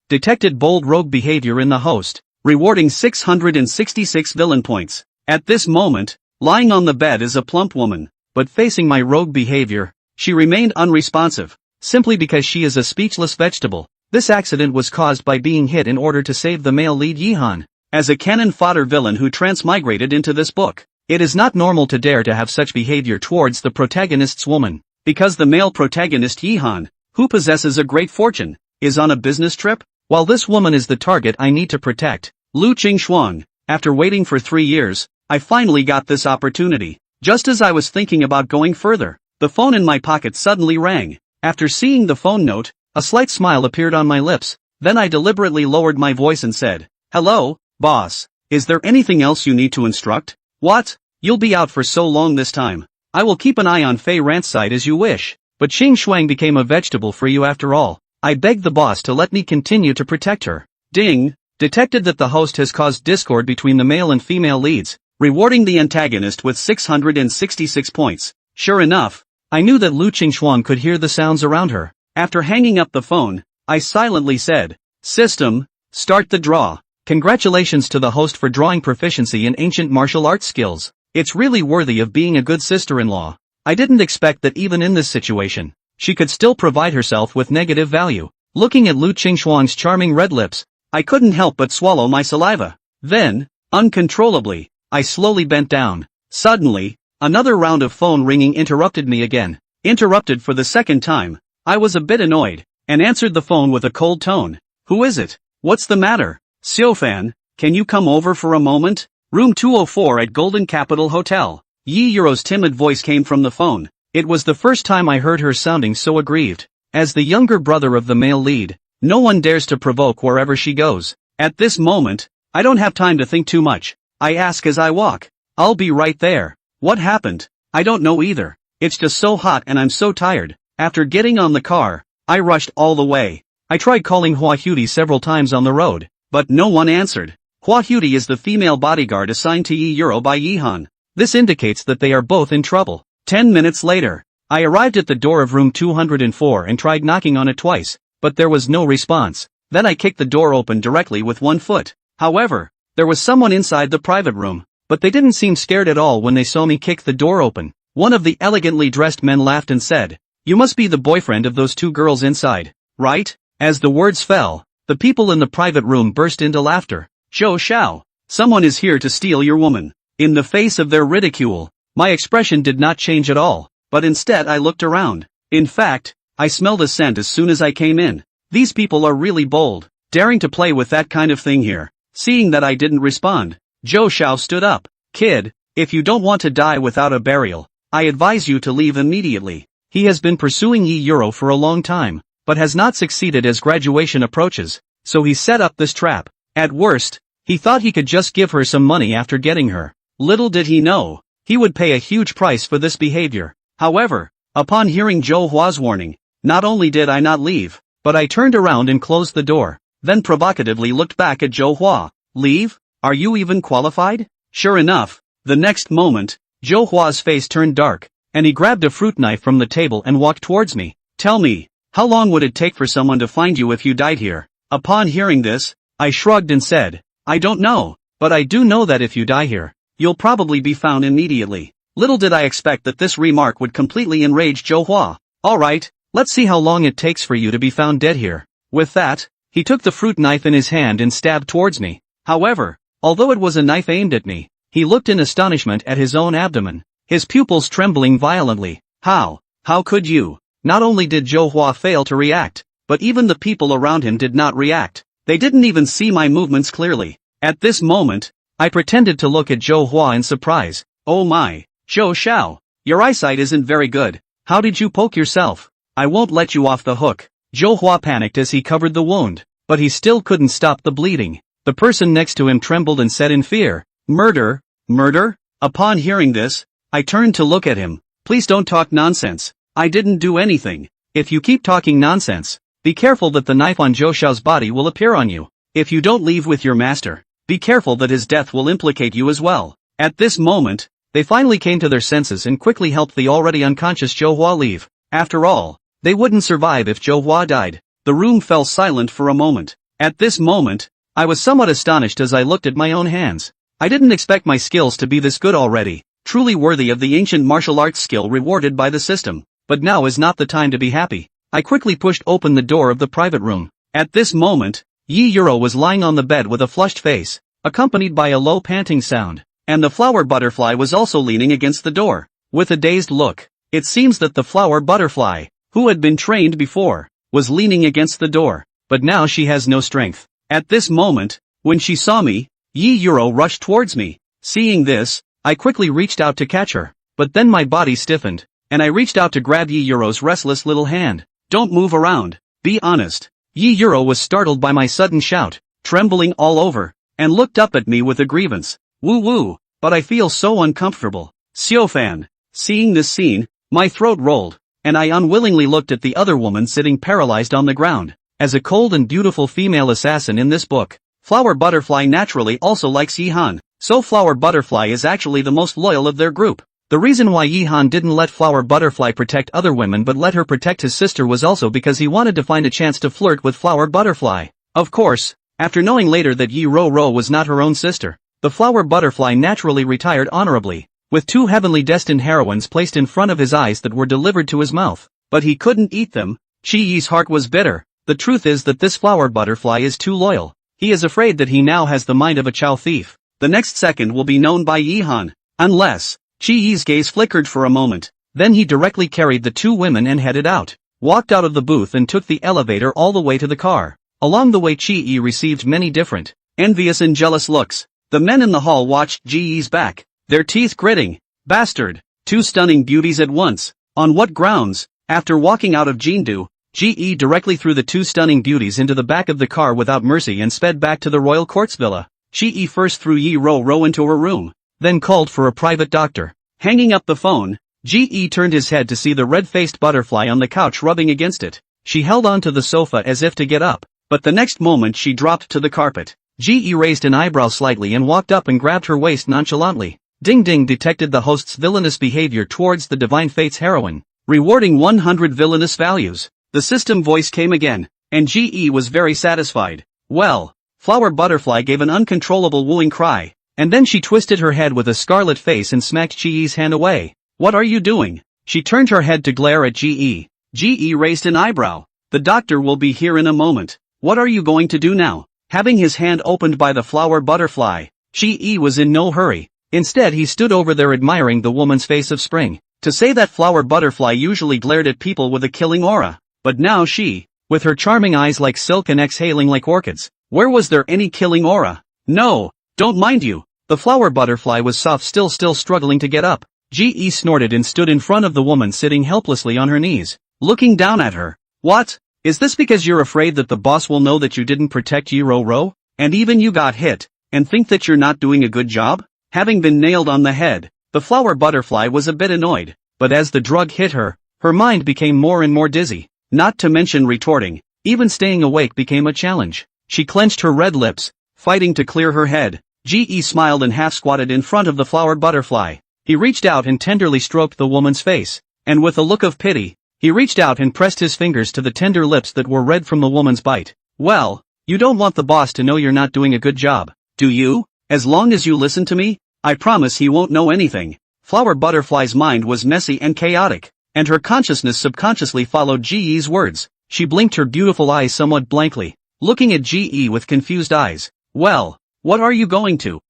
detected bold rogue behavior in the host, rewarding 666 villain points. At this moment, lying on the bed is a plump woman, but facing my rogue behavior, she remained unresponsive, simply because she is a speechless vegetable. This accident was caused by being hit in order to save the male lead Yihan. As a cannon fodder villain who transmigrated into this book, it is not normal to dare to have such behavior towards the protagonist's woman, because the male protagonist Yihan, who possesses a great fortune, is on a business trip, while this woman is the target I need to protect. Lu Qingxuang, after waiting for 3 years, I finally got this opportunity. Just as I was thinking about going further, the phone in my pocket suddenly rang. After seeing the phone note, a slight smile appeared on my lips, then I deliberately lowered my voice and said, "Hello, boss, is there anything else you need to instruct?" "What? You'll be out for so long this time. I will keep an eye on Fei Rant's side as you wish, but Qing Shuang became a vegetable for you after all. I begged the boss to let me continue to protect her." Ding! Detected that the host has caused discord between the male and female leads, rewarding the antagonist with 666 points. Sure enough, I knew that Lu Qingxuang could hear the sounds around her. After hanging up the phone, I silently said, "System, start the draw." Congratulations to the host for drawing proficiency in ancient martial arts skills. It's really worthy of being a good sister-in-law. I didn't expect that even in this situation, she could still provide herself with negative value. Looking at Lu Qingxuang's charming red lips, I couldn't help but swallow my saliva. Then, uncontrollably, I slowly bent down. Suddenly, another round of phone ringing interrupted me again. Interrupted for the second time, I was a bit annoyed, and answered the phone with a cold tone. "Who is it? What's the matter?" "Xiaofan, can you come over for a moment? Room 204 at Golden Capital Hotel." Yi Yuro's timid voice came from the phone. It was the first time I heard her sounding so aggrieved. As the younger brother of the male lead, no one dares to provoke wherever she goes. At this moment, I don't have time to think too much. I ask as I walk. "I'll be right there." "What happened?" "I don't know either. It's just so hot and I'm so tired." After getting on the car, I rushed all the way. I tried calling Hua Huti several times on the road, but no one answered. Hua Huti is the female bodyguard assigned to Yi Yuro by Yihan. This indicates that they are both in trouble. 10 minutes later, I arrived at the door of room 204 and tried knocking on it twice, but there was no response. Then I kicked the door open directly with one foot. However, there was someone inside the private room, but they didn't seem scared at all when they saw me kick the door open. One of the elegantly dressed men laughed and said, "You must be the boyfriend of those 2 girls inside, right?" As the words fell, the people in the private room burst into laughter. "Zhou Xiao, someone is here to steal your woman." In the face of their ridicule, my expression did not change at all, but instead I looked around. In fact, I smelled a scent as soon as I came in. These people are really bold, daring to play with that kind of thing here. Seeing that I didn't respond, Zhou Xiao stood up. "Kid, if you don't want to die without a burial, I advise you to leave immediately." He has been pursuing Yi Yuro for a long time, but has not succeeded as graduation approaches, so he set up this trap. At worst, he thought he could just give her some money after getting her. Little did he know, he would pay a huge price for this behavior. However, upon hearing Zhou Hua's warning, not only did I not leave, but I turned around and closed the door, then provocatively looked back at Zhou Hua. "Leave? Are you even qualified?" Sure enough, the next moment, Zhou Hua's face turned dark, and he grabbed a fruit knife from the table and walked towards me. "Tell me, how long would it take for someone to find you if you died here?" Upon hearing this, I shrugged and said, "I don't know, but I do know that if you die here, you'll probably be found immediately." Little did I expect that this remark would completely enrage Zhou Hua. "Alright, let's see how long it takes for you to be found dead here." With that, he took the fruit knife in his hand and stabbed towards me. However, although it was a knife aimed at me, he looked in astonishment at his own abdomen, his pupils trembling violently. How could you?" Not only did Zhou Hua fail to react, but even the people around him did not react. They didn't even see my movements clearly. At this moment, I pretended to look at Zhou Hua in surprise. "Oh my, Zhou Xiao, your eyesight isn't very good. How did you poke yourself? I won't let you off the hook." Zhou Hua panicked as he covered the wound, but he still couldn't stop the bleeding. The person next to him trembled and said in fear, "Murder? Murder?" Upon hearing this, I turned to look at him. "Please don't talk nonsense. I didn't do anything. If you keep talking nonsense, be careful that the knife on Zhou Xiao's body will appear on you. If you don't leave with your master, be careful that his death will implicate you as well." At this moment, they finally came to their senses and quickly helped the already unconscious Zhou Hua leave. After all, they wouldn't survive if Zhou Hua died. The room fell silent for a moment. At this moment, I was somewhat astonished as I looked at my own hands. I didn't expect my skills to be this good already, truly worthy of the ancient martial arts skill rewarded by the system. But now is not the time to be happy. I quickly pushed open the door of the private room. At this moment, Yi Euro was lying on the bed with a flushed face, accompanied by a low panting sound, and the flower butterfly was also leaning against the door, with a dazed look. It seems that the flower butterfly, who had been trained before, was leaning against the door, but now she has no strength. At this moment, when she saw me, Yi Euro rushed towards me. Seeing this, I quickly reached out to catch her, but then my body stiffened, and I reached out to grab Yi Euro's restless little hand. Don't move around, be honest. Yi Euro was startled by my sudden shout, trembling all over, and looked up at me with a grievance. Woo woo, but I feel so uncomfortable. Xiaofan. Seeing this scene, my throat rolled, and I unwillingly looked at the other woman sitting paralyzed on the ground. As a cold and beautiful female assassin in this book, Flower Butterfly naturally also likes Yi Han, so Flower Butterfly is actually the most loyal of their group. The reason why Yi Han didn't let Flower Butterfly protect other women but let her protect his sister was also because he wanted to find a chance to flirt with Flower Butterfly. Of course, after knowing later that Yi Ro was not her own sister, the Flower Butterfly naturally retired honorably, with two heavenly destined heroines placed in front of his eyes that were delivered to his mouth. But he couldn't eat them. Chi Yi's heart was bitter. The truth is that this Flower Butterfly is too loyal. He is afraid that he now has the mind of a chow thief. The next second will be known by Yi Han, unless... Chi Yi's gaze flickered for a moment, then he directly carried the two women and headed out, walked out of the booth and took the elevator all the way to the car. Along the way Chi Yi received many different, envious and jealous looks. The men in the hall watched Chi Yi's back, their teeth gritting. Bastard, two stunning beauties at once. On what grounds? After walking out of Jindu, Chi Yi directly threw the two stunning beauties into the back of the car without mercy and sped back to the royal courts villa. Chi Yi first threw Yi Ro into her room, then called for a private doctor. Hanging up the phone, Chi Yi turned his head to see the red-faced butterfly on the couch rubbing against it. She held on to the sofa as if to get up, but the next moment she dropped to the carpet. Chi Yi raised an eyebrow slightly and walked up and grabbed her waist nonchalantly. Ding Ding detected the host's villainous behavior towards the Divine Fate's heroine, rewarding 100 villainous values. The system voice came again, and Chi Yi was very satisfied. Well, Flower Butterfly gave an uncontrollable wooing cry, and then she twisted her head with a scarlet face and smacked Chi Yi's hand away. What are you doing? She turned her head to glare at Chi Yi. Chi Yi raised an eyebrow. The doctor will be here in a moment. What are you going to do now? Having his hand opened by the Flower Butterfly, Chi Yi was in no hurry. Instead he stood over there admiring the woman's face of spring. To say that Flower Butterfly usually glared at people with a killing aura, but now she, with her charming eyes like silk and exhaling like orchids, where was there any killing aura? No, don't mind you. The Flower Butterfly was still struggling to get up. Chi Yi snorted and stood in front of the woman sitting helplessly on her knees, looking down at her. What? Is this because you're afraid that the boss will know that you didn't protect Yi Ro, and even you got hit, and think that you're not doing a good job? Having been nailed on the head, the Flower Butterfly was a bit annoyed, but as the drug hit her, her mind became more and more dizzy, not to mention retorting. Even staying awake became a challenge. She clenched her red lips, fighting to clear her head. Chi Yi smiled and half-squatted in front of the Flower Butterfly. He reached out and tenderly stroked the woman's face, and with a look of pity, he reached out and pressed his fingers to the tender lips that were red from the woman's bite. Well, you don't want the boss to know you're not doing a good job, do you? As long as you listen to me, I promise he won't know anything. Flower Butterfly's mind was messy and chaotic, and her consciousness subconsciously followed Chi Yi's words. She blinked her beautiful eyes somewhat blankly, looking at Chi Yi with confused eyes. Well, what are you going to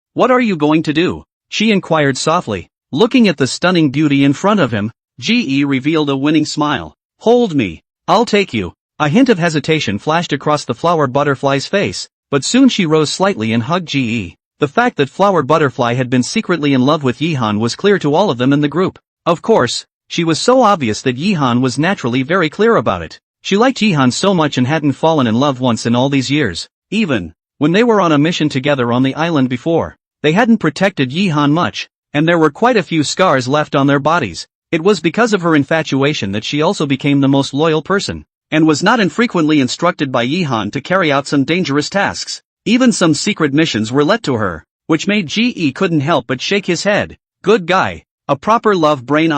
do? She inquired softly. Looking at the stunning beauty in front of him, Chi Yi revealed a winning smile. Hold me, I'll take you. A hint of hesitation flashed across the Flower Butterfly's face, but soon she rose slightly and hugged Chi Yi. The fact that Flower Butterfly had been secretly in love with Yi Han was clear to all of them in the group. Of course, she was so obvious that Yi Han was naturally very clear about it. She liked Yi Han so much and hadn't fallen in love once in all these years. Even when they were on a mission together on the island before, they hadn't protected Yi Han much, and there were quite a few scars left on their bodies. It was because of her infatuation that she also became the most loyal person, and was not infrequently instructed by Yi Han to carry out some dangerous tasks. Even some secret missions were let to her, which made Chi Yi couldn't help but shake his head. Good guy, a proper love brain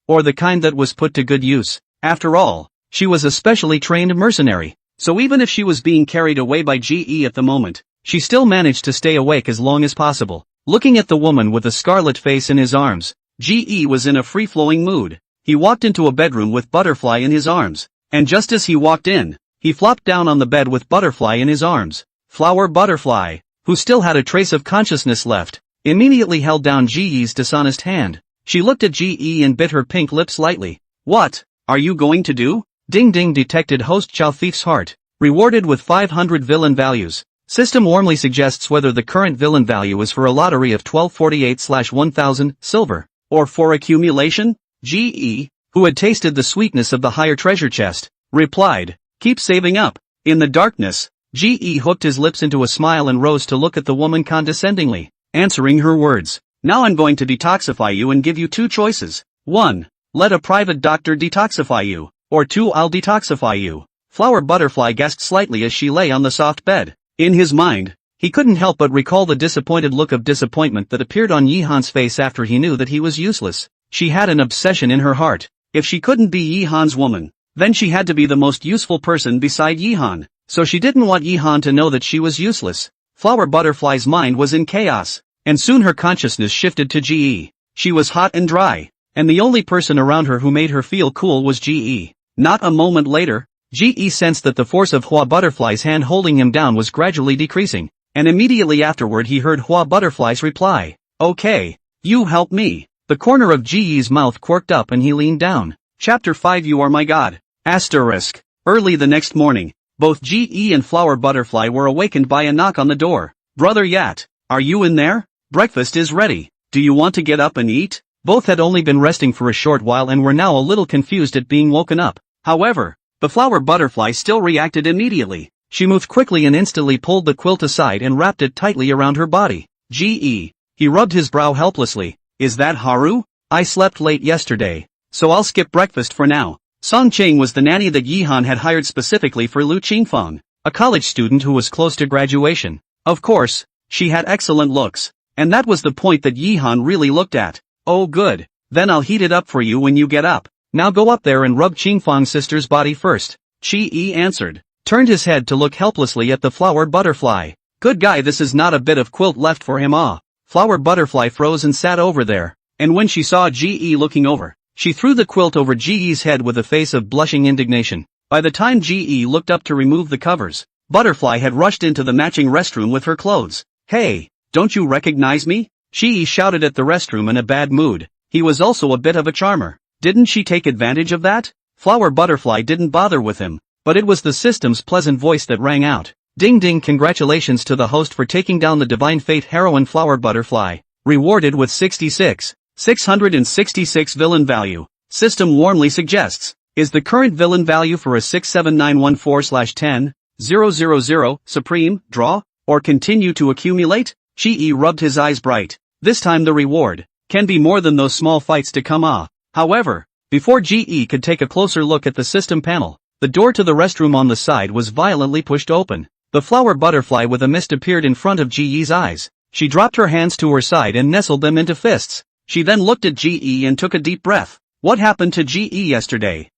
or the kind that was put to good use. After all, she was a specially trained mercenary, so even if she was being carried away by GE at the moment, she still managed to stay awake as long as possible. Looking at the woman with a scarlet face in his arms, GE was in a free-flowing mood. He walked into a bedroom with Butterfly in his arms, and just as he walked in, he flopped down on the bed with Butterfly in his arms. Flower Butterfly, who still had a trace of consciousness left, immediately held down GE's dishonest hand. She looked at GE and bit her pink lips lightly. What are you going to do? Ding ding, detected host Chow Thief's heart. Rewarded with 500 villain values. System warmly suggests whether the current villain value is for a lottery of 1248/1000 silver, or for accumulation. GE, who had tasted the sweetness of the higher treasure chest, replied, keep saving up. In the darkness, GE hooked his lips into a smile and rose to look at the woman condescendingly, answering her words. Now I'm going to detoxify you and give you two choices. 1. Let a private doctor detoxify you, or 2. I'll detoxify you. Flower Butterfly gasped slightly as she lay on the soft bed. In his mind, he couldn't help but recall the disappointed look of disappointment that appeared on Yihan's face after he knew that he was useless. She had an obsession in her heart. If she couldn't be Yihan's woman, then she had to be the most useful person beside Yihan, so she didn't want Yihan to know that she was useless. Flower Butterfly's mind was in chaos, and soon her consciousness shifted to GE. She was hot and dry, and the only person around her who made her feel cool was GE. Not a moment later, GE sensed that the force of Hua Butterfly's hand holding him down was gradually decreasing, and immediately afterward he heard Hua Butterfly's reply. Okay, you help me. The corner of GE's mouth quirked up and he leaned down. Chapter 5 You Are My God. Asterisk. Early the next morning, both GE and Flower Butterfly were awakened by a knock on the door. Brother Yat, are you in there? Breakfast is ready. Do you want to get up and eat? Both had only been resting for a short while and were now a little confused at being woken up. However, the Flower Butterfly still reacted immediately. She moved quickly and instantly pulled the quilt aside and wrapped it tightly around her body. GE. He rubbed his brow helplessly. Is that Haru? I slept late yesterday, so I'll skip breakfast for now. Song Ching was the nanny that Yihan had hired specifically for Lu Qingfeng, a college student who was close to graduation. Of course, she had excellent looks, and that was the point that Yihan really looked at. Oh good, then I'll heat it up for you when you get up. Now go up there and rub Qingfeng's sister's body first. Qi answered, turned his head to look helplessly at the Flower Butterfly. Good guy, this is not a bit of quilt left for him. Flower Butterfly froze and sat over there, and when she saw GE looking over, she threw the quilt over GE's head with a face of blushing indignation. By the time GE looked up to remove the covers, Butterfly had rushed into the matching restroom with her clothes. Hey, don't you recognize me? GE shouted at the restroom in a bad mood. He was also a bit of a charmer. Didn't she take advantage of that? Flower Butterfly didn't bother with him, but it was the system's pleasant voice that rang out. Ding ding, congratulations to the host for taking down the Divine Fate heroine Flower Butterfly. Rewarded with 666 villain value. System warmly suggests, is the current villain value for a 67914/10,000 supreme draw, or continue to accumulate? GE rubbed his eyes bright. This time the reward can be more than those small fights to come. However, before GE could take a closer look at the system panel, the door to the restroom on the side was violently pushed open. The Flower Butterfly with a mist appeared in front of GE's eyes. She dropped her hands to her side and nestled them into fists. She then looked at GE and took a deep breath. What happened to GE yesterday,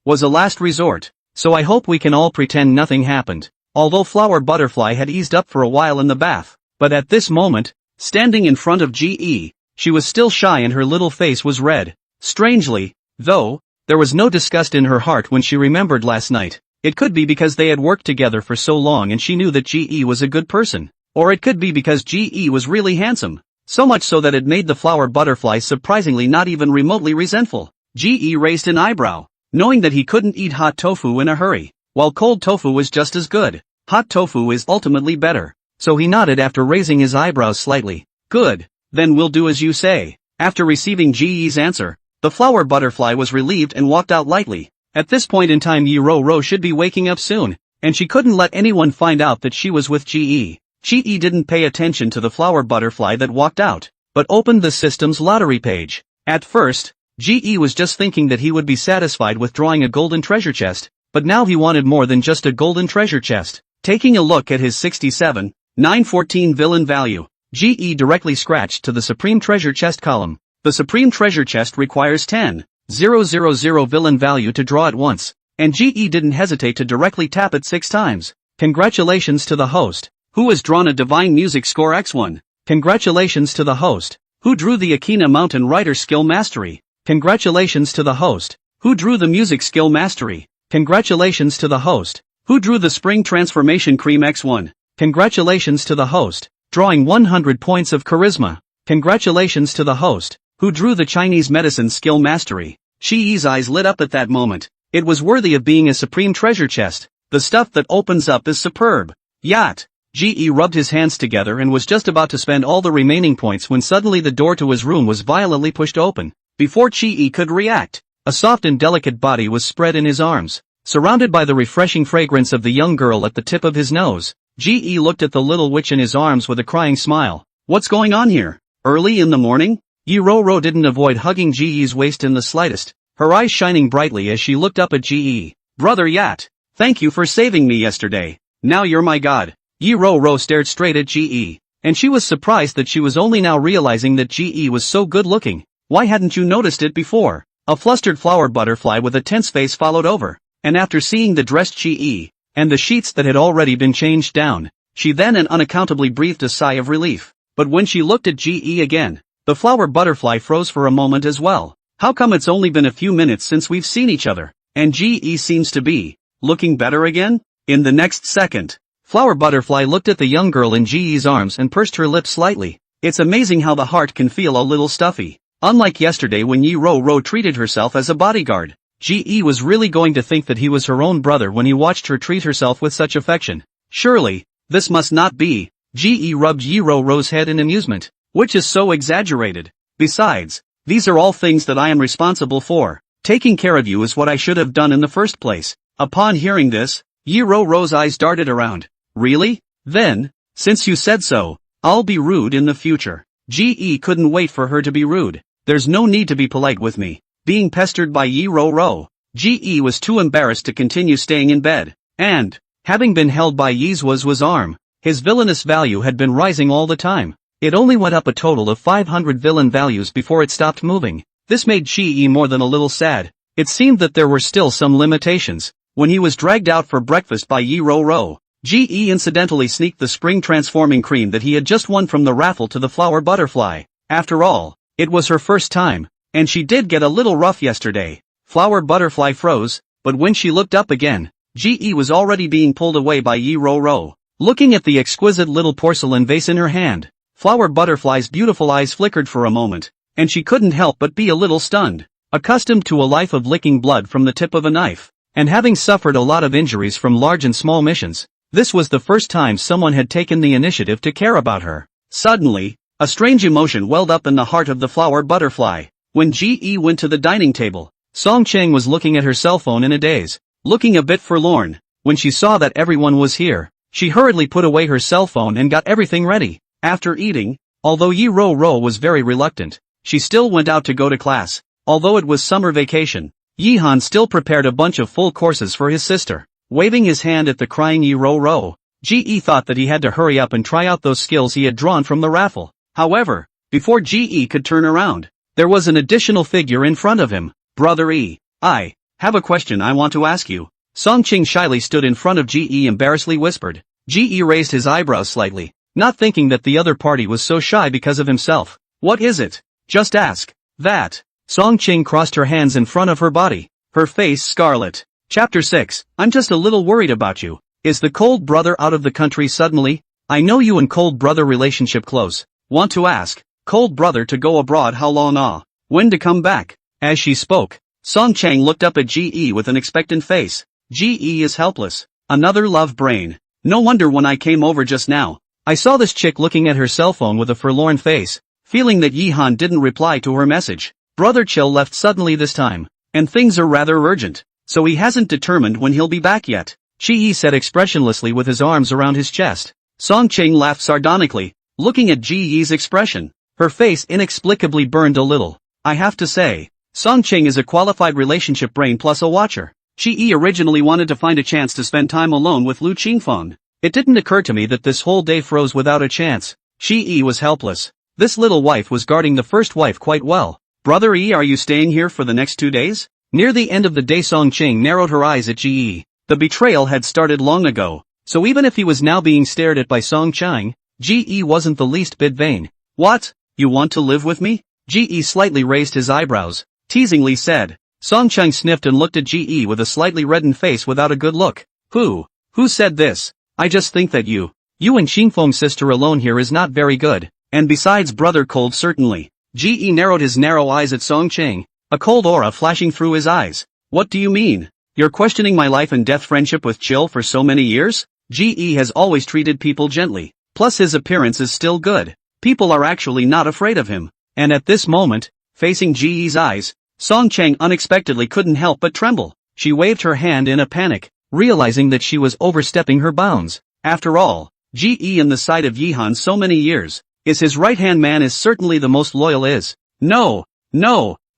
was a last resort, so I hope we can all pretend nothing happened. Although Flower Butterfly had eased up for a while in the bath, but at this moment, standing in front of GE, she was still shy and her little face was red. Strangely, though, there was no disgust in her heart when she remembered last night. It could be because they had worked together for so long and she knew that GE was a good person. Or it could be because GE was really handsome. So much so that it made the Flower Butterfly surprisingly not even remotely resentful. GE raised an eyebrow, knowing that he couldn't eat hot tofu in a hurry, while cold tofu was just as good. Hot tofu is ultimately better. So he nodded after raising his eyebrows slightly. Good, then we'll do as you say. After receiving GE's answer, the Flower Butterfly was relieved and walked out lightly. At this point in time Yi Ro should be waking up soon, and she couldn't let anyone find out that she was with GE. GE didn't pay attention to the Flower Butterfly that walked out, but opened the system's lottery page. At first, GE was just thinking that he would be satisfied with drawing a golden treasure chest, but now he wanted more than just a golden treasure chest. Taking a look at his 67,914 villain value, GE directly scratched to the Supreme Treasure Chest column. The Supreme Treasure Chest requires 10,000 villain value to draw at once. and GE didn't hesitate to directly tap it 6 times. Congratulations to the host, who has drawn a divine music score X1. Congratulations to the host, who drew the Akina Mountain Writer Skill Mastery. Congratulations to the host, who drew the Music Skill Mastery. Congratulations to the host, who drew the Spring Transformation Cream X1. Congratulations to the host, drawing 100 points of Charisma. Congratulations to the host, who drew the Chinese Medicine Skill Mastery. Shiyi's eyes lit up at that moment. It was worthy of being a supreme treasure chest. The stuff that opens up is superb. Yacht. GE rubbed his hands together and was just about to spend all the remaining points when suddenly the door to his room was violently pushed open. Before GE could react, a soft and delicate body was spread in his arms. Surrounded by the refreshing fragrance of the young girl at the tip of his nose, GE looked at the little witch in his arms with a crying smile. What's going on here? Early in the morning? Yi Ro didn't avoid hugging GE's waist in the slightest, her eyes shining brightly as she looked up at GE. Brother Yacht, thank you for saving me yesterday. Now you're my god. Yi Ro stared straight at GE, and she was surprised that she was only now realizing that GE was so good looking. Why hadn't you noticed it before? A flustered flower butterfly with a tense face followed over, and after seeing the dressed GE, and the sheets that had already been changed down, she then and unaccountably breathed a sigh of relief. But when she looked at GE again, the flower butterfly froze for a moment as well. How come it's only been a few minutes since we've seen each other, and GE seems to be looking better again? In the next second, Flower Butterfly looked at the young girl in GE's arms and pursed her lips slightly. It's amazing how the heart can feel a little stuffy. Unlike yesterday when Yi Ro treated herself as a bodyguard, GE was really going to think that he was her own brother when he watched her treat herself with such affection. Surely, this must not be. GE rubbed Yi Ro's head in amusement, which is so exaggerated. Besides, these are all things that I am responsible for. Taking care of you is what I should have done in the first place. Upon hearing this, Yi Ro's eyes darted around. Really? Then, since you said so, I'll be rude in the future. GE couldn't wait for her to be rude. There's no need to be polite with me. Being pestered by Yi Ro, GE was too embarrassed to continue staying in bed. And, having been held by Yi's was arm, his villainous value had been rising all the time. It only went up a total of 500 villain values before it stopped moving. This made GE more than a little sad. It seemed that there were still some limitations. When he was dragged out for breakfast by Yi Ro, GE incidentally sneaked the spring transforming cream that he had just won from the raffle to the flower butterfly. After all, it was her first time, and she did get a little rough yesterday. Flower butterfly froze, but when she looked up again, GE was already being pulled away by Yi Ro. Looking at the exquisite little porcelain vase in her hand, Flower Butterfly's beautiful eyes flickered for a moment, and she couldn't help but be a little stunned. Accustomed to a life of licking blood from the tip of a knife, and having suffered a lot of injuries from large and small missions, this was the first time someone had taken the initiative to care about her. Suddenly, a strange emotion welled up in the heart of the flower butterfly. When GE went to the dining table, Song Cheng was looking at her cell phone in a daze, looking a bit forlorn. When she saw that everyone was here, she hurriedly put away her cell phone and got everything ready. After eating, although Yi Ro was very reluctant, she still went out to go to class. Although it was summer vacation, Yi Han still prepared a bunch of full courses for his sister. Waving his hand at the crying Yi Ro, GE thought that he had to hurry up and try out those skills he had drawn from the raffle. However, before GE could turn around, there was an additional figure in front of him. Brother E, I have a question I want to ask you. Song Ching shyly stood in front of GE and embarrassedly whispered. GE raised his eyebrows slightly, not thinking that the other party was so shy because of himself. What is it? Just ask. That. Song Ching crossed her hands in front of her body, her face scarlet. Chapter 6, I'm just a little worried about you. Is the cold brother out of the country suddenly? I know you and cold brother relationship close. Want to ask, cold brother to go abroad how long when to come back? As she spoke, Song Chang looked up at GE with an expectant face. GE is helpless. Another love brain. No wonder when I came over just now, I saw this chick looking at her cell phone with a forlorn face. Feeling that Yi Han didn't reply to her message, Brother Chill left suddenly this time, and things are rather urgent. So he hasn't determined when he'll be back yet. Chi-Yi said expressionlessly with his arms around his chest. Song Ching laughed sardonically, looking at Ji-Yi's expression. Her face inexplicably burned a little. I have to say, Song Ching is a qualified relationship brain plus a watcher. Chi-Yi originally wanted to find a chance to spend time alone with Lu Qingfeng. It didn't occur to me that this whole day froze without a chance. Chi-Yi was helpless. This little wife was guarding the first wife quite well. Brother E, are you staying here for the next 2 days? Near the end of the day, Song Ching narrowed her eyes at Ge. The betrayal had started long ago, so even if he was now being stared at by Song Chang, Ge wasn't the least bit vain. What? You want to live with me? Ge slightly raised his eyebrows, teasingly said. Song Chang sniffed and looked at Ge with a slightly reddened face without a good look. Who said this? I just think that you and Xingfeng's sister alone here is not very good, and besides brother cold certainly. Ge narrowed his narrow eyes at Song Chang, a cold aura flashing through his eyes. What do you mean? You're questioning my life and death friendship with Chill for so many years? Ge has always treated people gently, plus his appearance is still good. People are actually not afraid of him. And at this moment, facing Ge's eyes, Song Chang unexpectedly couldn't help but tremble. She waved her hand in a panic, realizing that she was overstepping her bounds. After all, Ge in the sight of Yihan so many years, is his right-hand man, is certainly the most loyal is. No,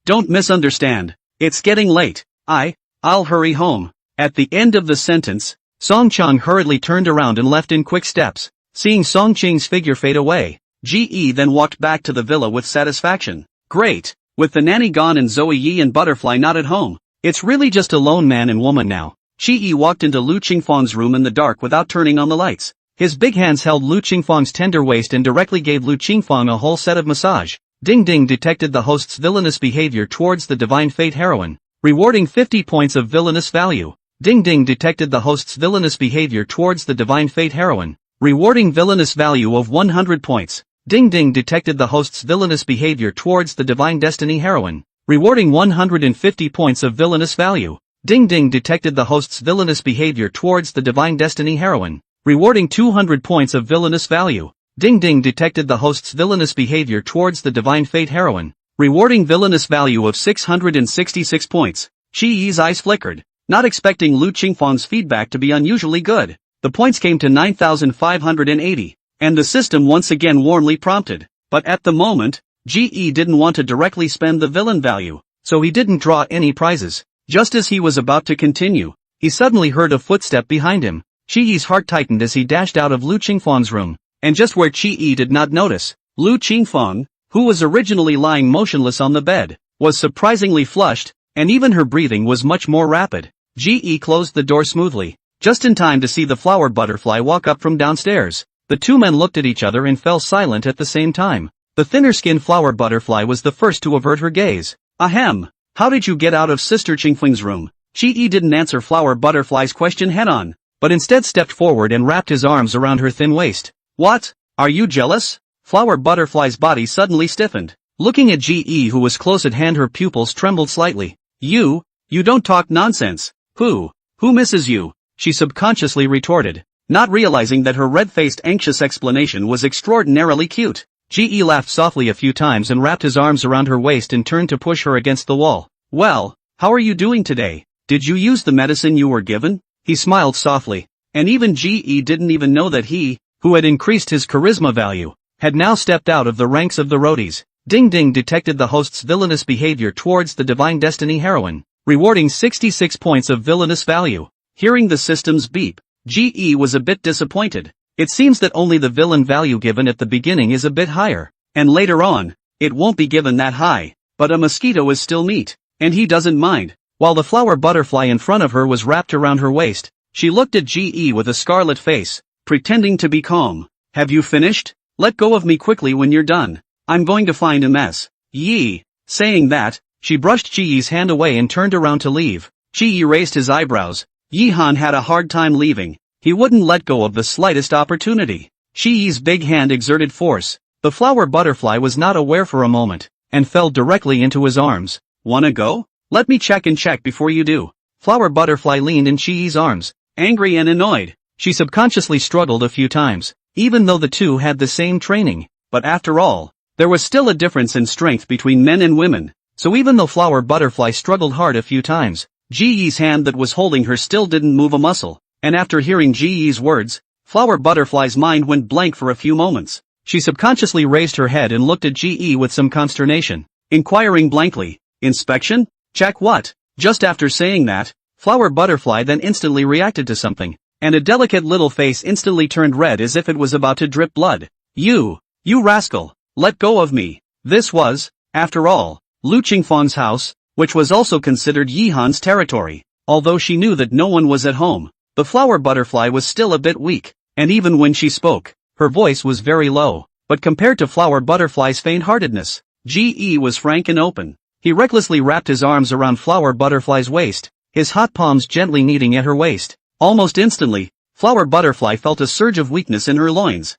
don't misunderstand. It's getting late. I'll hurry home. At the end of the sentence, Song Chang hurriedly turned around and left in quick steps. Seeing Song Chang's figure fade away, Ge then walked back to the villa with satisfaction. Great, with the nanny gone and Zoe Yi and Butterfly not at home, it's really just a lone man and woman now. Ge walked into Lu Qingfang's room in the dark without turning on the lights. His big hands held Lu Qingfang's tender waist and directly gave Lu Qingfang a whole set of massage. Ding Ding detected the host's villainous behavior towards the Divine Fate heroine, rewarding 50 points of villainous value. Ding Ding detected the host's villainous behavior towards the Divine Fate heroine, rewarding villainous value of 100 points. Ding Ding detected the host's villainous behavior towards the Divine Destiny heroine, rewarding 150 points of villainous value. Ding Ding detected the host's villainous behavior towards the Divine Destiny heroine, rewarding 200 points of villainous value. Ding Ding detected the host's villainous behavior towards the Divine Fate heroine, rewarding villainous value of 666 points. Ge's eyes flickered, not expecting Lu Qingfang's feedback to be unusually good. The points came to 9,580, and the system once again warmly prompted. But at the moment, Ge didn't want to directly spend the villain value, so he didn't draw any prizes. Just as he was about to continue, he suddenly heard a footstep behind him. Ge's heart tightened as he dashed out of Lu Qingfang's room, and just where Ge did not notice, Lu Qingfang, who was originally lying motionless on the bed, was surprisingly flushed, and even her breathing was much more rapid. Ge closed the door smoothly, just in time to see the flower butterfly walk up from downstairs. The two men looked at each other and fell silent at the same time. The thinner-skinned flower butterfly was the first to avert her gaze. Ahem, how did you get out of Sister Qingfeng's room? Ge didn't answer flower butterfly's question head-on, but instead stepped forward and wrapped his arms around her thin waist. What? Are you jealous? Flower butterfly's body suddenly stiffened. Looking at Ge, who was close at hand, her pupils trembled slightly. You don't talk nonsense. Who misses you? She subconsciously retorted, not realizing that her red-faced anxious explanation was extraordinarily cute. Ge laughed softly a few times and wrapped his arms around her waist and turned to push her against the wall. Well, how are you doing today? Did you use the medicine you were given? He smiled softly, and even Ge didn't even know that he, who had increased his charisma value, had now stepped out of the ranks of the roadies. Ding Ding detected the host's villainous behavior towards the Divine Destiny heroine, rewarding 66 points of villainous value. Hearing the system's beep, Ge was a bit disappointed. It seems that only the villain value given at the beginning is a bit higher, and later on, it won't be given that high, but a mosquito is still meat, and he doesn't mind. While the flower butterfly in front of her was wrapped around her waist, she looked at Ge with a scarlet face, pretending to be calm. Have you finished? Let go of me quickly when you're done. I'm going to find a mess. Yi. Saying that, she brushed Ge's hand away and turned around to leave. Ge raised his eyebrows. Yihan had a hard time leaving. He wouldn't let go of the slightest opportunity. Ge's big hand exerted force. The flower butterfly was not aware for a moment, and fell directly into his arms. Wanna go? Let me check before you do. Flower butterfly leaned in Ge's arms, angry and annoyed. She subconsciously struggled a few times, even though the two had the same training. But after all, there was still a difference in strength between men and women. So even though flower butterfly struggled hard a few times, Ge's hand that was holding her still didn't move a muscle. And after hearing Ge's words, flower butterfly's mind went blank for a few moments. She subconsciously raised her head and looked at Ge with some consternation, inquiring blankly, "Inspection? Check what?" Just after saying that, flower butterfly then instantly reacted to something, and a delicate little face instantly turned red as if it was about to drip blood. You rascal, let go of me." This was, after all, Lu Qingfang's house, which was also considered Yihan's territory. Although she knew that no one was at home, the flower butterfly was still a bit weak, and even when she spoke, her voice was very low. But compared to flower butterfly's faint-heartedness, Ge was frank and open. He recklessly wrapped his arms around flower butterfly's waist, his hot palms gently kneading at her waist. Almost instantly, flower butterfly felt a surge of weakness in her loins.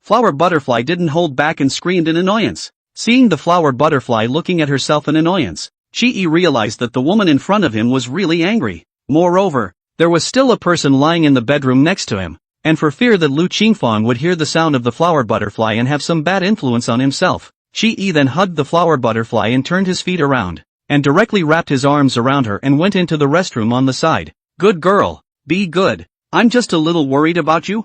Flower butterfly didn't hold back and screamed in annoyance. Seeing the flower butterfly looking at herself in annoyance, Ge realized that the woman in front of him was really angry. Moreover, there was still a person lying in the bedroom next to him, and for fear that Lu Qingfang would hear the sound of the flower butterfly and have some bad influence on himself, Ge then hugged the flower butterfly and turned his feet around, and directly wrapped his arms around her and went into the restroom on the side. Good girl, be good. I'm just a little worried about you.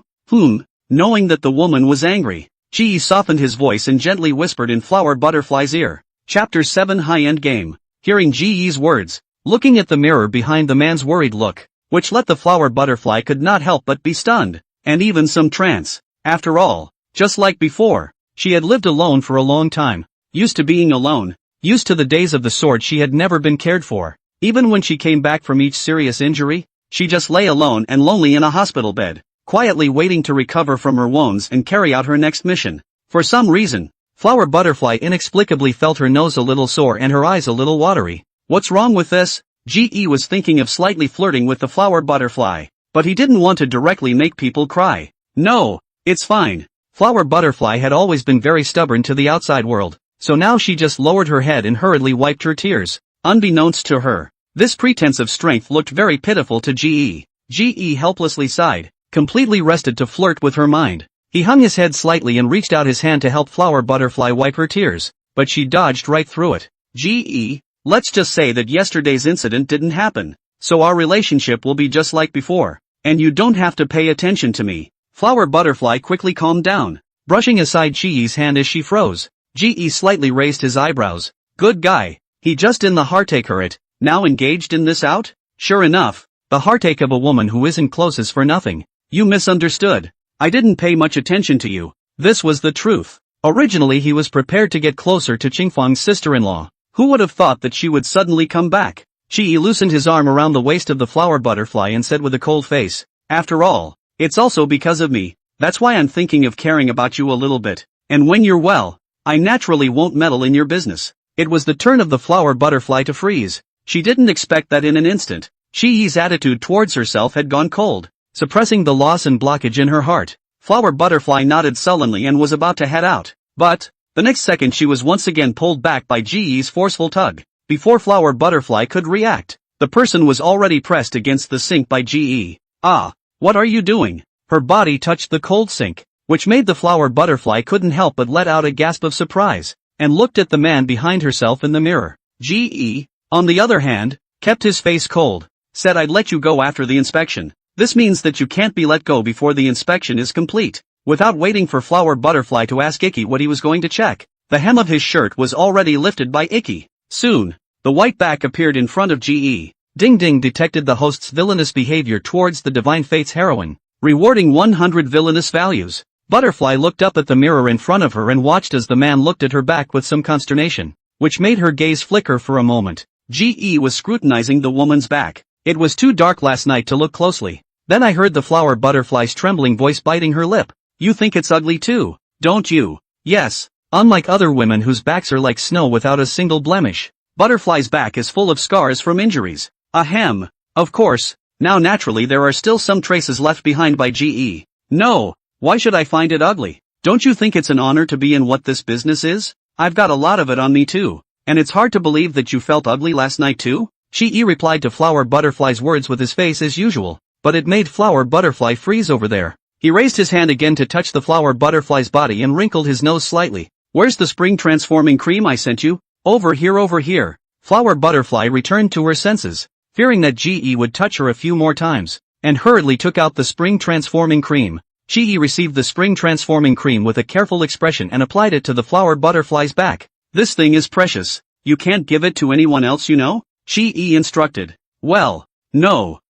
Knowing that the woman was angry, Ge softened his voice and gently whispered in flower butterfly's ear. Chapter 7 High-End Game. Hearing Ge's words, looking at the mirror behind the man's worried look, which let the flower butterfly could not help but be stunned, and even some trance. After all, just like before, she had lived alone for a long time, used to being alone, used to the days of the sword. She had never been cared for. Even when she came back from each serious injury, she just lay alone and lonely in a hospital bed, quietly waiting to recover from her wounds and carry out her next mission. For some reason, flower butterfly inexplicably felt her nose a little sore and her eyes a little watery. What's wrong with this? Ge was thinking of slightly flirting with the flower butterfly, but he didn't want to directly make people cry. No, it's fine. Flower butterfly had always been very stubborn to the outside world, so now she just lowered her head and hurriedly wiped her tears. Unbeknownst to her, this pretense of strength looked very pitiful to Ge. Ge helplessly sighed, completely rested to flirt with her mind. He hung his head slightly and reached out his hand to help flower butterfly wipe her tears, but she dodged right through it. Ge, let's just say that yesterday's incident didn't happen, so our relationship will be just like before, and you don't have to pay attention to me. Flower butterfly quickly calmed down, brushing aside Ge's hand as she froze. Ge slightly raised his eyebrows. Good guy, he just in the heartache her it, now engaged in this out? Sure enough, the heartache of a woman who isn't close is for nothing. You misunderstood. I didn't pay much attention to you. This was the truth. Originally he was prepared to get closer to Qingfang's sister-in-law. Who would have thought that she would suddenly come back? Ge loosened his arm around the waist of the flower butterfly and said with a cold face, after all, it's also because of me. That's why I'm thinking of caring about you a little bit. And when you're well, I naturally won't meddle in your business. It was the turn of the flower butterfly to freeze. She didn't expect that in an instant. Ge's attitude towards herself had gone cold, suppressing the loss and blockage in her heart. Flower butterfly nodded sullenly and was about to head out. But, the next second she was once again pulled back by Ge's forceful tug. Before flower butterfly could react, the person was already pressed against the sink by Ge. Ah, what are you doing? Her body touched the cold sink, which made the flower butterfly couldn't help but let out a gasp of surprise, and looked at the man behind herself in the mirror. Ge, on the other hand, kept his face cold, said I'd let you go after the inspection. This means that you can't be let go before the inspection is complete. Without waiting for flower butterfly to ask Icky what he was going to check, the hem of his shirt was already lifted by Icky. Soon, the white back appeared in front of Ge. Ding Ding detected the host's villainous behavior towards the Divine Fate's heroine, rewarding 100 villainous values. Butterfly looked up at the mirror in front of her and watched as the man looked at her back with some consternation, which made her gaze flicker for a moment. Ge was scrutinizing the woman's back. It was too dark last night to look closely. Then I heard the flower butterfly's trembling voice biting her lip. You think it's ugly too, don't you? Yes, unlike other women whose backs are like snow without a single blemish. Butterfly's back is full of scars from injuries. Ahem. Of course, now naturally there are still some traces left behind by Ge. No, why should I find it ugly? Don't you think it's an honor to be in what this business is? I've got a lot of it on me too, and it's hard to believe that you felt ugly last night too? Ge replied to flower butterfly's words with his face as usual, but it made flower butterfly freeze over there. He raised his hand again to touch the flower butterfly's body and wrinkled his nose slightly. Where's the spring transforming cream I sent you? Over here, over here. Flower butterfly returned to her senses, fearing that Ge would touch her a few more times, and hurriedly took out the spring transforming cream. Ge received the spring transforming cream with a careful expression and applied it to the flower butterfly's back. This thing is precious. You can't give it to anyone else, you know? Ge instructed. Well, no.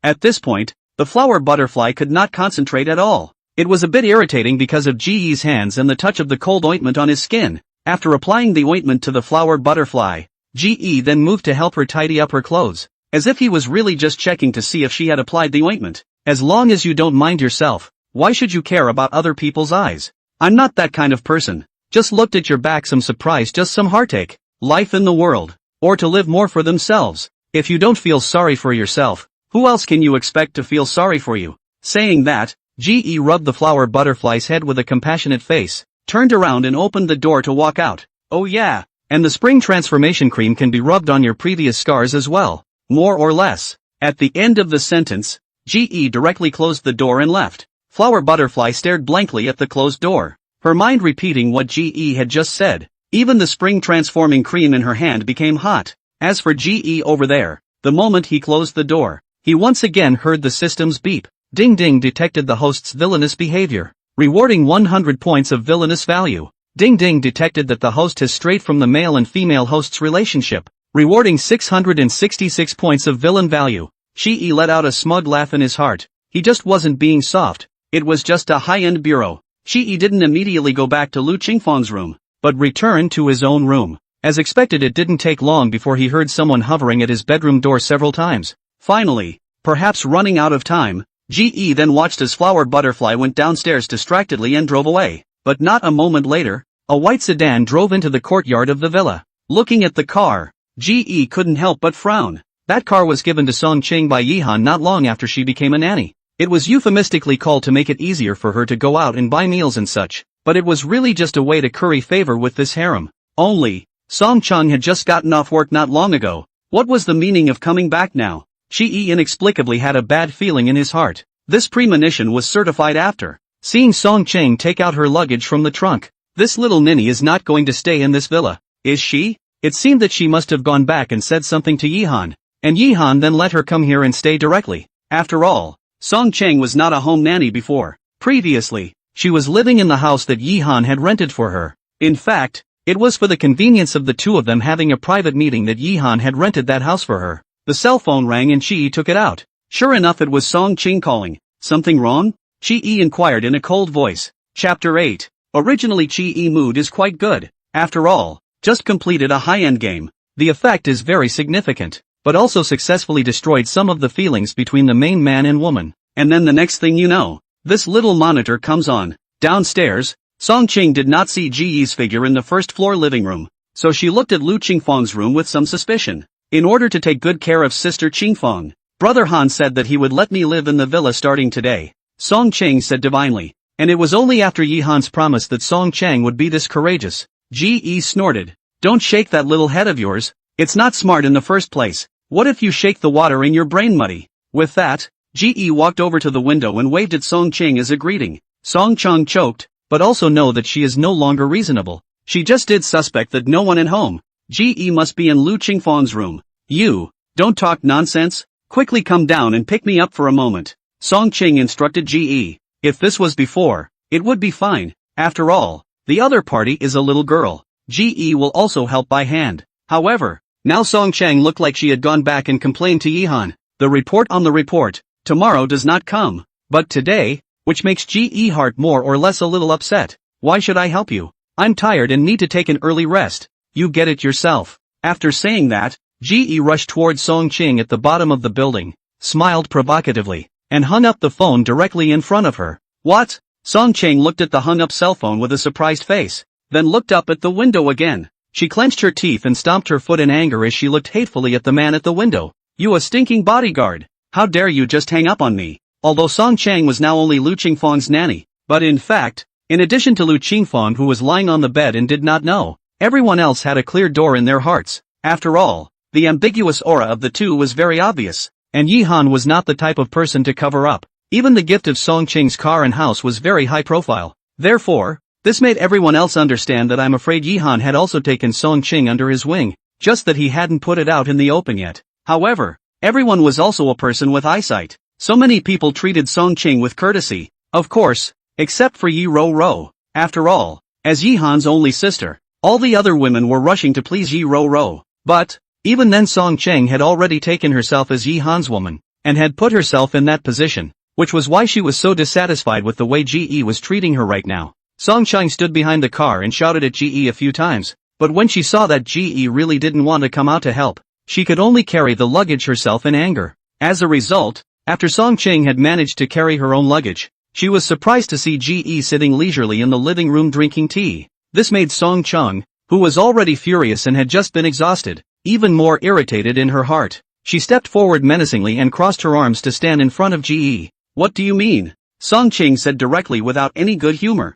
At this point, the flower butterfly could not concentrate at all. It was a bit irritating because of Ge's hands and the touch of the cold ointment on his skin. After applying the ointment to the flower butterfly, Ge then moved to help her tidy up her clothes, as if he was really just checking to see if she had applied the ointment. As long as you don't mind yourself, why should you care about other people's eyes? I'm not that kind of person. Just looked at your back, some surprise, just some heartache. Life in the world. Or to live more for themselves. If you don't feel sorry for yourself, who else can you expect to feel sorry for you? Saying that, Ge rubbed the flower butterfly's head with a compassionate face, turned around and opened the door to walk out. Oh yeah, and the spring transformation cream can be rubbed on your previous scars as well, more or less. At the end of the sentence, Ge directly closed the door and left. Flower butterfly stared blankly at the closed door, her mind repeating what Ge had just said. Even the spring transforming cream in her hand became hot. As for Ge over there, the moment he closed the door, he once again heard the system's beep. Ding ding, detected the host's villainous behavior. Rewarding 100 points of villainous value. Ding ding, detected that the host has strayed from the male and female host's relationship. Rewarding 666 points of villain value. Ge let out a smug laugh in his heart. He just wasn't being soft. It was just a high-end bureau. Ge didn't immediately go back to Lu Qingfang's room, but returned to his own room. As expected, it didn't take long before he heard someone hovering at his bedroom door several times. Finally, perhaps running out of time, Ge then watched as Flower Butterfly went downstairs distractedly and drove away. But not a moment later, a white sedan drove into the courtyard of the villa. Looking at the car, Ge couldn't help but frown. That car was given to Song Qing by Yihan not long after she became a nanny. It was euphemistically called to make it easier for her to go out and buy meals and such, but it was really just a way to curry favor with this harem. Only, Song Chang had just gotten off work not long ago. What was the meaning of coming back now? Ge inexplicably had a bad feeling in his heart. This premonition was certified after seeing Song Chang take out her luggage from the trunk. This little ninny is not going to stay in this villa, is she? It seemed that she must have gone back and said something to Yihan, and Yihan then let her come here and stay directly. After all, Song Chang was not a home nanny before. Previously, she was living in the house that Yihan had rented for her. In fact, it was for the convenience of the two of them having a private meeting that Yihan had rented that house for her. The cell phone rang and Ge took it out. Sure enough, it was Song Ching calling. Something wrong? Ge inquired in a cold voice. Chapter 8. Originally, Ge mood is quite good. After all, just completed a high-end game. The effect is very significant, but also successfully destroyed some of the feelings between the main man and woman. And then the next thing you know, this little monitor comes on. Downstairs, Song Ching did not see Ge's figure in the first-floor living room, so she looked at Lu Qingfang's room with some suspicion. In order to take good care of Sister Qingfang, Brother Han said that he would let me live in the villa starting today, Song Ching said divinely. And it was only after Yihan's promise that Song Chang would be this courageous. Ge snorted. Don't shake that little head of yours. It's not smart in the first place. What if you shake the water in your brain muddy? With that, Ge walked over to the window and waved at Song Ching as a greeting. Song Chang choked, but also know that she is no longer reasonable. She just did suspect that no one at home. Ge must be in Lu Qingfang's room. You, don't talk nonsense. Quickly come down and pick me up for a moment. Song Ching instructed Ge. If this was before, it would be fine. After all, the other party is a little girl. Ge will also help by hand. However, now Song Chang looked like she had gone back and complained to Yihan. The report on the report. Tomorrow does not come. But today, which makes Ge heart more or less a little upset. Why should I help you? I'm tired and need to take an early rest. You get it yourself. After saying that, Ge rushed towards Song Ching at the bottom of the building, smiled provocatively, and hung up the phone directly in front of her. What? Song Ching looked at the hung-up cell phone with a surprised face, then looked up at the window again. She clenched her teeth and stomped her foot in anger as she looked hatefully at the man at the window. You a stinking bodyguard! How dare you just hang up on me? Although Song Chang was now only Lu Qingfang's nanny, but in fact, in addition to Lu Qingfang, who was lying on the bed and did not know, everyone else had a clear door in their hearts. After all, the ambiguous aura of the two was very obvious, and Yihan was not the type of person to cover up. Even the gift of Song Ching's car and house was very high profile. Therefore, this made everyone else understand that I'm afraid Yihan had also taken Song Ching under his wing, just that he hadn't put it out in the open yet. However, everyone was also a person with eyesight. So many people treated Song Ching with courtesy, of course, except for Yi Ro Ro. After all, as Yihan's only sister, all the other women were rushing to please Yi Ro Ro. But, even then Song Ching had already taken herself as Yihan's woman, and had put herself in that position, which was why she was so dissatisfied with the way Ge was treating her right now. Song Chang stood behind the car and shouted at Ge a few times, but when she saw that Ge really didn't want to come out to help, she could only carry the luggage herself in anger. As a result, after Song Ching had managed to carry her own luggage, she was surprised to see Ge sitting leisurely in the living room drinking tea. This made Song Chung, who was already furious and had just been exhausted, even more irritated in her heart. She stepped forward menacingly and crossed her arms to stand in front of Ge. "What do you mean?" Song Ching said directly without any good humor.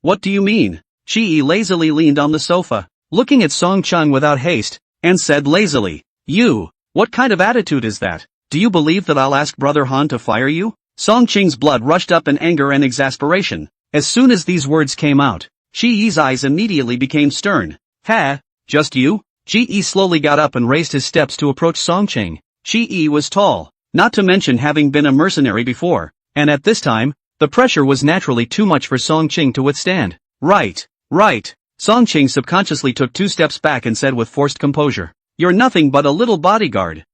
What do you mean?" Ge lazily leaned on the sofa, looking at Song Chung without haste, and said lazily, What kind of attitude is that? Do you believe that I'll ask Brother Han to fire you?" Song Ching's blood rushed up in anger and exasperation. As soon as these words came out, Ge's eyes immediately became stern. "Ha, just you?" Ge slowly got up and raised his steps to approach Song Ching. Ge was tall, not to mention having been a mercenary before, and at this time, the pressure was naturally too much for Song Ching to withstand. Right. Song Ching subconsciously took 2 steps back and said with forced composure, "You're nothing but a little bodyguard.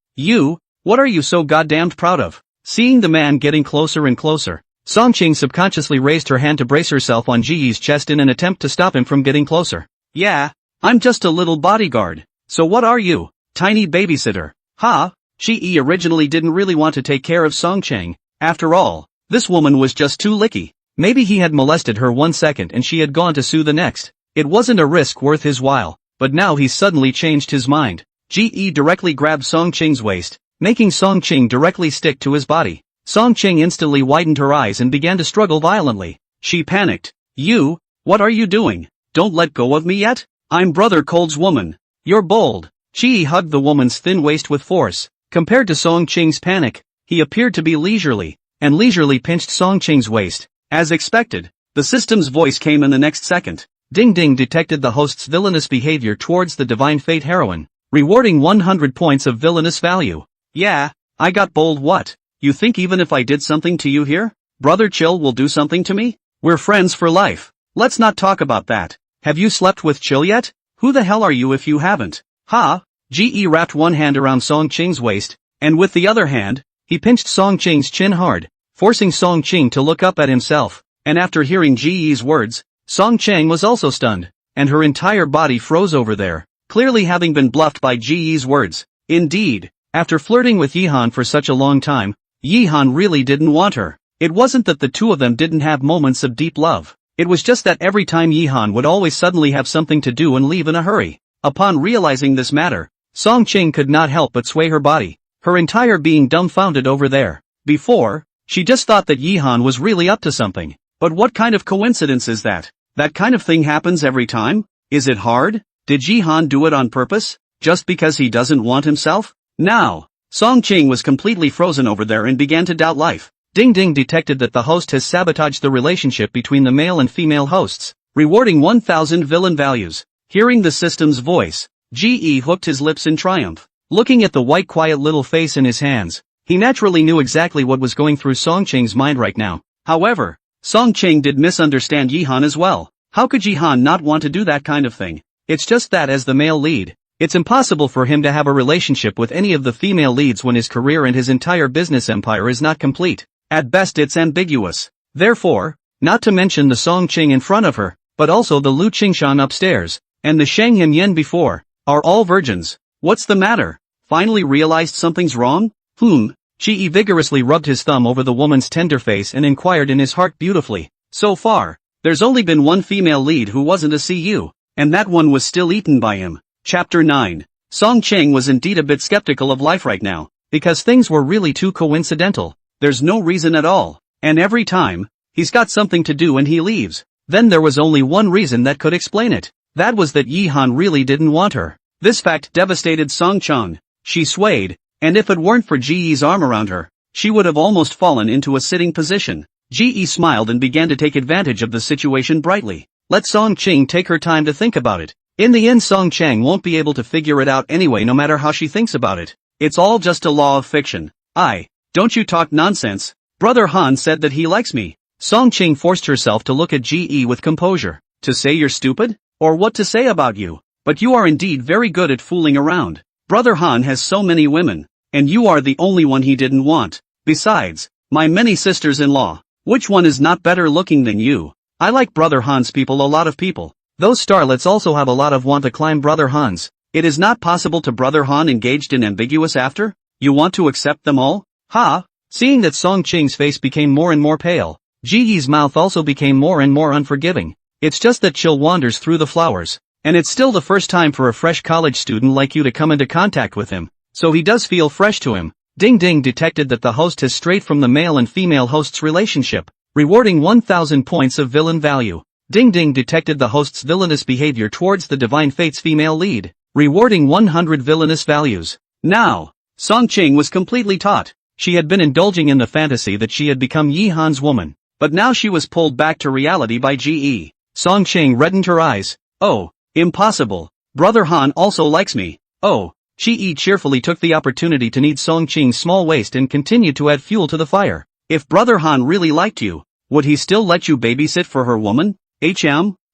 What are you so goddamned proud of?" Seeing the man getting closer and closer, Song Ching subconsciously raised her hand to brace herself on Ge's chest in an attempt to stop him from getting closer. "Yeah, I'm just a little bodyguard. So what are you? Tiny babysitter?" Ha! Ge originally didn't really want to take care of Song Ching. After all, this woman was just too licky. Maybe he had molested her 1 second and she had gone to sue the next. It wasn't a risk worth his while, but now he suddenly changed his mind. Ge directly grabbed Song Ching's waist, making Song Ching directly stick to his body. Song Ching instantly widened her eyes and began to struggle violently. She panicked. What are you doing? Don't let go of me yet? I'm Brother Cold's woman. You're bold." Ge hugged the woman's thin waist with force. Compared to Song Ching's panic, he appeared to be leisurely, and leisurely pinched Song Ching's waist. As expected, the system's voice came in the next second. Ding Ding detected the host's villainous behavior towards the Divine Fate heroine, rewarding 100 points of villainous value. "Yeah, I got bold. What? You think even if I did something to you here, Brother Chill will do something to me? We're friends for life. Let's not talk about that. Have you slept with Chill yet? Who the hell are you if you haven't?" Ha! Ge wrapped one hand around Song Ching's waist, and with the other hand, he pinched Song Ching's chin hard, forcing Song Ching to look up at himself. And after hearing Ge's words, Song Ching was also stunned, and her entire body froze over there, clearly having been bluffed by Ge's words. Indeed, after flirting with Yihan for such a long time, Yihan really didn't want her. It wasn't that the two of them didn't have moments of deep love. It was just that every time Yihan would always suddenly have something to do and leave in a hurry. Upon realizing this matter, Song Ching could not help but sway her body, her entire being dumbfounded over there. Before, she just thought that Yihan was really up to something. But what kind of coincidence is that? That kind of thing happens every time? Is it hard? Did Yihan do it on purpose? Just because he doesn't want himself? Now, Song Ching was completely frozen over there and began to doubt life. Ding Ding detected that the host has sabotaged the relationship between the male and female hosts, rewarding 1,000 villain values. Hearing the system's voice, Ge hooked his lips in triumph. Looking at the white quiet little face in his hands, he naturally knew exactly what was going through Song Ching's mind right now. However, Song Ching did misunderstand Yihan as well. How could Yihan not want to do that kind of thing? It's just that as the male lead, it's impossible for him to have a relationship with any of the female leads when his career and his entire business empire is not complete. At best it's ambiguous. Therefore, not to mention the Song Ching in front of her, but also the Lu Qingshan upstairs, and the Shang Him Yen before, are all virgins. What's the matter? Finally realized something's wrong? Ge vigorously rubbed his thumb over the woman's tender face and inquired in his heart beautifully. So far, there's only been one female lead who wasn't a CU, and that one was still eaten by him. Chapter 9. Song Ching was indeed a bit skeptical of life right now, because things were really too coincidental. There's no reason at all, and every time, he's got something to do and he leaves. Then there was only one reason that could explain it. That was that Yihan really didn't want her. This fact devastated Song Chang. She swayed, and if it weren't for Ge's arm around her, she would have almost fallen into a sitting position. Ge smiled and began to take advantage of the situation brightly. Let Song Ching take her time to think about it. In the end Song Chang won't be able to figure it out anyway no matter how she thinks about it. It's all just a law of fiction. Don't you talk nonsense. Brother Han said that he likes me. Song Ching forced herself to look at Ge with composure. To say you're stupid? Or what to say about you? But you are indeed very good at fooling around. Brother Han has so many women, and you are the only one he didn't want. Besides, my many sisters-in-law, which one is not better looking than you? I like Brother Han's people, a lot of people. Those starlets also have a lot of want to climb Brother Han's. It is not possible to Brother Han engaged in ambiguous after? You want to accept them all? Ha! Seeing that Song Qing's face became more and more pale, Ji Yi's mouth also became more and more unforgiving. It's just that chill wanders through the flowers, and it's still the first time for a fresh college student like you to come into contact with him, so he does feel fresh to him. Ding Ding detected that the host has strayed from the male and female host's relationship, rewarding 1000 points of villain value. Ding Ding detected the host's villainous behavior towards the Divine Fate's female lead, rewarding 100 villainous values. Now, Song Qing was completely taut. She had been indulging in the fantasy that she had become Yi Han's woman, but now she was pulled back to reality by Ji. Song Qing reddened her eyes. Oh, impossible. Brother Han also likes me. Oh. Ji cheerfully took the opportunity to knead Song Qing's small waist and continued to add fuel to the fire. If Brother Han really liked you, would he still let you babysit for her woman?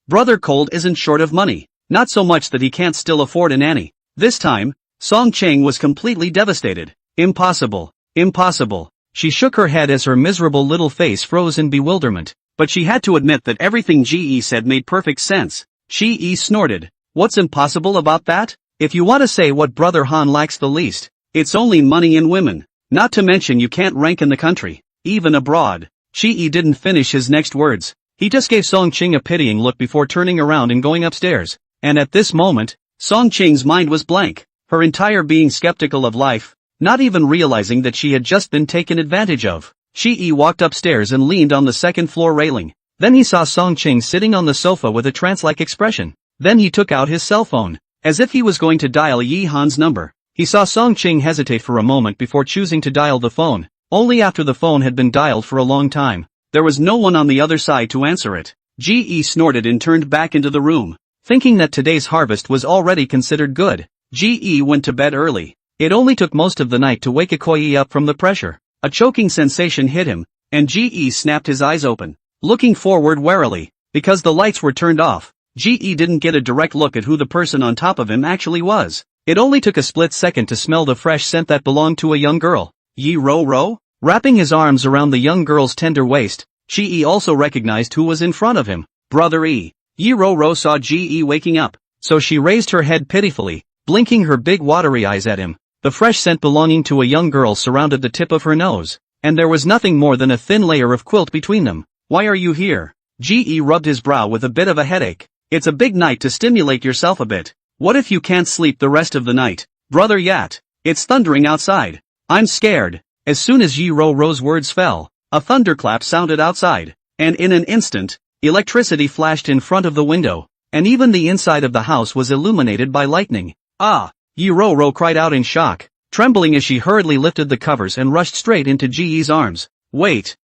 Brother Cold isn't short of money, not so much that he can't still afford a nanny. This time, Song Qing was completely devastated. Impossible. Impossible. She shook her head as her miserable little face froze in bewilderment, but she had to admit that everything Ji said made perfect sense. Ji snorted. What's impossible about that? If you want to say what Brother Han lacks the least, it's only money and women. Not to mention you can't rank in the country, even abroad. Ji didn't finish his next words. He just gave Song Qing a pitying look before turning around and going upstairs. And at this moment, Song Qing's mind was blank, her entire being skeptical of life, not even realizing that she had just been taken advantage of. Ji walked upstairs and leaned on the second floor railing. Then he saw Song Qing sitting on the sofa with a trance-like expression. Then he took out his cell phone, as if he was going to dial Yi Han's number. He saw Song Qing hesitate for a moment before choosing to dial the phone. Only after the phone had been dialed for a long time, there was no one on the other side to answer it. Ji snorted and turned back into the room. Thinking that today's harvest was already considered good, Ji went to bed early. It only took most of the night to wake Ikoyi up from the pressure. A choking sensation hit him, and Ji snapped his eyes open, looking forward warily. Because the lights were turned off, Ji didn't get a direct look at who the person on top of him actually was. It only took a split second to smell the fresh scent that belonged to a young girl. Yi Ro. Wrapping his arms around the young girl's tender waist, Ji also recognized who was in front of him. Brother Yi. Yi Ro saw Ji waking up, so she raised her head pitifully, blinking her big watery eyes at him. The fresh scent belonging to a young girl surrounded the tip of her nose, and there was nothing more than a thin layer of quilt between them. Why are you here? Ji rubbed his brow with a bit of a headache. It's a big night to stimulate yourself a bit. What if you can't sleep the rest of the night? Brother Yat. It's thundering outside. I'm scared. As soon as Yi Ro's words fell, a thunderclap sounded outside, and in an instant, electricity flashed in front of the window, and even the inside of the house was illuminated by lightning. Ah! Yi Ro cried out in shock, trembling as she hurriedly lifted the covers and rushed straight into Ji's arms. Wait!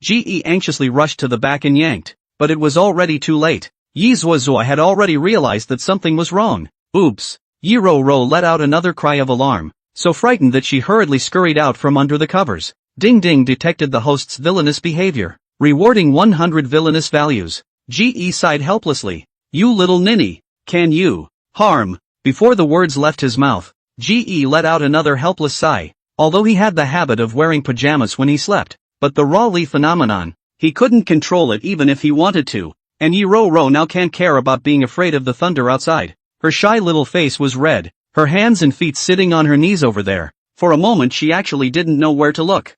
Ji anxiously rushed to the back and yanked, but it was already too late. Yi Zuozua had already realized that something was wrong. Oops! Yi Ro let out another cry of alarm, so frightened that she hurriedly scurried out from under the covers. Ding Ding detected the host's villainous behavior, rewarding 100 villainous values. Ji sighed helplessly. You little ninny, can you harm? Before the words left his mouth, Ji let out another helpless sigh. Although he had the habit of wearing pajamas when he slept, but the raw Li phenomenon, he couldn't control it even if he wanted to. And Yi Ro now can't care about being afraid of the thunder outside. Her shy little face was red, her hands and feet sitting on her knees over there. For a moment she actually didn't know where to look.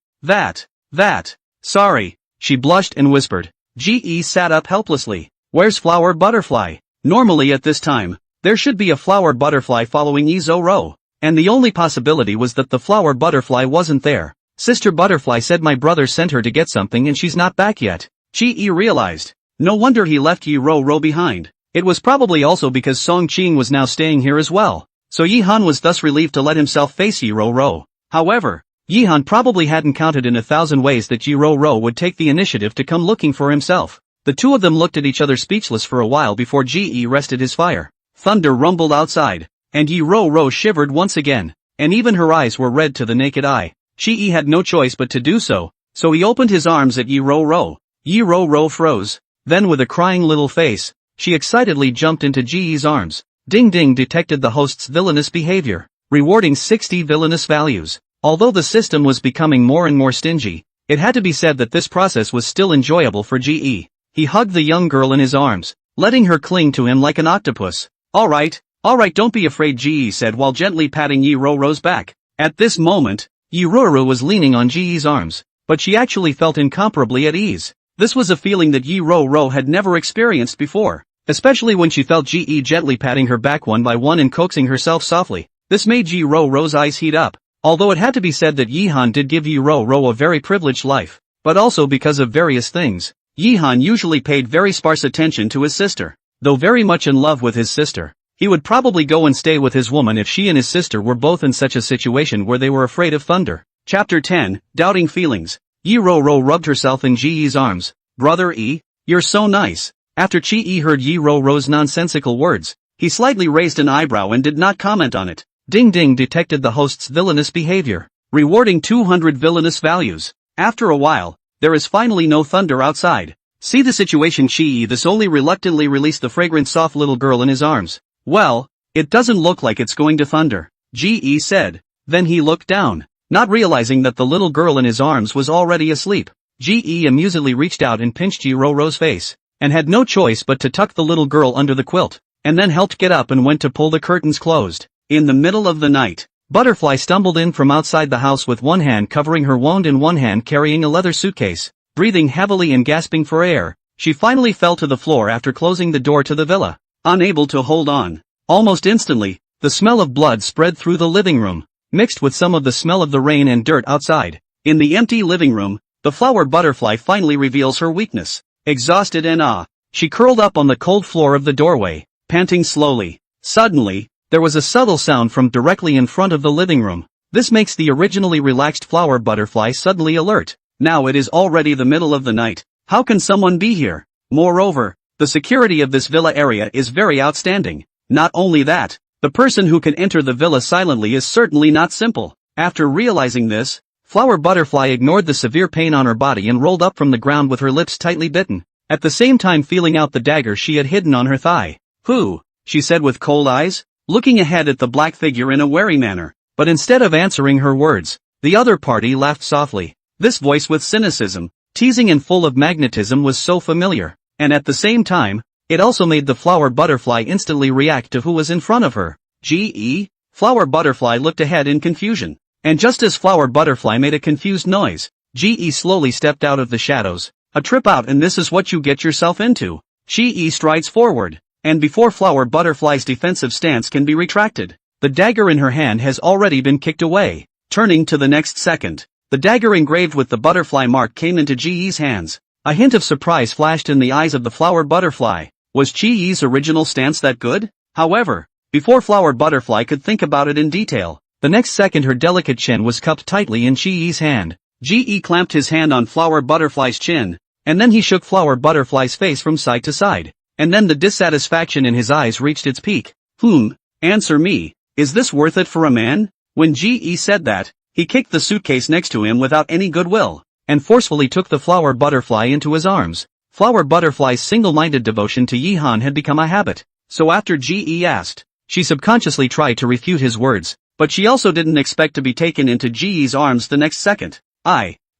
Sorry, she blushed and whispered. Ji sat up helplessly. Where's Flower Butterfly? Normally at this time, there should be a Flower Butterfly following Yi Ro, and the only possibility was that the Flower Butterfly wasn't there. Sister Butterfly said my brother sent her to get something and she's not back yet. Ji realized. No wonder he left Yi Ro behind. It was probably also because Song Qing was now staying here as well. So Yi Han was thus relieved to let himself face Yi Ro. However, Yi Han probably hadn't counted in 1,000 ways that Yi Ro would take the initiative to come looking for himself. The two of them looked at each other speechless for a while before Ji rested his fire. Thunder rumbled outside, and Yi Ro shivered once again, and even her eyes were red to the naked eye. Ji had no choice but to do so he opened his arms at Yi Ro. Yi Ro froze. Then with a crying little face, she excitedly jumped into Ji's arms. Ding Ding detected the host's villainous behavior, rewarding 60 villainous values. Although the system was becoming more and more stingy, it had to be said that this process was still enjoyable for Ji. He hugged the young girl in his arms, letting her cling to him like an octopus. Alright, don't be afraid, Ji said while gently patting Yi-Ro-Ro's back. At this moment, Yi-Ro-Ro was leaning on Ji's arms, but she actually felt incomparably at ease. This was a feeling that Yi-Ro-Ro had never experienced before, especially when she felt Ji gently patting her back one by one and coaxing herself softly. This made Yi-Ro-Ro's eyes heat up. Although it had to be said that Yi-Han did give Yi-Ro-Ro a very privileged life, but also because of various things. Yi-Han usually paid very sparse attention to his sister. Though very much in love with his sister, he would probably go and stay with his woman if she and his sister were both in such a situation where they were afraid of thunder. Chapter 10, Doubting Feelings. Yi-Ro-Ro rubbed herself in Ji's arms. Brother E, you're so nice. After Chi-E heard Yi-Ro-Ro's nonsensical words, he slightly raised an eyebrow and did not comment on it. Ding Ding detected the host's villainous behavior, rewarding 200 villainous values. After a while, there is finally no thunder outside. See the situation, Chi-E the solely reluctantly released the fragrant soft little girl in his arms. Well, it doesn't look like it's going to thunder, Ji said. Then he looked down, not realizing that the little girl in his arms was already asleep. Ji amusedly reached out and pinched Yi-Ro-Ro's face, and had no choice but to tuck the little girl under the quilt, and then helped get up and went to pull the curtains closed. In the middle of the night, Butterfly stumbled in from outside the house with one hand covering her wound and one hand carrying a leather suitcase. Breathing heavily and gasping for air, she finally fell to the floor after closing the door to the villa. Unable to hold on, almost instantly, the smell of blood spread through the living room, mixed with some of the smell of the rain and dirt outside. In the empty living room, the flower butterfly finally reveals her weakness. Exhausted and she curled up on the cold floor of the doorway, panting slowly. Suddenly, there was a subtle sound from directly in front of the living room. This makes the originally relaxed flower butterfly suddenly alert. Now it is already the middle of the night. How can someone be here? Moreover, the security of this villa area is very outstanding. Not only that, the person who can enter the villa silently is certainly not simple. After realizing this, Flower Butterfly ignored the severe pain on her body and rolled up from the ground with her lips tightly bitten, at the same time feeling out the dagger she had hidden on her thigh. Who? She said with cold eyes, looking ahead at the black figure in a wary manner. But instead of answering her words, the other party laughed softly. This voice with cynicism, teasing and full of magnetism was so familiar, and at the same time, it also made the flower butterfly instantly react to who was in front of her. G.E.? Flower Butterfly looked ahead in confusion, and just as Flower Butterfly made a confused noise, G.E. slowly stepped out of the shadows. A trip out, and this is what you get yourself into. G.E. strides forward, and before Flower Butterfly's defensive stance can be retracted, the dagger in her hand has already been kicked away. Turning to the next second, the dagger engraved with the butterfly mark came into G.E.'s hands. A hint of surprise flashed in the eyes of the flower butterfly. Was G.E.'s original stance that good? However, before Flower Butterfly could think about it in detail, the next second her delicate chin was cupped tightly in G.E.'s hand. G.E. clamped his hand on Flower Butterfly's chin, and then he shook Flower Butterfly's face from side to side, and then the dissatisfaction in his eyes reached its peak. Answer me, is this worth it for a man? When G.E. said that, he kicked the suitcase next to him without any goodwill, and forcefully took the flower butterfly into his arms. Flower Butterfly's single-minded devotion to Yi-Han had become a habit, so after G.E. asked, she subconsciously tried to refute his words, but she also didn't expect to be taken into G.E.'s arms the next second.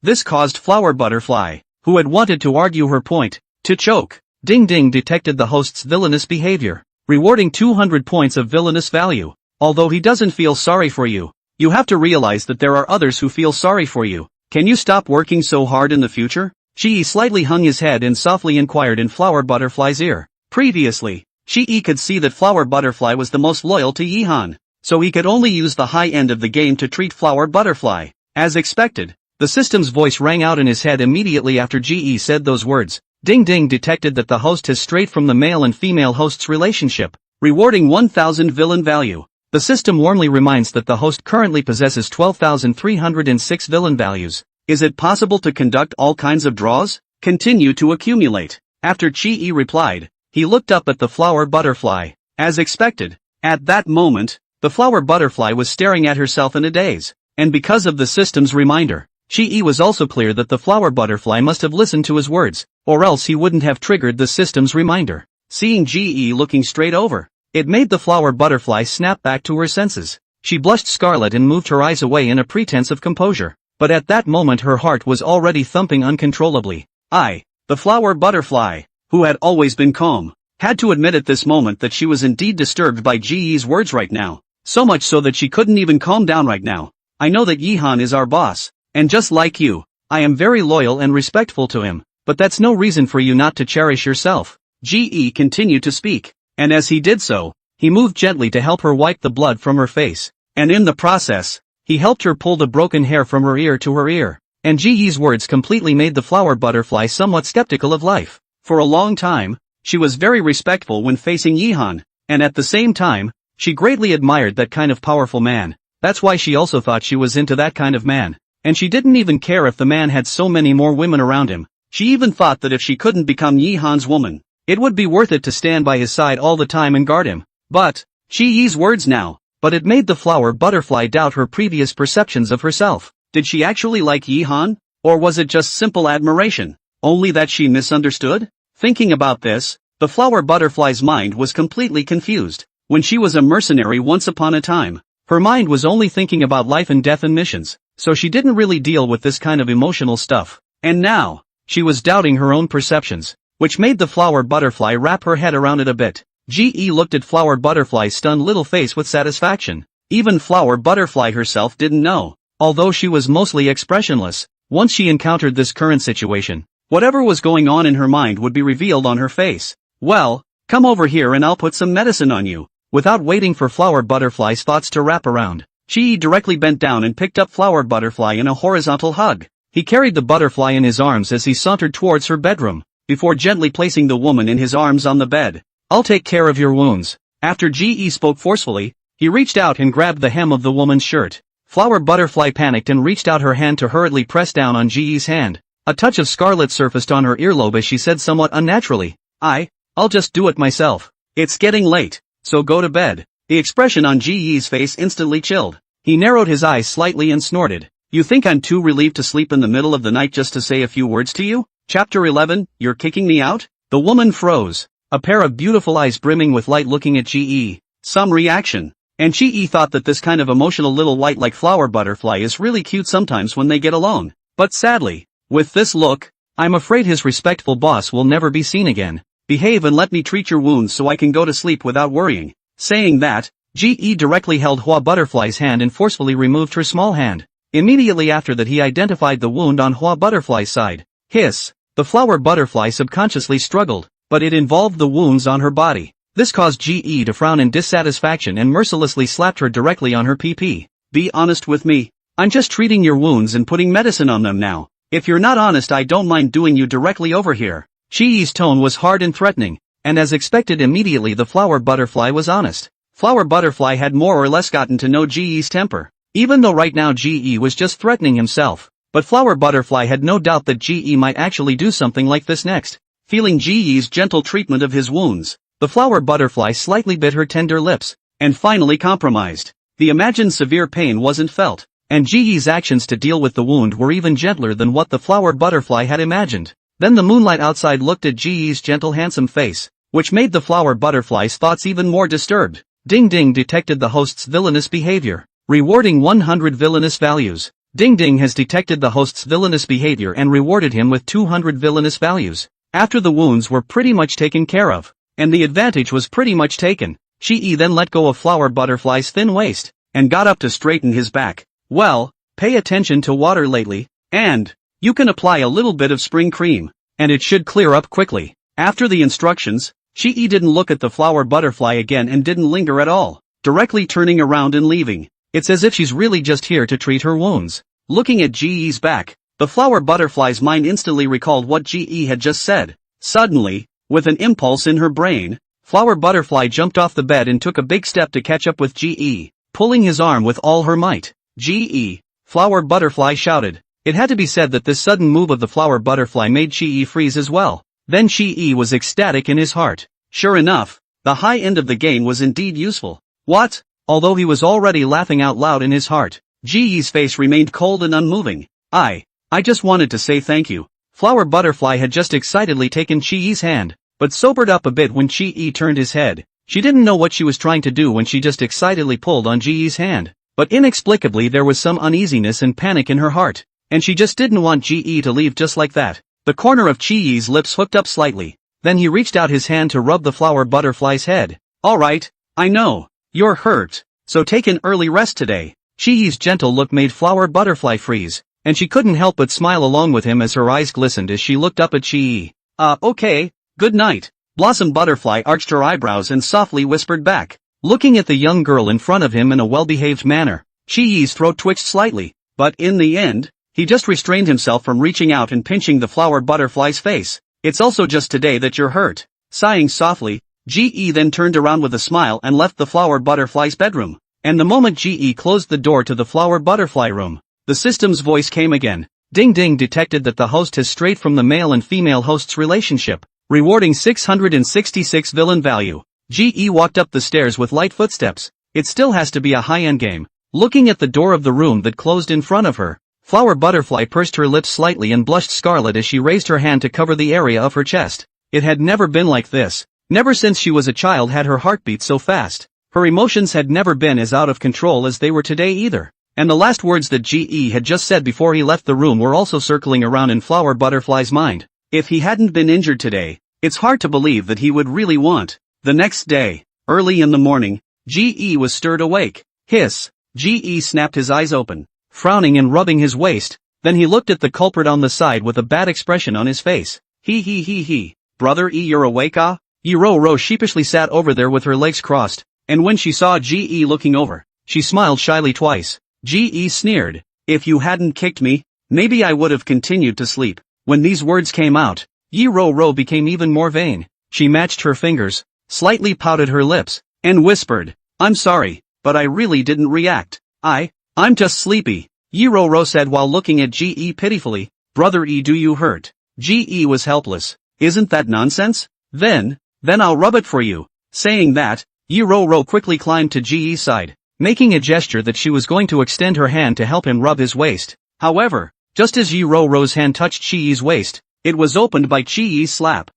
This caused Flower Butterfly, who had wanted to argue her point, to choke. Ding Ding detected the host's villainous behavior, rewarding 200 points of villainous value. Although he doesn't feel sorry for you, you have to realize that there are others who feel sorry for you. Can you stop working so hard in the future? Chi-E slightly hung his head and softly inquired in Flower Butterfly's ear. Previously, Chi-E could see that Flower Butterfly was the most loyal to Yi-Han, so he could only use the high end of the game to treat Flower Butterfly. As expected, the system's voice rang out in his head immediately after G.E. said those words. Ding Ding detected that the host has strayed from the male and female host's relationship, rewarding 1,000 villain value. The system warmly reminds that the host currently possesses 12,306 villain values. Is it possible to conduct all kinds of draws? Continue to accumulate. After Chi-E replied, he looked up at the flower butterfly. As expected, at that moment, the flower butterfly was staring at herself in a daze. And because of the system's reminder, Chi-E was also clear that the flower butterfly must have listened to his words, or else he wouldn't have triggered the system's reminder. Seeing G.E. looking straight over, it made the flower butterfly snap back to her senses. She blushed scarlet and moved her eyes away in a pretense of composure. But at that moment her heart was already thumping uncontrollably. The flower butterfly, who had always been calm, had to admit at this moment that she was indeed disturbed by Ji-Yi's words right now. So much so that she couldn't even calm down right now. I know that Yi-Han is our boss, and just like you, I am very loyal and respectful to him, but that's no reason for you not to cherish yourself. Ji-Yi continued to speak, and as he did so, he moved gently to help her wipe the blood from her face, and in the process, he helped her pull the broken hair from her ear to her ear. And Ji-Yi's words completely made the flower butterfly somewhat skeptical of life. For a long time, she was very respectful when facing Yi-Han, and at the same time, she greatly admired that kind of powerful man. That's why she also thought she was into that kind of man. And she didn't even care if the man had so many more women around him. She even thought that if she couldn't become Yi-Han's woman, it would be worth it to stand by his side all the time and guard him. But, Ji-Yi's words now, but it made the flower butterfly doubt her previous perceptions of herself. Did she actually like Yi-Han? Or was it just simple admiration? Only that she misunderstood? Thinking about this, the flower butterfly's mind was completely confused. When she was a mercenary once upon a time, her mind was only thinking about life and death and missions, so she didn't really deal with this kind of emotional stuff. And now, she was doubting her own perceptions, which made the flower butterfly wrap her head around it a bit. Ji-Yi looked at flower butterfly's stunned little face with satisfaction. Even flower butterfly herself didn't know, although she was mostly expressionless, once she encountered this current situation, whatever was going on in her mind would be revealed on her face. Well, come over here and I'll put some medicine on you. Without waiting for flower butterfly's thoughts to wrap around, Ji-Yi directly bent down and picked up flower butterfly in a horizontal hug. He carried the butterfly in his arms as he sauntered towards her bedroom, before gently placing the woman in his arms on the bed. I'll take care of your wounds. After Ji-Yi spoke forcefully, he reached out and grabbed the hem of the woman's shirt. Flower butterfly panicked and reached out her hand to hurriedly press down on Ji-Yi's hand. A touch of scarlet surfaced on her earlobe as she said somewhat unnaturally, I'll just do it myself. It's getting late, so go to bed. The expression on Ji-Yi's face instantly chilled. He narrowed his eyes slightly and snorted. You think I'm too relieved to sleep in the middle of the night just to say a few words to you? Chapter 11, You're kicking me out? The woman froze, a pair of beautiful eyes brimming with light looking at Ji-Yi. Some reaction. And Ji-Yi thought that this kind of emotional little white like flower butterfly is really cute sometimes when they get alone. But sadly, with this look, I'm afraid his respectful boss will never be seen again. Behave and let me treat your wounds so I can go to sleep without worrying. Saying that, Ji-Yi directly held Hua Butterfly's hand and forcefully removed her small hand. Immediately after that he identified the wound on Hua Butterfly's side. Hiss! The flower butterfly subconsciously struggled, but it involved the wounds on her body. This caused Ji-Yi to frown in dissatisfaction and mercilessly slapped her directly on her PP. Be honest with me. I'm just treating your wounds and putting medicine on them now. If you're not honest I don't mind doing you directly over here. Ji-Yi's tone was hard and threatening, and as expected immediately the flower butterfly was honest. Flower butterfly had more or less gotten to know Ji-Yi's temper, even though right now Ji-Yi was just threatening himself. But flower butterfly had no doubt that Ji-Yi might actually do something like this next. Feeling Ji-Yi's gentle treatment of his wounds, the flower butterfly slightly bit her tender lips, and finally compromised. The imagined severe pain wasn't felt, and Ji-Yi's actions to deal with the wound were even gentler than what the flower butterfly had imagined. Then the moonlight outside looked at Ji-Yi's gentle handsome face, which made the flower butterfly's thoughts even more disturbed. Ding Ding detected the host's villainous behavior, rewarding 100 villainous values. Ding Ding has detected the host's villainous behavior and rewarded him with 200 villainous values. After the wounds were pretty much taken care of, and the advantage was pretty much taken, Ji-Yi then let go of flower butterfly's thin waist, and got up to straighten his back. Well, pay attention to water lately, and you can apply a little bit of spring cream, and it should clear up quickly. After the instructions, Ji-Yi didn't look at the flower butterfly again and didn't linger at all, directly turning around and leaving. It's as if she's really just here to treat her wounds. Looking at Ji-Yi's back, the flower butterfly's mind instantly recalled what Ji-Yi had just said. Suddenly, with an impulse in her brain, flower butterfly jumped off the bed and took a big step to catch up with Ji-Yi, pulling his arm with all her might. Ji-Yi! Flower butterfly shouted. It had to be said that this sudden move of the flower butterfly made Ji-Yi freeze as well. Then Ji-Yi was ecstatic in his heart. Sure enough, the high end of the gain was indeed useful. What? Although he was already laughing out loud in his heart, Ji-Yi's face remained cold and unmoving. I just wanted to say thank you. Flower butterfly had just excitedly taken Ji-Yi's hand, but sobered up a bit when Ji-Yi turned his head. She didn't know what she was trying to do when she just excitedly pulled on Ji-Yi's hand, but inexplicably there was some uneasiness and panic in her heart, and she just didn't want Ji-Yi to leave just like that. The corner of Ji-Yi's lips hooked up slightly, Then he reached out his hand to rub the flower butterfly's head. Alright, I know. You're hurt. So take an early rest today. Chi-Yi's gentle look made flower butterfly freeze, and she couldn't help but smile along with him as her eyes glistened as she looked up at Chi-Yi. Okay, good night. Blossom Butterfly arched her eyebrows and softly whispered back, looking at the young girl in front of him in a well-behaved manner. Chi-Yi's throat twitched slightly, but in the end, he just restrained himself from reaching out and pinching the flower butterfly's face. It's also just today that you're hurt. Sighing softly, Ji-E then turned around with a smile and left the flower butterfly's bedroom. And the moment Ji-E closed the door to the flower butterfly room, the system's voice came again. Ding ding, detected that the host has strayed from the male and female host's relationship, rewarding 666 villain value. Ji-E walked up the stairs with light footsteps. It still has to be a high-end game. Looking at the door of the room that closed in front of her, Flower Butterfly pursed her lips slightly and blushed scarlet as she raised her hand to cover the area of her chest. It had never been like this. Never since she was a child had her heart beat so fast. Her emotions had never been as out of control as they were today either. And the last words that Ji-E had just said before he left the room were also circling around in Flower Butterfly's mind. If he hadn't been injured today, it's hard to believe that he would really want. The next day, early in the morning, Ji-E was stirred awake. Hiss. Ji-E snapped his eyes open, frowning and rubbing his waist. Then he looked at the culprit on the side with a bad expression on his face. He. Brother E, you're awake, ah? Yi-Ro sheepishly sat over there with her legs crossed, and when she saw Ji-E looking over, she smiled shyly twice. Ji-E sneered. If you hadn't kicked me, maybe I would have continued to sleep. When these words came out, Yi-Ro became even more vain. She matched her fingers, slightly pouted her lips, and whispered, I'm sorry, but I really didn't react. I'm just sleepy. Yi-Ro said while looking at Ji-E pitifully. Brother E, do you hurt? Ji-E was helpless. Isn't that nonsense? Then I'll rub it for you. Saying that, Yi-Ro quickly climbed to Ji-E's side, making a gesture that she was going to extend her hand to help him rub his waist. However, just as Yi-Ro's hand touched Chi-Yi's waist, it was opened by Chi-Yi's slap.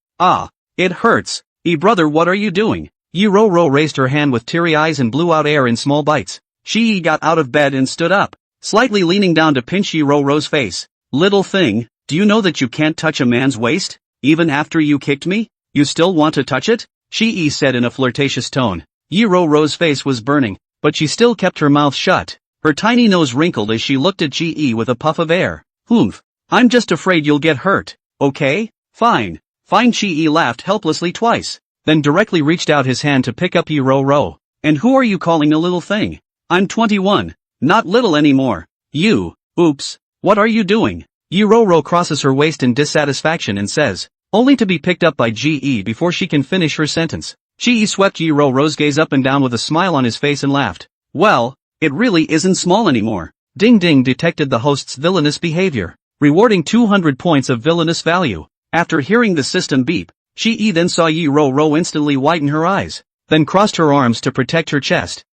It hurts. Brother, what are you doing? Yi-Ro raised her hand with teary eyes and blew out air in small bites. Chi-Yi got out of bed and stood up, slightly leaning down to pinch Yi-Ro's face. Little thing, do you know that you can't touch a man's waist? Even after you kicked me? You still want to touch it? Chi-Yi said in a flirtatious tone. Yi-Ro's face was burning, but she still kept her mouth shut. Her tiny nose wrinkled as she looked at Ji-E with a puff of air. Humph. I'm just afraid you'll get hurt. Okay? Fine. Chi-E laughed helplessly twice, then directly reached out his hand to pick up Yi-Ro. And who are you calling a little thing? I'm 21. Not little anymore. You. Oops. What are you doing? Yi-Ro crosses her waist in dissatisfaction and says, only to be picked up by Ji-E before she can finish her sentence. Ji-E swept Yi-Ro's gaze up and down with a smile on his face and laughed. Well, it really isn't small anymore. Ding ding, detected the host's villainous behavior, rewarding 200 points of villainous value. After hearing the system beep, Ji-E then saw Yi-Ro instantly whiten her eyes, then crossed her arms to protect her chest.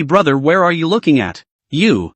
Brother, where are you looking at? You.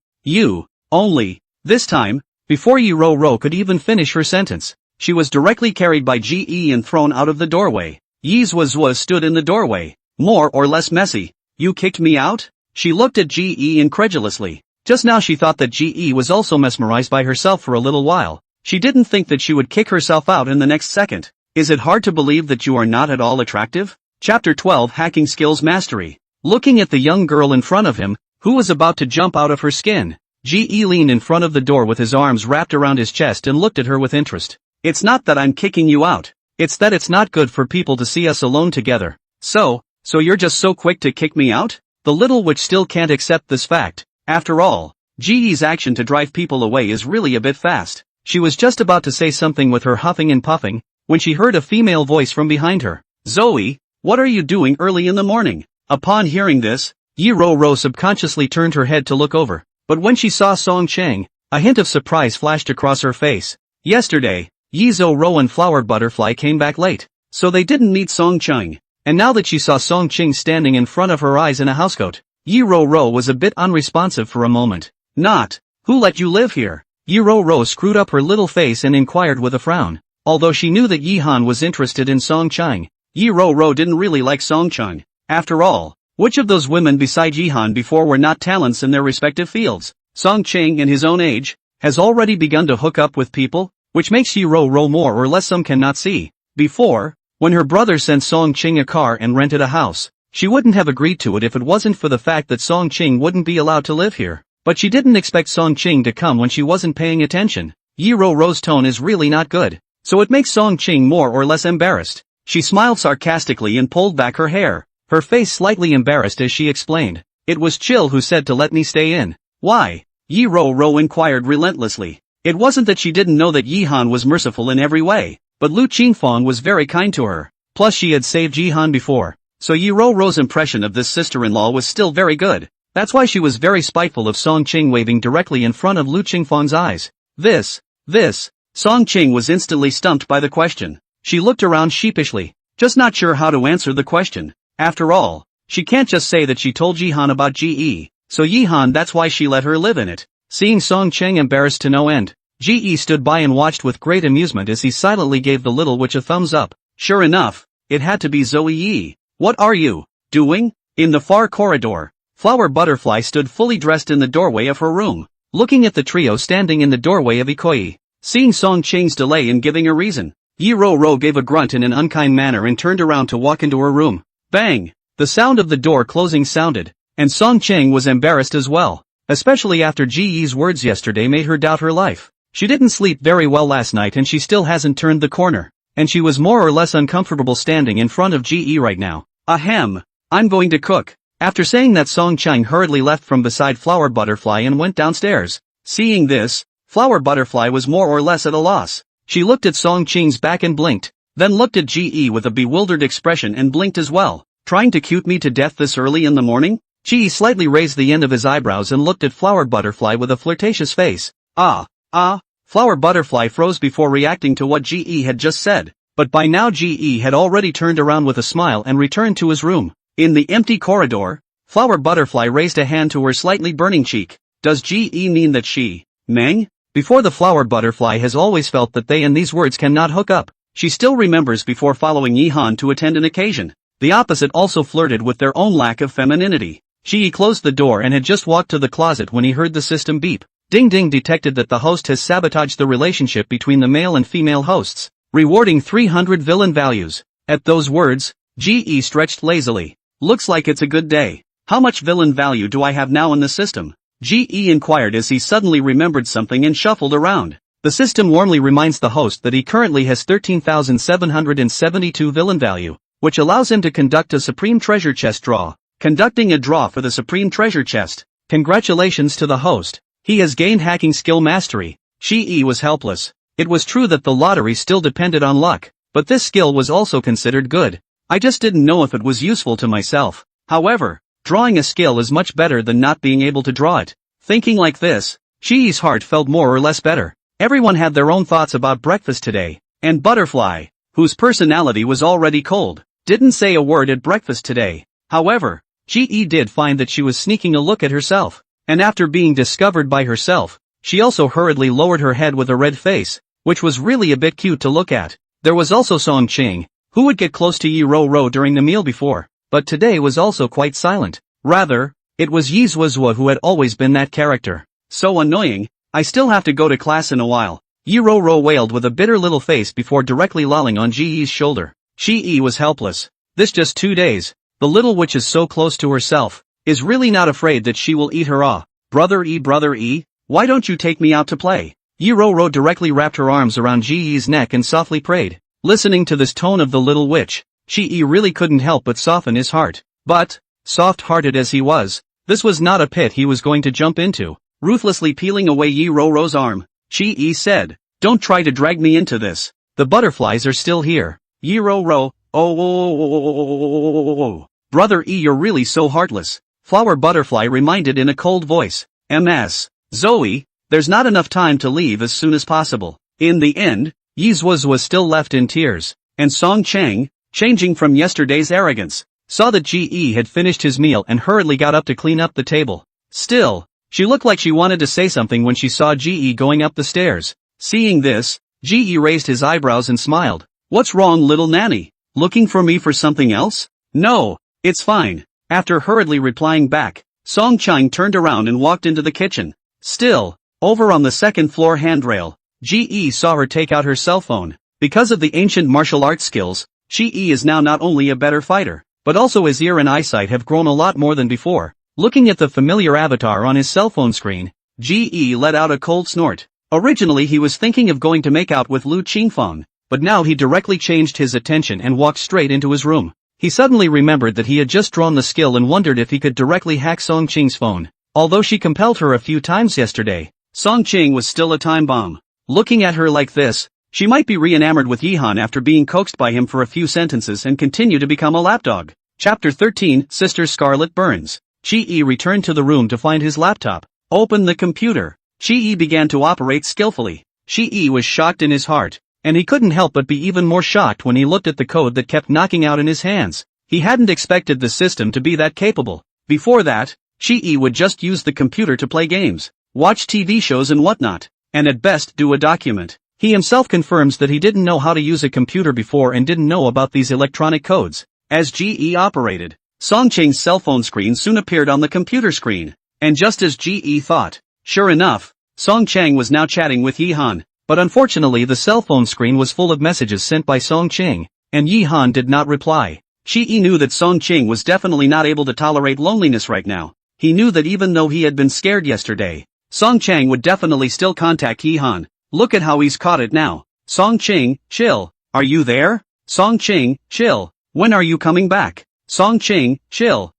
Only. This time, before Yi-Ro could even finish her sentence, she was directly carried by Ji-E and thrown out of the doorway. Yi's was stood in the doorway, more or less messy. You kicked me out? She looked at Ji-E incredulously. Just now she thought that Ji-E was also mesmerized by herself for a little while. She didn't think that she would kick herself out in the next second. Is it hard to believe that you are not at all attractive? Chapter 12, Hacking Skills Mastery. Looking at the young girl in front of him, who was about to jump out of her skin, Ji-E leaned in front of the door with his arms wrapped around his chest and looked at her with interest. It's not that I'm kicking you out. It's that it's not good for people to see us alone together. So you're just so quick to kick me out? The little witch still can't accept this fact. After all, Ji-E's action to drive people away is really a bit fast. She was just about to say something with her huffing and puffing, when she heard a female voice from behind her. Zoe, what are you doing early in the morning? Upon hearing this, Yi-Ro subconsciously turned her head to look over, but when she saw Song Chang, a hint of surprise flashed across her face. Yesterday, Yi-Ro and Flower Butterfly came back late, so they didn't meet Song Chang, and now that she saw Song Ching standing in front of her eyes in a housecoat, Yi-Ro was a bit unresponsive for a moment. Not. Who let you live here? Yi-Ro screwed up her little face and inquired with a frown. Although she knew that Yi-Han was interested in Song Chang, Yi-Ro didn't really like Song Chang. After all, which of those women beside Yi-Han before were not talents in their respective fields? Song Chang, in his own age, has already begun to hook up with people, which makes Yi-Ro more or less some cannot see. Before, When her brother sent Song Ching a car and rented a house, she wouldn't have agreed to it if it wasn't for the fact that Song Ching wouldn't be allowed to live here. But she didn't expect Song Ching to come when she wasn't paying attention. Yi Ro's tone is really not good, so it makes Song Ching more or less embarrassed. She smiled sarcastically and pulled back her hair, her face slightly embarrassed as she explained. It was Chill who said to let me stay in. Why? Yi Ro inquired relentlessly. It wasn't that she didn't know that Yi Han was merciful in every way, but Lu Qingfang was very kind to her. Plus she had saved Yi Han before, so Yi Ro's impression of this sister-in-law was still very good. That's why she was very spiteful of Song Ching waving directly in front of Lu Qingfang's eyes. This. Song Ching was instantly stumped by the question. She looked around sheepishly, just not sure how to answer the question. After all, she can't just say that she told Yi Han about Ji, so Yi Han that's why she let her live in it. Seeing Song Ching embarrassed to no end, Ji stood by and watched with great amusement as he silently gave the little witch a thumbs up. Sure enough, it had to be Zoe Yi. What are you doing? In the far corridor, Flower Butterfly stood fully dressed in the doorway of her room, looking at the trio standing in the doorway of Ikoyi. Seeing Song Ching's delay in giving a reason, Yi Ro gave a grunt in an unkind manner and turned around to walk into her room. Bang! The sound of the door closing sounded, and Song Ching was embarrassed as well, especially after Ji Yi's words yesterday made her doubt her life. She didn't sleep very well last night and she still hasn't turned the corner, and she was more or less uncomfortable standing in front of Ji right now. Ahem! I'm going to cook. After saying that, Song Ching hurriedly left from beside Flower Butterfly and went downstairs. Seeing this, Flower Butterfly was more or less at a loss. She looked at Song Ching's back and blinked, then looked at Ji with a bewildered expression and blinked as well. Trying to cute me to death this early in the morning? Ji slightly raised the end of his eyebrows and looked at Flower Butterfly with a flirtatious face. Flower Butterfly froze before reacting to what Ji had just said, but by now Ji had already turned around with a smile and returned to his room. In the empty corridor, Flower Butterfly raised a hand to her slightly burning cheek. Does Ji mean that she, Meng? Before the Flower Butterfly has always felt that they and these words cannot hook up. She still remembers before following Yi Han to attend an occasion. The opposite also flirted with their own lack of femininity. She closed the door and had just walked to the closet when he heard the system beep. Ding ding detected that the host has sabotaged the relationship between the male and female hosts, rewarding 300 villain values. At those words, Ji stretched lazily. Looks like it's a good day. How much villain value do I have now in the system? Ji inquired as he suddenly remembered something and shuffled around. The system warmly reminds the host that he currently has 13,772 villain value, which allows him to conduct a Supreme Treasure Chest draw. Conducting a draw for the Supreme Treasure Chest. Congratulations to the host. He has gained hacking skill mastery. Shi was helpless. It was true that the lottery still depended on luck, but this skill was also considered good. I just didn't know if it was useful to myself. However, drawing a skill is much better than not being able to draw it. Thinking like this, Shi's heart felt more or less better. Everyone had their own thoughts about breakfast today, and Butterfly, whose personality was already cold, didn't say a word at breakfast today. However, Ji did find that she was sneaking a look at herself, and after being discovered by herself, she also hurriedly lowered her head with a red face, which was really a bit cute to look at. There was also Song Ching, who would get close to Yi Ro during the meal before, but today was also quite silent. Rather, it was Yi Zuozua who had always been that character. So annoying, I still have to go to class in a while. Yi Ro wailed with a bitter little face before directly lolling on Ji's shoulder. Shi was helpless. This just 2 days. The little witch is so close to herself, is really not afraid that she will eat her. Brother E, why don't you take me out to play? Yi Ro directly wrapped her arms around Ji's neck and softly prayed. Listening to this tone of the little witch, Shi really couldn't help but soften his heart. But, soft-hearted as he was, this was not a pit he was going to jump into. Ruthlessly peeling away Yi Ro's arm, Shi said, "Don't try to drag me into this. The butterflies are still here." Yi Ro, oh. Brother E, you're really so heartless. Flower Butterfly reminded in a cold voice. Ms. Zoe, there's not enough time to leave as soon as possible. In the end, Yi Zuozua was still left in tears, and Song Chang, changing from yesterday's arrogance, saw that Ji had finished his meal and hurriedly got up to clean up the table. Still, she looked like she wanted to say something when she saw Ji going up the stairs. Seeing this, Ji raised his eyebrows and smiled. What's wrong, little nanny? Looking for me for something else? No, it's fine. After hurriedly replying back, Song Chang turned around and walked into the kitchen. Still, over on the second floor handrail, Ji saw her take out her cell phone. Because of the ancient martial arts skills, Shi is now not only a better fighter, but also his ear and eyesight have grown a lot more than before. Looking at the familiar avatar on his cell phone screen, Ge let out a cold snort. Originally he was thinking of going to make out with Lu Qingfang, but now he directly changed his attention and walked straight into his room. He suddenly remembered that he had just drawn the skill and wondered if he could directly hack Song Qing's phone. Although she compelled her a few times yesterday, Song Qing was still a time bomb. Looking at her like this, she might be re-enamored with Yihan after being coaxed by him for a few sentences and continue to become a lapdog. Chapter 13, Sister Scarlet Burns. Chi-E returned to the room to find his laptop. Open the computer. Chi-E began to operate skillfully. Chi-E was shocked in his heart, and he couldn't help but be even more shocked when he looked at the code that kept knocking out in his hands. He hadn't expected the system to be that capable. Before that, Chi-E would just use the computer to play games, watch TV shows and whatnot, and at best do a document. He himself confirms that he didn't know how to use a computer before and didn't know about these electronic codes. As Ge operated, Song Qing's cell phone screen soon appeared on the computer screen, and just as Ge thought, sure enough, Song Qing was now chatting with Yihan, but unfortunately the cell phone screen was full of messages sent by Song Qing, and Yihan did not reply. Ge knew that Song Qing was definitely not able to tolerate loneliness right now. He knew that even though he had been scared yesterday, Song Qing would definitely still contact Yihan. Look at how he's caught it now. Song Qing, chill. Are you there? Song Qing, chill. When are you coming back? Song Qing, chill.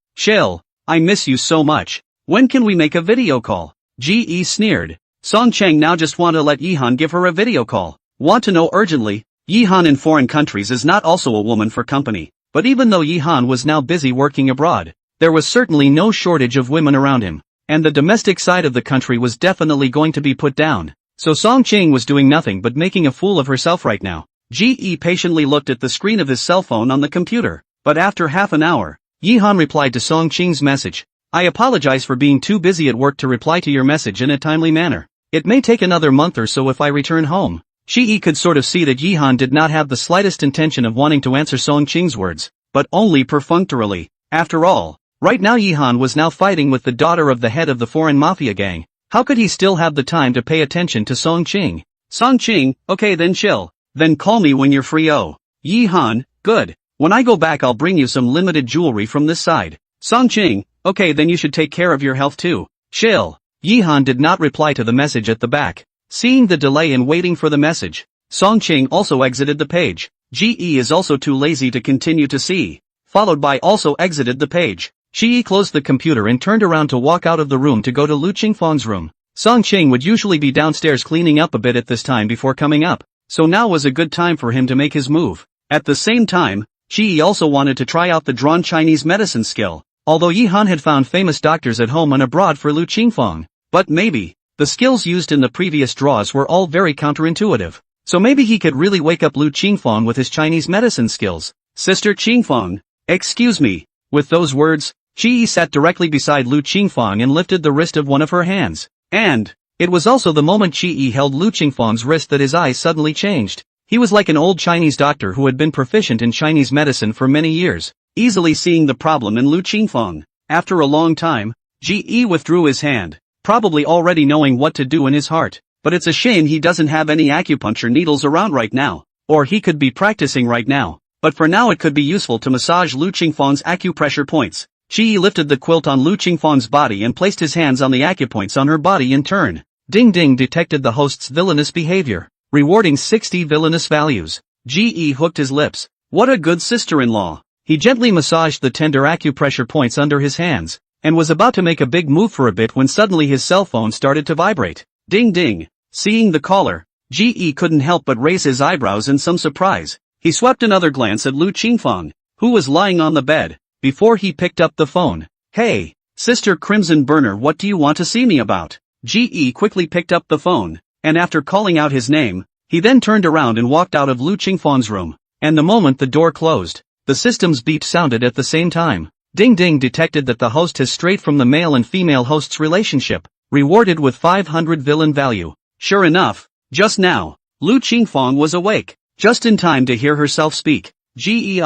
I miss you so much. When can we make a video call? Ge sneered. Song Qing now just want to let Yihan give her a video call. Want to know urgently? Yihan in foreign countries is not also a woman for company, but even though Yihan was now busy working abroad, there was certainly no shortage of women around him, and the domestic side of the country was definitely going to be put down. So Song Qing was doing nothing but making a fool of herself right now. Ge patiently looked at the screen of his cell phone on the computer, but after half an hour, Yihan replied to Song Qing's message. I apologize for being too busy at work to reply to your message in a timely manner. It may take another month or so if I return home. Shi could sort of see that Yihan did not have the slightest intention of wanting to answer Song Qing's words, but only perfunctorily. After all, right now Yihan was now fighting with the daughter of the head of the foreign mafia gang. How could he still have the time to pay attention to Song Qing? Song Qing, okay then chill. Then call me when you're free. Oh. Yihan, good. When I go back I'll bring you some limited jewelry from this side. Song Qing, okay then you should take care of your health too. Chill. Yihan did not reply to the message at the back. Seeing the delay and waiting for the message, Song Qing also exited the page. Ge is also too lazy to continue to see. Followed by also exited the page. Shi closed the computer and turned around to walk out of the room to go to Lu Qingfang's room. Song Qing would usually be downstairs cleaning up a bit at this time before coming up, so now was a good time for him to make his move. At the same time, Shi also wanted to try out the drawn Chinese medicine skill, although Yihan had found famous doctors at home and abroad for Lu Qingfang. But maybe, the skills used in the previous draws were all very counterintuitive, so maybe he could really wake up Lu Qingfang with his Chinese medicine skills. Sister Qingfang, excuse me. With those words, Shi sat directly beside Lu Qingfang and lifted the wrist of one of her hands. And it was also the moment Shi held Lu Qingfang's wrist that his eyes suddenly changed. He was like an old Chinese doctor who had been proficient in Chinese medicine for many years, easily seeing the problem in Lu Qingfang. After a long time, Ge withdrew his hand, probably already knowing what to do in his heart. But it's a shame he doesn't have any acupuncture needles around right now, or he could be practicing right now. But for now it could be useful to massage Lu Qingfang's acupressure points. Shi lifted the quilt on Lu Qingfang's body and placed his hands on the acupoints on her body in turn. Ding Ding detected the host's villainous behavior, rewarding 60 villainous values. Ge hooked his lips. What a good sister-in-law. He gently massaged the tender acupressure points under his hands, and was about to make a big move for a bit when suddenly his cell phone started to vibrate. Ding Ding. Seeing the caller, Ge couldn't help but raise his eyebrows in some surprise. He swept another glance at Lu Qingfang, who was lying on the bed, before he picked up the phone. Hey, Sister Crimson Burner, what do you want to see me about? Ge quickly picked up the phone, and after calling out his name, he then turned around and walked out of Lu Qingfang's room. And the moment the door closed, the system's beep sounded at the same time. Ding Ding detected that the host has strayed from the male and female host's relationship, rewarded with 500 villain value. Sure enough, just now, Lu Qingfang was awake, just in time to hear herself speak. Ge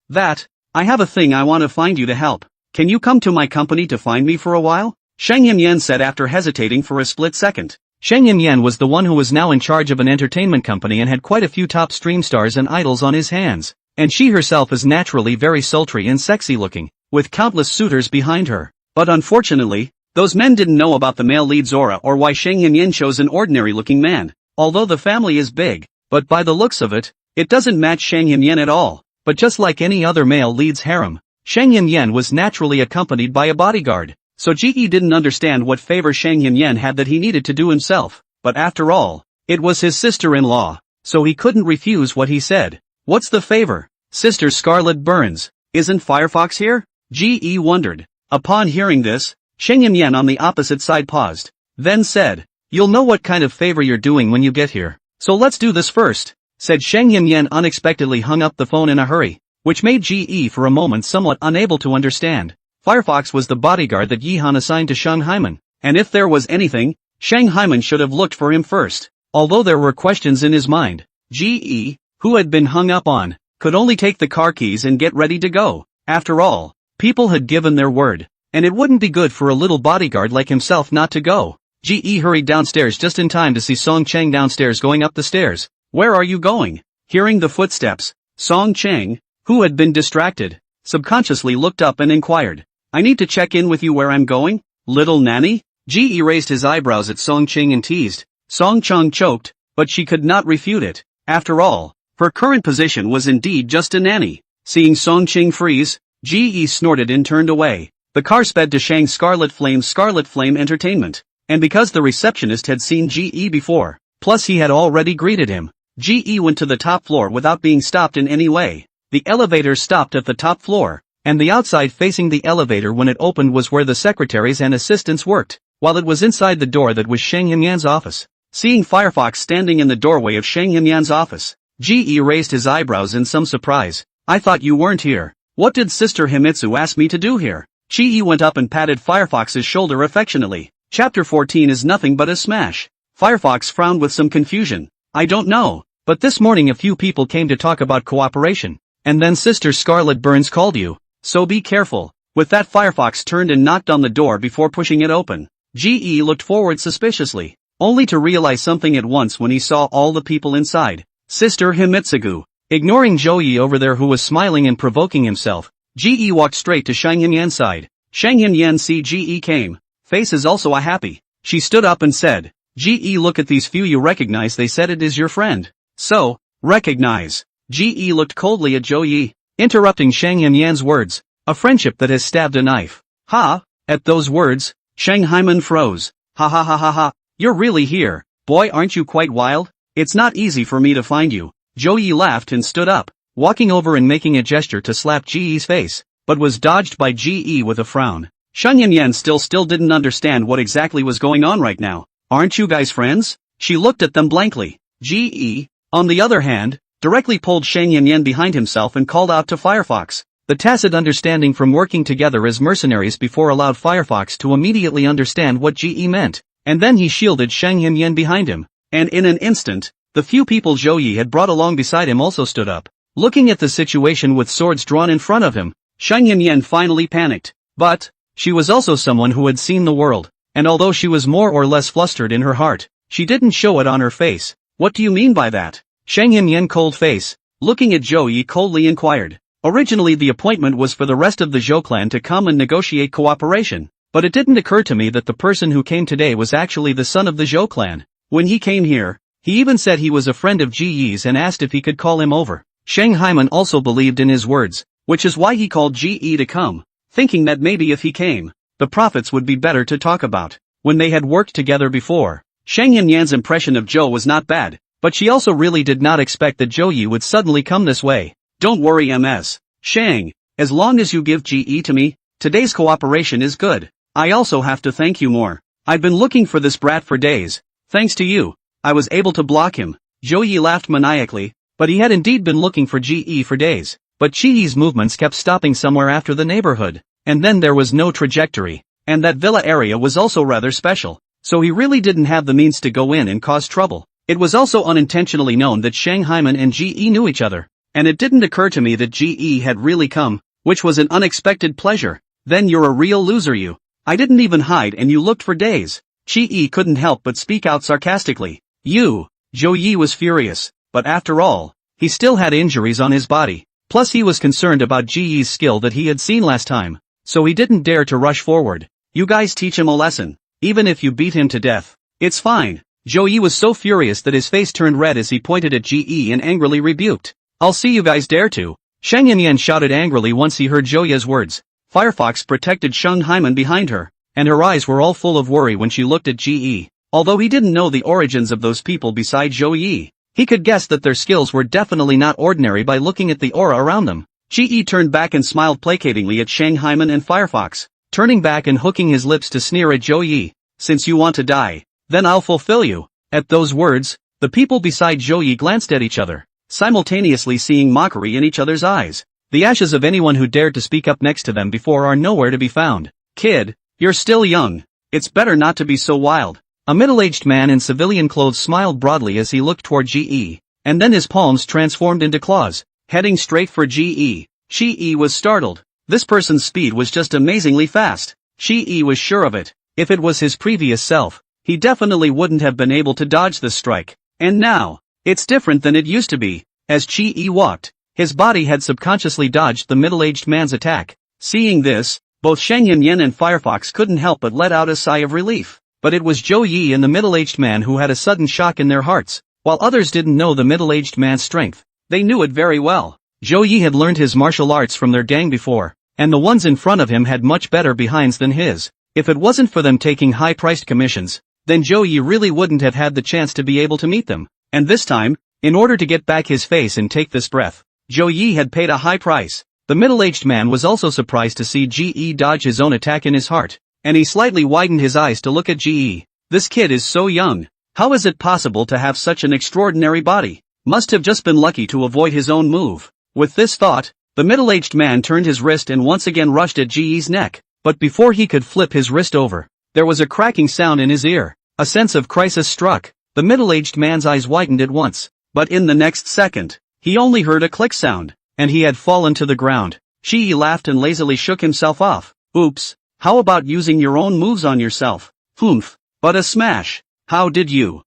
that, I have a thing I want to find you to help. Can you come to my company to find me for a while? Sheng Yinyan said after hesitating for a split second. Sheng Yinyan was the one who was now in charge of an entertainment company and had quite a few top stream stars and idols on his hands. and she herself is naturally very sultry and sexy looking, with countless suitors behind her. But unfortunately, those men didn't know about the male lead's aura or why Shang Hinyan chose an ordinary-looking man. Although the family is big, but by the looks of it, it doesn't match Shang Hinyan at all. But just like any other male lead's harem, Shang Hinyan was naturally accompanied by a bodyguard. So Ji didn't understand what favor Shang Hinyan had that he needed to do himself. But after all, it was his sister-in-law, so he couldn't refuse what he said. What's the favor? Sister Scarlet Burns, isn't Firefox here? Ji wondered. Upon hearing this, Shang Hinyan on the opposite side paused, then said, "You'll know what kind of favor you're doing when you get here. So let's do this first," said Shang Hinyan unexpectedly hung up the phone in a hurry, which made Ji for a moment somewhat unable to understand. Firefox was the bodyguard that Yihan assigned to Shang Haiman, and if there was anything, Shang Haiman should have looked for him first. Although there were questions in his mind, Ji, who had been hung up on, could only take the car keys and get ready to go. After all, people had given their word, and it wouldn't be good for a little bodyguard like himself not to go. Ji hurried downstairs just in time to see Song Cheng downstairs going up the stairs. "Where are you going?" Hearing the footsteps, Song Cheng, who had been distracted, subconsciously looked up and inquired, "I need to check in with you where I'm going, little nanny?" Ji raised his eyebrows at Song Cheng and teased. Song Cheng choked, but she could not refute it. After all, her current position was indeed just a nanny. Seeing Song Cheng freeze, Ji snorted and turned away. The car sped to Shang's Scarlet Flame Entertainment. And because the receptionist had seen Ji before, plus he had already greeted him, Ji went to the top floor without being stopped in any way. The elevator stopped at the top floor, and the outside facing the elevator when it opened was where the secretaries and assistants worked, while it was inside the door that was Shang Hinyan's office. Seeing Firefox standing in the doorway of Shang Hinyan's office, Ji raised his eyebrows in some surprise. "I thought you weren't here. What did Sister Himitsu ask me to do here?" Ji went up and patted Firefox's shoulder affectionately. Chapter 14 is nothing but a smash. Firefox frowned with some confusion. "I don't know, but this morning a few people came to talk about cooperation, and then Sister Scarlet Burns called you, so be careful." With that, Firefox turned and knocked on the door before pushing it open. Ji looked forward suspiciously, only to realize something at once when he saw all the people inside. Sister Himitsugu. Ignoring Joey over there who was smiling and provoking himself, Ji walked straight to Shang Hinyan's side. Shang Hinyan see Ji came. Face is also a happy. She stood up and said, "Ji, look at these few you recognize. They said it is your friend. So, recognize." Ji looked coldly at Zhou Yi, interrupting Shang Hinyan's words. "A friendship that has stabbed a knife." "Ha!" At those words, Shang Haiman froze. "Ha ha ha ha ha, you're really here. Boy, aren't you quite wild? It's not easy for me to find you." Zhou Yi laughed and stood up, walking over and making a gesture to slap Ji's face, but was dodged by Ji with a frown. Shang Hinyan still didn't understand what exactly was going on right now. "Aren't you guys friends?" She looked at them blankly. Ji, on the other hand, directly pulled Shang Hinyan behind himself and called out to Firefox. The tacit understanding from working together as mercenaries before allowed Firefox to immediately understand what Ji meant, and then he shielded Shang Hinyan behind him, and in an instant, the few people Zhou Yi had brought along beside him also stood up. Looking at the situation with swords drawn in front of him, Shang Hinyan finally panicked. But she was also someone who had seen the world, and although she was more or less flustered in her heart, she didn't show it on her face. "What do you mean by that?" Shang Hinyan cold face, looking at Zhou Yi coldly inquired. Originally the appointment was for the rest of the Zhou clan to come and negotiate cooperation, but it didn't occur to me that the person who came today was actually the son of the Zhou clan. When he came here, he even said he was a friend of Ji Yi's and asked if he could call him over. Shang Haiman also believed in his words, which is why he called Ji to come, thinking that maybe if he came, the profits would be better to talk about. When they had worked together before, Shang Hinyan's impression of Zhou was not bad, but she also really did not expect that Zhou Yi would suddenly come this way. "Don't worry Ms. Shang, as long as you give Ji to me, today's cooperation is good. I also have to thank you more. I've been looking for this brat for days. Thanks to you, I was able to block him." Zhou Yi laughed maniacally, but he had indeed been looking for Ji for days. But Ji's movements kept stopping somewhere after the neighborhood, and then there was no trajectory, and that villa area was also rather special, so he really didn't have the means to go in and cause trouble. It was also unintentionally known that Shang Haiman and Ji knew each other, and it didn't occur to me that Ji had really come, which was an unexpected pleasure. "Then you're a real loser you. I didn't even hide and you looked for days." Ji couldn't help but speak out sarcastically. "You." Zhou Yi was furious, but after all, he still had injuries on his body, Plus he was concerned about Ji's skill that he had seen last time, so he didn't dare to rush forward. You guys teach him a lesson. Even if you beat him to death, it's fine. Zhou Yi was so furious that his face turned red as he pointed at Ji and angrily rebuked. I'll see you guys dare to. Shang Yanyan shouted angrily once he heard Zhou Yi's words. Firefox protected Sheng Haiman behind her, and her eyes were all full of worry when she looked at Ji. Although he didn't know the origins of those people beside Zhou Yi, he could guess that their skills were definitely not ordinary by looking at the aura around them. Ji turned back and smiled placatingly at Shang Haiman and Firefox, turning back and hooking his lips to sneer at Zhou Yi. Since you want to die, then I'll fulfill you. At those words, the people beside Zhou Yi glanced at each other, simultaneously seeing mockery in each other's eyes. The ashes of anyone who dared to speak up next to them before are nowhere to be found. Kid, you're still young. It's better not to be so wild. A middle-aged man in civilian clothes smiled broadly as he looked toward Ji, and then his palms transformed into claws, heading straight for Ji. Ji was startled. This person's speed was just amazingly fast. Ji was sure of it. If it was his previous self, he definitely wouldn't have been able to dodge this strike. And now, it's different than it used to be. As Ji walked, his body had subconsciously dodged the middle-aged man's attack. Seeing this, both Shang Yanyan and Firefox couldn't help but let out a sigh of relief. But it was Zhou Yi and the middle-aged man who had a sudden shock in their hearts. While others didn't know the middle-aged man's strength, they knew it very well. Zhou Yi had learned his martial arts from their gang before, and the ones in front of him had much better behinds than his. If it wasn't for them taking high-priced commissions, then Zhou Yi really wouldn't have had the chance to be able to meet them. And this time, in order to get back his face and take this breath, Zhou Yi had paid a high price. The middle-aged man was also surprised to see Ji dodge his own attack in his heart, and he slightly widened his eyes to look at Ji. This kid is so young. How is it possible to have such an extraordinary body? Must have just been lucky to avoid his own move. With this thought, the middle-aged man turned his wrist and once again rushed at Ji's neck. But before he could flip his wrist over, there was a cracking sound in his ear. A sense of crisis struck. The middle-aged man's eyes widened at once, but in the next second, he only heard a click sound, and he had fallen to the ground. Ji laughed and lazily shook himself off. Oops, how about using your own moves on yourself? Humph, but a smash. How did you?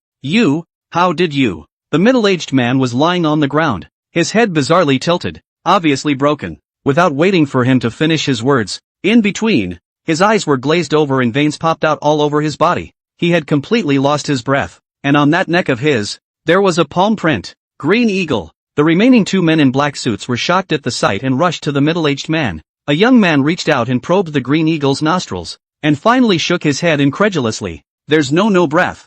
How did you? The middle-aged man was lying on the ground, his head bizarrely tilted, obviously broken. Without waiting for him to finish his words, in between, his eyes were glazed over and veins popped out all over his body. He had completely lost his breath, and on that neck of his, there was a palm print. Green Eagle. The remaining two men in black suits were shocked at the sight and rushed to the middle-aged man. A young man reached out and probed the Green Eagle's nostrils, and finally shook his head incredulously. There's no breath.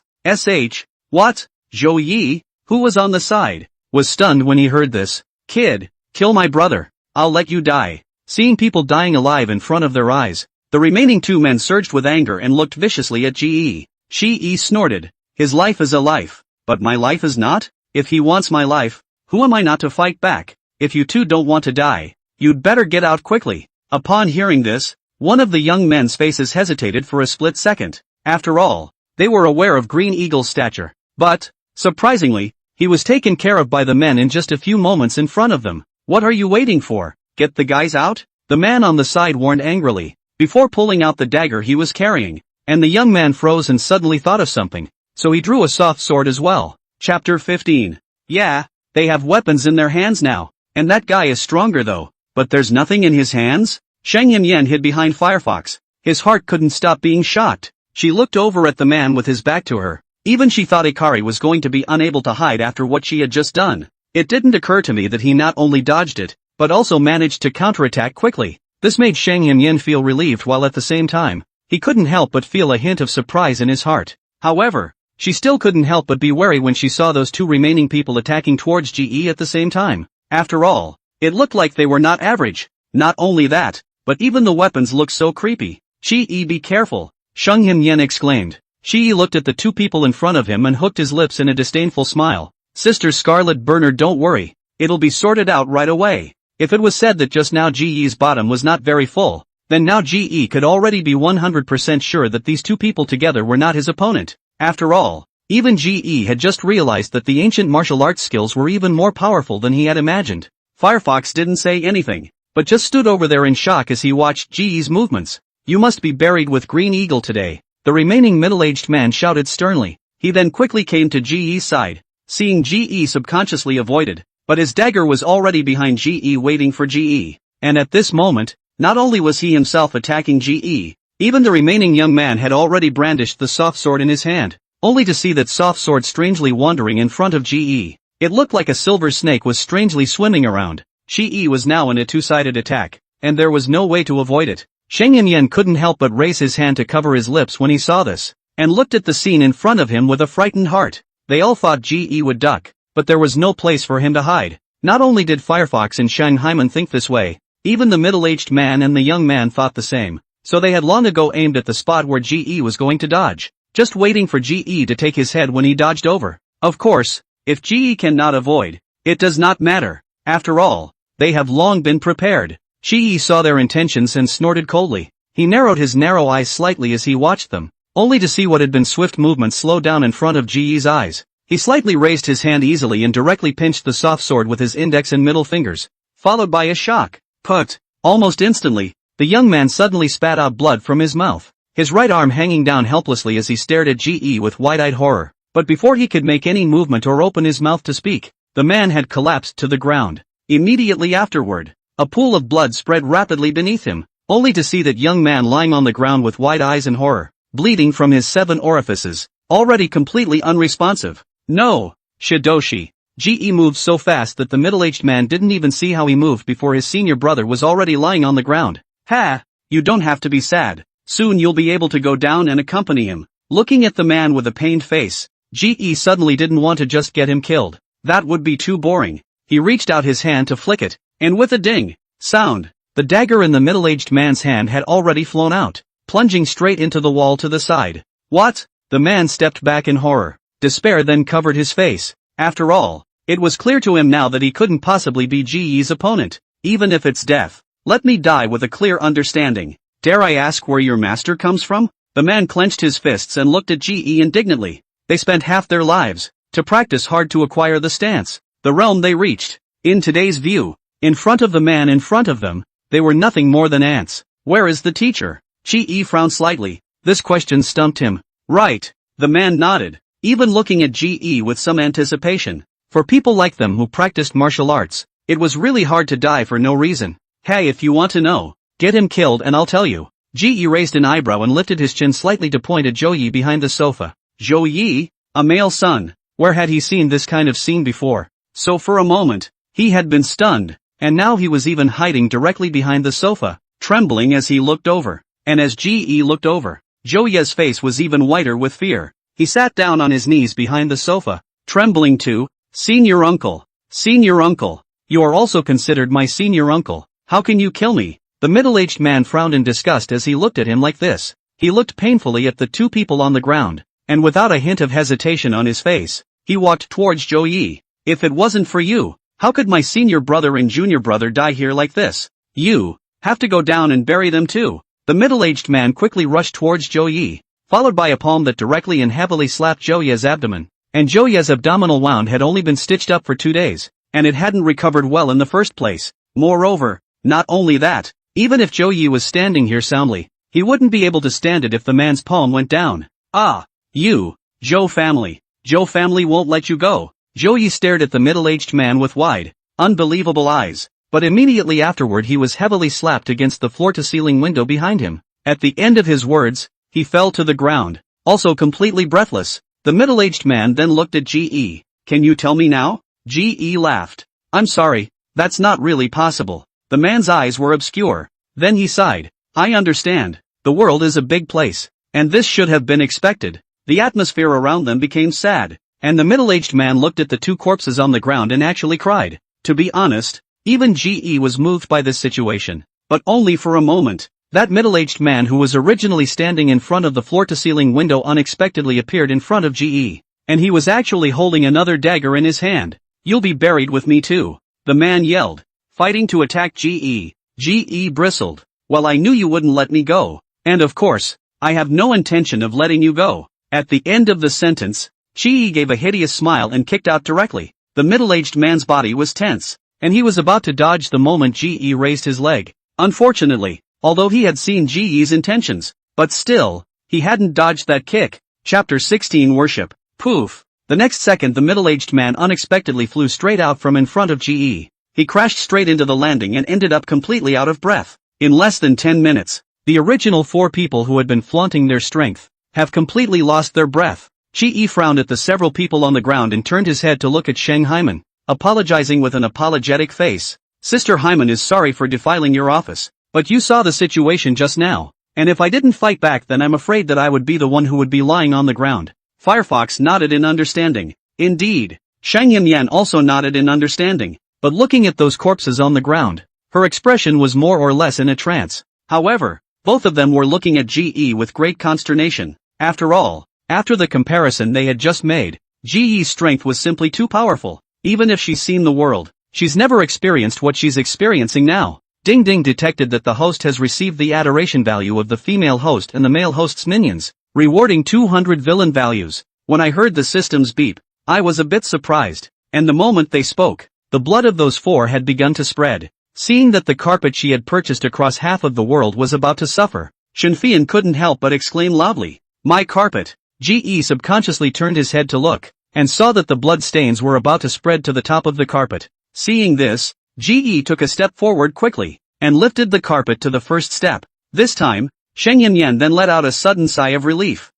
What? Zhou Yi, who was on the side, was stunned when he heard this. Kid, kill my brother. I'll let you die. Seeing people dying alive in front of their eyes, the remaining two men surged with anger and looked viciously at Ji. Ji snorted. His life is a life, but my life is not? If he wants my life, who am I not to fight back? If you two don't want to die, you'd better get out quickly. Upon hearing this, one of the young men's faces hesitated for a split second. After all, they were aware of Green Eagle's stature. But, surprisingly, he was taken care of by the men in just a few moments in front of them. What are you waiting for? Get the guys out? The man on the side warned angrily, before pulling out the dagger he was carrying. And the young man froze and suddenly thought of something, so he drew a soft sword as well. Chapter 15. Yeah, they have weapons in their hands now, and that guy is stronger though, but there's nothing in his hands? Shang Yanyan hid behind Firefox. His heart couldn't stop being shocked. She looked over at the man with his back to her. Even she thought Ikari was going to be unable to hide after what she had just done. It didn't occur to me that he not only dodged it, but also managed to counterattack quickly. This made Shang Yanyan feel relieved while at the same time, he couldn't help but feel a hint of surprise in his heart. However, she still couldn't help but be wary when she saw those two remaining people attacking towards Ji at the same time. After all, it looked like they were not average. Not only that, but even the weapons looked so creepy. Ji, be careful, Shang Yanyan exclaimed. Ji looked at the two people in front of him and hooked his lips in a disdainful smile. Sister Scarlet Burner, don't worry, it'll be sorted out right away. If it was said that just now Ji's bottom was not very full, then now Ji could already be 100% sure that these two people together were not his opponent. After all, even Ji had just realized that the ancient martial arts skills were even more powerful than he had imagined. Firefox didn't say anything, but just stood over there in shock as he watched Ji's movements. You must be buried with Green Eagle today, the remaining middle-aged man shouted sternly. He then quickly came to Ji's side. Seeing Ji subconsciously avoided, but his dagger was already behind GE waiting for GE. And at this moment, not only was he himself attacking GE, even the remaining young man had already brandished the soft sword in his hand, only to see that soft sword strangely wandering in front of GE. It looked like a silver snake was strangely swimming around. GE was now in a two-sided attack, and there was no way to avoid it. Sheng Yan couldn't help but raise his hand to cover his lips when he saw this, and looked at the scene in front of him with a frightened heart. They all thought GE would duck, but there was no place for him to hide. Not only did Firefox and Shang Haiman think this way, even the middle-aged man and the young man thought the same, so they had long ago aimed at the spot where GE was going to dodge, just waiting for GE to take his head when he dodged over. Of course, if GE cannot avoid, it does not matter. After all, they have long been prepared. GE saw their intentions and snorted coldly. He narrowed his narrow eyes slightly as he watched them, only to see what had been swift movement slow down in front of GE's eyes. He slightly raised his hand easily and directly pinched the soft sword with his index and middle fingers, followed by a shock. Put! Almost instantly, the young man suddenly spat out blood from his mouth, his right arm hanging down helplessly as he stared at GE with wide-eyed horror. But before he could make any movement or open his mouth to speak, the man had collapsed to the ground. Immediately afterward, a pool of blood spread rapidly beneath him, only to see that young man lying on the ground with wide eyes and horror, bleeding from his 7 orifices, already completely unresponsive. No! Shidoshi. GE moved so fast that the middle-aged man didn't even see how he moved before his senior brother was already lying on the ground. Ha! You don't have to be sad. Soon you'll be able to go down and accompany him. Looking at the man with a pained face, GE suddenly didn't want to just get him killed. That would be too boring. He reached out his hand to flick it, and with a ding sound, the dagger in the middle-aged man's hand had already flown out, plunging straight into the wall to the side. What? The man stepped back in horror. Despair then covered his face. After all, it was clear to him now that he couldn't possibly be GE's opponent, even if it's death. Let me die with a clear understanding. Dare I ask where your master comes from? The man clenched his fists and looked at GE indignantly. They spent half their lives to practice hard to acquire the stance, the realm they reached. In today's view, in front of the man in front of them, they were nothing more than ants. Where is the teacher? GE frowned slightly. This question stumped him. Right. The man nodded, even looking at GE with some anticipation. For people like them who practiced martial arts, it was really hard to die for no reason. Hey, if you want to know, get him killed and I'll tell you. GE raised an eyebrow and lifted his chin slightly to point at Zhou Yi behind the sofa. Zhou Yi? A male son. Where had he seen this kind of scene before? So for a moment, he had been stunned, and now he was even hiding directly behind the sofa, trembling as he looked over. And as GE looked over, Zhou Yi's face was even whiter with fear. He sat down on his knees behind the sofa, trembling too. Senior uncle. Senior uncle. You are also considered my senior uncle. How can you kill me? The middle-aged man frowned in disgust as he looked at him like this. He looked painfully at the two people on the ground, and without a hint of hesitation on his face, he walked towards Zhou Yi. If it wasn't for you, how could my senior brother and junior brother die here like this? You have to go down and bury them too. The middle-aged man quickly rushed towards Zhou Yi, followed by a palm that directly and heavily slapped Zhou Yi's abdomen. And Zhou Yi's abdominal wound had only been stitched up for 2 days, and it hadn't recovered well in the first place. Moreover, not only that, even if Zhou Yi was standing here soundly, he wouldn't be able to stand it if the man's palm went down. Ah, you, Zhou family. Zhou family won't let you go. Zhou Yi stared at the middle-aged man with wide, unbelievable eyes, but immediately afterward he was heavily slapped against the floor-to-ceiling window behind him. At the end of his words, he fell to the ground, also completely breathless. The middle-aged man then looked at GE. Can you tell me now? GE laughed. I'm sorry, that's not really possible. The man's eyes were obscure. Then he sighed. I understand. The world is a big place, and this should have been expected. The atmosphere around them became sad, and the middle-aged man looked at the two corpses on the ground and actually cried. To be honest, even GE was moved by this situation, but only for a moment. That middle-aged man who was originally standing in front of the floor-to-ceiling window unexpectedly appeared in front of GE, and he was actually holding another dagger in his hand. You'll be buried with me too, the man yelled, fighting to attack GE. GE bristled. Well, I knew you wouldn't let me go, and of course, I have no intention of letting you go. At the end of the sentence, GE gave a hideous smile and kicked out directly. The middle-aged man's body was tense, and he was about to dodge the moment GE raised his leg. Unfortunately, although he had seen GE's intentions, but still, he hadn't dodged that kick. Chapter 16 Worship. Poof. The next second the middle-aged man unexpectedly flew straight out from in front of GE. He crashed straight into the landing and ended up completely out of breath. In less than 10 minutes, the original 4 people who had been flaunting their strength have completely lost their breath. GE frowned at the several people on the ground and turned his head to look at Sheng Hyman, apologizing with an apologetic face. Sister Hyman is sorry for defiling your office, but you saw the situation just now, and if I didn't fight back then I'm afraid that I would be the one who would be lying on the ground. Firefox nodded in understanding. Indeed. Shang Yan also nodded in understanding, but looking at those corpses on the ground, her expression was more or less in a trance. However, both of them were looking at GE with great consternation. After all, after the comparison they had just made, GE's strength was simply too powerful. Even if she's seen the world, she's never experienced what she's experiencing now. Ding Ding detected that the host has received the adoration value of the female host and the male host's minions, rewarding 200 villain values. When I heard the systems beep, I was a bit surprised, and the moment they spoke, the blood of those 4 had begun to spread. Seeing that the carpet she had purchased across half of the world was about to suffer, Shenfian couldn't help but exclaim loudly, "My carpet!" GE subconsciously turned his head to look, and saw that the blood stains were about to spread to the top of the carpet. Seeing this, GE took a step forward quickly, and lifted the carpet to the first step. This time, Sheng Yan then let out a sudden sigh of relief.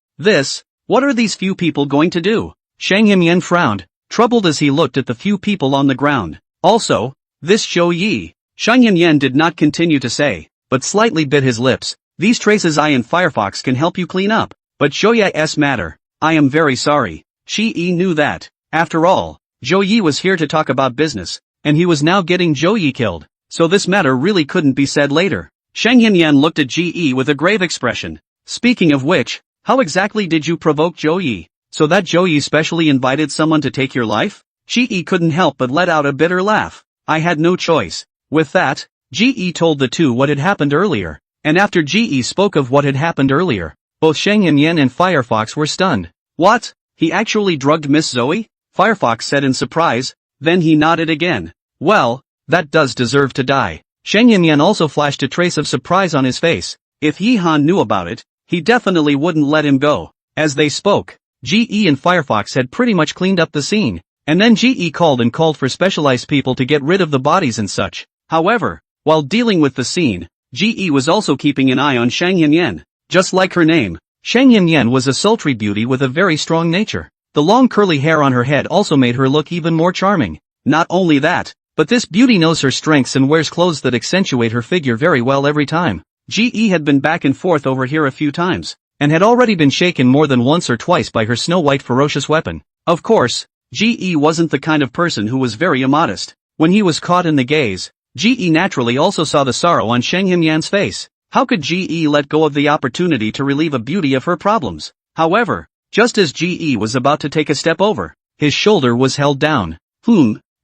What are these few people going to do? Sheng Yan frowned, troubled as he looked at the few people on the ground. Also, this Zhou Yi. Sheng Yan did not continue to say, but slightly bit his lips. These traces I and Firefox can help you clean up, but Zhou matter. I am very sorry. Shi knew that. After all, Zhou Yi was here to talk about business, and he was now getting Zhou Yi killed, so this matter really couldn't be said later. Sheng Yan looked at GE with a grave expression. Speaking of which, how exactly did you provoke Zhou Yi? So that Zhou Yi specially invited someone to take your life? GE couldn't help but let out a bitter laugh. I had no choice. With that, GE told the 2 what had happened earlier, and after GE spoke of what had happened earlier, both Sheng Yan and Firefox were stunned. What? He actually drugged Miss Zoe? Firefox said in surprise, then he nodded again. Well, that does deserve to die. Sheng Yan also flashed a trace of surprise on his face. If Yi Han knew about it, he definitely wouldn't let him go. As they spoke, GE and Firefox had pretty much cleaned up the scene, and then GE called for specialized people to get rid of the bodies and such. However, while dealing with the scene, GE was also keeping an eye on Shang Yan. Just like her name, Shang Yan was a sultry beauty with a very strong nature. The long curly hair on her head also made her look even more charming. Not only that, but this beauty knows her strengths and wears clothes that accentuate her figure very well every time. GE had been back and forth over here a few times, and had already been shaken more than once or twice by her snow-white ferocious weapon. Of course, GE wasn't the kind of person who was very immodest. When he was caught in the gaze, GE naturally also saw the sorrow on Sheng Yan's face. How could GE let go of the opportunity to relieve a beauty of her problems? However, just as GE was about to take a step over, his shoulder was held down.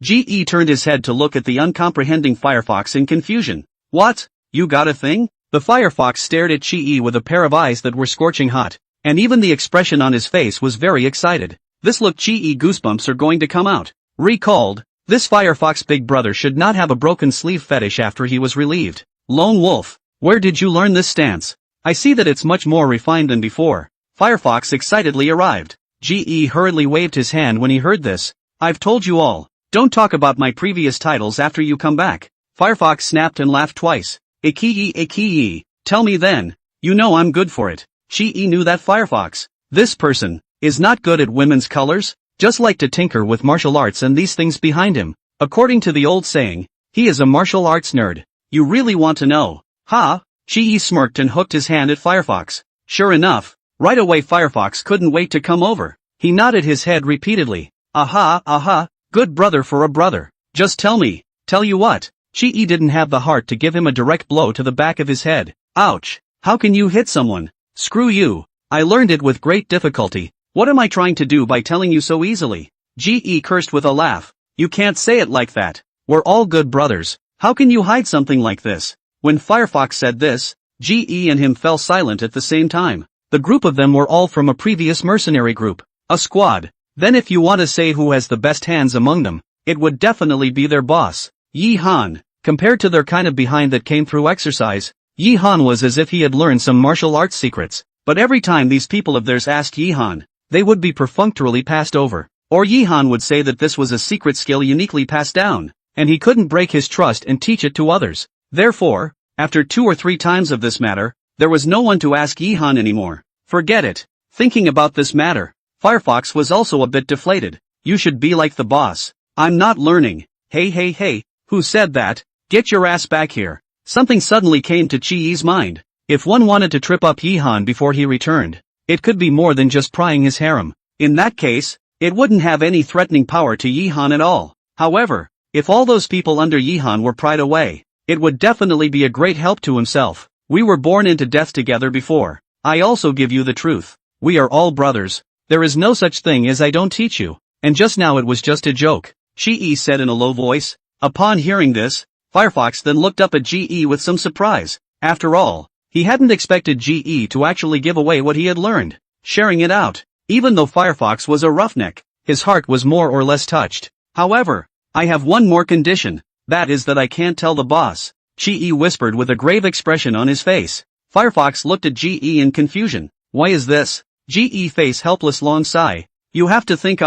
GE turned his head to look at the uncomprehending Firefox in confusion. What? You got a thing? The Firefox stared at GE with a pair of eyes that were scorching hot, and even the expression on his face was very excited. This look GE goosebumps are going to come out. Recalled, this Firefox big brother should not have a broken sleeve fetish after he was relieved. Lone Wolf, where did you learn this stance? I see that it's much more refined than before. Firefox excitedly arrived. GE hurriedly waved his hand when he heard this. I've told you all. Don't talk about my previous titles after you come back. Firefox snapped and laughed twice. Ikiyi, tell me then. You know I'm good for it. GE knew that Firefox, this person, is not good at women's colors, just like to tinker with martial arts and these things behind him. According to the old saying, he is a martial arts nerd. You really want to know? Ha! GE smirked and hooked his hand at Firefox. Sure enough, right away Firefox couldn't wait to come over. He nodded his head repeatedly. Aha, good brother for a brother. Just tell me, tell you what. GE didn't have the heart to give him a direct blow to the back of his head. Ouch! How can you hit someone? Screw you. I learned it with great difficulty. What am I trying to do by telling you so easily? GE cursed with a laugh. You can't say it like that. We're all good brothers. How can you hide something like this? When Firefox said this, GE and him fell silent at the same time. The group of them were all from a previous mercenary group. A squad. Then if you want to say who has the best hands among them, it would definitely be their boss, Yi Han. Compared to their kind of behind that came through exercise, Yi Han was as if he had learned some martial arts secrets. But every time these people of theirs asked Yi Han, they would be perfunctorily passed over. Or Yihan would say that this was a secret skill uniquely passed down, and he couldn't break his trust and teach it to others. Therefore, after 2 or 3 times of this matter, there was no one to ask Yihan anymore. Forget it. Thinking about this matter, Firefox was also a bit deflated. You should be like the boss. I'm not learning. Hey, who said that? Get your ass back here. Something suddenly came to Chi-Yi's mind. If one wanted to trip up Yihan before he returned, it could be more than just prying his harem. In that case, it wouldn't have any threatening power to Yihan at all. However, if all those people under Yihan were pried away, it would definitely be a great help to himself. We were born into death together before. I also give you the truth. We are all brothers. There is no such thing as I don't teach you. And just now it was just a joke, Chi-Yi said in a low voice. Upon hearing this, Firefox then looked up at Ji with some surprise. After all, he hadn't expected Ji to actually give away what he had learned, sharing it out. Even though Firefox was a roughneck, his heart was more or less touched. However, I have one more condition, that is that I can't tell the boss, Chi whispered with a grave expression on his face. Firefox looked at Ji in confusion. Why is this? Ji face helpless long sigh. You have to think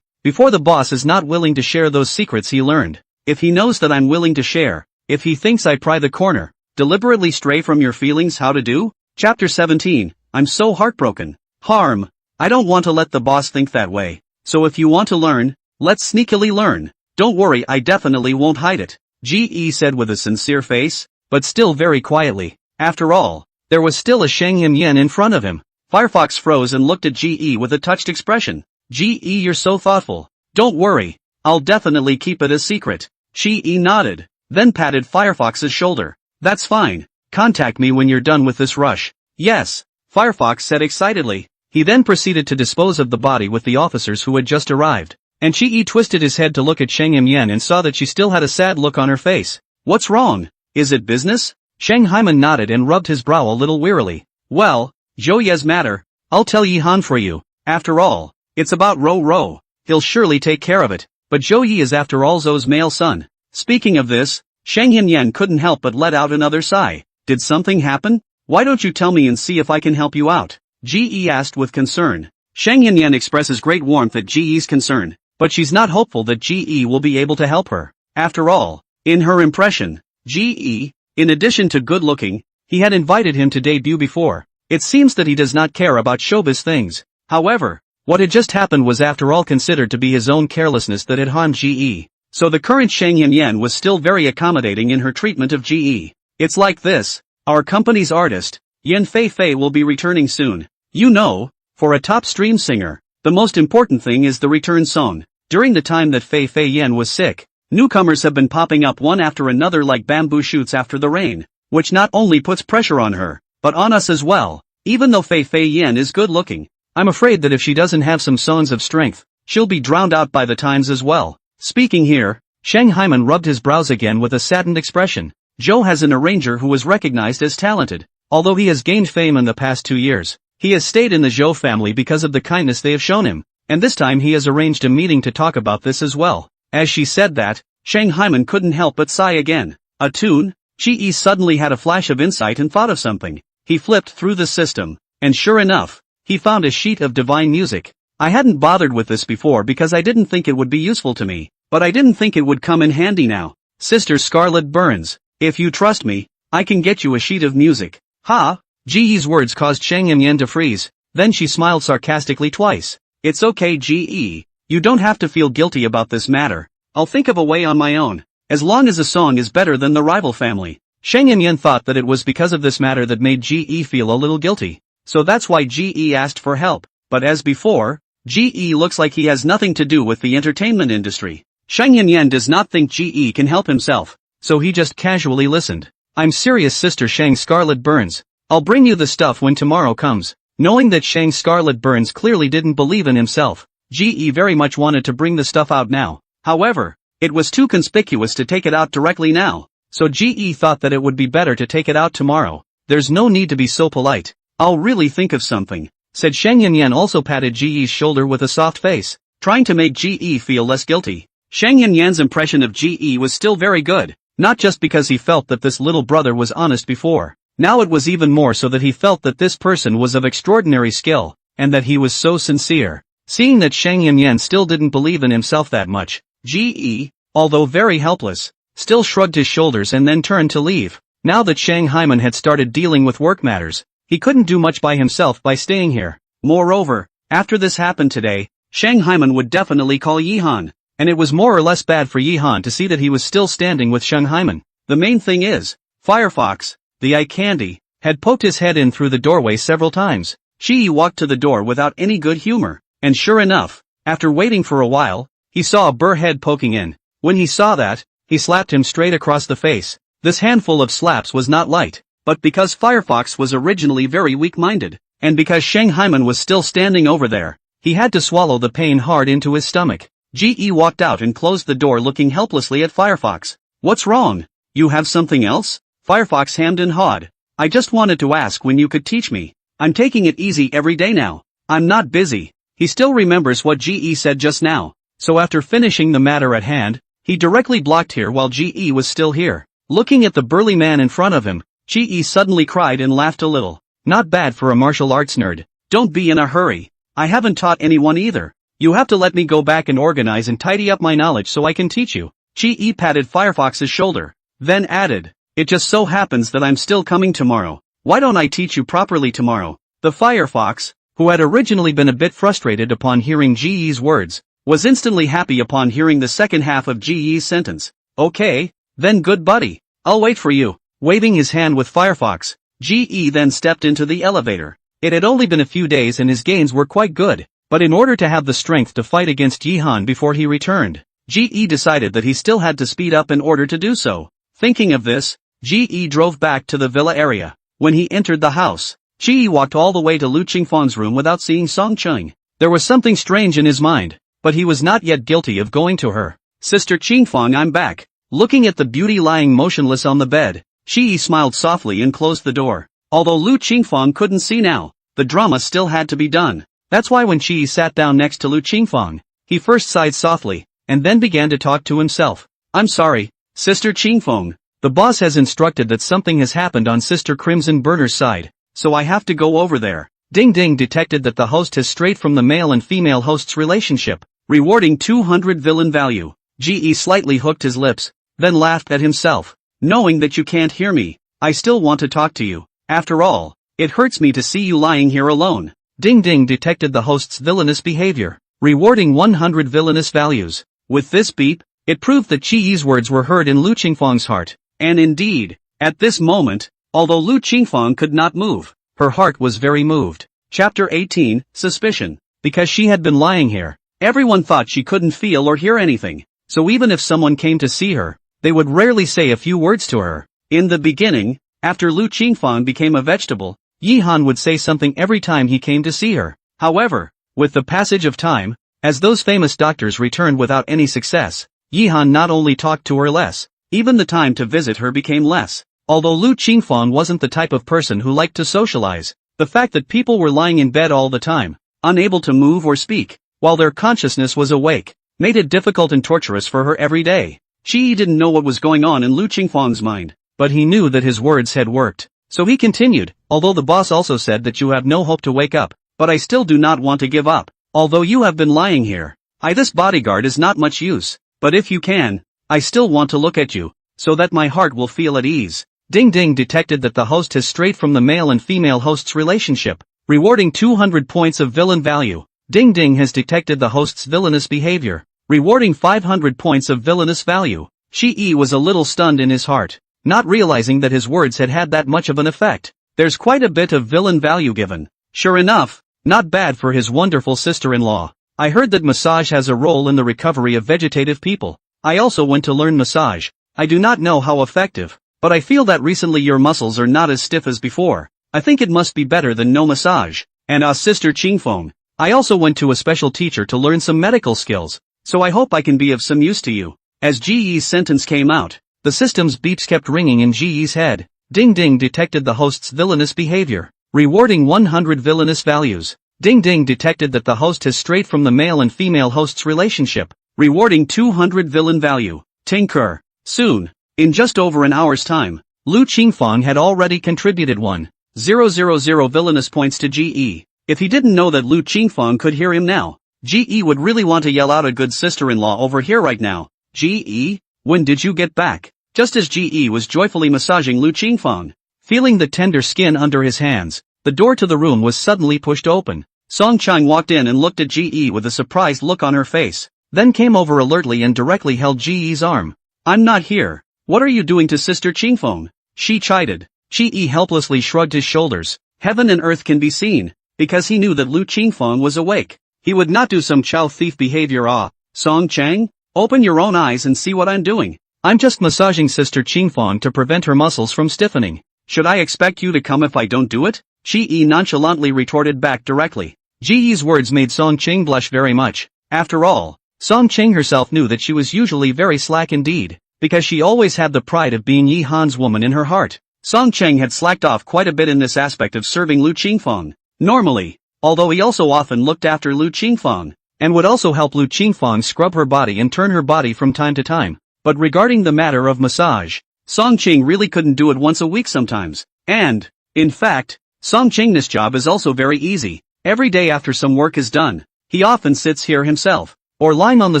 before the boss is not willing to share those secrets he learned. If he knows that I'm willing to share, if he thinks I pry the corner, deliberately stray from your feelings how to do? Chapter 17, I'm so heartbroken. Harm. I don't want to let the boss think that way. So if you want to learn, let's sneakily learn. Don't worry, I definitely won't hide it, Ji said with a sincere face, but still very quietly. After all, there was still a Shang Yen in front of him. Firefox froze and looked at Ji with a touched expression. Ji, you're so thoughtful. Don't worry, I'll definitely keep it a secret. Chi nodded, then patted Firefox's shoulder. That's fine. Contact me when you're done with this rush. Yes, Firefox said excitedly. He then proceeded to dispose of the body with the officers who had just arrived. And Chi twisted his head to look at Shang Yen and saw that she still had a sad look on her face. What's wrong? Is it business? Shang Hyman nodded and rubbed his brow a little wearily. Well, Zhou matter. I'll tell Yihan for you. After all, it's about Ro. He'll surely take care of it. But Zhou Yi is after all Zhou's male son. Speaking of this, Shang Yen couldn't help but let out another sigh. Did something happen? Why don't you tell me and see if I can help you out? Ji asked with concern. Shang Yen expresses great warmth at Ji's concern, but she's not hopeful that Ji will be able to help her. After all, in her impression, Ji, in addition to good looking, he had invited him to debut before. It seems that he does not care about showbiz things. However, what had just happened was after all considered to be his own carelessness that had harmed Ji. So the current Shang Yen was still very accommodating in her treatment of Ji. It's like this, our company's artist, Yan Fei will be returning soon. You know, for a top stream singer, the most important thing is the return song. During the time that Fei Yan was sick, newcomers have been popping up one after another like bamboo shoots after the rain, which not only puts pressure on her, but on us as well. Even though Fei Yan is good looking, I'm afraid that if she doesn't have some songs of strength, she'll be drowned out by the times as well. Speaking here, Shang Hyman rubbed his brows again with a saddened expression. Zhou has an arranger who was recognized as talented. Although he has gained fame in the past 2 years, he has stayed in the Zhou family because of the kindness they have shown him, and this time he has arranged a meeting to talk about this as well. As she said that, Shang Hyman couldn't help but sigh again. A tune? Chi suddenly had a flash of insight and thought of something. He flipped through the system, and sure enough, he found a sheet of divine music. I hadn't bothered with this before because I didn't think it would be useful to me, but I didn't think it would come in handy now. Sister Scarlet Burns, if you trust me, I can get you a sheet of music. Ha! Ji's words caused Shang Yen to freeze, then she smiled sarcastically twice. It's okay Ji, you don't have to feel guilty about this matter. I'll think of a way on my own, as long as a song is better than the rival family. Shang Yen thought that it was because of this matter that made Ji feel a little guilty, so that's why Ji asked for help, but as before, Ji looks like he has nothing to do with the entertainment industry. Shang Yen does not think Ji can help himself, so he just casually listened. I'm serious Sister Shang Scarlet Burns. I'll bring you the stuff when tomorrow comes. Knowing that Shang Scarlet Burns clearly didn't believe in himself, Ji very much wanted to bring the stuff out now. However, it was too conspicuous to take it out directly now, so Ji thought that it would be better to take it out tomorrow. There's no need to be so polite. I'll really think of something, said Shang Yen also patted Ji's shoulder with a soft face, trying to make Ji feel less guilty. Shang Yen's impression of Ji was still very good, not just because he felt that this little brother was honest before. Now it was even more so that he felt that this person was of extraordinary skill, and that he was so sincere. Seeing that Shang Yanyan still didn't believe in himself that much, Ge, although very helpless, still shrugged his shoulders and then turned to leave. Now that Shang Hyman had started dealing with work matters, he couldn't do much by himself by staying here. Moreover, after this happened today, Shang Hyman would definitely call Yihan, and it was more or less bad for Yihan to see that he was still standing with Shang Hyman. The main thing is, Firefox, the eye candy, had poked his head in through the doorway several times. Shi walked to the door without any good humor, and sure enough, after waiting for a while, he saw a burr head poking in. When he saw that, he slapped him straight across the face. This handful of slaps was not light, but because Firefox was originally very weak-minded, and because Shang Hyman was still standing over there, he had to swallow the pain hard into his stomach. Ge walked out and closed the door looking helplessly at Firefox. What's wrong? You have something else? Firefox hammed and hawed. I just wanted to ask when you could teach me. I'm taking it easy every day now. I'm not busy. He still remembers what Ge said just now, so after finishing the matter at hand, he directly blocked here while Ge was still here. Looking at the burly man in front of him, Ge suddenly cried and laughed a little. Not bad for a martial arts nerd. Don't be in a hurry. I haven't taught anyone either. You have to let me go back and organize and tidy up my knowledge so I can teach you. Ge patted Firefox's shoulder, then added, it just so happens that I'm still coming tomorrow. Why don't I teach you properly tomorrow? The Firefox, who had originally been a bit frustrated upon hearing Ge's words, was instantly happy upon hearing the second half of Ge's sentence. Okay, then good buddy. I'll wait for you. Waving his hand with Firefox, Ge then stepped into the elevator. It had only been a few days and his gains were quite good, but in order to have the strength to fight against Yihan before he returned, Ge decided that he still had to speed up in order to do so. Thinking of this, Ge drove back to the villa area. When he entered the house, Ge walked all the way to Lu Qingfang's room without seeing Song Cheng. There was something strange in his mind, but he was not yet guilty of going to her. Sister Qingfang, I'm back. Looking at the beauty lying motionless on the bed, Ge smiled softly and closed the door. Although Lu Qingfang couldn't see now, the drama still had to be done. That's why when Ge sat down next to Lu Qingfang, he first sighed softly, and then began to talk to himself. I'm sorry, Sister Qingfeng. The boss has instructed that something has happened on Sister Crimson Burner's side, so I have to go over there. Ding Ding detected that the host has strayed from the male and female host's relationship, rewarding 200 villain value. Ge slightly hooked his lips, then laughed at himself. Knowing that you can't hear me, I still want to talk to you. After all, it hurts me to see you lying here alone. Ding Ding detected the host's villainous behavior, rewarding 100 villainous values. With this beep, it proved that Ge's words were heard in Lu Qingfang's heart. And indeed, at this moment, although Lu Qingfang could not move, her heart was very moved. Chapter 18, Suspicion. Because she had been lying here, everyone thought she couldn't feel or hear anything, so even if someone came to see her, they would rarely say a few words to her. In the beginning, after Lu Qingfang became a vegetable, Yihan would say something every time he came to see her. However, with the passage of time, as those famous doctors returned without any success, Yihan not only talked to her less, even the time to visit her became less. Although Lu Qingfang wasn't the type of person who liked to socialize, the fact that people were lying in bed all the time, unable to move or speak, while their consciousness was awake, made it difficult and torturous for her every day. She didn't know what was going on in Lu Qingfang's mind, but he knew that his words had worked. So he continued, although the boss also said that you have no hope to wake up, but I still do not want to give up. Although you have been lying here, this bodyguard is not much use, but if you can, I still want to look at you, so that my heart will feel at ease. Ding Ding detected that the host has strayed from the male and female host's relationship, rewarding 200 points of villain value. Ding Ding has detected the host's villainous behavior, rewarding 500 points of villainous value. Shi was a little stunned in his heart, not realizing that his words had had that much of an effect. There's quite a bit of villain value given. Sure enough, not bad for his wonderful sister-in-law. I heard that massage has a role in the recovery of vegetative people. I also went to learn massage. I do not know how effective, but I feel that recently your muscles are not as stiff as before. I think it must be better than no massage. And Sister Qingfeng, I also went to a special teacher to learn some medical skills, so I hope I can be of some use to you. As Ge's sentence came out, the system's beeps kept ringing in Ge's head. Ding Ding detected the host's villainous behavior, rewarding 100 villainous values. Ding Ding detected that the host has strayed from the male and female host's relationship, rewarding 200 villain value. Tinker. Soon, in just over an hour's time, Lu Qingfang had already contributed 1,000 villainous points to Ge. If he didn't know that Lu Qingfang could hear him now, GE would really want to yell out a good sister-in-law over here right now. GE, when did you get back? Just as GE was joyfully massaging Lu Qingfang, feeling the tender skin under his hands, the door to the room was suddenly pushed open. Song Chang walked in and looked at GE with a surprised look on her face, then came over alertly and directly held GE's arm. I'm not here. What are you doing to Sister Qingfeng? She chided. GE helplessly shrugged his shoulders. Heaven and earth can be seen, because he knew that Lu Qingfeng was awake. He would not do some chow thief behavior. Song Chang, open your own eyes and see what I'm doing. I'm just massaging Sister Qingfeng to prevent her muscles from stiffening. Should I expect you to come if I don't do it? GE nonchalantly retorted back directly. GE's words made Song Ching blush very much. After all, Song Ching herself knew that she was usually very slack indeed, because she always had the pride of being Yi Han's woman in her heart. Song Cheng had slacked off quite a bit in this aspect of serving Lu Qingfeng. Normally, although he also often looked after Lu Qingfeng, and would also help Lu Qingfeng scrub her body and turn her body from time to time. But regarding the matter of massage, Song Ching really couldn't do it once a week sometimes. And, in fact, Song Ching's job is also very easy. Every day after some work is done, he often sits here himself, or lying on the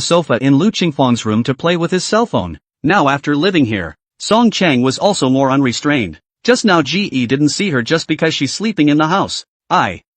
sofa in Lu Qingfeng's room to play with his cell phone. Now after living here, Song Chang was also more unrestrained. Just now GE didn't see her just because she's sleeping in the house.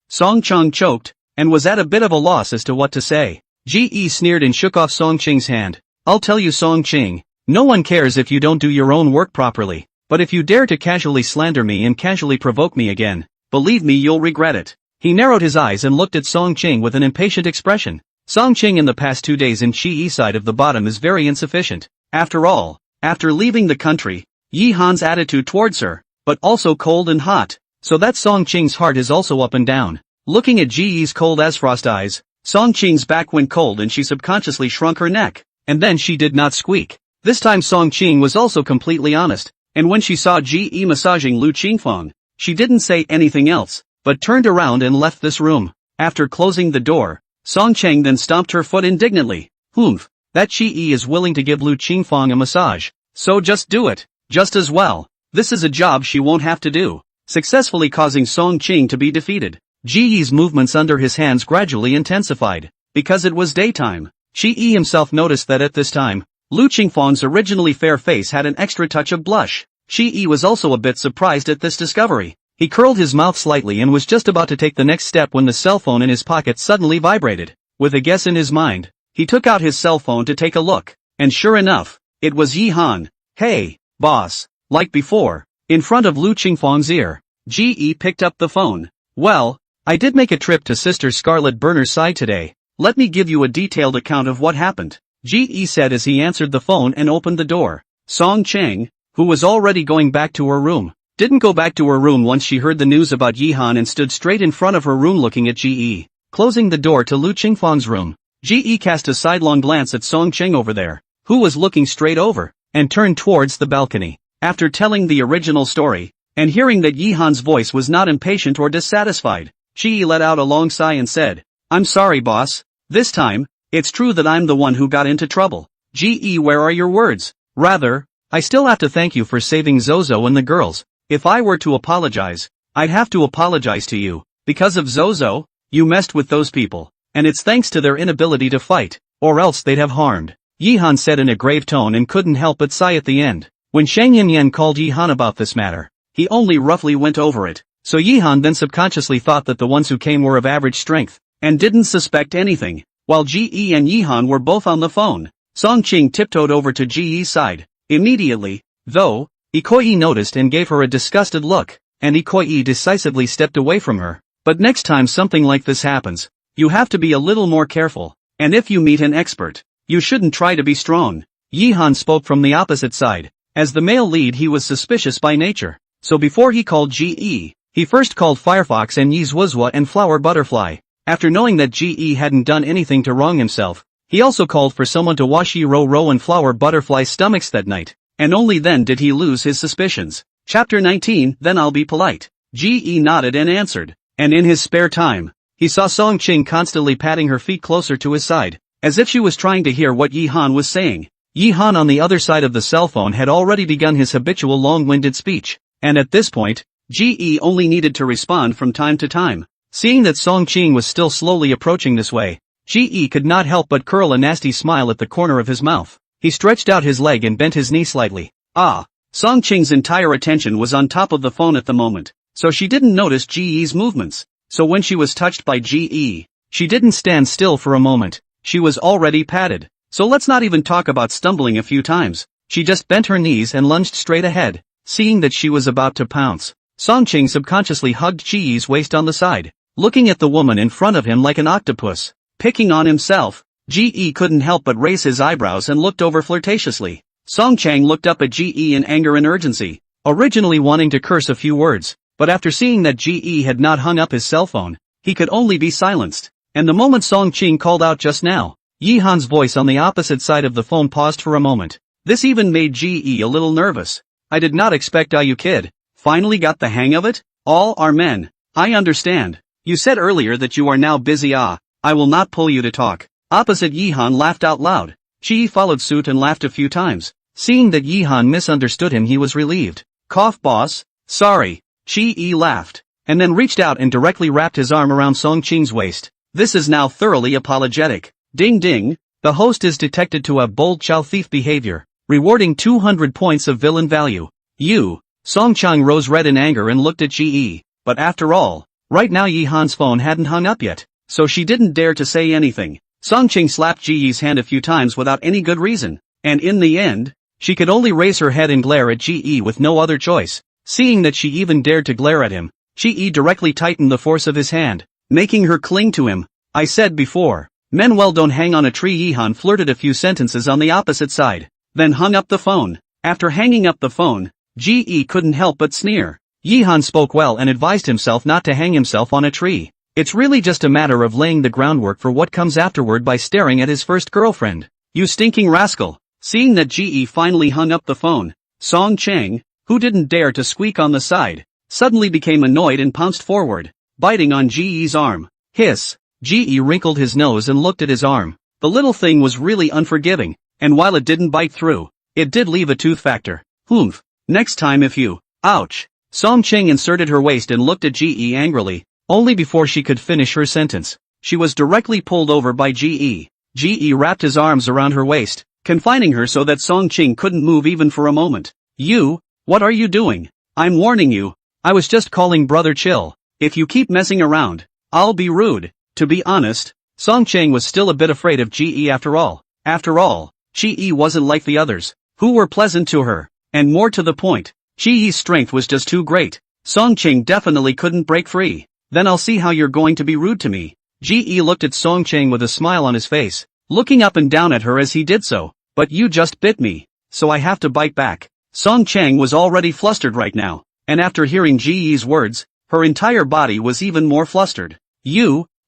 Song Chang choked, and was at a bit of a loss as to what to say. GE sneered and shook off Song Ching's hand. I'll tell you Song Ching, no one cares if you don't do your own work properly, but if you dare to casually slander me and casually provoke me again, believe me you'll regret it. He narrowed his eyes and looked at Song Ching with an impatient expression. Song Ching in the past 2 days in Chi's side of the bottom is very insufficient. After all, after leaving the country, Yi Han's attitude towards her, but also cold and hot, so that Song Ching's heart is also up and down. Looking at GE's cold as frost eyes, Song Ching's back went cold and she subconsciously shrunk her neck, and then she did not squeak. This time Song Ching was also completely honest, and when she saw GE massaging Lu Qingfeng, she didn't say anything else, but turned around and left this room. After closing the door, Song Cheng then stomped her foot indignantly. Humph, that GE is willing to give Lu Qingfeng a massage, so just do it, just as well. This is a job she won't have to do, successfully causing Song Ching to be defeated. GE's movements under his hands gradually intensified, because it was daytime. GE himself noticed that at this time, Lu Qingfeng's originally fair face had an extra touch of blush. GE was also a bit surprised at this discovery. He curled his mouth slightly and was just about to take the next step when the cell phone in his pocket suddenly vibrated. With a guess in his mind, he took out his cell phone to take a look, and sure enough, it was Yi Han. Hey, boss. Like before, in front of Lu Qingfeng's ear, GE picked up the phone. Well, I did make a trip to Sister Scarlet Burner's side today. Let me give you a detailed account of what happened, GE said as he answered the phone and opened the door. Song Cheng, who was already going back to her room, didn't go back to her room once she heard the news about Yi Han and stood straight in front of her room looking at GE. Closing the door to Lu Qingfeng's room, GE cast a sidelong glance at Song Cheng over there, who was looking straight over, and turned towards the balcony. After telling the original story, and hearing that Yi Han's voice was not impatient or dissatisfied, GE let out a long sigh and said, I'm sorry boss, this time, it's true that I'm the one who got into trouble. GE, where are your words? Rather, I still have to thank you for saving Zozo and the girls. If I were to apologize, I'd have to apologize to you. Because of Zozo, you messed with those people, and it's thanks to their inability to fight, or else they'd have harmed. Yi Han said in a grave tone and couldn't help but sigh at the end. When Shang Yinyan called Yi Han about this matter, he only roughly went over it, so Yi Han then subconsciously thought that the ones who came were of average strength, and didn't suspect anything. While GE and Yi Han were both on the phone, Song Ching tiptoed over to GE's side. Immediately, though, Ikoyi noticed and gave her a disgusted look, and Ikoyi decisively stepped away from her. But next time something like this happens, you have to be a little more careful, and if you meet an expert, you shouldn't try to be strong. Yi Han spoke from the opposite side. As the male lead he was suspicious by nature, so before he called GE, he first called Firefox and Yi's Wuzwa and Flower Butterfly. After knowing that GE hadn't done anything to wrong himself, he also called for someone to wash Yi Ro and Flower Butterfly's stomachs that night, and only then did he lose his suspicions. Chapter 19, Then I'll Be Polite. GE nodded and answered, and in his spare time, he saw Song Ching constantly patting her feet closer to his side, as if she was trying to hear what Yi Han was saying. Yi Han on the other side of the cell phone had already begun his habitual long-winded speech, and at this point, GE only needed to respond from time to time. Seeing that Song Ching was still slowly approaching this way, Ji could not help but curl a nasty smile at the corner of his mouth. He stretched out his leg and bent his knee slightly. Song Qing's entire attention was on top of the phone at the moment, so she didn't notice Ji's movements. So when she was touched by Ji, she didn't stand still for a moment. She was already padded. So let's not even talk about stumbling a few times. She just bent her knees and lunged straight ahead. Seeing that she was about to pounce, Song Qing subconsciously hugged Ji's waist on the side, looking at the woman in front of him like an octopus. Picking on himself, Ji couldn't help but raise his eyebrows and looked over flirtatiously. Song Chang looked up at Ji in anger and urgency, originally wanting to curse a few words, but after seeing that Ji had not hung up his cell phone, he could only be silenced. And the moment Song Qing called out just now, Yihan's voice on the opposite side of the phone paused for a moment. This even made Ji a little nervous. I did not expect you kid. Finally got the hang of it? All are men. I understand. You said earlier that you are now busy. I will not pull you to talk. Opposite Yihan laughed out loud. Ji followed suit and laughed a few times. Seeing that Yihan misunderstood him, he was relieved. Cough, boss. Sorry. Ji laughed, and then reached out and directly wrapped his arm around Song Qing's waist. This is now thoroughly apologetic. Ding ding. The host is detected to have bold chow thief behavior, rewarding 200 points of villain value. Song Chang rose red in anger and looked at Ji. But after all, right now Yihan's phone hadn't hung up yet, so she didn't dare to say anything. Song Qing slapped Ji's hand a few times without any good reason, and in the end, she could only raise her head and glare at Ji with no other choice. Seeing that she even dared to glare at him, Ji directly tightened the force of his hand, making her cling to him. I said before, men don't hang on a tree. Yihan flirted a few sentences on the opposite side, then hung up the phone. After hanging up the phone, Ji couldn't help but sneer. Yihan spoke well and advised himself not to hang himself on a tree. It's really just a matter of laying the groundwork for what comes afterward by staring at his first girlfriend. You stinking rascal. Seeing that Ji finally hung up the phone, Song Chang, who didn't dare to squeak on the side, suddenly became annoyed and pounced forward, biting on Ji's arm. Hiss. Ji wrinkled his nose and looked at his arm. The little thing was really unforgiving, and while it didn't bite through, it did leave a tooth factor. Humph. Next time if you... Ouch. Song Chang inserted her waist and looked at Ji angrily. Only before she could finish her sentence, she was directly pulled over by Ji. Ji wrapped his arms around her waist, confining her so that Song Qing couldn't move even for a moment. What are you doing? I'm warning you. I was just calling brother chill. If you keep messing around, I'll be rude. To be honest, Song Chang was still a bit afraid of Ji after all. After all, Ji wasn't like the others, who were pleasant to her, and more to the point, Ji's strength was just too great. Song Ching definitely couldn't break free. Then I'll see how you're going to be rude to me. Ji looked at Song Chang with a smile on his face, looking up and down at her as he did so. But you just bit me, so I have to bite back. Song Chang was already flustered right now, and after hearing Ji's words, her entire body was even more flustered.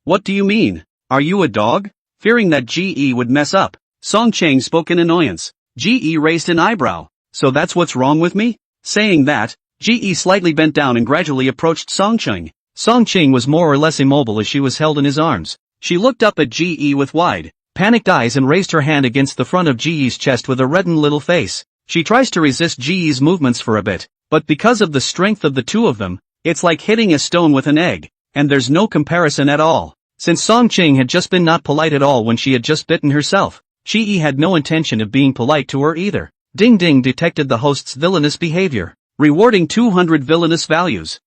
What do you mean? Are you a dog? Fearing that Ji would mess up, Song Chang spoke in annoyance. Ji raised an eyebrow. So that's what's wrong with me? Saying that, Ji slightly bent down and gradually approached Song Chang. Song Ching was more or less immobile as she was held in his arms. She looked up at Ji with wide, panicked eyes and raised her hand against the front of Ji's chest with a reddened little face. She tries to resist Ji's movements for a bit, but because of the strength of the two of them, it's like hitting a stone with an egg, and there's no comparison at all. Since Song Ching had just been not polite at all when she had just bitten herself, Ji had no intention of being polite to her either. Ding Ding detected the host's villainous behavior, rewarding 200 villainous values.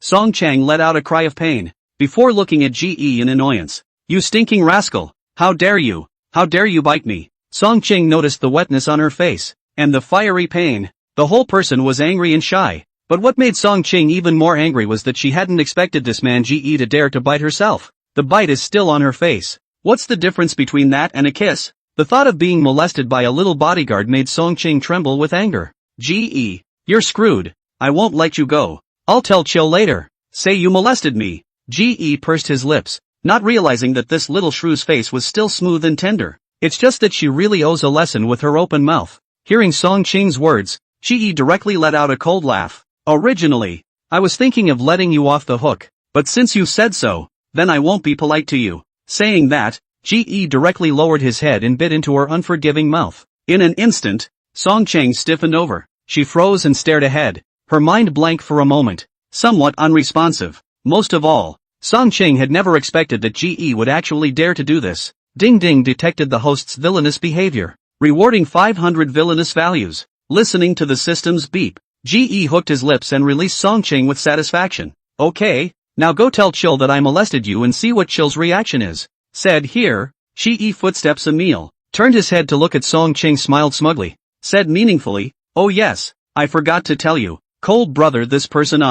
Song Chang let out a cry of pain, before looking at Ji in annoyance. You stinking rascal! How dare you! How dare you bite me! Song Ching noticed the wetness on her face, and the fiery pain. The whole person was angry and shy, but what made Song Ching even more angry was that she hadn't expected this man Ji to dare to bite herself. The bite is still on her face. What's the difference between that and a kiss? The thought of being molested by a little bodyguard made Song Ching tremble with anger. Ji, you're screwed. I won't let you go. I'll tell Chill later. Say you molested me. Ji pursed his lips, not realizing that this little shrew's face was still smooth and tender. It's just that she really owes a lesson with her open mouth. Hearing Song Ching's words, Ji directly let out a cold laugh. Originally, I was thinking of letting you off the hook, but since you said so, then I won't be polite to you. Saying that, Ji directly lowered his head and bit into her unforgiving mouth. In an instant, Song Chang stiffened over. She froze and stared ahead, her mind blank for a moment, somewhat unresponsive. Most of all, Song Ching had never expected that GE would actually dare to do this. Ding Ding detected the host's villainous behavior, rewarding 500 villainous values. Listening to the system's beep, GE hooked his lips and released Song Ching with satisfaction. Okay, now go tell Chill that I molested you and see what Chill's reaction is. Said here, GE footsteps Emil, turned his head to look at Song Ching, smiled smugly, said meaningfully, oh yes, I forgot to tell you, cold brother, this person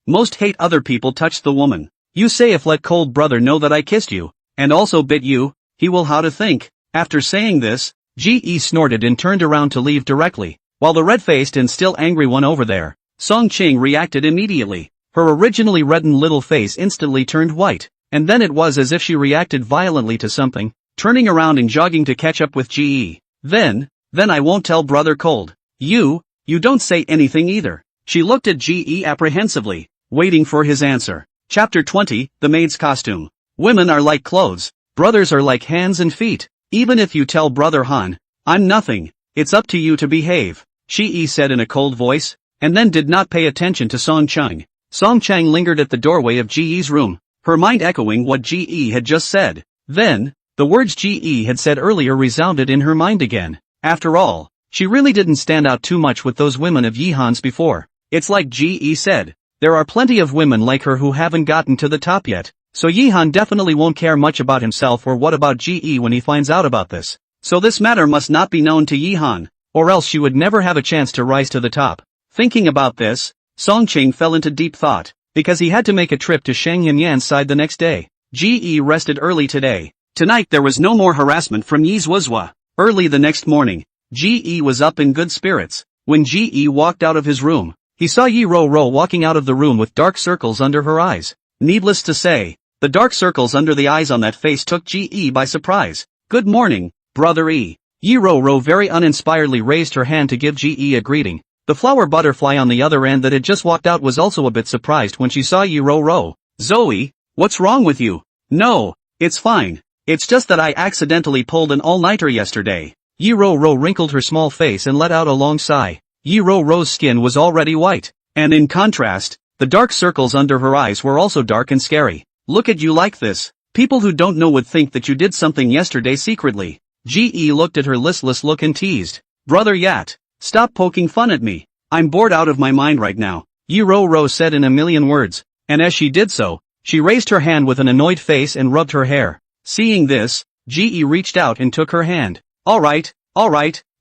most hate other people touch the woman. You say if let cold brother know that I kissed you, and also bit you, he will how to think. After saying this, GE snorted and turned around to leave directly, while the red-faced and still angry one over there, Song Ching, reacted immediately. Her originally reddened little face instantly turned white, and then it was as if she reacted violently to something, turning around and jogging to catch up with GE. Then I won't tell brother cold. You don't say anything either. She looked at GE apprehensively, waiting for his answer. Chapter 20, The Maid's Costume. Women are like clothes, brothers are like hands and feet. Even if you tell brother Han, I'm nothing, it's up to you to behave, GE said in a cold voice, and then did not pay attention to Song Chang. Song Chang lingered at the doorway of GE's room, her mind echoing what GE had just said. Then, the words GE had said earlier resounded in her mind again. After all, she really didn't stand out too much with those women of Yihan's before. It's like GE said, there are plenty of women like her who haven't gotten to the top yet, so Yihan definitely won't care much about himself or what about GE when he finds out about this. So this matter must not be known to Yihan, or else she would never have a chance to rise to the top. Thinking about this, Song Ching fell into deep thought, because he had to make a trip to Shangyanyan's side the next day. GE rested early today. Tonight there was no more harassment from Yi Zhuozhua. Early the next morning, GE was up in good spirits. When GE walked out of his room, he saw Yi Ro walking out of the room with dark circles under her eyes. Needless to say, the dark circles under the eyes on that face took GE by surprise. Good morning, brother E. Yi Ro very uninspiredly raised her hand to give GE a greeting. The flower butterfly on the other end that had just walked out was also a bit surprised when she saw Yi Ro. Zoe, what's wrong with you? No, it's fine. It's just that I accidentally pulled an all-nighter yesterday. Yi Ro wrinkled her small face and let out a long sigh. Yi Ro's skin was already white, and in contrast, the dark circles under her eyes were also dark and scary. Look at you like this. People who don't know would think that you did something yesterday secretly. GE looked at her listless look and teased. Brother Yat, stop poking fun at me. I'm bored out of my mind right now, Yi Ro said in a million words, and as she did so, she raised her hand with an annoyed face and rubbed her hair. Seeing this, GE reached out and took her hand. Alright,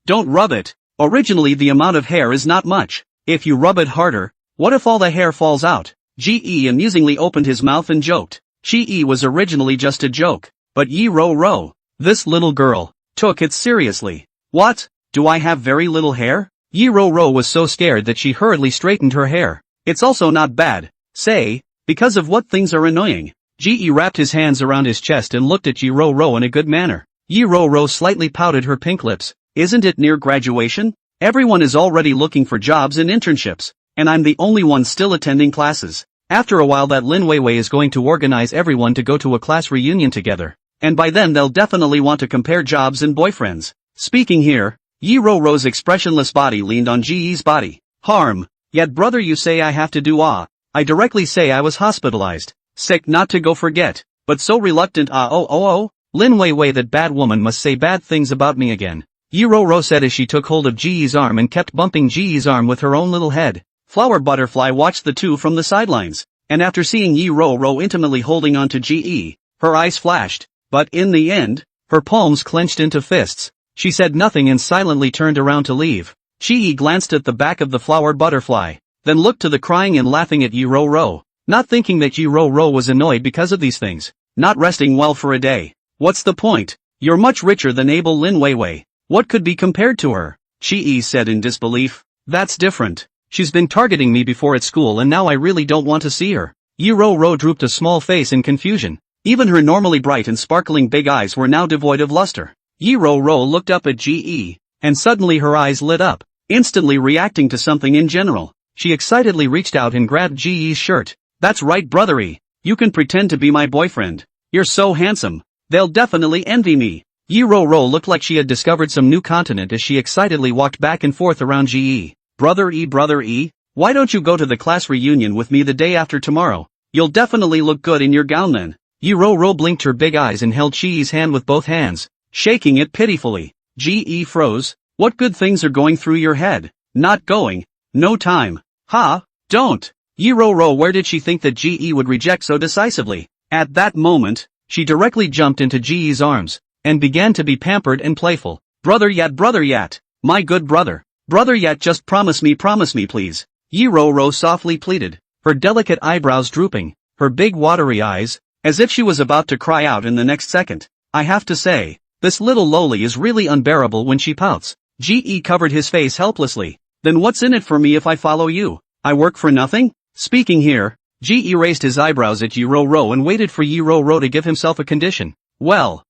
don't rub it. Originally the amount of hair is not much. If you rub it harder, what if all the hair falls out? GE amusingly opened his mouth and joked. GE was originally just a joke, but Yi Ro, this little girl, took it seriously. What? Do I have very little hair? Yi Ro was so scared that she hurriedly straightened her hair. It's also not bad, say, because of what things are annoying. GE wrapped his hands around his chest and looked at Yi Ro in a good manner. Yi Ro slightly pouted her pink lips. Isn't it near graduation? Everyone is already looking for jobs and internships, and I'm the only one still attending classes. After a while that Lin Weiwei is going to organize everyone to go to a class reunion together, and by then they'll definitely want to compare jobs and boyfriends. Speaking here, Yi Ro's expressionless body leaned on GE's body. Harm. Yet brother you say I have to do I directly say I was hospitalized. Sick not to go forget, but so reluctant Lin Weiwei that bad woman must say bad things about me again. Yi Ro said as she took hold of GE's arm and kept bumping GE's arm with her own little head. Flower Butterfly watched the two from the sidelines, and after seeing Yi Ro intimately holding on to GE, her eyes flashed, but in the end, her palms clenched into fists. She said nothing and silently turned around to leave. GE glanced at the back of the Flower Butterfly, then looked to the crying and laughing at Yi Ro, not thinking that Yi Ro was annoyed because of these things, not resting well for a day. What's the point? You're much richer than able Lin Weiwei. What could be compared to her? GE said in disbelief. That's different. She's been targeting me before at school and now I really don't want to see her. Yi Ro drooped a small face in confusion. Even her normally bright and sparkling big eyes were now devoid of luster. Yi Ro looked up at GE, and suddenly her eyes lit up, instantly reacting to something in general. She excitedly reached out and grabbed GE's shirt. That's right brothery. You can pretend to be my boyfriend. You're so handsome. They'll definitely envy me. Yi Ro looked like she had discovered some new continent as she excitedly walked back and forth around GE. Brother E, why don't you go to the class reunion with me the day after tomorrow? You'll definitely look good in your gown then. Yi-Ro blinked her big eyes and held Ji-Yi's hand with both hands, shaking it pitifully. Ji-Yi froze. What good things are going through your head? Not going. No time. Ha, don't. Yi-Ro, where did she think that Ji-Yi would reject so decisively? At that moment, she directly jumped into Ji-Yi's arms, and began to be pampered and playful. Brother Yat, my good brother. Brother Yat, just promise me please. Yi-Ro softly pleaded, her delicate eyebrows drooping, her big watery eyes, as if she was about to cry out in the next second. I have to say, this little loli is really unbearable when she pouts. Ji-Yi covered his face helplessly. Then what's in it for me if I follow you? I work for nothing? Speaking here, Ji-Yi raised his eyebrows at Yi-Ro and waited for Yi-Ro to give himself a condition. Well,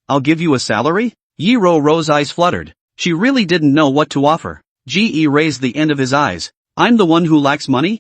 I'll give you a salary? Yi-Ro's eyes fluttered. She really didn't know what to offer. Ji-Yi raised the end of his eyes. I'm the one who lacks money?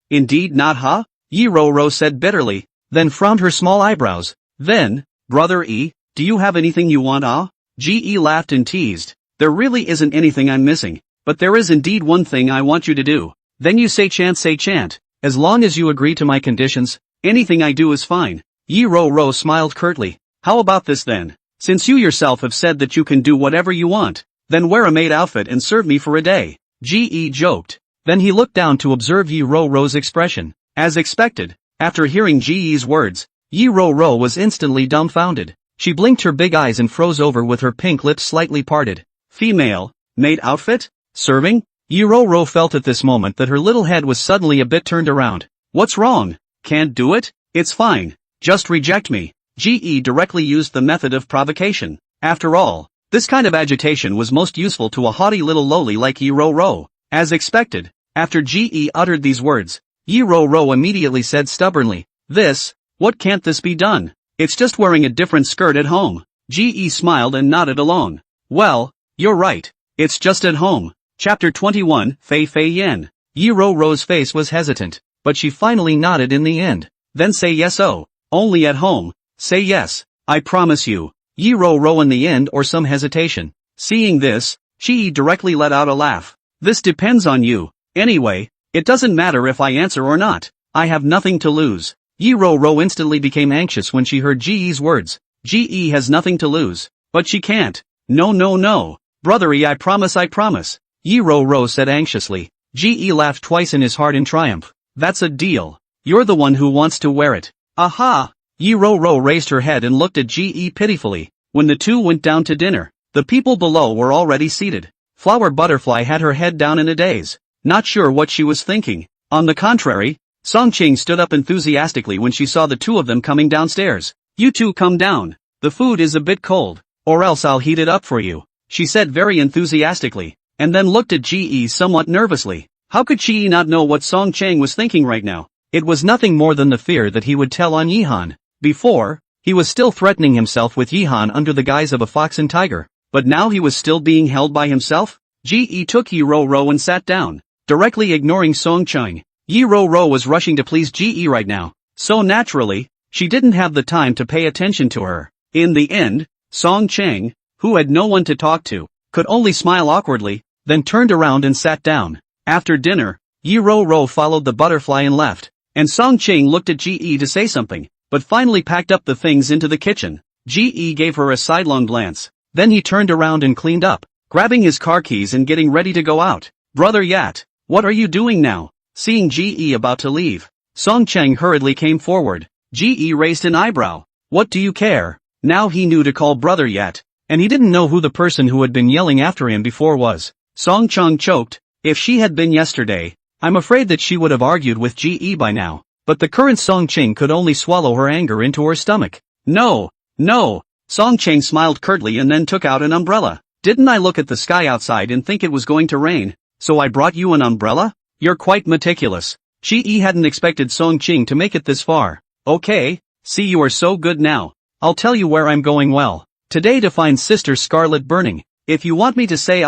Indeed not, huh? Yi-Ro said bitterly, then frowned her small eyebrows. Then, brother E, do you have anything you want, ah? Ji-Yi laughed and teased. There really isn't anything I'm missing, but there is indeed one thing I want you to do. Then you say chant. As long as you agree to my conditions, anything I do is fine. Yi-Ro smiled curtly. How about this then? Since you yourself have said that you can do whatever you want, then wear a maid outfit and serve me for a day. Ji-Yi joked. Then he looked down to observe Yi-Ro's expression. As expected, after hearing Ji-Yi's words, Yi-Ro was instantly dumbfounded. She blinked her big eyes and froze over with her pink lips slightly parted. Female, maid outfit? Serving? Yi-Ro felt at this moment that her little head was suddenly a bit turned around. What's wrong? Can't do it? It's fine. Just reject me. Ji-Yi directly used the method of provocation. After all, this kind of agitation was most useful to a haughty little loli like Yi-Ro. As expected, after Ji-Yi uttered these words, Yi-Ro immediately said stubbornly, what can't this be done? It's just wearing a different skirt at home. Ji-Yi smiled and nodded along. Well, you're right. It's just at home. Chapter 21, Fei Yen. Yi-Ro's face was hesitant, but she finally nodded in the end. Then say yes. Oh, only at home. Say yes, I promise you. Yi-Ro in the end or some hesitation. Seeing this, Ji-Yi directly let out a laugh. This depends on you. Anyway, it doesn't matter if I answer or not. I have nothing to lose. Yi-Ro instantly became anxious when she heard Ji-Yi's words. Ji-Yi has nothing to lose. But she can't. No. Brothery, I promise. Yi-Ro said anxiously. Ji-Yi laughed twice in his heart in triumph. That's a deal. You're the one who wants to wear it. Aha! Yi-Ro raised her head and looked at Ji-Yi pitifully. When the two went down to dinner, the people below were already seated. Flower Butterfly had her head down in a daze, not sure what she was thinking. On the contrary, Song-Ching stood up enthusiastically when she saw the two of them coming downstairs. You two come down. The food is a bit cold, or else I'll heat it up for you, she said very enthusiastically, and then looked at Ji-Yi somewhat nervously. How could Ji-Yi not know what Song-Ching was thinking right now? It was nothing more than the fear that he would tell on Yihan. Before, he was still threatening himself with Yihan under the guise of a fox and tiger, but now he was still being held by himself? Ji-Yi took Yi-Ro and sat down, directly ignoring Song-Ching. Yi-Ro was rushing to please Ji-Yi right now, so naturally, she didn't have the time to pay attention to her. In the end, Song-Ching, who had no one to talk to, could only smile awkwardly, then turned around and sat down. After dinner, Yi-Ro followed the butterfly and left, and Song-Ching looked at Ji-Yi to say something, but finally packed up the things into the kitchen. Ji-Yi gave her a sidelong glance, then he turned around and cleaned up, grabbing his car keys and getting ready to go out. Brother Yat, what are you doing now? Seeing Ji-Yi about to leave, Song-Ching hurriedly came forward. Ji-Yi raised an eyebrow. What do you care? Now he knew to call Brother Yat, and he didn't know who the person who had been yelling after him before was. Song-Ching choked. If she had been yesterday, I'm afraid that she would have argued with Ji-Yi by now, but the current Song-Ching could only swallow her anger into her stomach. No. Song-Ching smiled curtly and then took out an umbrella. Didn't I look at the sky outside and think it was going to rain, so I brought you an umbrella? You're quite meticulous. Ji-Yi hadn't expected Song-Ching to make it this far. Okay, see you are so good now. I'll tell you where I'm going today to find Sister Scarlet Burning. If you want me to say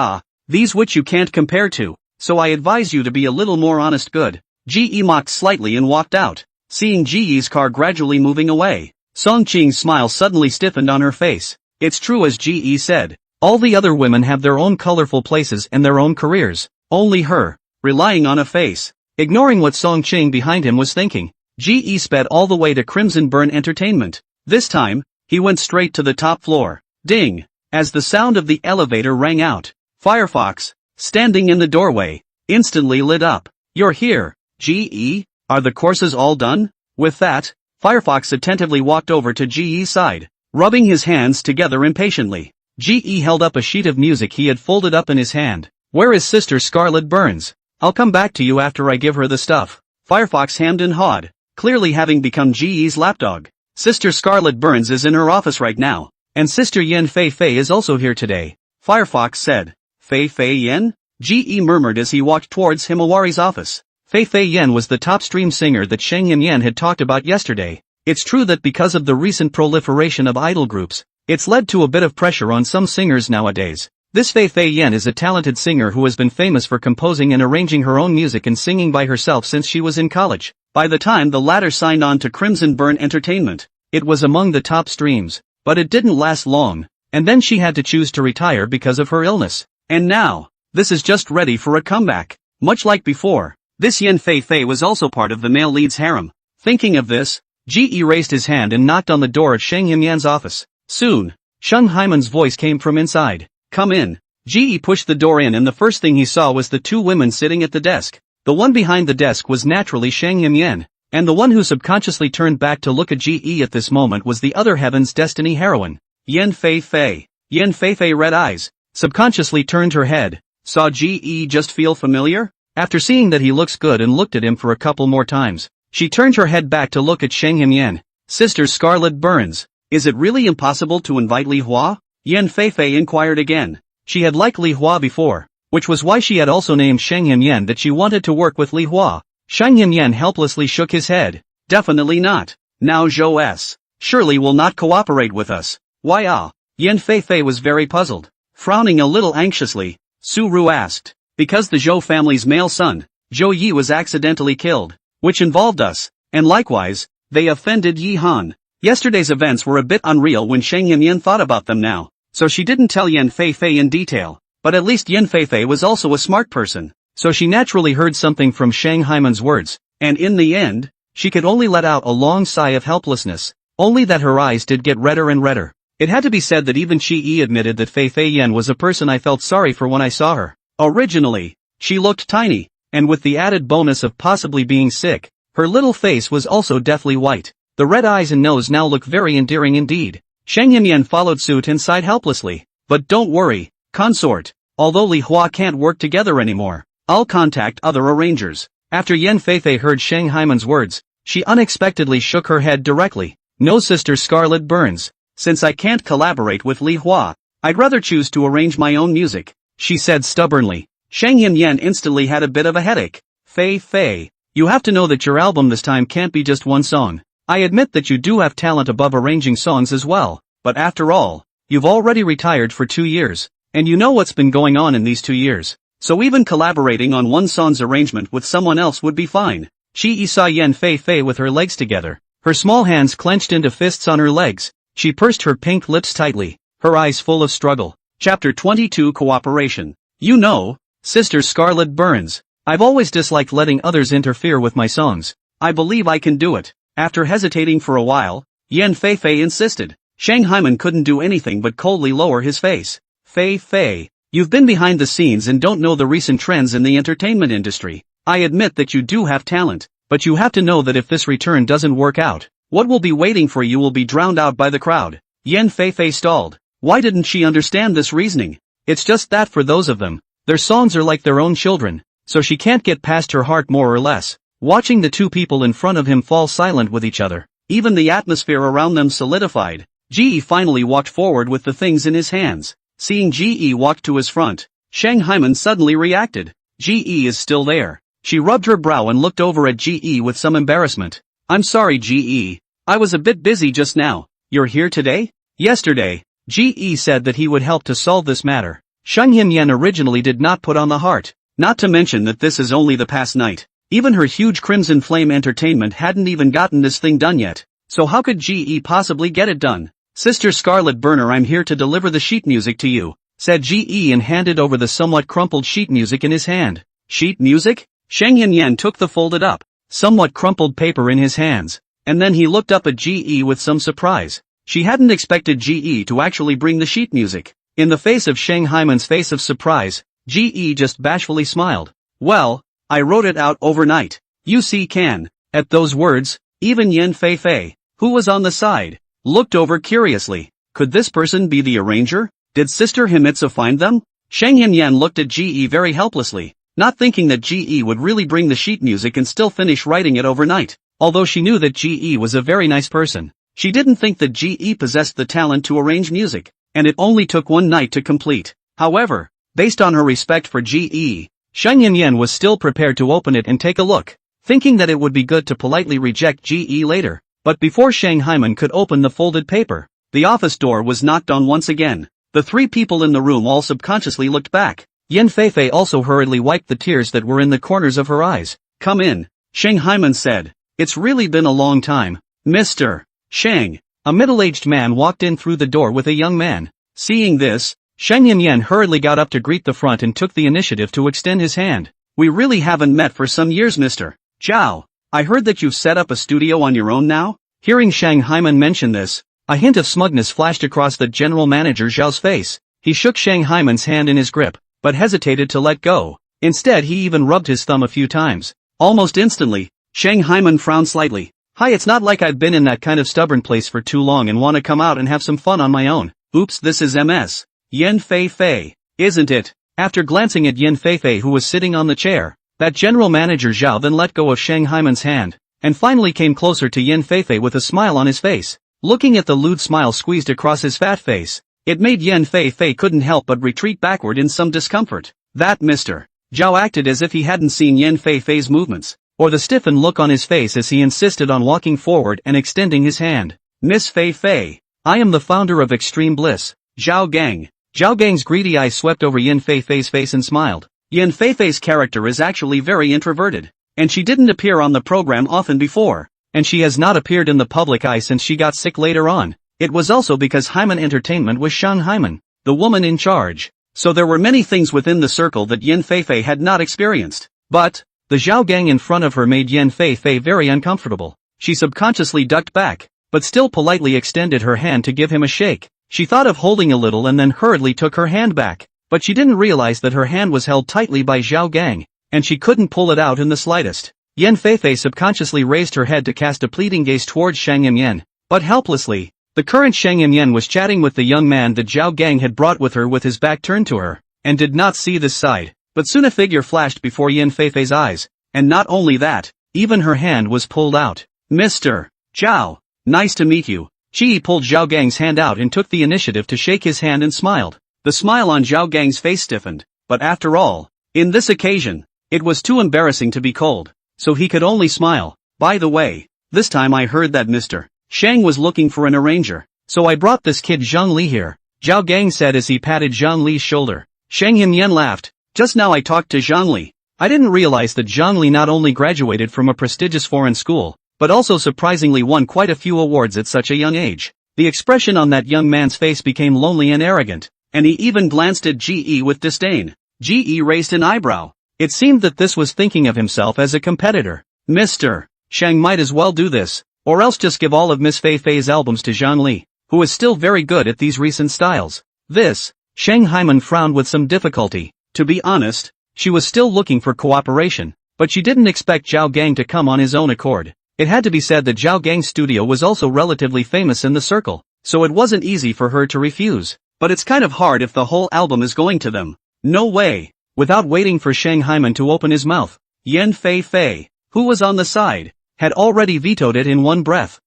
these which you can't compare to, so I advise you to be a little more honest good. Ji-Yi mocked slightly and walked out. Seeing Ji-Yi's car gradually moving away, Song-Ching's smile suddenly stiffened on her face. It's true as Ji-Yi said. All the other women have their own colorful places and their own careers. Only her, relying on a face, ignoring what Song-Ching behind him was thinking. GE sped all the way to Crimson Burn Entertainment. This time, he went straight to the top floor. Ding! As the sound of the elevator rang out, Firefox, standing in the doorway, instantly lit up. You're here, GE? Are the courses all done? With that, Firefox attentively walked over to GE's side, rubbing his hands together impatiently. GE held up a sheet of music he had folded up in his hand. Where is Sister Scarlet Burns? I'll come back to you after I give her the stuff. Firefox hemmed and hawed, clearly having become GE's lapdog. Sister Scarlet Burns is in her office right now, and Sister Yen Fei Fei is also here today, Firefox said. Fei Fei Yen? GE murmured as he walked towards Himawari's office. Fei Fei Yen was the top stream singer that Shang Yin Yan had talked about yesterday. It's true that because of the recent proliferation of idol groups, it's led to a bit of pressure on some singers nowadays. This Fei Fei Yen is a talented singer who has been famous for composing and arranging her own music and singing by herself since she was in college. By the time the latter signed on to Crimson Burn Entertainment, it was among the top streams, but it didn't last long, and then she had to choose to retire because of her illness. And now, this is just ready for a comeback. Much like before, this Yen Fei Fei was also part of the male lead's harem. Thinking of this, GE raised his hand and knocked on the door of Shang Yinyan's office. Soon, Sheng Haiman's voice came from inside. Come in. GE pushed the door in and the first thing he saw was the two women sitting at the desk. The one behind the desk was naturally Shang Yinyan, and the one who subconsciously turned back to look at GE at this moment was the other Heaven's Destiny heroine. Yen Fei Fei. Yen Fei Fei red eyes, subconsciously turned her head. Saw GE just feel familiar? After seeing that he looks good and looked at him for a couple more times, she turned her head back to look at Shang Yinyan. Sister Scarlet Burns. Is it really impossible to invite Li Hua? Yen Fei Fei inquired again. She had liked Li Hua before, which was why she had also named Shang Yinyan that she wanted to work with Li Hua. Shang Yinyan helplessly shook his head. Definitely not. Now Zhou S. surely will not cooperate with us. Why ah? Yen Fei Fei was very puzzled. Frowning a little anxiously, Su Ru asked. Because the Zhou family's male son, Zhou Yi was accidentally killed, which involved us, and likewise, they offended Yi Han. Yesterday's events were a bit unreal when Shang Yinyan thought about them now, so she didn't tell Yen Fei Fei in detail, but at least Yen Fei Fei was also a smart person, so she naturally heard something from Shang Haiman's words, and in the end, she could only let out a long sigh of helplessness, only that her eyes did get redder and redder. It had to be said that even Chi admitted that Fei Fei Yen was a person I felt sorry for when I saw her. Originally, she looked tiny, and with the added bonus of possibly being sick, her little face was also deathly white. The red eyes and nose now look very endearing indeed. Shang Yinyan followed suit and sighed helplessly. But don't worry, consort. Although Li Hua can't work together anymore, I'll contact other arrangers. After Yen Fei Fei heard Shang Haiman's words, she unexpectedly shook her head directly. No, Sister Scarlet Burns. Since I can't collaborate with Li Hua, I'd rather choose to arrange my own music, she said stubbornly. Shang Yinyan instantly had a bit of a headache. Fei Fei, you have to know that your album this time can't be just one song. I admit that you do have talent above arranging songs as well, but after all, you've already retired for 2 years, and you know what's been going on in these 2 years. So even collaborating on one song's arrangement with someone else would be fine. Chi saw Yen Fei Fei with her legs together, her small hands clenched into fists on her legs. She pursed her pink lips tightly, her eyes full of struggle. Chapter 22 Cooperation. You know, Sister Scarlet Burns, I've always disliked letting others interfere with my songs. I believe I can do it. After hesitating for a while, Yen Fei Fei insisted. Shang Haiman couldn't do anything but coldly lower his face. Fei Fei, you've been behind the scenes and don't know the recent trends in the entertainment industry. I admit that you do have talent, but you have to know that if this return doesn't work out, what will be waiting for you will be drowned out by the crowd. Yen Fei Fei stalled. Why didn't she understand this reasoning? It's just that for those of them, their songs are like their own children, so she can't get past her heart more or less. Watching the two people in front of him fall silent with each other, even the atmosphere around them solidified. GE finally walked forward with the things in his hands. Seeing GE walk to his front, Shang Haiman suddenly reacted. GE is still there. She rubbed her brow and looked over at GE with some embarrassment. I'm sorry GE. I was a bit busy just now. You're here today? Yesterday, GE said that he would help to solve this matter. Shang Yinyan originally did not put on the heart. Not to mention that this is only the past night. Even her huge Crimson Flame Entertainment hadn't even gotten this thing done yet. So how could GE possibly get it done? Sister Scarlet Burner, I'm here to deliver the sheet music to you, said GE and handed over the somewhat crumpled sheet music in his hand. Sheet music? Shang Yinyan took the folded up, somewhat crumpled paper in his hands, and then he looked up at GE with some surprise. She hadn't expected GE to actually bring the sheet music. In the face of Shang Hyman's face of surprise, GE just bashfully smiled. Well, I wrote it out overnight. You see can. At those words, even Yen Fei, who was on the side, looked over curiously. Could this person be the arranger? Did Sister Himitsu find them? Shang Yan looked at GE very helplessly, not thinking that GE would really bring the sheet music and still finish writing it overnight. Although she knew that GE was a very nice person, she didn't think that GE possessed the talent to arrange music, and it only took one night to complete. However, based on her respect for GE, Shang Yan was still prepared to open it and take a look, thinking that it would be good to politely reject GE later. But before Shang Hyman could open the folded paper, the office door was knocked on once again. The three people in the room all subconsciously looked back. Yen Fei also hurriedly wiped the tears that were in the corners of her eyes. Come in, Shang Hyman said. It's really been a long time, Mr. Shang. A middle-aged man walked in through the door with a young man. Seeing this, Shang Yan hurriedly got up to greet the front and took the initiative to extend his hand. We really haven't met for some years, Mr. Zhao. I heard that you've set up a studio on your own now? Hearing Shang Hyman mention this, a hint of smugness flashed across the general manager Zhao's face. He shook Shang Hyman's hand in his grip, but hesitated to let go. Instead he even rubbed his thumb a few times. Almost instantly, Shang Hyman frowned slightly. Hi, it's not like I've been in that kind of stubborn place for too long and want to come out and have some fun on my own. Oops, this is Ms. Yen Fei, isn't it? After glancing at Yen Fei who was sitting on the chair, that general manager Zhao then let go of Shang Hyman's hand, and finally came closer to Yen Fei with a smile on his face. Looking at the lewd smile squeezed across his fat face, it made Yen Fei couldn't help but retreat backward in some discomfort. That Mr. Zhao acted as if he hadn't seen Yen Fei's movements, or the stiffened look on his face as he insisted on walking forward and extending his hand. Miss Fei, I am the founder of Extreme Bliss, Zhao Gang. Zhao Gang's greedy eyes swept over Yen Fei's face and smiled. Yen Fei's character is actually very introverted, and she didn't appear on the program often before, and she has not appeared in the public eye since she got sick later on. It was also because Hyman Entertainment was Shang Hyman, the woman in charge, so there were many things within the circle that Yen Fei had not experienced. But the Zhao Gang in front of her made Yen Fei very uncomfortable. She subconsciously ducked back, but still politely extended her hand to give him a shake. She thought of holding a little and then hurriedly took her hand back, but she didn't realize that her hand was held tightly by Zhao Gang, and she couldn't pull it out in the slightest. Yen Fei subconsciously raised her head to cast a pleading gaze towards Shang Yan, but helplessly. The current Shang Yan was chatting with the young man that Zhao Gang had brought with her with his back turned to her, and did not see this side. But soon a figure flashed before Yen Fei's eyes, and not only that, even her hand was pulled out. Mr. Zhao, nice to meet you. She pulled Zhao Gang's hand out and took the initiative to shake his hand and smiled. The smile on Zhao Gang's face stiffened, but after all, in this occasion, it was too embarrassing to be cold, so he could only smile. By the way, this time I heard that Mr. Shang was looking for an arranger, so I brought this kid Zhang Li here, Zhao Gang said as he patted Zhang Li's shoulder. Shang Yan laughed. Just now I talked to Zhang Li. I didn't realize that Zhang Li not only graduated from a prestigious foreign school, but also surprisingly won quite a few awards at such a young age. The expression on that young man's face became lonely and arrogant, and he even glanced at GE with disdain. GE raised an eyebrow. It seemed that this was thinking of himself as a competitor. Mr. Shang might as well do this, or else just give all of Miss Fei's albums to Zhang Li, who is still very good at these recent styles. This, Shang Hyman frowned with some difficulty. To be honest, she was still looking for cooperation, but she didn't expect Zhao Gang to come on his own accord. It had to be said that Zhao Gang's studio was also relatively famous in the circle, so it wasn't easy for her to refuse. But it's kind of hard if the whole album is going to them. No way. Without waiting for Shang Hyman to open his mouth, Yen Fei, who was on the side, had already vetoed it in one breath.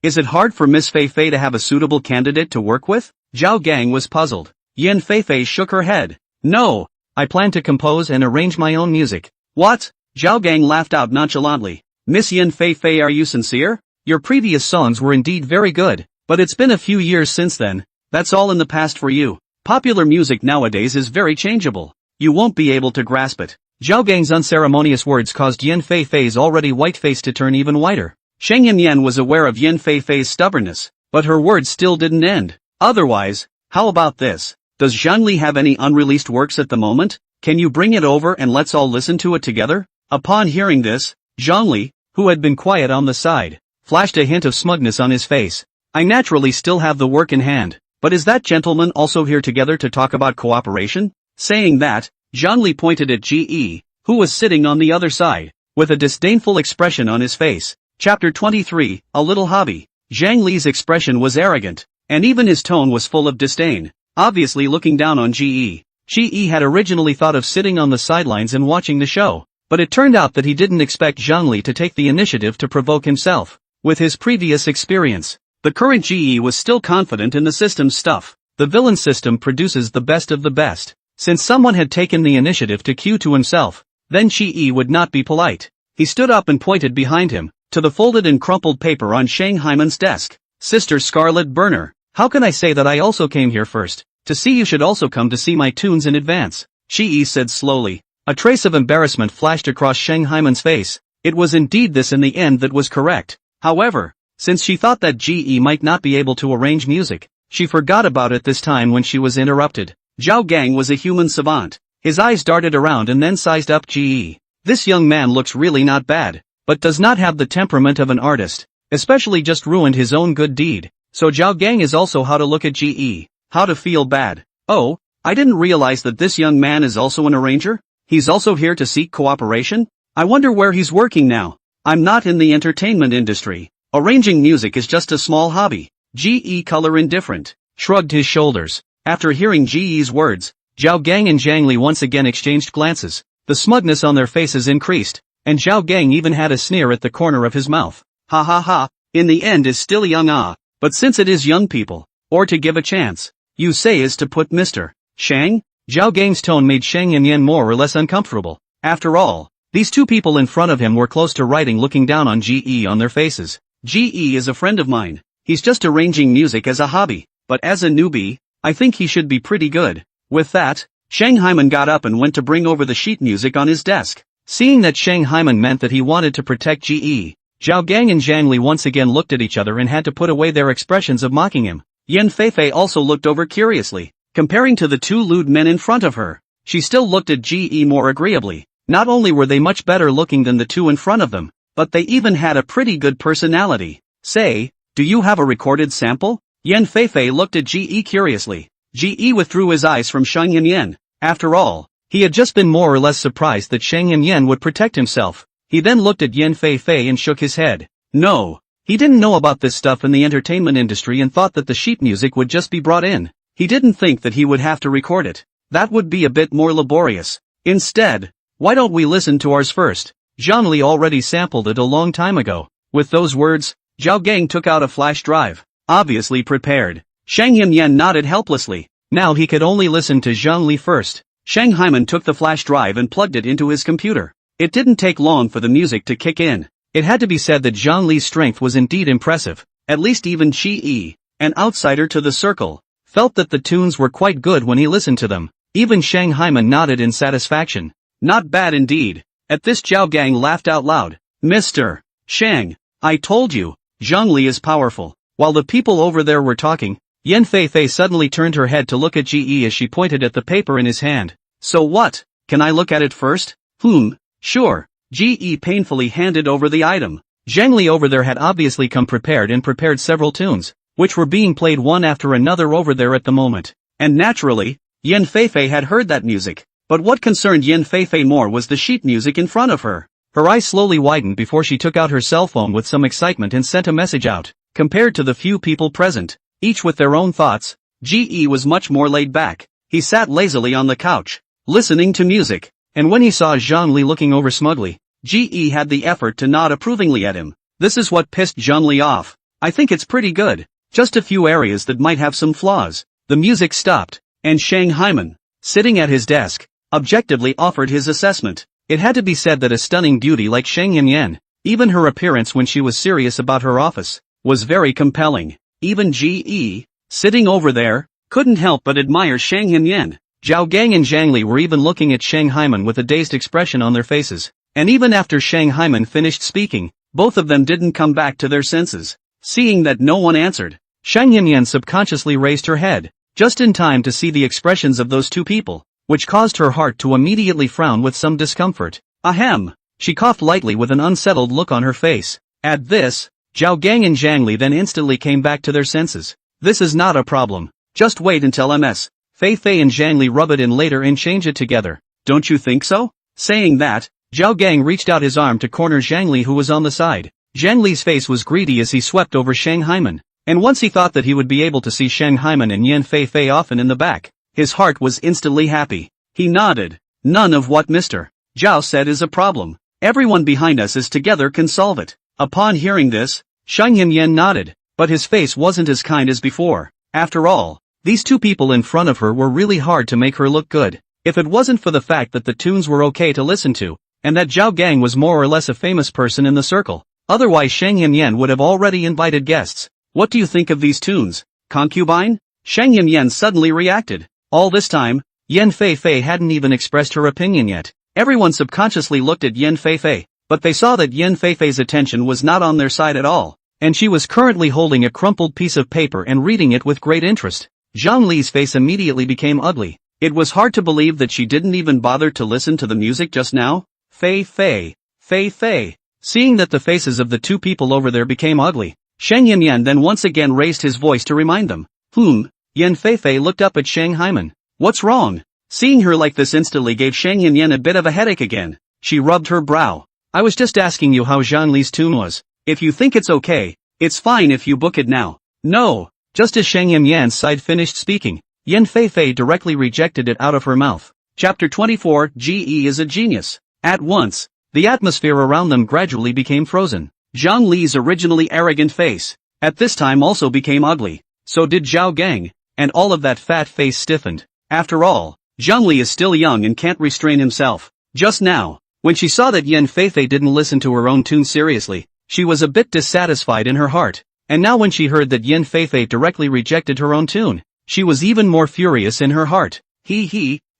Is it hard for Miss Fei to have a suitable candidate to work with? Zhao Gang was puzzled. Yen Fei shook her head. No, I plan to compose and arrange my own music. What? Zhao Gang laughed out nonchalantly. Miss Yen Fei, are you sincere? Your previous songs were indeed very good, but it's been a few years since then. That's all in the past for you. Popular music nowadays is very changeable. You won't be able to grasp it. Zhao Gang's unceremonious words caused Yen Fei's already white face to turn even whiter. Shang Yan was aware of Yen Fei's stubbornness, but her words still didn't end. Otherwise, how about this? Does Zhang Li have any unreleased works at the moment? Can you bring it over and let's all listen to it together? Upon hearing this, Zhongli, who had been quiet on the side, flashed a hint of smugness on his face. I naturally still have the work in hand, but is that gentleman also here together to talk about cooperation? Saying that, Zhongli pointed at Ge, who was sitting on the other side, with a disdainful expression on his face. Chapter 23, A Little Hobby. Zhang Li's expression was arrogant, and even his tone was full of disdain, obviously looking down on Ge. Ge had originally thought of sitting on the sidelines and watching the show, but it turned out that he didn't expect Zhang Li to take the initiative to provoke himself. With his previous experience, the current Ge was still confident in the system's stuff. The villain system produces the best of the best. Since someone had taken the initiative to cue to himself, then Ge would not be polite. He stood up and pointed behind him, to the folded and crumpled paper on Shang Haiman's desk. Sister Scarlet Burner, how can I say that I also came here first? To see you should also come to see my tunes in advance, Ge said slowly. A trace of embarrassment flashed across Shang Haiman's face. It was indeed this in the end that was correct. However, since she thought that Ge might not be able to arrange music, she forgot about it this time when she was interrupted. Zhao Gang was a human savant. His eyes darted around and then sized up Ge. This young man looks really not bad, but does not have the temperament of an artist, especially just ruined his own good deed. So Zhao Gang is also how to look at Ge, how to feel bad. Oh, I didn't realize that this young man is also an arranger? He's also here to seek cooperation? I wonder where he's working now. I'm not in the entertainment industry. Arranging music is just a small hobby. Ge color indifferent, shrugged his shoulders. After hearing Ge's words, Zhao Gang and Zhang Li once again exchanged glances. The smugness on their faces increased, and Zhao Gang even had a sneer at the corner of his mouth. Ha ha ha, in the end is still young but since it is young people, or to give a chance, you say is to put Mr. Shang? Zhao Gang's tone made Shang Yanyan more or less uncomfortable. After all, these two people in front of him were close to writing looking down on Ge on their faces. Ge is a friend of mine. He's just arranging music as a hobby, but as a newbie, I think he should be pretty good. With that, Shang Haiman got up and went to bring over the sheet music on his desk. Seeing that Shang Haiman meant that he wanted to protect Ge, Zhao Gang and Zhang Li once again looked at each other and had to put away their expressions of mocking him. Yan Feifei also looked over curiously. Comparing to the two lewd men in front of her, she still looked at Ge more agreeably. Not only were they much better looking than the two in front of them, but they even had a pretty good personality. Say, do you have a recorded sample? Yan Feifei looked at Ge curiously. Ge withdrew his eyes from Shang Yanyan. After all, he had just been more or less surprised that Shang Yanyan would protect himself. He then looked at Yan Feifei and shook his head. No, he didn't know about this stuff in the entertainment industry and thought that the sheet music would just be brought in. He didn't think that he would have to record it. That would be a bit more laborious. Instead, why don't we listen to ours first? Zhang Li already sampled it a long time ago. With those words, Zhao Gang took out a flash drive, obviously prepared. Shang Yanyan nodded helplessly. Now he could only listen to Zhang Li first. Shang Haiman took the flash drive and plugged it into his computer. It didn't take long for the music to kick in. It had to be said that Zhang Li's strength was indeed impressive. At least even Ge, an outsider to the circle, felt that the tunes were quite good when he listened to them. Even Shang Haiman nodded in satisfaction. Not bad indeed. At this Zhao Gang laughed out loud. Mr. Shang, I told you, Zhang Li is powerful. While the people over there were talking, Yan Feifei suddenly turned her head to look at Ge as she pointed at the paper in his hand. So what? Can I look at it first? Sure. Ge painfully handed over the item. Zhang Li over there had obviously come prepared and prepared several tunes, which were being played one after another over there at the moment. And naturally, Yan Feifei had heard that music. But what concerned Yan Feifei more was the sheet music in front of her. Her eyes slowly widened before she took out her cell phone with some excitement and sent a message out. Compared to the few people present, each with their own thoughts, Ge was much more laid back. He sat lazily on the couch, listening to music, and when he saw Zhang Li looking over smugly, Ge had the effort to nod approvingly at him. This is what pissed Zhang Li off. I think it's pretty good. Just a few areas that might have some flaws. The music stopped, and Shang Haiman, sitting at his desk, objectively offered his assessment. It had to be said that a stunning beauty like Shang Yanyan, even her appearance when she was serious about her office, was very compelling. Even Ge, sitting over there, couldn't help but admire Shang Yanyan. Zhao Gang and Zhang Li were even looking at Shang Haiman with a dazed expression on their faces. And even after Shang Haiman finished speaking, both of them didn't come back to their senses. Seeing that no one answered, Shang Yanyan subconsciously raised her head, just in time to see the expressions of those two people, which caused her heart to immediately frown with some discomfort. Ahem! She coughed lightly with an unsettled look on her face. At this, Zhao Gang and Zhang Li then instantly came back to their senses. This is not a problem. Just wait until Ms. Fei Fei and Zhang Li rub it in later and change it together. Don't you think so? Saying that, Zhao Gang reached out his arm to corner Zhang Li who was on the side. Zhang Li's face was greedy as he swept over Shang Haiman. And once he thought that he would be able to see Shang Haiman and Yan Fei Fei often in the back, his heart was instantly happy. He nodded. None of what Mr. Zhao said is a problem. Everyone behind us is together can solve it. Upon hearing this, Shang Yan nodded, but his face wasn't as kind as before. After all, these two people in front of her were really hard to make her look good. If it wasn't for the fact that the tunes were okay to listen to, and that Zhao Gang was more or less a famous person in the circle, otherwise Shang Yan would have already invited guests. What do you think of these tunes, concubine? Shang Yan suddenly reacted. All this time, Yan Fei Fei hadn't even expressed her opinion yet. Everyone subconsciously looked at Yan Fei Fei, but they saw that Yan Fei Fei's attention was not on their side at all, and she was currently holding a crumpled piece of paper and reading it with great interest. Zhang Li's face immediately became ugly. It was hard to believe that she didn't even bother to listen to the music just now. Fei Fei, Fei Fei. Seeing that the faces of the two people over there became ugly, Shang Yan then once again raised his voice to remind them. Yan Fei Fei looked up at Shang Haiman. What's wrong? Seeing her like this instantly gave Shang Yan a bit of a headache again. She rubbed her brow. I was just asking you how Zhang Li's tune was. If you think it's okay, it's fine if you book it now. No. Just as Shang Yan's side finished speaking, Yan Fei Fei directly rejected it out of her mouth. Chapter 24 GE is a genius. At once, the atmosphere around them gradually became frozen. Zhang Li's originally arrogant face, at this time also became ugly. So did Zhao Gang, and all of that fat face stiffened. After all, Zhang Li is still young and can't restrain himself. Just now, when she saw that Yan Fei Fei didn't listen to her own tune seriously, she was a bit dissatisfied in her heart. And now when she heard that Yan Fei Fei directly rejected her own tune, she was even more furious in her heart.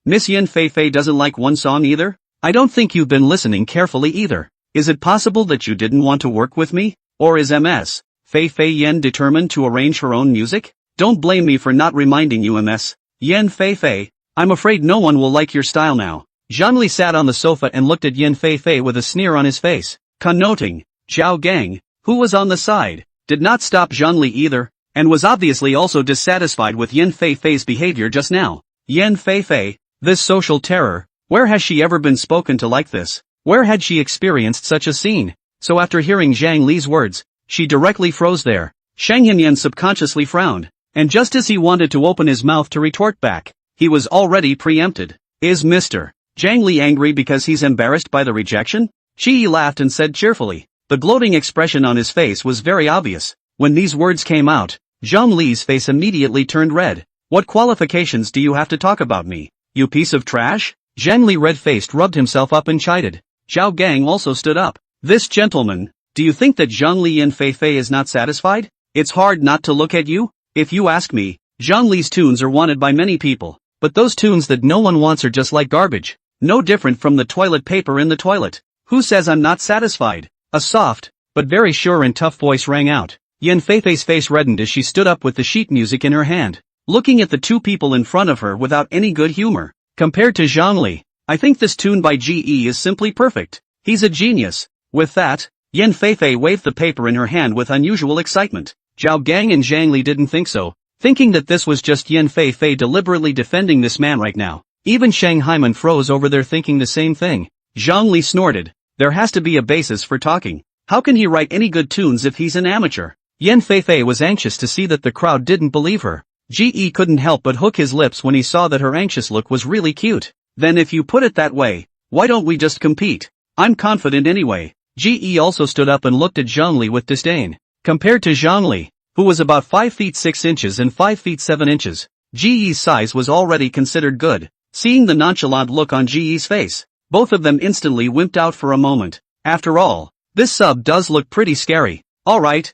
Miss Yan Fei Fei doesn't like one song either? I don't think you've been listening carefully either. Is it possible that you didn't want to work with me? Or is Ms. Fei Fei Yan determined to arrange her own music? Don't blame me for not reminding you, Ms. Yan Fei Fei. I'm afraid no one will like your style now. Zhang Li sat on the sofa and looked at Yan Fei Fei with a sneer on his face. Connoting, Zhao Gang, who was on the side, did not stop Zhang Li either, and was obviously also dissatisfied with Yan Fei Fei's behavior just now. Yan Fei Fei, this social terror, where has she ever been spoken to like this? Where had she experienced such a scene? So after hearing Zhang Li's words, she directly froze there. Shang Yan subconsciously frowned, and just as he wanted to open his mouth to retort back, he was already preempted. Is Mr. Zhang Li angry because he's embarrassed by the rejection? She laughed and said cheerfully. The gloating expression on his face was very obvious. When these words came out, Zhang Li's face immediately turned red. What qualifications do you have to talk about me, you piece of trash? Zhang Li red-faced rubbed himself up and chided. Zhao Gang also stood up. This gentleman, do you think that Zhang Li and Fei Fei is not satisfied? It's hard not to look at you. If you ask me, Zhang Li's tunes are wanted by many people, but those tunes that no one wants are just like garbage. No different from the toilet paper in the toilet. Who says I'm not satisfied? A soft, but very sure and tough voice rang out. Yan Fei Fei's face reddened as she stood up with the sheet music in her hand, looking at the two people in front of her without any good humor. Compared to Zhang Li, I think this tune by GE is simply perfect. He's a genius. With that, Yan Fei Fei waved the paper in her hand with unusual excitement. Zhao Gang and Zhang Li didn't think so, thinking that this was just Yan Fei Fei deliberately defending this man right now. Even Shang Haiman froze over there thinking the same thing. Zhang Li snorted. There has to be a basis for talking. How can he write any good tunes if he's an amateur? Yan Fei Fei was anxious to see that the crowd didn't believe her. GE couldn't help but hook his lips when he saw that her anxious look was really cute. Then if you put it that way, why don't we just compete? I'm confident anyway. GE also stood up and looked at Zhang Li with disdain. Compared to Zhang Li, who was about 5 feet 6 inches and 5 feet 7 inches, GE's size was already considered good. Seeing the nonchalant look on GE's face, both of them instantly wimped out for a moment. After all, this sub does look pretty scary. Alright,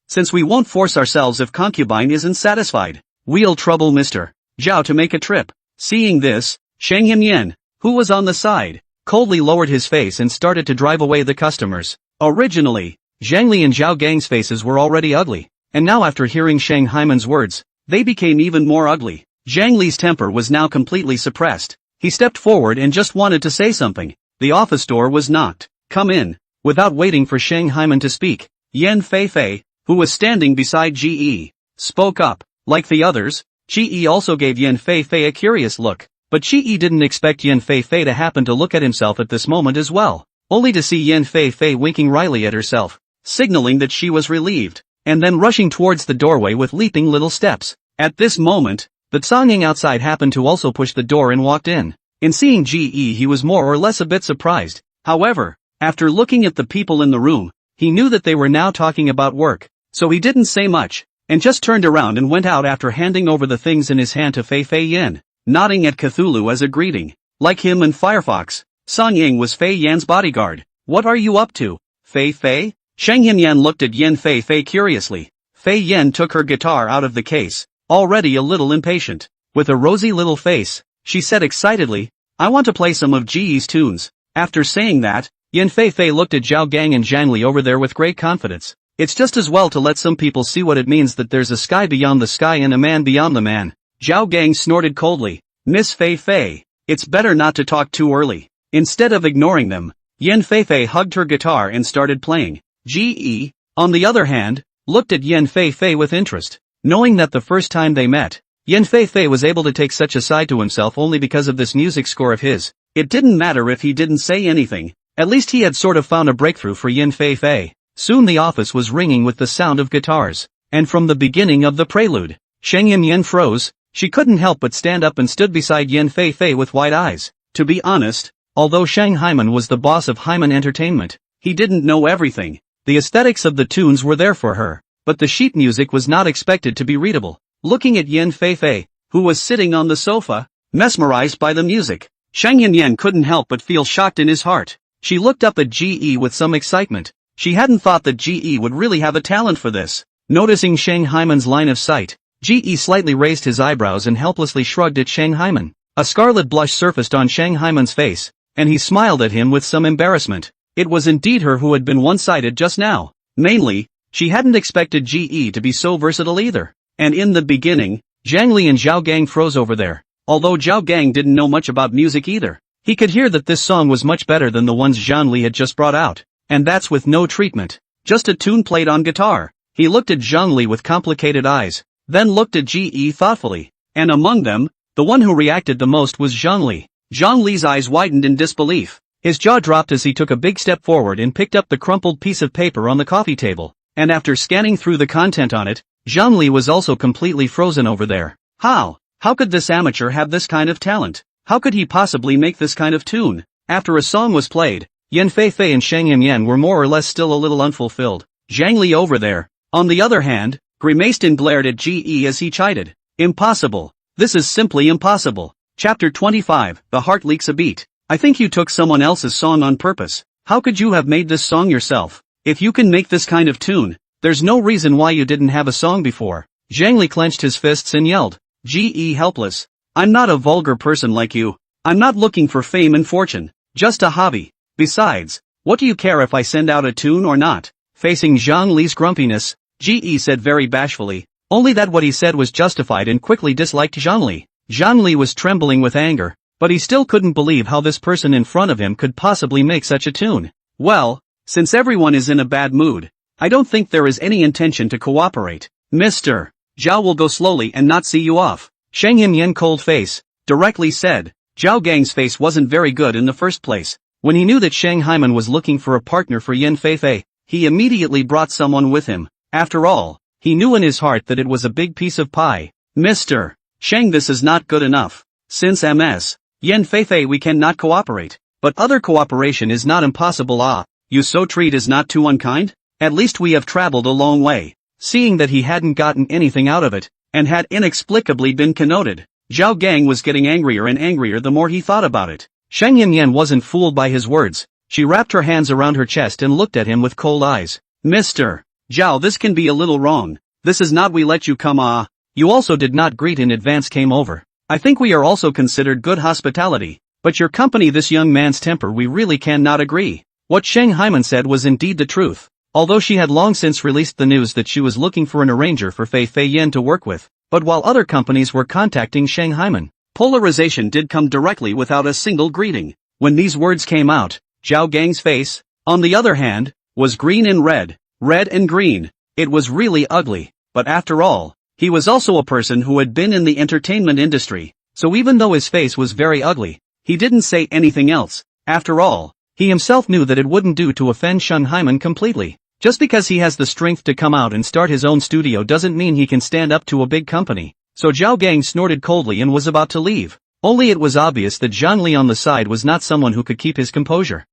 since we won't force ourselves if concubine isn't satisfied, we'll trouble Mr. Zhao to make a trip. Seeing this, Shang Yan, who was on the side, coldly lowered his face and started to drive away the customers. Originally, Zhang Li and Zhao Gang's faces were already ugly, and now after hearing Shang Haiman's words, they became even more ugly. Zhang Li's temper was now completely suppressed. He stepped forward and just wanted to say something. the office door was knocked. "Come in." Without waiting for Shanghai Hyman to speak, Yan Feifei, who was standing beside Ge, spoke up. Like the others, Ge also gave Yan Feifei a curious look, but Ge didn't expect Yan Feifei to happen to look at himself at this moment as well, only to see Yan Feifei winking wryly at herself, signaling that she was relieved, and then rushing towards the doorway with leaping little steps. At this moment, the Tsanging outside happened to also push the door and walked in. In seeing Ge, he was more or less a bit surprised. However, after looking at the people in the room, he knew that they were now talking about work, so he didn't say much, and just turned around and went out after handing over the things in his hand to Fei Fei Yan, nodding at Cthulhu as a greeting. Like him and Firefox, Song Ying was Fei Yan's bodyguard. "What are you up to, Fei Fei?" Shang Yan looked at Yan Fei Fei curiously. Fei Yan took her guitar out of the case, already a little impatient. With a rosy little face, she said excitedly, "I want to play some of Ge's tunes." After saying that, Yan Fei Fei looked at Zhao Gang and Zhang Li over there with great confidence. It's just as well to let some people see what it means that there's a sky beyond the sky and a man beyond the man. Zhao Gang snorted coldly. "Miss Fei Fei, it's better not to talk too early." Instead of ignoring them, Yan Fei Fei hugged her guitar and started playing. Ge, on the other hand, looked at Yan Fei Fei with interest, knowing that the first time they met, Yan Fei Fei was able to take such a side to himself only because of this music score of his. It didn't matter if he didn't say anything, at least he had sort of found a breakthrough for Yan Fei Fei. Soon the office was ringing with the sound of guitars, and from the beginning of the prelude, Sheng Yan froze. She couldn't help but stand up and stood beside Yan Fei Fei with wide eyes. To be honest, although Shang Hyman was the boss of Hyman Entertainment, he didn't know everything. The aesthetics of the tunes were there for her, but the sheet music was not expected to be readable. Looking at Yan Fei Fei, who was sitting on the sofa, mesmerized by the music, Shang Yan couldn't help but feel shocked in his heart. She looked up at Ge with some excitement. She hadn't thought that Ge would really have a talent for this. Noticing Shang Hyman's line of sight, Ge slightly raised his eyebrows and helplessly shrugged at Shang Hyman. A scarlet blush surfaced on Shang Hyman's face, and he smiled at him with some embarrassment. It was indeed her who had been one-sided just now. Mainly, she hadn't expected Ge to be so versatile either. And in the beginning, Zhang Li and Zhao Gang froze over there. Although Zhao Gang didn't know much about music either, he could hear that this song was much better than the ones Zhang Li had just brought out. And that's with no treatment. Just a tune played on guitar. He looked at Zhang Li with complicated eyes, then looked at Ge thoughtfully. And among them, the one who reacted the most was Zhang Li. Zhang Li's eyes widened in disbelief. His jaw dropped as he took a big step forward and picked up the crumpled piece of paper on the coffee table. And after scanning through the content on it, Zhang Li was also completely frozen over there. How could this amateur have this kind of talent? How could he possibly make this kind of tune? After a song was played, Yan Fei Fei and Shang Yan were more or less still a little unfulfilled. Zhang Li over there, on the other hand, grimaced and glared at Ge as he chided. Impossible. This is simply impossible. Chapter 25, The Heart Leaks a Beat. I think you took someone else's song on purpose. How could you have made this song yourself? If you can make this kind of tune, there's no reason why you didn't have a song before. Zhang Li clenched his fists and yelled. Ge helpless. I'm not a vulgar person like you. I'm not looking for fame and fortune. Just a hobby. Besides, what do you care if I send out a tune or not? Facing Zhang Li's grumpiness, Ge said very bashfully, only that what he said was justified and quickly disliked Zhang Li. Zhang Li was trembling with anger, but he still couldn't believe how this person in front of him could possibly make such a tune. Well, since everyone is in a bad mood, I don't think there is any intention to cooperate. Mr. Zhao will go slowly and not see you off. Shang Yan cold face, directly said. Zhao Gang's face wasn't very good in the first place. When he knew that Shang Hyman was looking for a partner for Yan Fei Fei, he immediately brought someone with him. After all, he knew in his heart that it was a big piece of pie. Mr. Shang, this is not good enough. Since Ms. Yan Fei Fei we cannot cooperate, but other cooperation is not impossible. You so treat is not too unkind? At least we have traveled a long way. Seeing that he hadn't gotten anything out of it, and had inexplicably been connoted, Zhao Gang was getting angrier and angrier the more he thought about it. Shang Yan wasn't fooled by his words. She wrapped her hands around her chest and looked at him with cold eyes. Mr. Zhao, this can be a little wrong. This is not we let you come. You also did not greet in advance came over. I think we are also considered good hospitality, but your company this young man's temper we really cannot agree. What Shang Hyman said was indeed the truth. Although she had long since released the news that she was looking for an arranger for Fei Fei Yan to work with, but while other companies were contacting Shang Hyman, polarization did come directly without a single greeting. When these words came out, Zhao Gang's face, on the other hand, was green and red and green. It was really ugly, but after all, he was also a person who had been in the entertainment industry, so even though his face was very ugly, he didn't say anything else. After all, he himself knew that it wouldn't do to offend Shen Haiman completely. Just because he has the strength to come out and start his own studio doesn't mean he can stand up to a big company. So Zhao Gang snorted coldly and was about to leave. Only it was obvious that Zhang Li on the side was not someone who could keep his composure.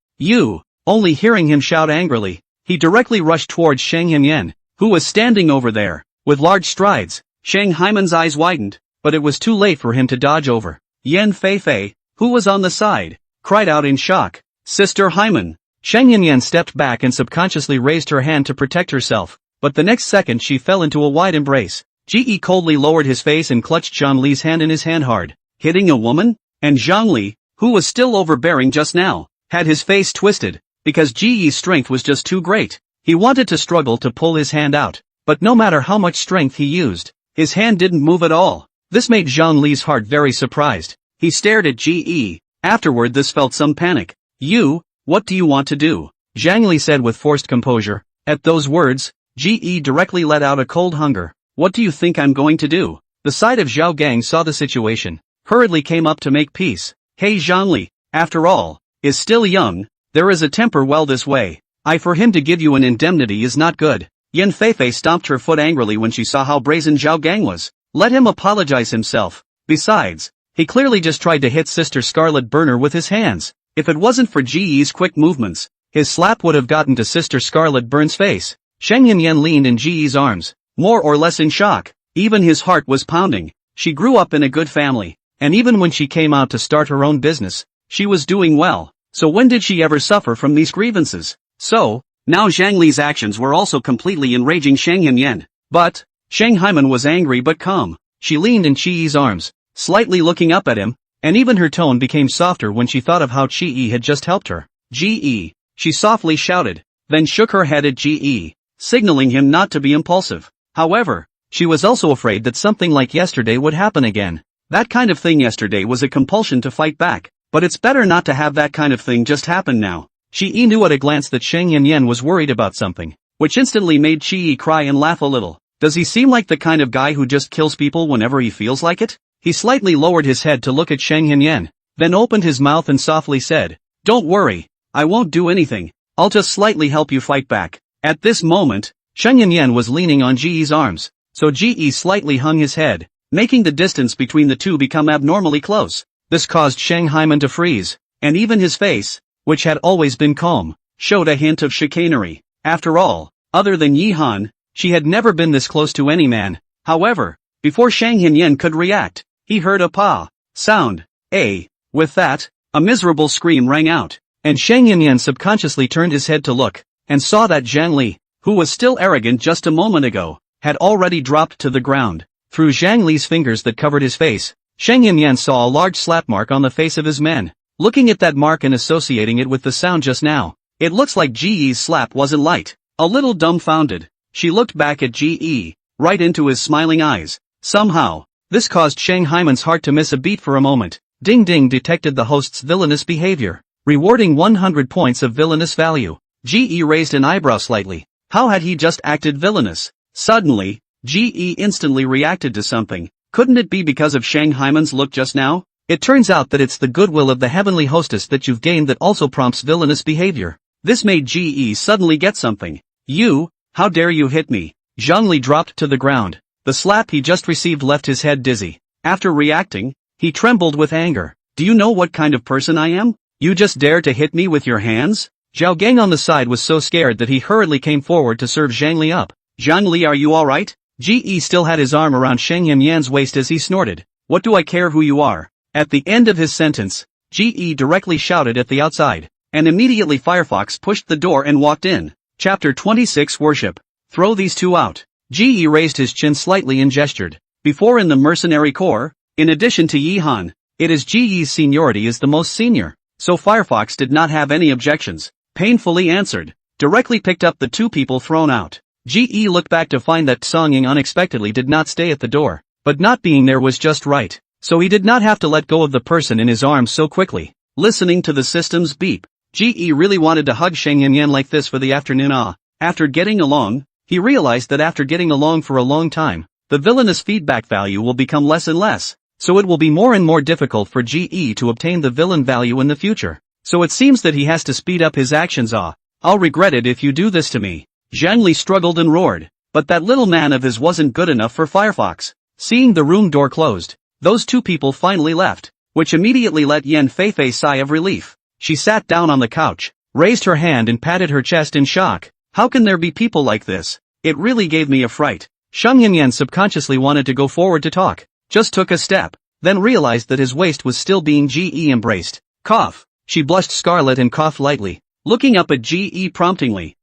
Only hearing him shout angrily, he directly rushed towards Shang Hinyan, who was standing over there. With large strides, Shang Haiman's eyes widened, but it was too late for him to dodge over. Yan Feifei, who was on the side, cried out in shock, "Sister Haiman!" Shang Hinyan stepped back and subconsciously raised her hand to protect herself, but the next second she fell into a wide embrace. Ji coldly lowered his face and clutched Zhang Li's hand in his hand hard. Hitting a woman? And Zhang Li, who was still overbearing just now, had his face twisted, because Ji's strength was just too great. He wanted to struggle to pull his hand out, but no matter how much strength he used, his hand didn't move at all. This made Zhang Li's heart very surprised. He stared at Ji. Afterward this felt some panic. What do you want to do? Zhang Li said with forced composure. At those words, Ji directly let out a cold hunger. What do you think I'm going to do? The side of Zhao Gang saw the situation, hurriedly came up to make peace. Hey Zhang Li, after all, is still young, there is a temper well this way. For him to give you an indemnity is not good. Yan Feifei stomped her foot angrily when she saw how brazen Zhao Gang was. Let him apologize himself. Besides, he clearly just tried to hit Sister Scarlet Burner with his hands. If it wasn't for Ji's quick movements, his slap would have gotten to Sister Scarlet Burn's face. Shang Hinyan leaned in Ji's arms, more or less in shock. Even his heart was pounding. She grew up in a good family, and even when she came out to start her own business, she was doing well. So when did she ever suffer from these grievances? So, now Zhang Li's actions were also completely enraging Shang Hinyan. But, Shang Haiman was angry but calm. She leaned in Chi's arms, slightly looking up at him, and even her tone became softer when she thought of how Chi had just helped her. Ji, she softly shouted, then shook her head at Ji, signaling him not to be impulsive. However, she was also afraid that something like yesterday would happen again. That kind of thing yesterday was a compulsion to fight back, but it's better not to have that kind of thing just happen now. Chi knew at a glance that Shang Hinyan was worried about something, which instantly made Chi cry and laugh a little. Does he seem like the kind of guy who just kills people whenever he feels like it? He slightly lowered his head to look at Shang Hinyan, then opened his mouth and softly said, "Don't worry, I won't do anything, I'll just slightly help you fight back." At this moment, Shang Hinyan was leaning on Ji's arms, so Ji slightly hung his head, making the distance between the two become abnormally close. This caused Shang Haiman to freeze, and even his face, which had always been calm, showed a hint of chicanery. After all, other than Yi Han, she had never been this close to any man. However, before Shang Hinyan could react, he heard a "pa" sound. With that, a miserable scream rang out, and Shang Hinyan subconsciously turned his head to look, and saw that Zhang Li, who was still arrogant just a moment ago, had already dropped to the ground. Through Zhang Li's fingers that covered his face, Shang Hinyan saw a large slap mark on the face of his man. Looking at that mark and associating it with the sound just now, it looks like Ji's slap wasn't light. A little dumbfounded, she looked back at Ji, right into his smiling eyes. Somehow, this caused Shang Haiman's heart to miss a beat for a moment. Ding Ding detected the host's villainous behavior, rewarding 100 points of villainous value. Ji raised an eyebrow slightly. How had he just acted villainous? Suddenly, Ji instantly reacted to something. Couldn't it be because of Shang Haiman's look just now? It turns out that it's the goodwill of the heavenly hostess that you've gained that also prompts villainous behavior. This made Ji suddenly get something. How dare you hit me? Zhang Li dropped to the ground. The slap he just received left his head dizzy. After reacting, he trembled with anger. Do you know what kind of person I am? You just dare to hit me with your hands? Zhao Gang on the side was so scared that he hurriedly came forward to serve Zhang Li up. Zhang Li, are you alright? Ji still had his arm around Shang Hinyan's waist as he snorted. What do I care who you are? At the end of his sentence, Ji directly shouted at the outside, and immediately Firefox pushed the door and walked in. Chapter 26 Worship. Throw these two out. Ji raised his chin slightly and gestured. Before in the mercenary corps, in addition to Yi Han, it is Ji's seniority is the most senior, so Firefox did not have any objections. Painfully answered, directly picked up the two people thrown out. Ji looked back to find that Song Ying unexpectedly did not stay at the door, but not being there was just right, so he did not have to let go of the person in his arms so quickly. listening to the system's beep. GE really wanted to hug Sheng Yan like this for the afternoon. After getting along, he realized that after getting along for a long time, the villainous feedback value will become less and less, so it will be more and more difficult for GE to obtain the villain value in the future. So it seems that he has to speed up his actions. I'll regret it if you do this to me. Zhang Li struggled and roared, but that little man of his wasn't good enough for Firefox. Seeing the room door closed, those two people finally left, which immediately let Yan Feifei sigh of relief. She sat down on the couch, raised her hand and patted her chest in shock. How can there be people like this? It really gave me a fright. Sheng Yan subconsciously wanted to go forward to talk, just took a step, then realized that his waist was still being GE embraced. Cough. She blushed scarlet and coughed lightly, looking up at GE promptingly.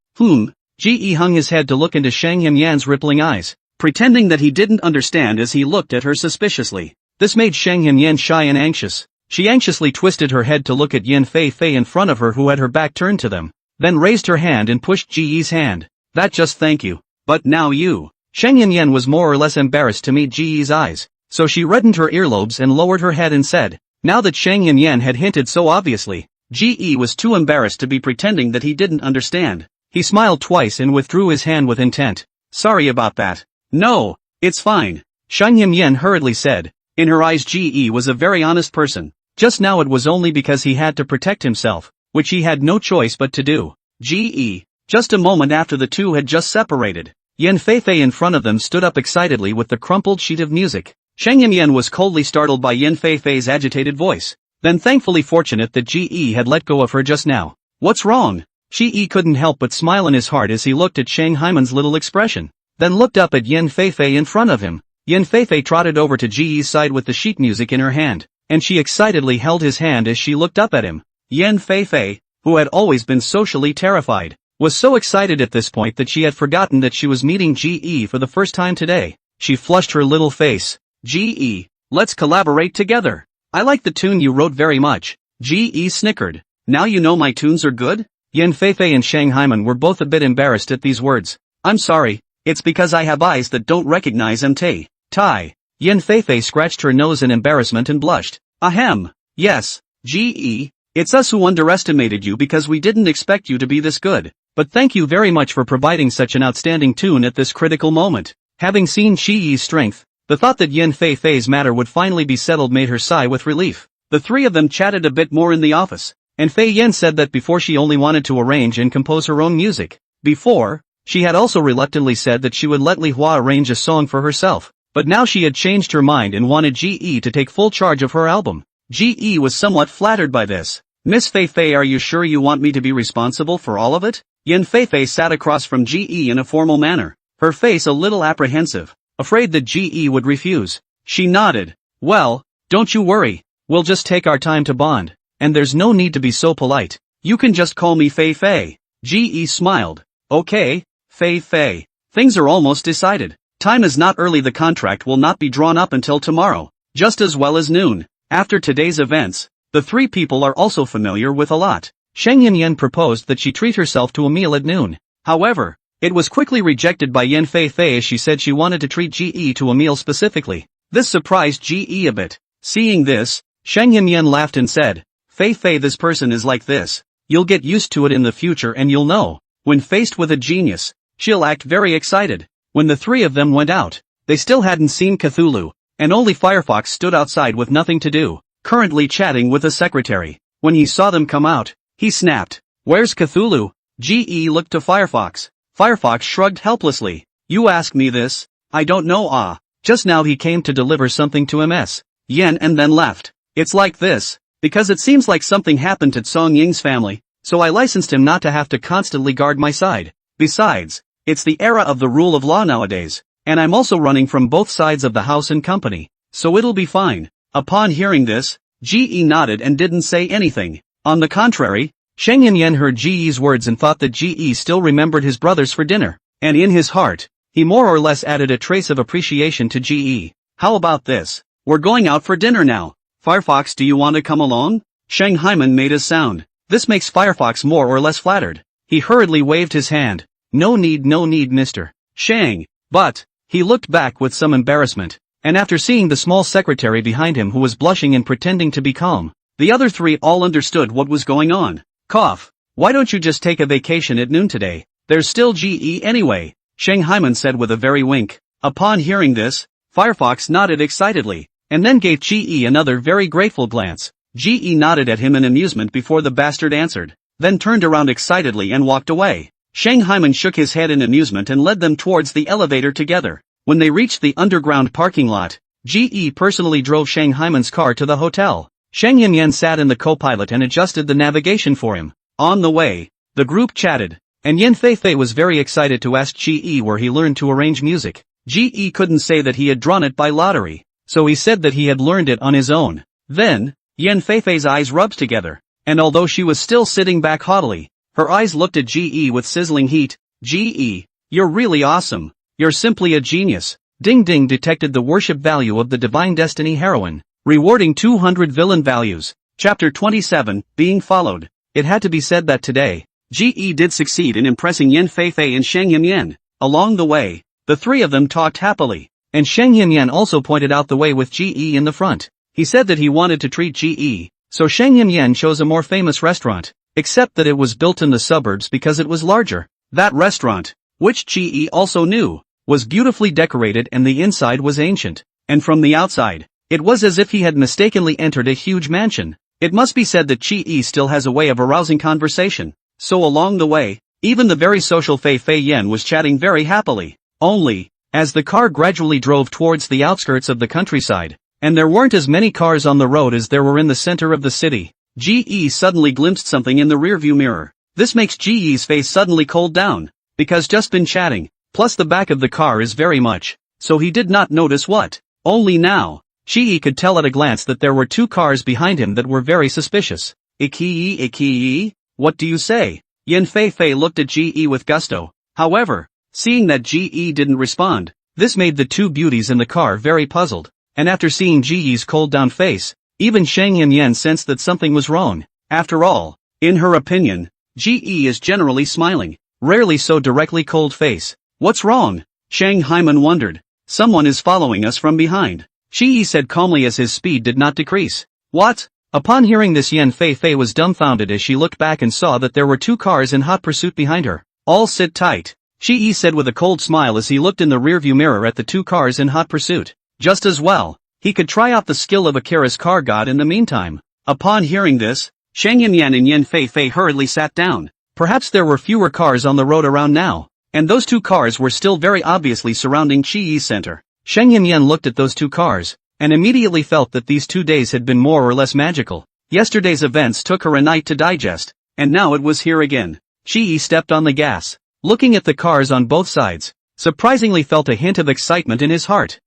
GE hung his head to look into Sheng Yan's rippling eyes, pretending that he didn't understand as he looked at her suspiciously. This made Sheng Yan shy and anxious. She anxiously twisted her head to look at Yan Feifei in front of her, who had her back turned to them, then raised her hand and pushed GE's hand. That just thank you. But now you. Sheng Yan was more or less embarrassed to meet GE's eyes, so she reddened her earlobes and lowered her head and said, now that Sheng Yan had hinted so obviously, GE was too embarrassed to be pretending that he didn't understand. He smiled twice and withdrew his hand with intent. Sorry about that. No, it's fine. Sheng Yan hurriedly said. In her eyes GE was a very honest person. Just now it was only because he had to protect himself, which he had no choice but to do. GE. Just a moment after the two had just separated, Yan Feifei in front of them stood up excitedly with the crumpled sheet of music. Sheng Yan was coldly startled by Yan Feifei's agitated voice, then thankfully fortunate that GE had let go of her just now. What's wrong? GE couldn't help but smile in his heart as he looked at Sheng Hyman's little expression, then looked up at Yan Feifei in front of him. Yan Feifei trotted over to GE's side with the sheet music in her hand, and she excitedly held his hand as she looked up at him. Yan Feifei, who had always been socially terrified, was so excited at this point that she had forgotten that she was meeting GE for the first time today. She flushed her little face. GE, let's collaborate together. I like the tune you wrote very much. GE snickered. Now you know my tunes are good? Yan Feifei and Sheng Hyman were both a bit embarrassed at these words. I'm sorry, it's because I have eyes that don't recognize MT. Tai. Yan Feifei scratched her nose in embarrassment and blushed. Ahem. Yes, GE, it's us who underestimated you because we didn't expect you to be this good. But thank you very much for providing such an outstanding tune at this critical moment. Having seen GE's strength, the thought that Yan Feifei's matter would finally be settled made her sigh with relief. The three of them chatted a bit more in the office, and Fei Yan said that before she only wanted to arrange and compose her own music. Before, she had also reluctantly said that she would let Li Hua arrange a song for herself, but now she had changed her mind and wanted GE to take full charge of her album. GE was somewhat flattered by this. Miss Feifei, are you sure you want me to be responsible for all of it? Yan Feifei sat across from GE in a formal manner, her face a little apprehensive, afraid that GE would refuse. She nodded. Well, don't you worry, we'll just take our time to bond, and there's no need to be so polite. You can just call me Feifei. GE smiled. Okay, Feifei. Things are almost decided. Time is not early, the contract will not be drawn up until tomorrow, just as well as noon. After today's events, the three people are also familiar with a lot. Sheng Yan proposed that she treat herself to a meal at noon. However, it was quickly rejected by Yan Feifei as she said she wanted to treat GE to a meal specifically. This surprised GE a bit. Seeing this, Sheng Yan laughed and said, Feifei, this person is like this. You'll get used to it in the future and you'll know. When faced with a genius, she'll act very excited. When the three of them went out, they still hadn't seen Cthulhu, and only Firefox stood outside with nothing to do, currently chatting with a secretary. When he saw them come out, he snapped. Where's Cthulhu? GE looked to Firefox. Firefox shrugged helplessly. You ask me this? I don't know. Just now he came to deliver something to MS Yen and then left. It's like this, because it seems like something happened to Song Ying's family, so I licensed him not to have to constantly guard my side. Besides, it's the era of the rule of law nowadays, and I'm also running from both sides of the house and company, so it'll be fine. Upon hearing this, GE nodded and didn't say anything. On the contrary, Sheng Yan heard GE's words and thought that GE still remembered his brothers for dinner, and in his heart, he more or less added a trace of appreciation to GE. How about this? We're going out for dinner now. Firefox, do you want to come along? Sheng Hyman made a sound. This makes Firefox more or less flattered. He hurriedly waved his hand. No need, Mr. Sheng. But, he looked back with some embarrassment, and after seeing the small secretary behind him who was blushing and pretending to be calm, The other three all understood what was going on. Cough. Why don't you just take a vacation at noon today? There's still GE anyway, Shanghaiman said with a very wink. Upon hearing this, Firefox nodded excitedly, and then gave GE another very grateful glance. GE nodded at him in amusement before the bastard answered, then turned around excitedly and walked away. Shanghaiman shook his head in amusement and led them towards the elevator together. When they reached the underground parking lot, GE personally drove Shanghaiman's car to the hotel. Shang Yanyan sat in the co-pilot and adjusted the navigation for him. On the way, the group chatted, and Yan Feifei was very excited to ask GE where he learned to arrange music. GE couldn't say that he had drawn it by lottery, so he said that he had learned it on his own. Then, Yan Feifei's eyes rubbed together, and although she was still sitting back haughtily, her eyes looked at GE with sizzling heat. GE, you're really awesome. You're simply a genius. Ding Ding detected the worship value of the Divine Destiny heroine, rewarding 200 villain values. Chapter 27, Being Followed. It had to be said that today, GE did succeed in impressing Yan Feifei and Shang Yanyan. Along the way, the three of them talked happily, and Shang Yanyan also pointed out the way with GE in the front. He said that he wanted to treat GE, so Shang Yanyan chose a more famous restaurant, except that it was built in the suburbs because it was larger. That restaurant, which GE also knew, was beautifully decorated and the inside was ancient, and from the outside, it was as if he had mistakenly entered a huge mansion. It must be said that GE still has a way of arousing conversation, so along the way, even the very social Fei Fei Yen was chatting very happily. Only, as the car gradually drove towards the outskirts of the countryside, and there weren't as many cars on the road as there were in the center of the city, GE suddenly glimpsed something in the rearview mirror. This makes GE's face suddenly cold down, because just been chatting, plus the back of the car is very much, so he did not notice what. Only now, GE could tell at a glance that there were two cars behind him that were very suspicious. Ikii, what do you say? Yan Feifei looked at GE with gusto. However, seeing that GE didn't respond, this made the two beauties in the car very puzzled, and after seeing GE's cold down face, even Shang Yanyan sensed that something was wrong. After all, in her opinion, GE is generally smiling, rarely so directly cold face. What's wrong? Shang Haiman wondered. Someone is following us from behind, GE said calmly as his speed did not decrease. What? Upon hearing this, Yan Feifei was dumbfounded as she looked back and saw that there were two cars in hot pursuit behind her. All sit tight, GE said with a cold smile as he looked in the rearview mirror at the two cars in hot pursuit. Just as well, he could try out the skill of Akira's car god in the meantime. Upon hearing this, Shang Yanyan and Yan Feifei hurriedly sat down. Perhaps there were fewer cars on the road around now, and those two cars were still very obviously surrounding Chiyi's center. Shang Yanyan looked at those two cars, and immediately felt that these 2 days had been more or less magical. Yesterday's events took her a night to digest, and now it was here again. Chiyi stepped on the gas, looking at the cars on both sides, surprisingly felt a hint of excitement in his heart.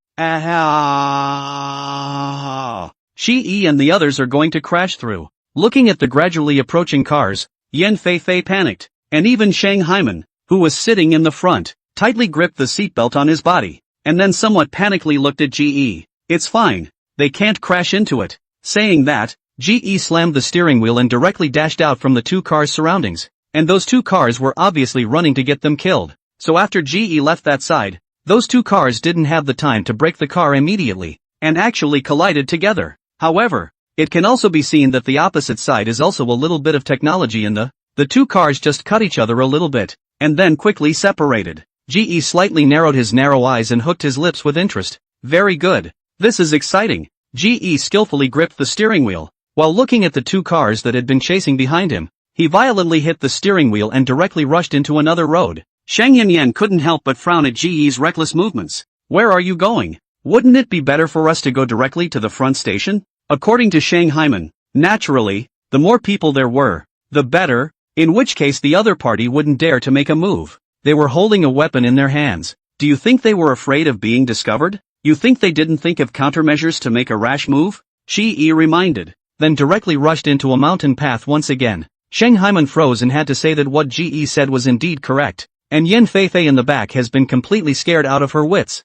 Chiyi and the others are going to crash through. Looking at the gradually approaching cars, Yan Feifei panicked, and even Shang Haiman, who was sitting in the front, tightly gripped the seatbelt on his body, and then somewhat panically looked at GE. It's fine, they can't crash into it. Saying that, GE slammed the steering wheel and directly dashed out from the two cars' surroundings, and those two cars were obviously running to get them killed. So after GE left that side, those two cars didn't have the time to brake the car immediately, and actually collided together. However, it can also be seen that the opposite side is also a little bit of technology in the two cars just cut each other a little bit, and then quickly separated. GE slightly narrowed his narrow eyes and hooked his lips with interest. Very good. This is exciting. GE skillfully gripped the steering wheel. While looking at the two cars that had been chasing behind him, he violently hit the steering wheel and directly rushed into another road. Shang Yanyan couldn't help but frown at GE's reckless movements. Where are you going? Wouldn't it be better for us to go directly to the front station? According to Shang Haiman, naturally, the more people there were, the better, in which case the other party wouldn't dare to make a move. They were holding a weapon in their hands. Do you think they were afraid of being discovered? You think they didn't think of countermeasures to make a rash move? Shi reminded, then directly rushed into a mountain path once again. Shang Haiman froze and had to say that what GE said was indeed correct, and Yan Feifei in the back has been completely scared out of her wits.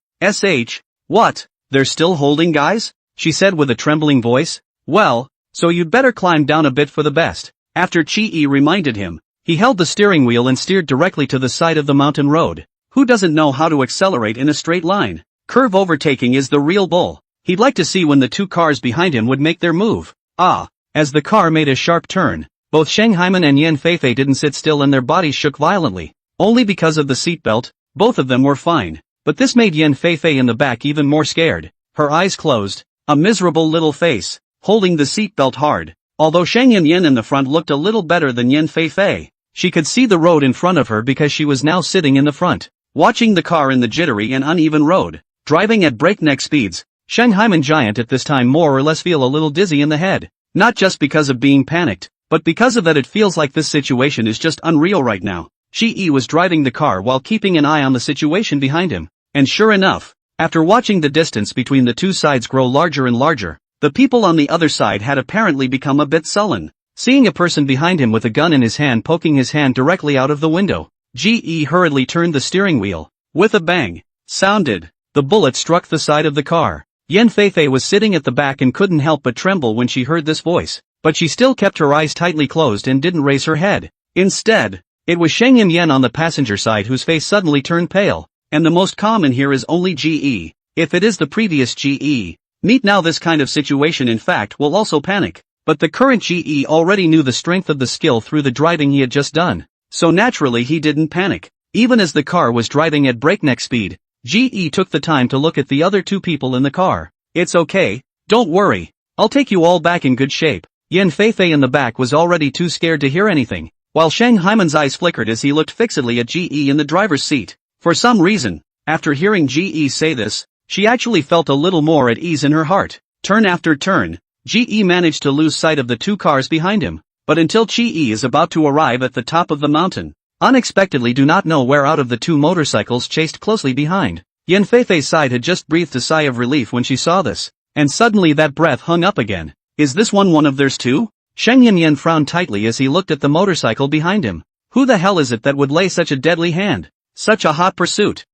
What? They're still holding, guys? She said with a trembling voice. Well, so you'd better climb down a bit for the best. After Chi reminded him, he held the steering wheel and steered directly to the side of the mountain road. Who doesn't know how to accelerate in a straight line? Curve overtaking is the real bull. He'd like to see when the two cars behind him would make their move. As As the car made a sharp turn, both Shang Haiman and Yan Feifei didn't sit still and their bodies shook violently. Only because of the seatbelt, both of them were fine. But this made Yan Feifei in the back even more scared. Her eyes closed, a miserable little face, holding the seatbelt hard. Although Shang Yan in the front looked a little better than Yan Feifei, she could see the road in front of her because she was now sitting in the front, watching the car in the jittery and uneven road, driving at breakneck speeds. Shang Haiman Giant at this time more or less feel a little dizzy in the head, not just because of being panicked, but because of that it feels like this situation is just unreal right now. Shi was driving the car while keeping an eye on the situation behind him, and sure enough, after watching the distance between the two sides grow larger and larger, the people on the other side had apparently become a bit sullen. Seeing a person behind him with a gun in his hand poking his hand directly out of the window, Ge hurriedly turned the steering wheel. With a bang, sounded, the bullet struck the side of the car. Yan Feifei was sitting at the back and couldn't help but tremble when she heard this voice, but she still kept her eyes tightly closed and didn't raise her head. Instead, it was Shang Yan on the passenger side whose face suddenly turned pale, and the most common here is only Ge. If it is the previous Ge, meet now this kind of situation in fact will also panic, but the current Ge already knew the strength of the skill through the driving he had just done, so naturally he didn't panic. Even as the car was driving at breakneck speed, Ge took the time to look at the other two people in the car. It's okay, don't worry, I'll take you all back in good shape. Yan Feifei in the back was already too scared to hear anything, while Shang Haiman's eyes flickered as he looked fixedly at Ge in the driver's seat. For some reason, after hearing Ge say this, she actually felt a little more at ease in her heart. Turn after turn, Ge managed to lose sight of the two cars behind him, but until Ge is about to arrive at the top of the mountain, unexpectedly do not know where out of the two motorcycles chased closely behind. Yan Feifei's side had just breathed a sigh of relief when she saw this, and suddenly that breath hung up again. Is this one of theirs too? Shang Yan frowned tightly as he looked at the motorcycle behind him. Who the hell is it that would lay such a deadly hand? Such a hot pursuit.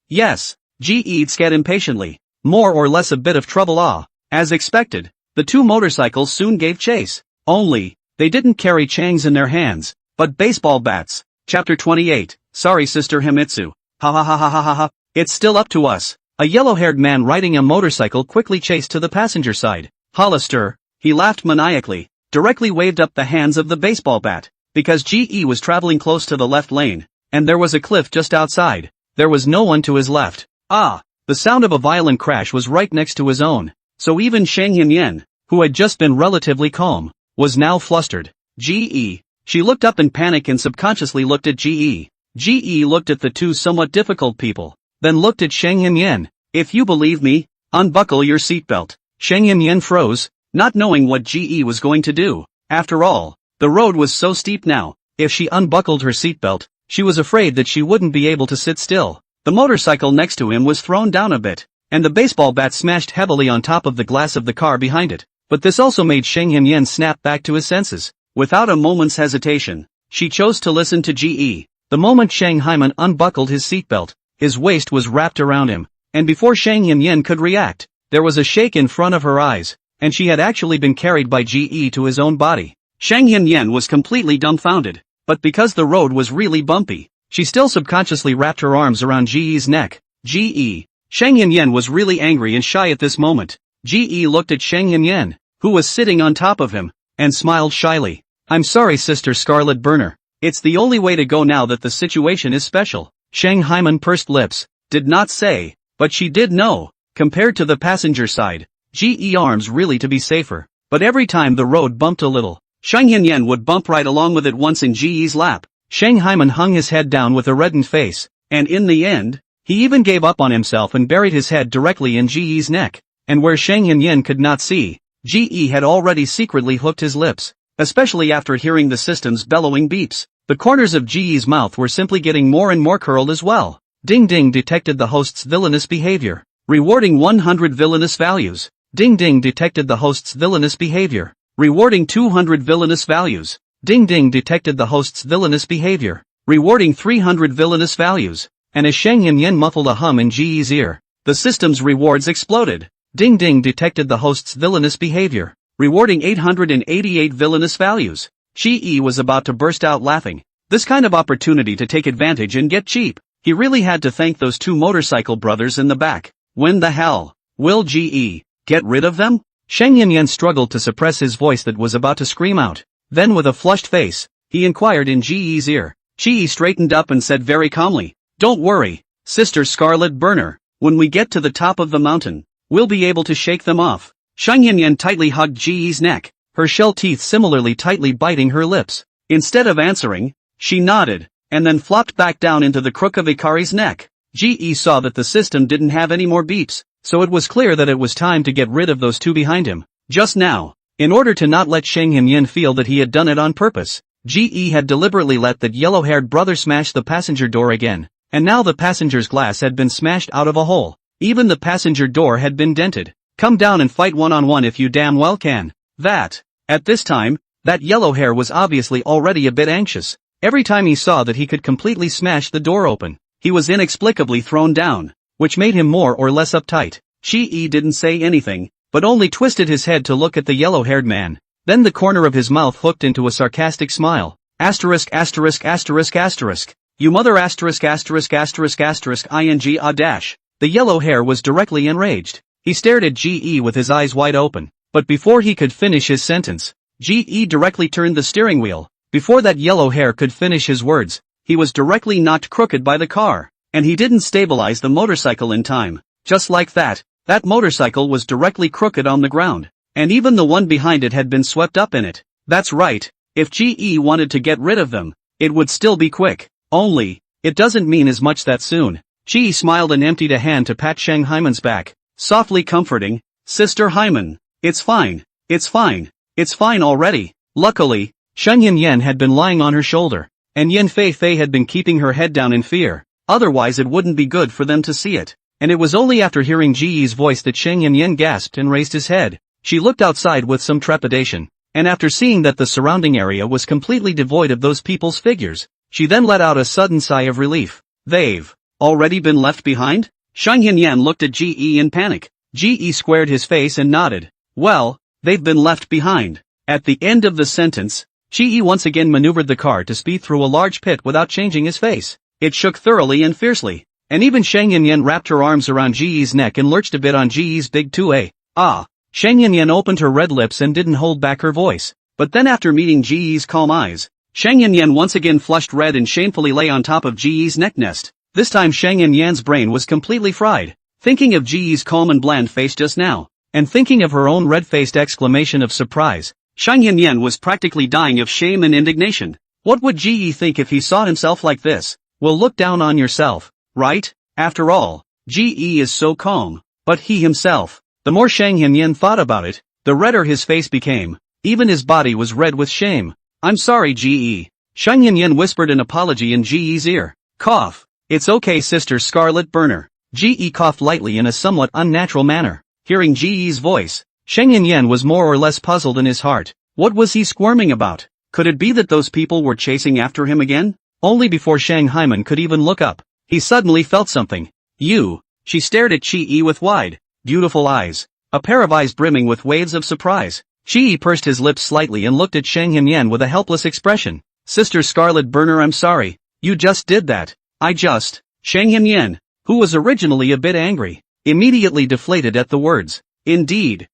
Yes. Ge scat impatiently. More or less a bit of trouble. As expected, the two motorcycles soon gave chase. Only, they didn't carry changs in their hands, but baseball bats. Chapter 28, Sorry Sister Himitsu. Ha ha ha ha ha ha ha. It's still up to us. A yellow-haired man riding a motorcycle quickly chased to the passenger side. Hollister, he laughed maniacally, directly waved up the hands of the baseball bat. Because Ge was traveling close to the left lane, and there was a cliff just outside, there was no one to his left. The sound of a violent crash was right next to his own, so even Shang Yan, who had just been relatively calm, was now flustered. Ge. She looked up in panic and subconsciously looked at Ge. Ge looked at the two somewhat difficult people, then looked at Shang Yan. If you believe me, unbuckle your seatbelt. Shang Yan froze, not knowing what Ge was going to do. After all, the road was so steep now, if she unbuckled her seatbelt, she was afraid that she wouldn't be able to sit still. The motorcycle next to him was thrown down a bit, and the baseball bat smashed heavily on top of the glass of the car behind it. But this also made Shang Yan snap back to his senses. Without a moment's hesitation, she chose to listen to Ge. The moment Shang Haiman unbuckled his seatbelt, his waist was wrapped around him, and before Shang Yan could react, there was a shake in front of her eyes, and she had actually been carried by Ge to his own body. Shang Yan was completely dumbfounded, but because the road was really bumpy, she still subconsciously wrapped her arms around Ge's neck. Ge. Shang Yan was really angry and shy at this moment. Ge looked at Shang Yan, who was sitting on top of him, and smiled shyly. I'm sorry Sister Scarlet Burner. It's the only way to go now that the situation is special. Shang Haiman pursed lips, did not say, but she did know. Compared to the passenger side, Ge arms really to be safer, but every time the road bumped a little, Shang Yan would bump right along with it once in Ge's lap. Shang Haiman hung his head down with a reddened face, and in the end, he even gave up on himself and buried his head directly in Ge's neck, and where Shang Yan could not see, Ge had already secretly hooked his lips, especially after hearing the system's bellowing beeps. The corners of Ge's mouth were simply getting more and more curled as well. Ding Ding detected the host's villainous behavior, rewarding 100 villainous values. Ding Ding detected the host's villainous behavior, rewarding 200 villainous values. Ding Ding detected the host's villainous behavior, rewarding 300 villainous values. And as Shang Yan muffled a hum in Ge's ear, the system's rewards exploded. Ding Ding detected the host's villainous behavior, rewarding 888 villainous values. Ge was about to burst out laughing. This kind of opportunity to take advantage and get cheap. He really had to thank those two motorcycle brothers in the back. When the hell will Ge get rid of them? Sheng Yinyan struggled to suppress his voice that was about to scream out. Then with a flushed face, he inquired in Ji Yi's ear. Ji Yi straightened up and said very calmly, "Don't worry, Sister Scarlet Burner. When we get to the top of the mountain, we'll be able to shake them off." Sheng Yinyan tightly hugged Ji Yi's neck, her shell teeth similarly tightly biting her lips. Instead of answering, she nodded, and then flopped back down into the crook of Ikari's neck. Ji Yi saw that the system didn't have any more beeps, so it was clear that it was time to get rid of those two behind him. Just now, in order to not let Sheng Yinyan feel that he had done it on purpose, Ji Yi had deliberately let that yellow-haired brother smash the passenger door again, and now the passenger's glass had been smashed out of a hole. Even the passenger door had been dented. "Come down and fight one-on-one if you damn well can." At this time, that yellow hair was obviously already a bit anxious. Every time he saw that he could completely smash the door open, he was inexplicably thrown down, which made him more or less uptight. Ji Yi didn't say anything, but only twisted his head to look at the yellow-haired man. Then the corner of his mouth hooked into a sarcastic smile. Asterisk asterisk asterisk asterisk. You mother asterisk asterisk asterisk asterisk ing a dash. The yellow hair was directly enraged. He stared at Ji Yi with his eyes wide open, but before he could finish his sentence, Ji Yi directly turned the steering wheel. Before that yellow hair could finish his words, he was directly knocked crooked by the car, and he didn't stabilize the motorcycle in time. Just like that motorcycle was directly crooked on the ground, and even the one behind it had been swept up in it. That's right, if Ji Yi wanted to get rid of them, it would still be quick. Only, it doesn't mean as much that soon. Ji Yi smiled and emptied a hand to pat Sheng Haiman's back, softly comforting, "Sister Haiman, it's fine, it's fine, it's fine already." Luckily, Sheng Yinyan had been lying on her shoulder, and Yin Fei Fei had been keeping her head down in fear, otherwise it wouldn't be good for them to see it. And it was only after hearing Ji Yi's voice that Sheng Yinyan gasped and raised his head. She looked outside with some trepidation, and after seeing that the surrounding area was completely devoid of those people's figures, she then let out a sudden sigh of relief. They've already been left behind? Sheng Yinyan looked at Ji Yi in panic. Ji Yi squared his face and nodded. Well, they've been left behind. At the end of the sentence, Ji Yi once again maneuvered the car to speed through a large pit without changing his face. It shook thoroughly and fiercely, and even Sheng Yinyan wrapped her arms around Ji Yi's neck and lurched a bit on Ji Yi's big 2A. Ah! Sheng Yinyan opened her red lips and didn't hold back her voice. But then after meeting Ji Yi's calm eyes, Sheng Yinyan once again flushed red and shamefully lay on top of Ji Yi's neck nest. This time Sheng Yinyan's brain was completely fried, thinking of Ji Yi's calm and bland face just now, and thinking of her own red-faced exclamation of surprise. Sheng Yinyan was practically dying of shame and indignation. What would Ji Yi think if he saw himself like this? Well, look down on yourself, right? After all, Ji Yi is so calm, but he himself. The more Sheng Yinyan thought about it, the redder his face became. Even his body was red with shame. "I'm sorry, Ji Yi." Sheng Yinyan whispered an apology in Ji Yi's ear. Cough. "It's okay, Sister Scarlet Burner." Ji Yi coughed lightly in a somewhat unnatural manner. Hearing Ji Yi's voice, Sheng Yinyan was more or less puzzled in his heart. What was he squirming about? Could it be that those people were chasing after him again? Only before Sheng Haiman could even look up, he suddenly felt something. "You." She stared at Ji Yi with wide, beautiful eyes, a pair of eyes brimming with waves of surprise. Ji Yi pursed his lips slightly and looked at Sheng Yinyan with a helpless expression. "Sister Scarlet Burner, I'm sorry. You just did that." Sheng Yinyan, who was originally a bit angry, immediately deflated at the words. Indeed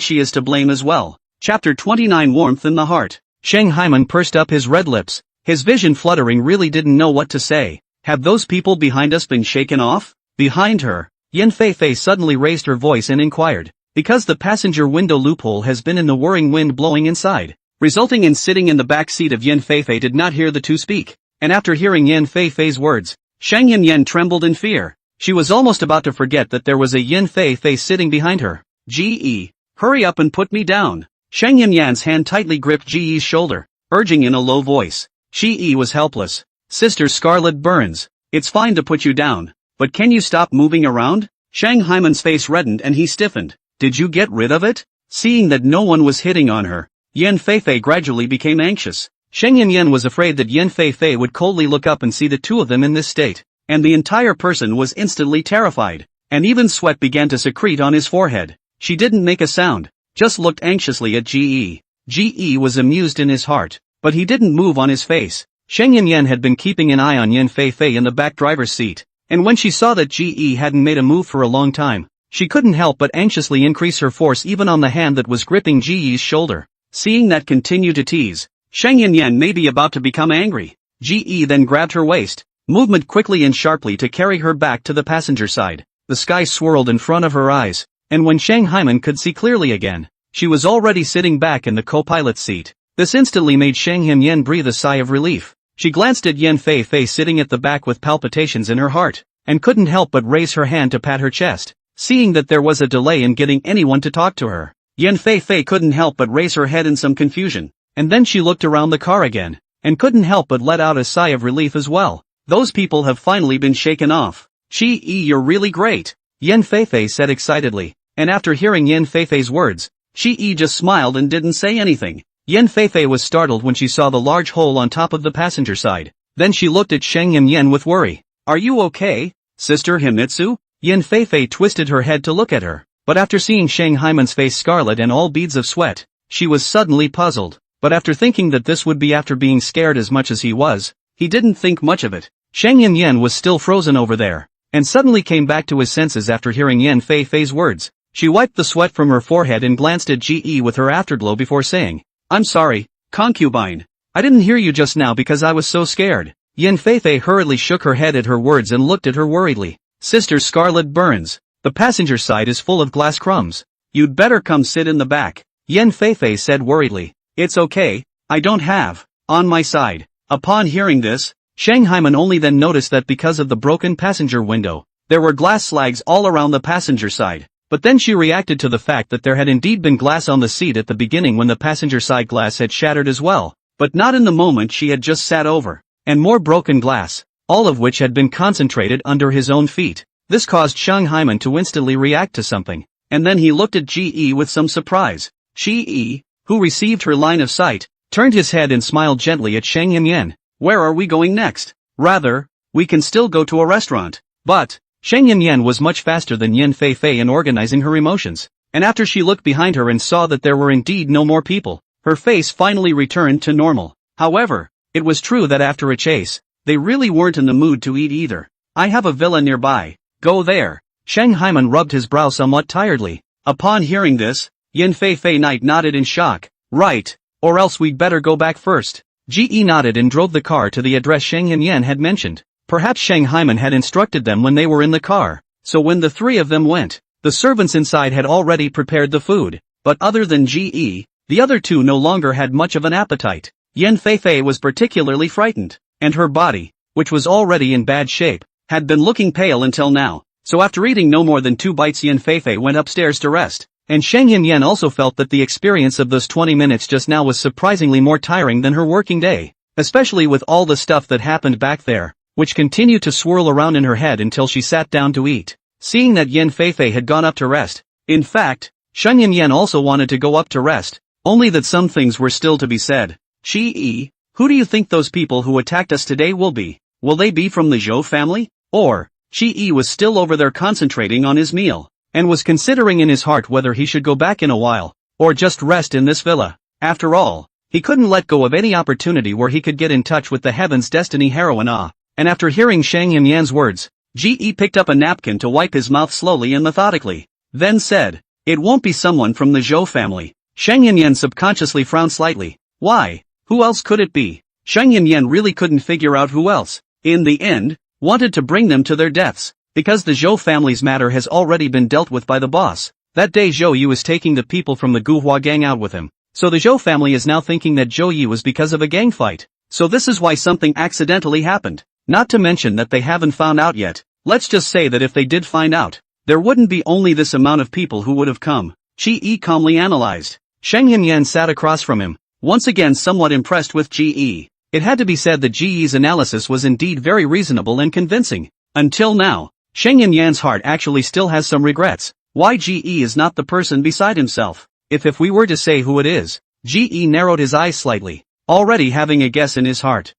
she is to blame as well. Chapter 29 Warmth in the Heart. Sheng Haiman pursed up his red lips, his vision fluttering, really didn't know what to say. Have those people behind us been shaken off? Behind her, Yin Fei Fei suddenly raised her voice and inquired, because the passenger window loophole has been in the whirring wind blowing inside, resulting in sitting in the back seat of Yin Fei Fei did not hear the two speak, and after hearing Yin Fei Fei's words, Sheng Yinyan trembled in fear. She was almost about to forget that there was a Yin Fei Fei sitting behind her. "Ji Yi, hurry up and put me down." Sheng Yinyan's hand tightly gripped Ji Yi's shoulder, urging in a low voice. Ji Yi was helpless. "Sister Scarlet Burns, it's fine to put you down, but can you stop moving around?" Sheng Haiman's face reddened and he stiffened. "Did you get rid of it?" Seeing that no one was hitting on her, Yin Fei Fei gradually became anxious. Sheng Yinyan was afraid that Yin Fei Fei would coldly look up and see the two of them in this state, and the entire person was instantly terrified, and even sweat began to secrete on his forehead. She didn't make a sound, just looked anxiously at Ji Yi. Ji Yi was amused in his heart, but he didn't move on his face. Sheng Yinyan had been keeping an eye on Yin Fei Fei in the back driver's seat, and when she saw that Ji Yi hadn't made a move for a long time, She couldn't help but anxiously increase her force even on the hand that was gripping Ji Yi's shoulder. Seeing that continue to tease, Shang Yan may be about to become angry. Ji Yi then grabbed her waist, movement quickly and sharply to carry her back to the passenger side. The sky swirled in front of her eyes, and when Shang Haiman could see clearly again, she was already sitting back in the co-pilot's seat. This instantly made Shang Yan breathe a sigh of relief. She glanced at Yan Fei Fei sitting at the back with palpitations in her heart, and couldn't help but raise her hand to pat her chest. Seeing that there was a delay in getting anyone to talk to her, Yan Fei Fei couldn't help but raise her head in some confusion, and then she looked around the car again, and couldn't help but let out a sigh of relief as well. Those people have finally been shaken off. Ji Yi, you're really great, Yan Fei Fei said excitedly, and after hearing Yan Fei Fei's words, Ji Yi just smiled and didn't say anything. Yan Fei Fei was startled when she saw the large hole on top of the passenger side. Then she looked at Shang Yan with worry. Are you okay, Sister Himitsu? Yan Fei Fei twisted her head to look at her, but after seeing Shang Haiman's face scarlet and all beads of sweat, she was suddenly puzzled. But after thinking that this would be after being scared as much as he was, he didn't think much of it. Shang Yan was still frozen over there, and suddenly came back to his senses after hearing Yan Fei Fei's words. She wiped the sweat from her forehead and glanced at Ji Yi with her afterglow before saying, I'm sorry, concubine. I didn't hear you just now because I was so scared. Yan Fei Fei hurriedly shook her head at her words and looked at her worriedly. Sister Scarlet Burns, the passenger side is full of glass crumbs. You'd better come sit in the back, Yan Fei Fei said worriedly. It's okay, I don't have, on my side. Upon hearing this, Shang Haiman only then noticed that because of the broken passenger window, there were glass slags all around the passenger side. But then she reacted to the fact that there had indeed been glass on the seat at the beginning when the passenger side glass had shattered as well, but not in the moment she had just sat over, and more broken glass, all of which had been concentrated under his own feet. This caused Shang Haiman to instantly react to something, and then he looked at Ji Yi with some surprise. Ji Yi, who received her line of sight, turned his head and smiled gently at Shang Yan. Where are we going next? Rather, we can still go to a restaurant. But Shang Yan was much faster than Yan Fei Fei in organizing her emotions, and after she looked behind her and saw that there were indeed no more people, her face finally returned to normal. However, it was true that after a chase, they really weren't in the mood to eat either. I have a villa nearby, go there. Shang Haiman rubbed his brow somewhat tiredly. Upon hearing this, Yan Fei Fei nodded in shock. Right, or else we'd better go back first. Ji Yi nodded and drove the car to the address Shang Yan had mentioned. Perhaps Shang Haiman had instructed them when they were in the car, so when the three of them went, the servants inside had already prepared the food. But other than Ji Yi, the other two no longer had much of an appetite. Yan Fei Fei was particularly frightened, and her body, which was already in bad shape, had been looking pale until now. So after eating no more than 2 bites, Yan Fei Fei went upstairs to rest, and Shang Yan also felt that the experience of those 20 minutes just now was surprisingly more tiring than her working day, especially with all the stuff that happened back there, which continued to swirl around in her head until she sat down to eat. Seeing that Yan Fei Fei had gone up to rest, in fact, Shang Yan also wanted to go up to rest, only that some things were still to be said. Ji Yi, who do you think those people who attacked us today will be? Will they be from the Zhou family? Or, Ji Yi was still over there concentrating on his meal, and was considering in his heart whether he should go back in a while, or just rest in this villa. After all, he couldn't let go of any opportunity where he could get in touch with the Heaven's Destiny heroine. And after hearing Shang Yan's words, Ji Yi picked up a napkin to wipe his mouth slowly and methodically, then said, it won't be someone from the Zhou family. Shang Yan subconsciously frowned slightly. Why? Who else could it be? Shang Yan really couldn't figure out who else, in the end, wanted to bring them to their deaths, because the Zhou family's matter has already been dealt with by the boss. That day Zhou Yi was taking the people from the Guhua gang out with him, so the Zhou family is now thinking that Zhou Yi was because of a gang fight. So this is why something accidentally happened. Not to mention that they haven't found out yet. Let's just say that if they did find out, there wouldn't be only this amount of people who would have come. Ji Yi calmly analyzed. Shang Yan sat across from him, once again somewhat impressed with Ji Yi. It had to be said that Ji Yi's analysis was indeed very reasonable and convincing. Until now, Shang Yan's heart actually still has some regrets. Why Ji Yi is not the person beside himself? If we were to say who it is, Ji Yi narrowed his eyes slightly, already having a guess in his heart.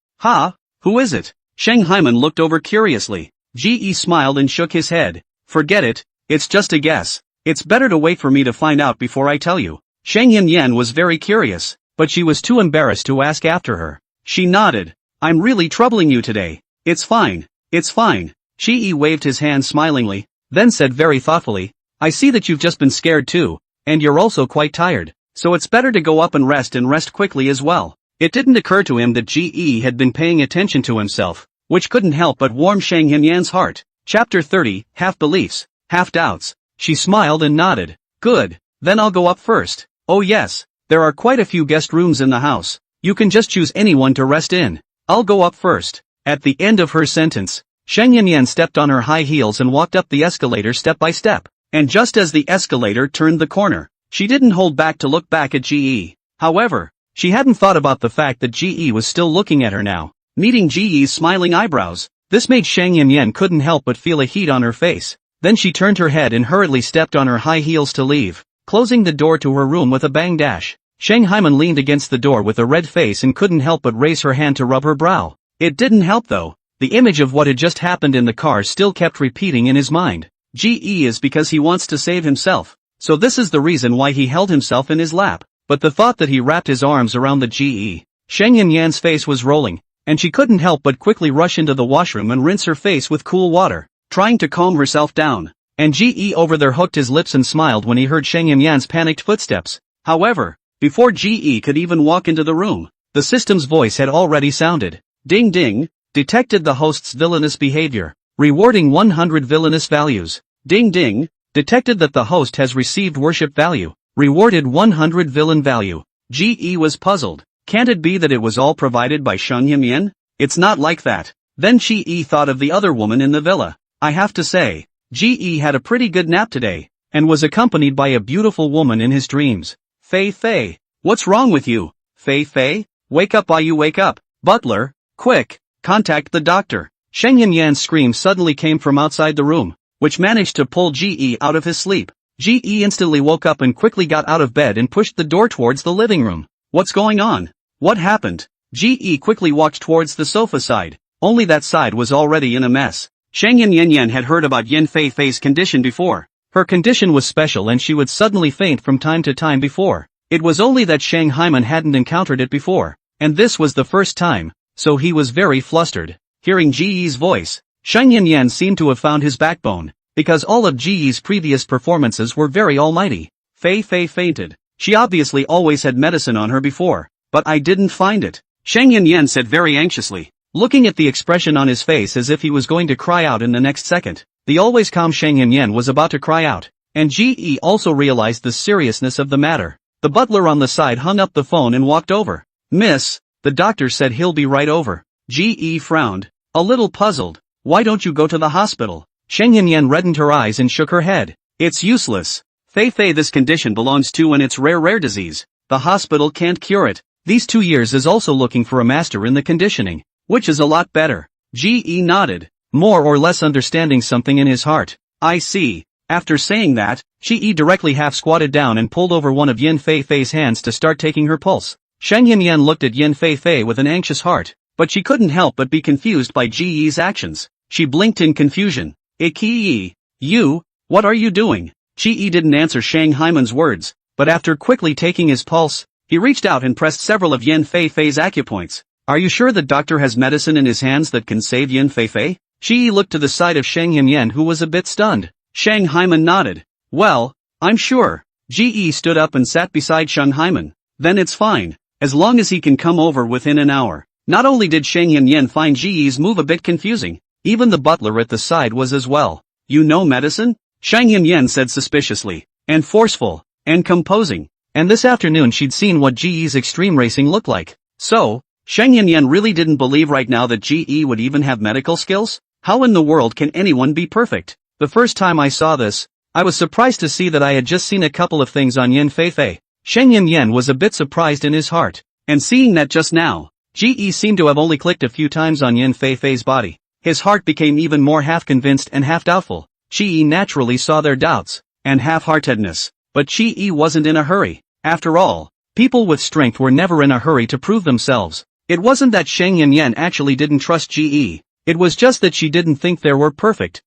Who is it? Shang Haiman looked over curiously. Ji Yi smiled and shook his head. Forget it, it's just a guess. It's better to wait for me to find out before I tell you. Shang Yan was very curious, but she was too embarrassed to ask after her. She nodded. I'm really troubling you today. It's fine, it's fine. Ji Yi waved his hand smilingly, then said very thoughtfully, I see that you've just been scared too, and you're also quite tired, so it's better to go up and rest quickly as well. It didn't occur to him that GE had been paying attention to himself, which couldn't help but warm Shang Hinyan's heart. Chapter 30, Half Beliefs, Half Doubts. She smiled and nodded. Good, then I'll go up first. Oh yes, there are quite a few guest rooms in the house. You can just choose anyone to rest in. I'll go up first. At the end of her sentence, Shang Hinyan stepped on her high heels and walked up the escalator step by step. And just as the escalator turned the corner, she didn't hold back to look back at GE. However, she hadn't thought about the fact that GE was still looking at her now. Meeting GE's smiling eyebrows, this made Shang Hinyan couldn't help but feel a heat on her face. Then she turned her head and hurriedly stepped on her high heels to leave, closing the door to her room with a bang dash. Shang Hyman leaned against the door with a red face and couldn't help but raise her hand to rub her brow. It didn't help though. The image of what had just happened in the car still kept repeating in his mind. GE is because he wants to save himself, so this is the reason why he held himself in his lap. But the thought that he wrapped his arms around the GE, Shang Hinyan's face was rolling, and she couldn't help but quickly rush into the washroom and rinse her face with cool water, trying to calm herself down. And GE over there hooked his lips and smiled when he heard Shang Hinyan's panicked footsteps. However, before GE could even walk into the room, the system's voice had already sounded. Ding ding, detected the host's villainous behavior, rewarding 100 villainous values. Ding ding, detected that the host has received worship value, rewarded 100 villain value. GE was puzzled. Can't it be that it was all provided by Shang Hinyan? It's not like that. Then GE thought of the other woman in the villa. I have to say, GE had a pretty good nap today, and was accompanied by a beautiful woman in his dreams. Fei Fei, what's wrong with you? Fei Fei, wake up while you wake up. Butler, quick, contact the doctor. Shang Hinyan's scream suddenly came from outside the room, which managed to pull GE out of his sleep. GE instantly woke up and quickly got out of bed and pushed the door towards the living room. What's going on? What happened? GE quickly walked towards the sofa side, only that side was already in a mess. Shang Hinyan had heard about Yin Fei Fei's condition before. Her condition was special and she would suddenly faint from time to time before. It was only that Shang Hyman hadn't encountered it before, and this was the first time, so he was very flustered. Hearing GE's voice, Shang Hinyan seemed to have found his backbone, because all of GE's previous performances were very almighty. Fei Fei fainted. She obviously always had medicine on her before, but I didn't find it. Shang Hinyan said very anxiously, looking at the expression on his face as if he was going to cry out in the next second. The always calm Shang Hinyan was about to cry out, and GE also realized the seriousness of the matter. The butler on the side hung up the phone and walked over. Miss, the doctor said he'll be right over. GE frowned, a little puzzled. Why don't you go to the hospital? Shang Hinyan reddened her eyes and shook her head. It's useless. Fei Fei, this condition belongs to and it's rare disease. The hospital can't cure it. These 2 years is also looking for a master in the conditioning, which is a lot better. GE nodded, more or less understanding something in his heart. I see. After saying that, GE directly half squatted down and pulled over one of Yin Fei Fei's hands to start taking her pulse. Shang Hinyan looked at Yin Fei Fei with an anxious heart, but she couldn't help but be confused by GE's actions. She blinked in confusion. Iki, you, what are you doing? GE didn't answer Shang Hyman's words, but after quickly taking his pulse, he reached out and pressed several of Yin Fei Fei's acupoints. Are you sure the doctor has medicine in his hands that can save Yin Fei Fei? GE looked to the side of Shang Hinyan, who was a bit stunned. Shang Hyman nodded. Well, I'm sure. GE stood up and sat beside Shang Hyman. Then it's fine, as long as he can come over within an hour. Not only did Shang Hinyan find GE's move a bit confusing, even the butler at the side was as well. You know medicine? Shang Hinyan said suspiciously, and forceful, and composing. And this afternoon she'd seen what GE's extreme racing looked like. So, Shang Hinyan really didn't believe right now that GE would even have medical skills? How in the world can anyone be perfect? The first time I saw this, I was surprised to see that I had just seen a couple of things on Yin Fei Fei. Shang Hinyan was a bit surprised in his heart, and seeing that just now, GE seemed to have only clicked a few times on Yin Fei Fei's body. His heart became even more half-convinced and half-doubtful. GE naturally saw their doubts, and half-heartedness, but GE wasn't in a hurry. After all, people with strength were never in a hurry to prove themselves. It wasn't that Shang Hinyan actually didn't trust GE, it was just that she didn't think there were perfect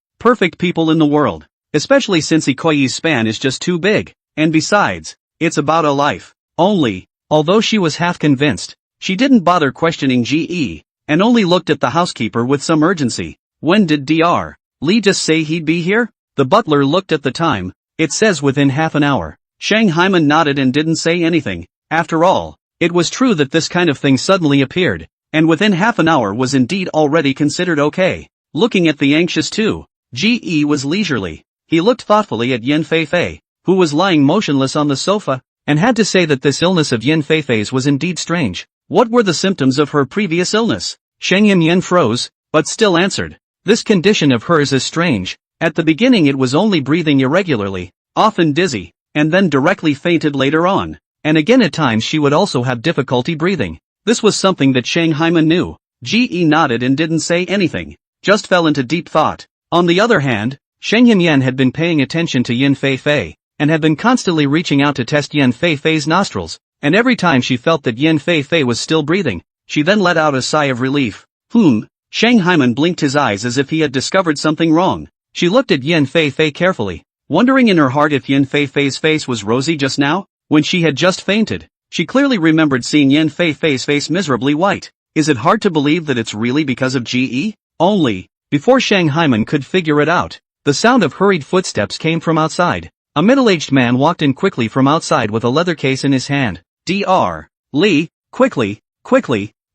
people in the world, especially since Ikoi's span is just too big, and besides, it's about a life. Only, although she was half-convinced, she didn't bother questioning GE, and only looked at the housekeeper with some urgency. When did Dr. Lee just say he'd be here? The butler looked at the time. It says within half an hour. Shang Hyman nodded and didn't say anything. After all, it was true that this kind of thing suddenly appeared, and within half an hour was indeed already considered okay. Looking at the anxious two, Ge was leisurely. He looked thoughtfully at Yin Feifei, who was lying motionless on the sofa, and had to say that this illness of Yin Feifei's was indeed strange. What were the symptoms of her previous illness? Shang Yin froze, but still answered. This condition of hers is strange. At the beginning it was only breathing irregularly, often dizzy, and then directly fainted later on. And again at times she would also have difficulty breathing. This was something that Shang Hyman knew. Ge nodded and didn't say anything, just fell into deep thought. On the other hand, Shang Yan had been paying attention to Yin Feifei, and had been constantly reaching out to test Yin Feifei's nostrils, and every time she felt that Yin Feifei was still breathing, she then let out a sigh of relief. Shang Hyman blinked his eyes as if he had discovered something wrong. She looked at Yin Feifei carefully, wondering in her heart if Yin Feifei's face was rosy just now, when she had just fainted. She clearly remembered seeing Yin Feifei's face miserably white. Is it hard to believe that it's really because of Ge? Only, before Shang Hyman could figure it out, the sound of hurried footsteps came from outside. A middle-aged man walked in quickly from outside with a leather case in his hand. Dr. Li, quickly,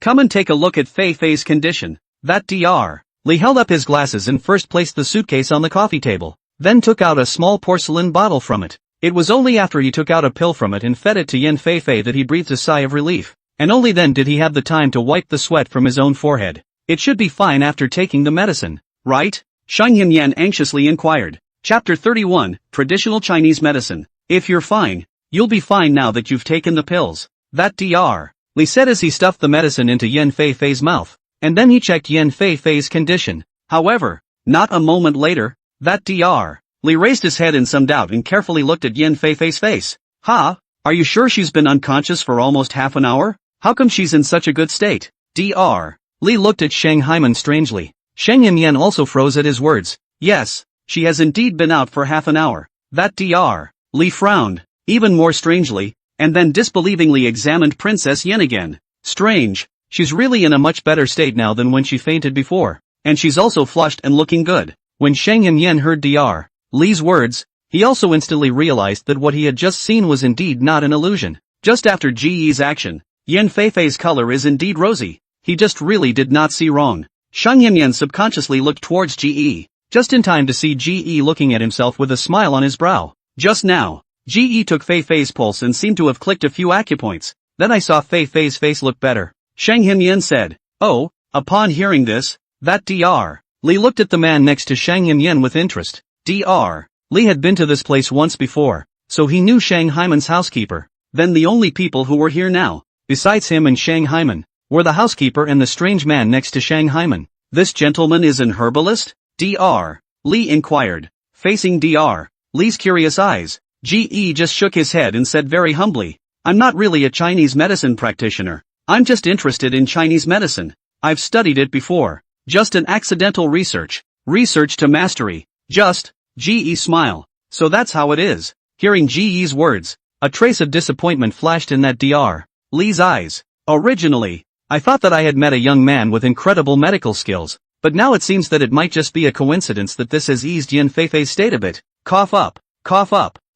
come and take a look at Feifei's condition. That Dr. Li held up his glasses and first placed the suitcase on the coffee table, then took out a small porcelain bottle from it. It was only after he took out a pill from it and fed it to Yin Feifei that he breathed a sigh of relief, and only then did he have the time to wipe the sweat from his own forehead. It should be fine after taking the medicine, right? Shang Yan anxiously inquired. Chapter 31, Traditional Chinese Medicine. If you're fine, you'll be fine now that you've taken the pills. That Dr. Li said as he stuffed the medicine into Yin Feifei's mouth, and then he checked Yin Feifei's condition. However, not a moment later, that Dr. Li raised his head in some doubt and carefully looked at Yin Feifei's face. Are you sure she's been unconscious for almost half an hour? How come she's in such a good state? Dr. Li looked at Shang Hyman strangely. Shang Yan also froze at his words. Yes, she has indeed been out for half an hour. That Dr. Li frowned, even more strangely, and then disbelievingly examined Princess Yin again. Strange, she's really in a much better state now than when she fainted before, and she's also flushed and looking good. When Shang Yan heard Dr. Li's words, he also instantly realized that what he had just seen was indeed not an illusion. Just after Ge's action, Yin Feifei's color is indeed rosy. He just really did not see wrong. Shang Yan subconsciously looked towards Ge, just in time to see Ge looking at himself with a smile on his brow. Just now, Ge took Feifei's pulse and seemed to have clicked a few acupoints. Then I saw Feifei's face look better. Shang Yan said. Oh, upon hearing this, that Dr. Li looked at the man next to Shang Yan with interest. Dr. Li had been to this place once before, so he knew Shang Hyman's housekeeper. Then the only people who were here now, besides him and Shang Hyman, were the housekeeper and the strange man next to Shang Hyman. This gentleman is an herbalist? Dr. Li inquired, facing Dr. Li's curious eyes. Ge just shook his head and said very humbly, I'm not really a Chinese medicine practitioner. I'm just interested in Chinese medicine. I've studied it before. Just an accidental research. Research to mastery. Just. Ge smile. So that's how it is. Hearing Ge's words, a trace of disappointment flashed in that Dr. Li's eyes. Originally, I thought that I had met a young man with incredible medical skills, but now it seems that it might just be a coincidence that this has eased Yin Feifei's state a bit. Cough up.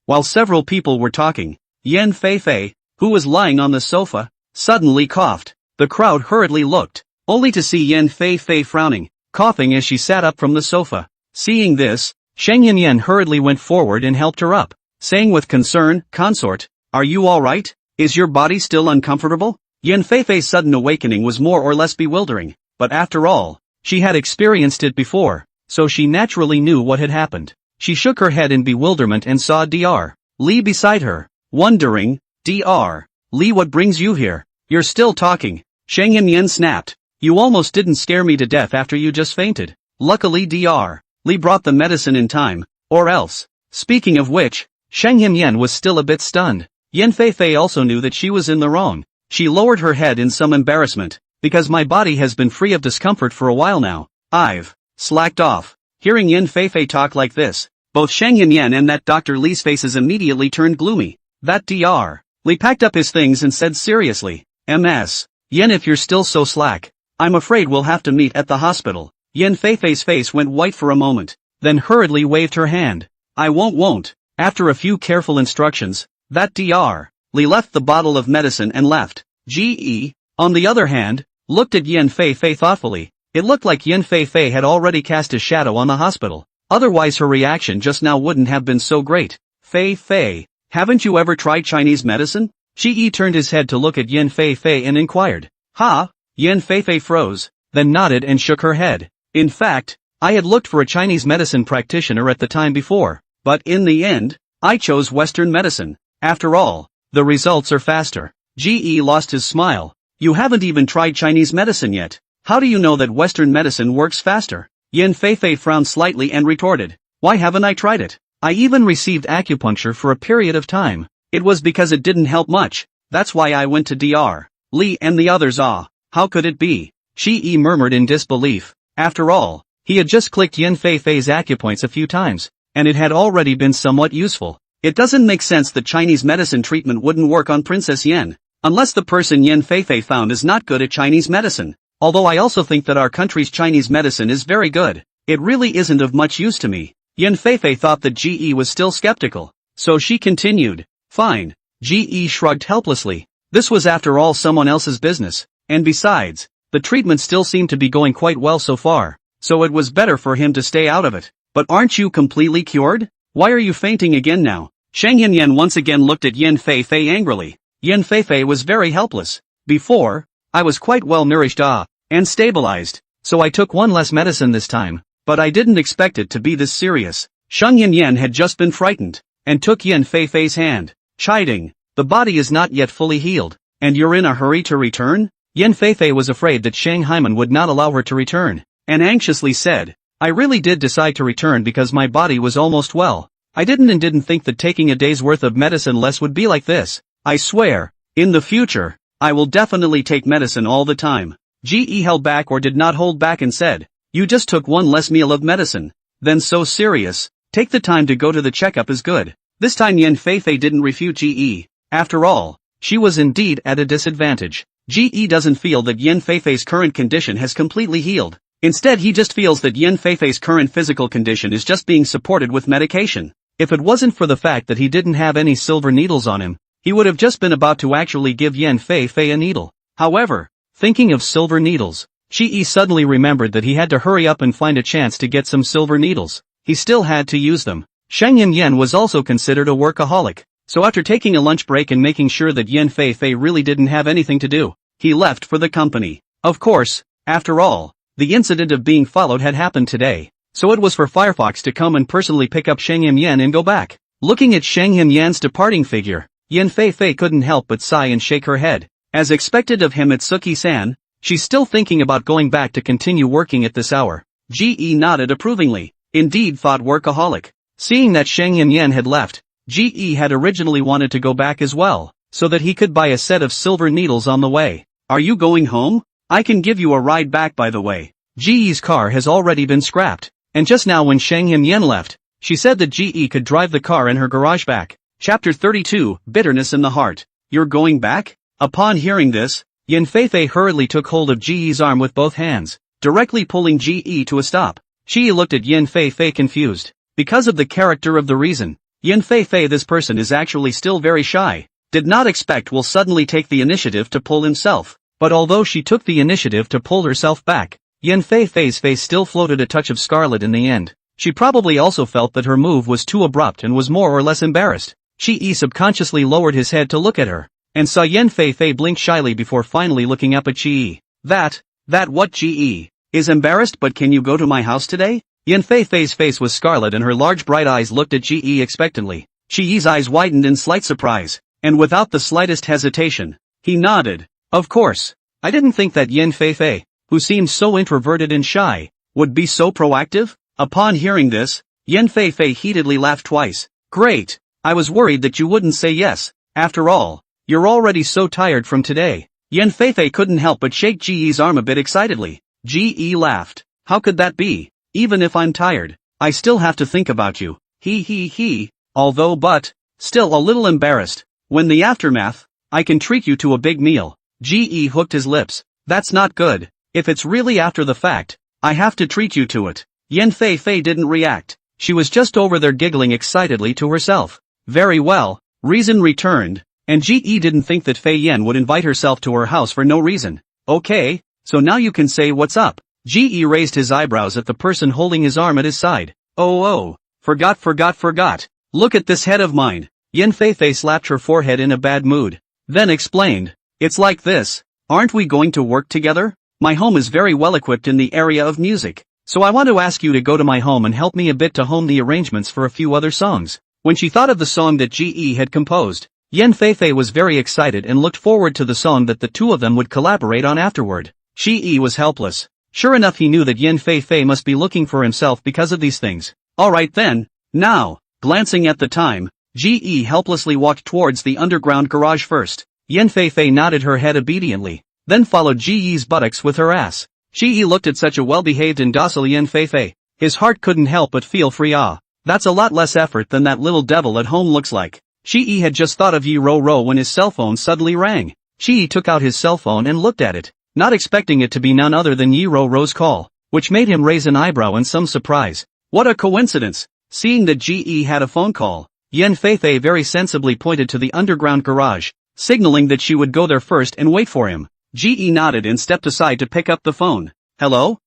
While several people were talking, Yin Feifei, who was lying on the sofa, suddenly coughed. The crowd hurriedly looked, only to see Yin Feifei frowning, coughing as she sat up from the sofa. Seeing this, Shang Yan hurriedly went forward and helped her up, saying with concern, Consort, are you alright? Is your body still uncomfortable? Yin Feifei's sudden awakening was more or less bewildering, but after all, she had experienced it before, so she naturally knew what had happened. She shook her head in bewilderment and saw Dr. Li beside her, wondering, Dr. Li, what brings you here? You're still talking. Shang Yan snapped. You almost didn't scare me to death after you just fainted. Luckily Dr. Li brought the medicine in time, or else. Speaking of which, Shang Yan was still a bit stunned. Yin Feifei also knew that she was in the wrong. She lowered her head in some embarrassment, because my body has been free of discomfort for a while now. I've slacked off. Hearing Yin Feifei talk like this, both Shang Yan and that Dr. Li's faces immediately turned gloomy. That Dr. Li packed up his things and said seriously, Ms. Yin, if you're still so slack, I'm afraid we'll have to meet at the hospital. Yin Feifei's face went white for a moment, then hurriedly waved her hand. I won't. After a few careful instructions, that Dr. Li left the bottle of medicine and left. Ge, on the other hand, looked at Yan Fei Fei thoughtfully. It looked like Yan Fei Fei had already cast a shadow on the hospital. Otherwise her reaction just now wouldn't have been so great. Fei Fei, haven't you ever tried Chinese medicine? Ge turned his head to look at Yan Fei Fei and inquired. Ha? Yan Fei Fei froze, then nodded and shook her head. In fact, I had looked for a Chinese medicine practitioner at the time before, but in the end, I chose Western medicine. After all, the results are faster. Ge lost his smile. You haven't even tried Chinese medicine yet. How do you know that Western medicine works faster? Yan Fei Fei frowned slightly and retorted. Why haven't I tried it? I even received acupuncture for a period of time. It was because it didn't help much. That's why I went to Dr. Li and the others. How could it be? Ge murmured in disbelief. After all, he had just clicked Yan Fei Fei's acupoints a few times, and it had already been somewhat useful. It doesn't make sense that Chinese medicine treatment wouldn't work on Princess Yan, unless the person Yan Fei Fei found is not good at Chinese medicine. Although I also think that our country's Chinese medicine is very good, it really isn't of much use to me. Yan Fei Fei thought that Ge was still skeptical, so she continued. Fine. Ge shrugged helplessly. This was after all someone else's business, and besides, the treatment still seemed to be going quite well so far, so it was better for him to stay out of it. But aren't you completely cured? Why are you fainting again now? Shang Yan once again looked at Yan Fei Fei angrily. Yan Fei Fei was very helpless. Before, I was quite well nourished and stabilized, so I took one less medicine this time, but I didn't expect it to be this serious. Shang Yan had just been frightened, and took Yan Fei Fei's hand, chiding, the body is not yet fully healed, and you're in a hurry to return? Yan Fei Fei was afraid that Shang Haiman would not allow her to return, and anxiously said, I really did decide to return because my body was almost well. I didn't think that taking a day's worth of medicine less would be like this. I swear, in the future, I will definitely take medicine all the time. Ge held back or did not hold back and said, you just took one less meal of medicine. Then so serious, take the time to go to the checkup is good. This time Yan Fei Fei didn't refute Ge. After all, she was indeed at a disadvantage. Ge doesn't feel that Yan Fei Fei's current condition has completely healed. Instead he just feels that Yan Fei Fei's current physical condition is just being supported with medication. If it wasn't for the fact that he didn't have any silver needles on him, he would have just been about to actually give Yan Fei Fei a needle. However, thinking of silver needles, Ge suddenly remembered that he had to hurry up and find a chance to get some silver needles. He still had to use them. Shang Yan was also considered a workaholic, so after taking a lunch break and making sure that Yan Fei Fei really didn't have anything to do, he left for the company. Of course, after all, the incident of being followed had happened today, so it was for Firefox to come and personally pick up Shang Yan and go back. Looking at Shang Yan's departing figure, Yan Fei Fei couldn't help but sigh and shake her head. As expected of him at Suki-san, she's still thinking about going back to continue working at this hour. Ge nodded approvingly. Indeed, thought workaholic. Seeing that Shang Yan had left, Ge had originally wanted to go back as well, so that he could buy a set of silver needles on the way. Are you going home? I can give you a ride back by the way. Ge's car has already been scrapped, and just now when Shang Yan left, she said that Ge could drive the car in her garage back. Chapter 32, Bitterness in the Heart. You're going back? Upon hearing this, Yan Fei Fei hurriedly took hold of Ge's arm with both hands, directly pulling Ge to a stop. She looked at Yan Fei Fei confused. Because of the character of the reason, Yan Fei Fei, this person is actually still very shy, did not expect will suddenly take the initiative to pull himself. But although she took the initiative to pull herself back, Yan Fei Fei's face still floated a touch of scarlet in the end. She probably also felt that her move was too abrupt and was more or less embarrassed. Ge subconsciously lowered his head to look at her, and saw Yan Fei Fei blink shyly before finally looking up at Ge. That what? Ge is embarrassed, but can you go to my house today? Yan Fei Fei's face was scarlet and her large bright eyes looked at Ge expectantly. Ge's eyes widened in slight surprise, and without the slightest hesitation, he nodded. Of course. I didn't think that Yan Fei Fei, who seemed so introverted and shy, would be so proactive. Upon hearing this, Yan Fei Fei heatedly laughed twice. Great. I was worried that you wouldn't say yes. After all, you're already so tired from today. Yan Fei Fei couldn't help but shake Ge's arm a bit excitedly. Ge laughed. How could that be? Even if I'm tired, I still have to think about you. He. Although but, still a little embarrassed. When the aftermath, I can treat you to a big meal. Ge hooked his lips. That's not good. If it's really after the fact, I have to treat you to it. Yan Fei Fei didn't react. She was just over there giggling excitedly to herself. Very well, reason returned, and Ge didn't think that Fei Yan would invite herself to her house for no reason. Okay, so now you can say what's up. Ge raised his eyebrows at the person holding his arm at his side. Oh, forgot. Look at this head of mine. Yan Feifei slapped her forehead in a bad mood. Then explained. It's like this. Aren't we going to work together? My home is very well equipped in the area of music, so I want to ask you to go to my home and help me a bit to hone the arrangements for a few other songs. When she thought of the song that Ge had composed, Yan Feifei was very excited and looked forward to the song that the two of them would collaborate on afterward. Ge was helpless. Sure enough, he knew that Yan Feifei must be looking for himself because of these things. Alright then, now, glancing at the time, Ge helplessly walked towards the underground garage first. Yan Feifei nodded her head obediently, then followed Ge's buttocks with her ass. Ge looked at such a well-behaved and docile Yan Feifei. His heart couldn't help but feel free. That's a lot less effort than that little devil at home looks like. Ge had just thought of Yi Ro when his cell phone suddenly rang. Ge took out his cell phone and looked at it, not expecting it to be none other than Yi Ro's call, which made him raise an eyebrow in some surprise. What a coincidence! Seeing that Ge had a phone call, Yan Feifei very sensibly pointed to the underground garage, signaling that she would go there first and wait for him. Ge nodded and stepped aside to pick up the phone. Hello?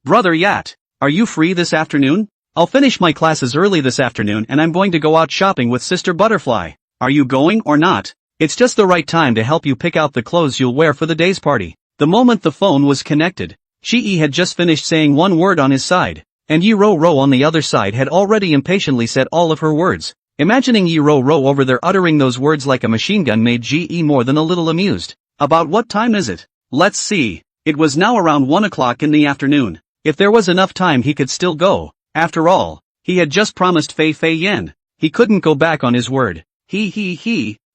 Brother Yat. Are you free this afternoon? I'll finish my classes early this afternoon and I'm going to go out shopping with Sister Butterfly. Are you going or not? It's just the right time to help you pick out the clothes you'll wear for the day's party. The moment the phone was connected, Ge had just finished saying one word on his side, and Yi Ro on the other side had already impatiently said all of her words. Imagining Yi Ro over there uttering those words like a machine gun made Ge more than a little amused. About what time is it? Let's see. It was now around 1 o'clock in the afternoon. If there was enough time he could still go. After all, he had just promised Fei Yan. He couldn't go back on his word.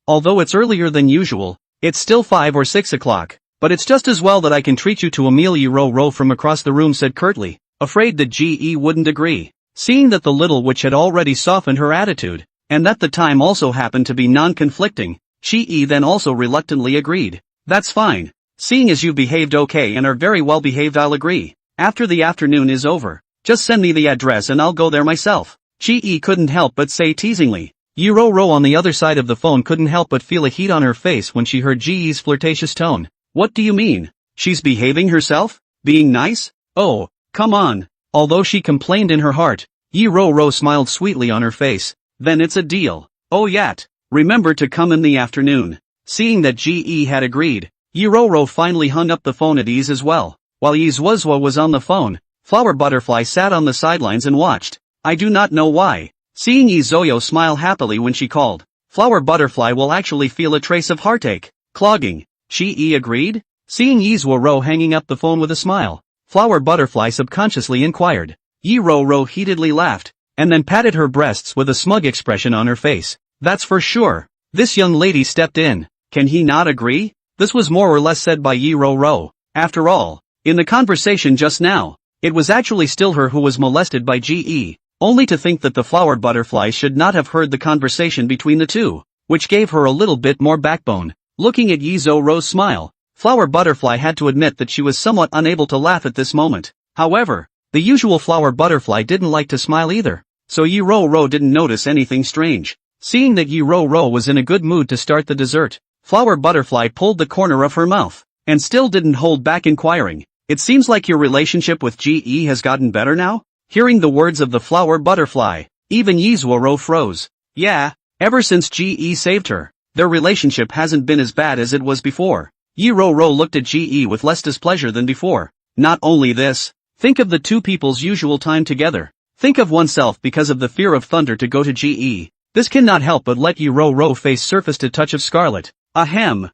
Although it's earlier than usual, it's still 5 or 6 o'clock, but it's just as well that I can treat you to a meal. Yi Ro from across the room said curtly, afraid that Ge wouldn't agree. Seeing that the little witch had already softened her attitude, and that the time also happened to be non-conflicting, Ge then also reluctantly agreed. That's fine. Seeing as you've behaved okay and are very well behaved, I'll agree. After the afternoon is over, just send me the address and I'll go there myself. Ge couldn't help but say teasingly. Yi Ro on the other side of the phone couldn't help but feel a heat on her face when she heard Ge's flirtatious tone. What do you mean? She's behaving herself? Being nice? Oh, come on. Although she complained in her heart, Yi Ro smiled sweetly on her face. Then it's a deal. Oh Yat, remember to come in the afternoon. Seeing that Ge had agreed, Yi Ro finally hung up the phone at ease as well. While Yi Zuozhuo was on the phone, Flower Butterfly sat on the sidelines and watched. I do not know why. Seeing Yi Zoyo smile happily when she called, Flower Butterfly will actually feel a trace of heartache. Clogging. Ge agreed? Seeing Yi Zuo hanging up the phone with a smile, Flower Butterfly subconsciously inquired. Yi Ro heatedly laughed, and then patted her breasts with a smug expression on her face. That's for sure. This young lady stepped in. Can he not agree? This was more or less said by Yi Ro. After all, in the conversation just now, it was actually still her who was molested by Ge, only to think that the Flower Butterfly should not have heard the conversation between the two, which gave her a little bit more backbone. Looking at Yi Zo's smile, Flower Butterfly had to admit that she was somewhat unable to laugh at this moment. However, the usual Flower Butterfly didn't like to smile either, so Yi Ro didn't notice anything strange. Seeing that Yi Ro was in a good mood to start the dessert, Flower Butterfly pulled the corner of her mouth, and still didn't hold back inquiring, it seems like your relationship with Ge has gotten better now? Hearing the words of the Flower Butterfly, even Yi Zuo froze. Yeah, ever since Ge saved her, their relationship hasn't been as bad as it was before. Yi Ro looked at Ge with less displeasure than before. Not only this, think of the two people's usual time together. Think of oneself because of the fear of thunder to go to Ge. This cannot help but let Yi Ro face surfaced a touch of scarlet. Ahem.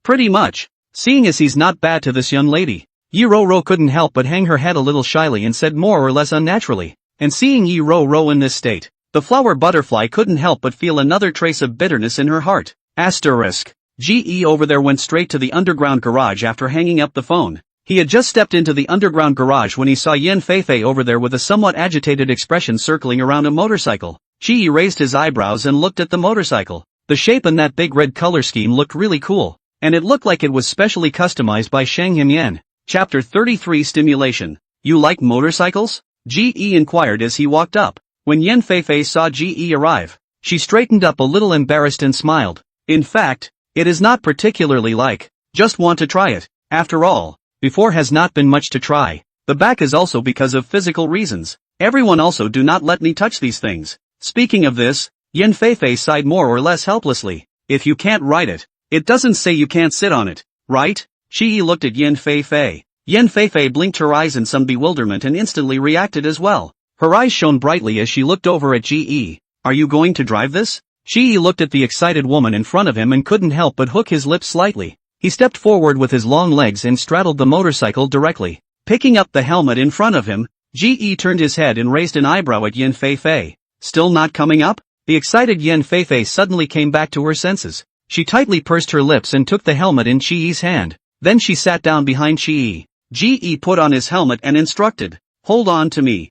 Pretty much. Seeing as he's not bad to this young lady, Yi Ro couldn't help but hang her head a little shyly and said more or less unnaturally. And seeing Yi Ro in this state, the Flower Butterfly couldn't help but feel another trace of bitterness in her heart. Asterisk. Ge over there went straight to the underground garage after hanging up the phone. He had just stepped into the underground garage when he saw Yan Feifei over there with a somewhat agitated expression circling around a motorcycle. Ge raised his eyebrows and looked at the motorcycle. The shape and that big red color scheme looked really cool, and it looked like it was specially customized by Shang Himyan. Chapter 33 Stimulation. You like motorcycles? Ge inquired as he walked up. When Yan Feifei saw Ge arrive, she straightened up a little embarrassed and smiled. In fact, it is not particularly like, just want to try it. After all, before has not been much to try. The back is also because of physical reasons. Everyone also do not let me touch these things. Speaking of this, Yan Feifei sighed more or less helplessly. If you can't ride it, it doesn't say you can't sit on it, right? She looked at Yan Feifei. Yan Feifei blinked her eyes in some bewilderment and instantly reacted as well. Her eyes shone brightly as she looked over at Ge. Are you going to drive this? Ge looked at the excited woman in front of him and couldn't help but hook his lips slightly. He stepped forward with his long legs and straddled the motorcycle directly. Picking up the helmet in front of him, Ge turned his head and raised an eyebrow at Yan Feifei. Still not coming up? The excited Yan Feifei suddenly came back to her senses. She tightly pursed her lips and took the helmet in Ge's hand. Then she sat down behind Ge. Ge put on his helmet and instructed, "Hold on to me."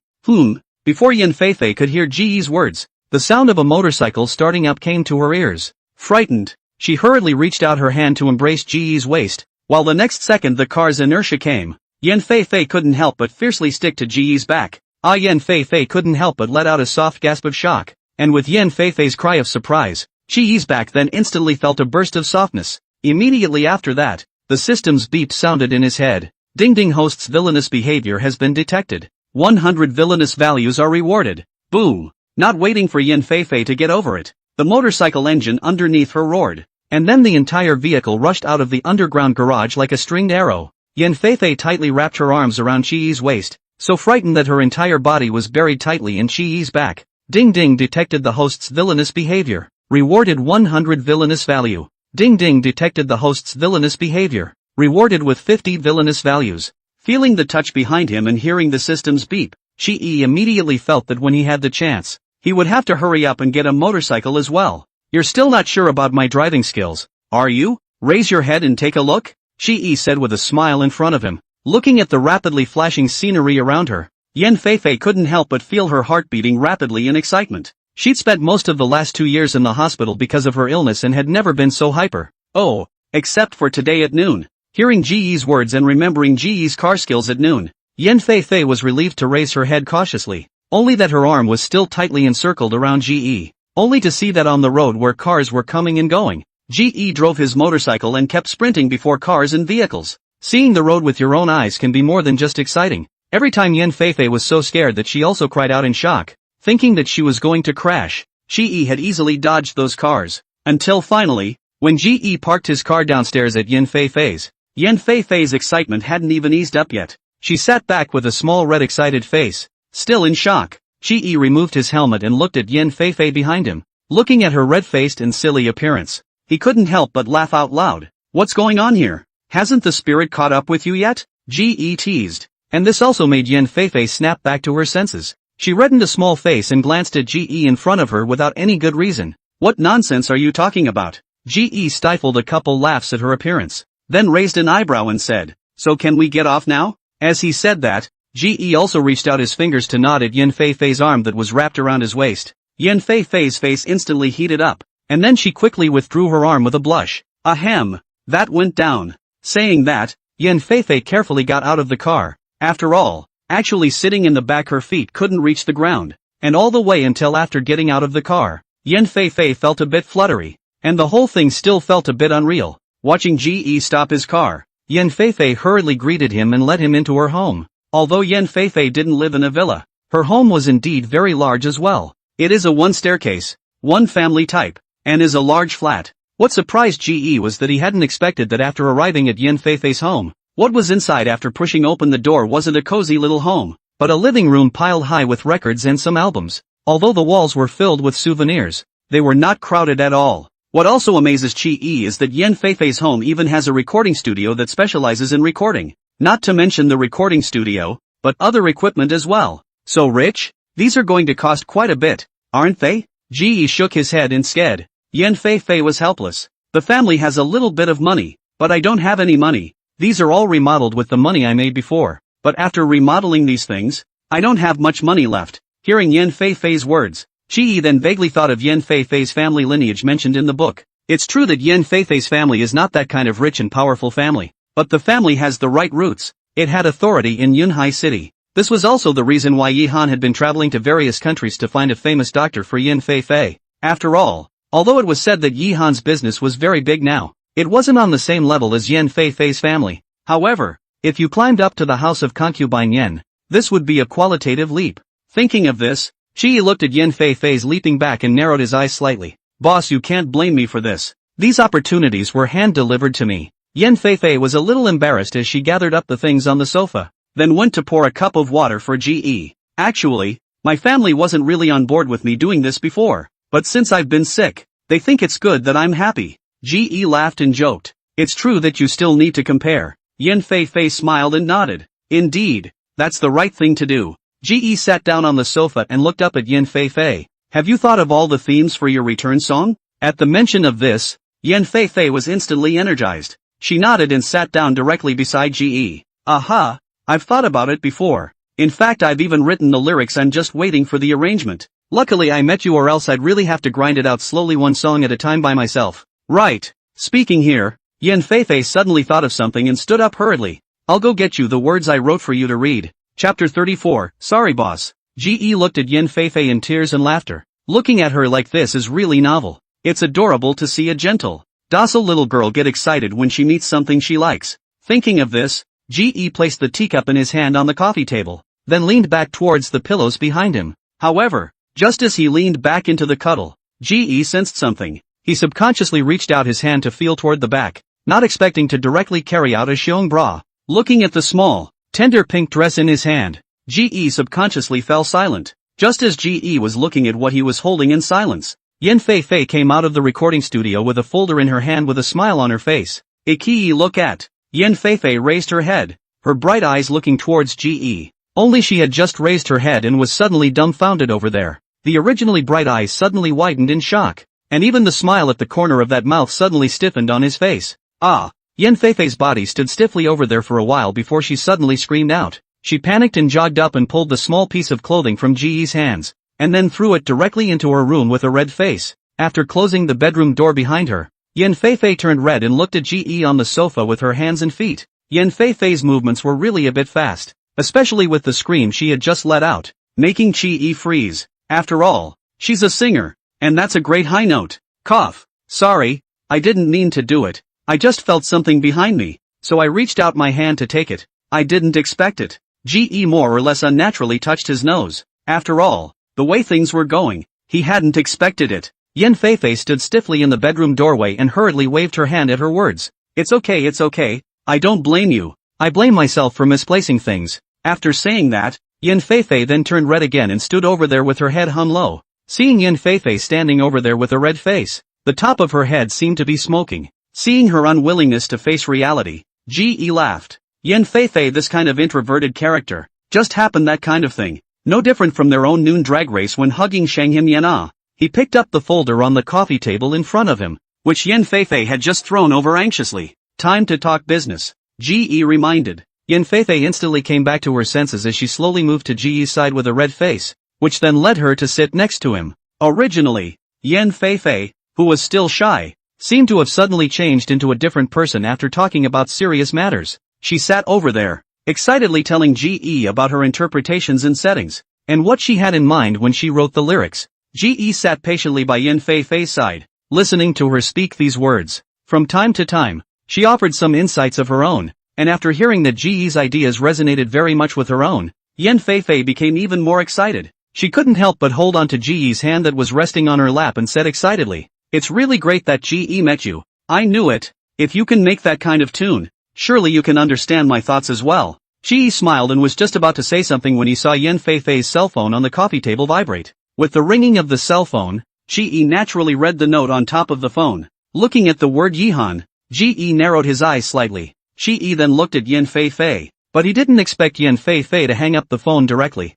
Before Yan Feifei could hear Ge's words, the sound of a motorcycle starting up came to her ears. Frightened, she hurriedly reached out her hand to embrace Ge's waist, while the next second the car's inertia came. Yan Feifei couldn't help but fiercely stick to Ge's back. Yan Feifei couldn't help but let out a soft gasp of shock, and with Yan Feifei's cry of surprise, Ge's back then instantly felt a burst of softness. Immediately after that, the system's beep sounded in his head. Ding ding, host's villainous behavior has been detected. 100 villainous values are rewarded. Boom! Not waiting for Yan Feifei to get over it, the motorcycle engine underneath her roared, and then the entire vehicle rushed out of the underground garage like a stringed arrow. Yan Feifei tightly wrapped her arms around Ge's waist, so frightened that her entire body was buried tightly in Ge's back. Ding ding, detected the host's villainous behavior. Rewarded 100 villainous value. Ding ding, detected the host's villainous behavior. Rewarded with 50 villainous values. Feeling the touch behind him and hearing the system's beep, Ge immediately felt that when he had the chance, he would have to hurry up and get a motorcycle as well. You're still not sure about my driving skills, are you? Raise your head and take a look, Ge said with a smile in front of him. Looking at the rapidly flashing scenery around her, Yan Feifei couldn't help but feel her heart beating rapidly in excitement. She'd spent most of the last 2 years in the hospital because of her illness and had never been so hyper. Oh, except for today at noon. Hearing Ge's words and remembering Ge's car skills at noon, Yan Feifei was relieved to raise her head cautiously, only that her arm was still tightly encircled around Ge, only to see that on the road where cars were coming and going, Ge drove his motorcycle and kept sprinting before cars and vehicles. Seeing the road with your own eyes can be more than just exciting. Every time Yan Feifei was so scared that she also cried out in shock, thinking that she was going to crash. Ge had easily dodged those cars, until finally, when Ge parked his car downstairs at Yan Feifei's excitement hadn't even eased up yet. She sat back with a small red excited face, still in shock. Ge removed his helmet and looked at Yan Feifei behind him. Looking at her red-faced and silly appearance, he couldn't help but laugh out loud. What's going on here? Hasn't the spirit caught up with you yet? Ge teased. And this also made Yan Feifei snap back to her senses. She reddened a small face and glanced at Ge in front of her without any good reason. What nonsense are you talking about? Ge stifled a couple laughs at her appearance, then raised an eyebrow and said, "So can we get off now?" As he said that, Ge also reached out his fingers to nod at Yan Feifei's arm that was wrapped around his waist. Yan Feifei's face instantly heated up, and then she quickly withdrew her arm with a blush. Ahem, that went down. Saying that, Yan Feifei carefully got out of the car. After all, actually sitting in the back her feet couldn't reach the ground, and all the way until after getting out of the car, Yan Feifei felt a bit fluttery, and the whole thing still felt a bit unreal. Watching Ge stop his car, Yan Feifei hurriedly greeted him and led him into her home. Although Yan Feifei didn't live in a villa, her home was indeed very large as well. It is a one-staircase, one-family type, and is a large flat. What surprised Ge was that he hadn't expected that after arriving at Yan Feifei's home, what was inside after pushing open the door wasn't a cozy little home, but a living room piled high with records and some albums. Although the walls were filled with souvenirs, they were not crowded at all. What also amazes Ge is that Yan Feifei's home even has a recording studio that specializes in recording. Not to mention the recording studio, but other equipment as well. So rich? These are going to cost quite a bit, aren't they? Ge shook his head instead. Yan Feifei was helpless. The family has a little bit of money, but I don't have any money. These are all remodeled with the money I made before, but after remodeling these things, I don't have much money left. Hearing Yan Feifei's words, Ge then vaguely thought of Yan Feifei's family lineage mentioned in the book. It's true that Yan Feifei's family is not that kind of rich and powerful family, but the family has the right roots. It had authority in Yunhai City. This was also the reason why Yi Han had been traveling to various countries to find a famous doctor for Yin Fei. After all, although it was said that Yi Han's business was very big now, it wasn't on the same level as Yin Fei's family. However, if you climbed up to the house of concubine Yin, this would be a qualitative leap. Thinking of this, Yi looked at Yin Fei's leaping back and narrowed his eyes slightly. Boss, you can't blame me for this. These opportunities were hand-delivered to me. Yin Fei was a little embarrassed as she gathered up the things on the sofa, then went to pour a cup of water for Ge. Actually, my family wasn't really on board with me doing this before, but since I've been sick, they think it's good that I'm happy. Ge laughed and joked. It's true that you still need to compare. Yin Fei smiled and nodded. Indeed, that's the right thing to do. Ge sat down on the sofa and looked up at Yin Fei. Have you thought of all the themes for your return song? At the mention of this, Yin Fei was instantly energized. She nodded and sat down directly beside Ge. Aha, I've thought about it before. In fact, I've even written the lyrics. I'm just waiting for the arrangement. Luckily I met you, or else I'd really have to grind it out slowly, one song at a time by myself. Right. Speaking here, Yin Fei suddenly thought of something and stood up hurriedly. I'll go get you the words I wrote for you to read. Chapter 34, Sorry Boss. Ge looked at Yin Fei in tears and laughter. Looking at her like this is really novel. It's adorable to see a gentle, docile little girl get excited when she meets something she likes. Thinking of this, Ge placed the teacup in his hand on the coffee table, then leaned back towards the pillows behind him. However, just as he leaned back into the cuddle, Ge sensed something. He subconsciously reached out his hand to feel toward the back, not expecting to directly carry out a xiong bra. Looking at the small, tender pink dress in his hand, Ge subconsciously fell silent. Just as Ge was looking at what he was holding in silence, Yin Fei came out of the recording studio with a folder in her hand with a smile on her face. Iki, look at. Yin Fei raised her head, her bright eyes looking towards Ge. Only she had just raised her head and was suddenly dumbfounded over there. The originally bright eyes suddenly widened in shock, and even the smile at the corner of that mouth suddenly stiffened on his face. Ah! Yin Fei's body stood stiffly over there for a while before she suddenly screamed out. She panicked and jogged up and pulled the small piece of clothing from Ge's hands, and then threw it directly into her room with a red face. After closing the bedroom door behind her, Yin Fei turned red and looked at Ge on the sofa with her hands and feet. Yin Fei's movements were really a bit fast, especially with the scream she had just let out, making Ge freeze. After all, she's a singer, and that's a great high note. Cough. Sorry, I didn't mean to do it. I just felt something behind me, so I reached out my hand to take it. I didn't expect it. Ge more or less unnaturally touched his nose. After all, the way things were going, he hadn't expected it. Yin Fei stood stiffly in the bedroom doorway and hurriedly waved her hand at her words. It's okay. I don't blame you. I blame myself for misplacing things. After saying that, Yin Fei then turned red again and stood over there with her head hung low. Seeing Yin Fei standing over there with a red face, the top of her head seemed to be smoking. Seeing her unwillingness to face reality, Ge laughed. Yin Fei, this kind of introverted character, just happened that kind of thing. No different from their own noon drag race when hugging Shanghim Yana. He picked up the folder on the coffee table in front of him, which Yin Fei had just thrown over anxiously. Time to talk business, Ge reminded. Yin Fei instantly came back to her senses as she slowly moved to Ge's side with a red face, which then led her to sit next to him. Originally, Yin Fei, who was still shy, seemed to have suddenly changed into a different person after talking about serious matters. She sat over there, excitedly telling Ge about her interpretations and settings, and what she had in mind when she wrote the lyrics. Ge sat patiently by Yin Fei's side, listening to her speak these words. From time to time, she offered some insights of her own, and after hearing that Ge's ideas resonated very much with her own, Yin Fei became even more excited. She couldn't help but hold on to Ge's hand that was resting on her lap and said excitedly, "It's really great that Ge met you. I knew it. If you can make that kind of tune, surely you can understand my thoughts as well." Ge smiled and was just about to say something when he saw Yin Fei's cell phone on the coffee table vibrate. With the ringing of the cell phone, Ge naturally read the note on top of the phone. Looking at the word Yihan, Ge narrowed his eyes slightly. Ge then looked at Yin Fei, but he didn't expect Yin Fei to hang up the phone directly.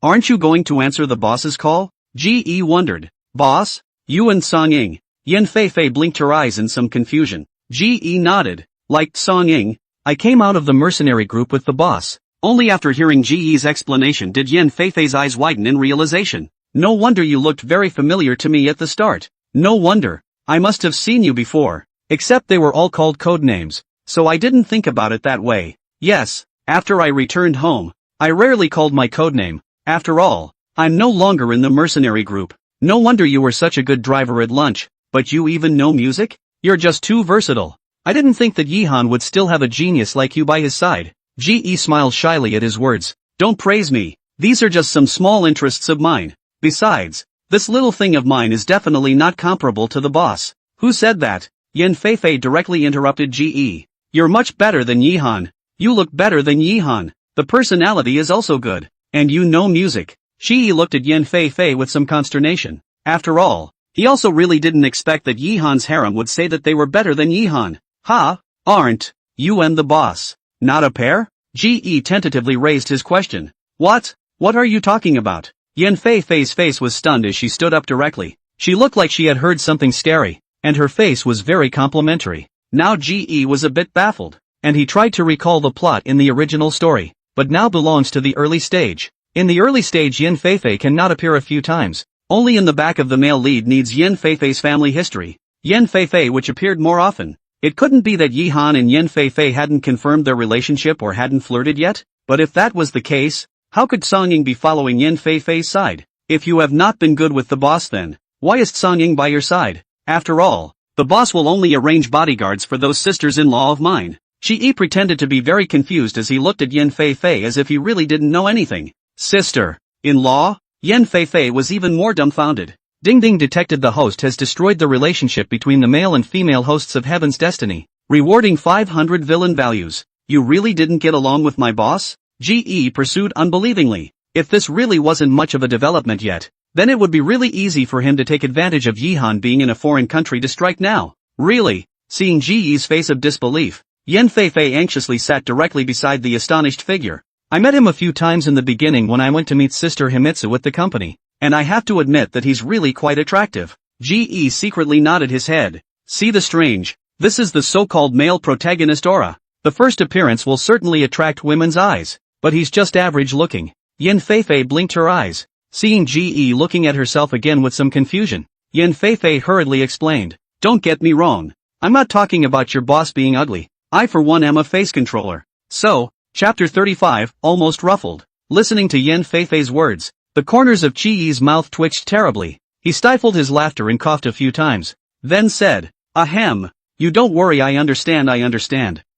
Aren't you going to answer the boss's call? Ge wondered. Boss? You and Song Ying. Yin Fei blinked her eyes in some confusion. Ge nodded. Like Song Ying, I came out of the mercenary group with the boss. Only after hearing Ge's explanation did Yin Fei's eyes widen in realization. No wonder you looked very familiar to me at the start. No wonder. I must have seen you before. Except they were all called code names, so I didn't think about it that way. Yes, after I returned home, I rarely called my codename. After all, I'm no longer in the mercenary group. No wonder you were such a good driver at lunch, but you even know music? You're just too versatile. I didn't think that Yihan would still have a genius like you by his side. Ge smiled shyly at his words. Don't praise me. These are just some small interests of mine. Besides, this little thing of mine is definitely not comparable to the boss. Who said that? Yin Feifei directly interrupted Ge. You're much better than Yihan. You look better than Yihan. The personality is also good. And you know music. Shi looked at Yin Feifei with some consternation. After all, he also really didn't expect that Yihan's harem would say that they were better than Yihan. Ha? Aren't you and the boss not a pair? Ge tentatively raised his question. What? What are you talking about? Yin Feifei's face was stunned as she stood up directly. She looked like she had heard something scary, and her face was very complimentary. Now Ge was a bit baffled, and he tried to recall the plot in the original story, but now belongs to the early stage. In the early stage Yin Feifei cannot appear a few times. Only in the back of the male lead needs Yin Feifei's family history. Yin Feifei which appeared more often. It couldn't be that Yihan and Yin Feifei hadn't confirmed their relationship or hadn't flirted yet, but if that was the case, how could Songying be following Yin Feifei's side? If you have not been good with the boss then, why is Songying by your side? After all, the boss will only arrange bodyguards for those sisters-in-law of mine. Shi pretended to be very confused as he looked at Yin Feifei as if he really didn't know anything. Sister-in-law? Yin Feifei was even more dumbfounded. Ding Ding detected the host has destroyed the relationship between the male and female hosts of Heaven's Destiny, rewarding 500 villain values. You really didn't get along with my boss? Ge pursued unbelievingly. If this really wasn't much of a development yet, then it would be really easy for him to take advantage of Yihan being in a foreign country to strike now. Really? Seeing Ge's face of disbelief, Yin Feifei anxiously sat directly beside the astonished figure. I met him a few times in the beginning when I went to meet Sister Himitsu with the company, and I have to admit that he's really quite attractive. Ge secretly nodded his head. See the strange, this is the so-called male protagonist aura. The first appearance will certainly attract women's eyes, but he's just average looking. Yin Feifei blinked her eyes, seeing Ge looking at herself again with some confusion. Yin Feifei hurriedly explained. Don't get me wrong. I'm not talking about your boss being ugly. I for one am a face controller. So, Chapter 35, almost ruffled. Listening to Yin Feifei's words, the corners of Ge's mouth twitched terribly. He stifled his laughter and coughed a few times, then said, Ahem. You don't worry, I understand.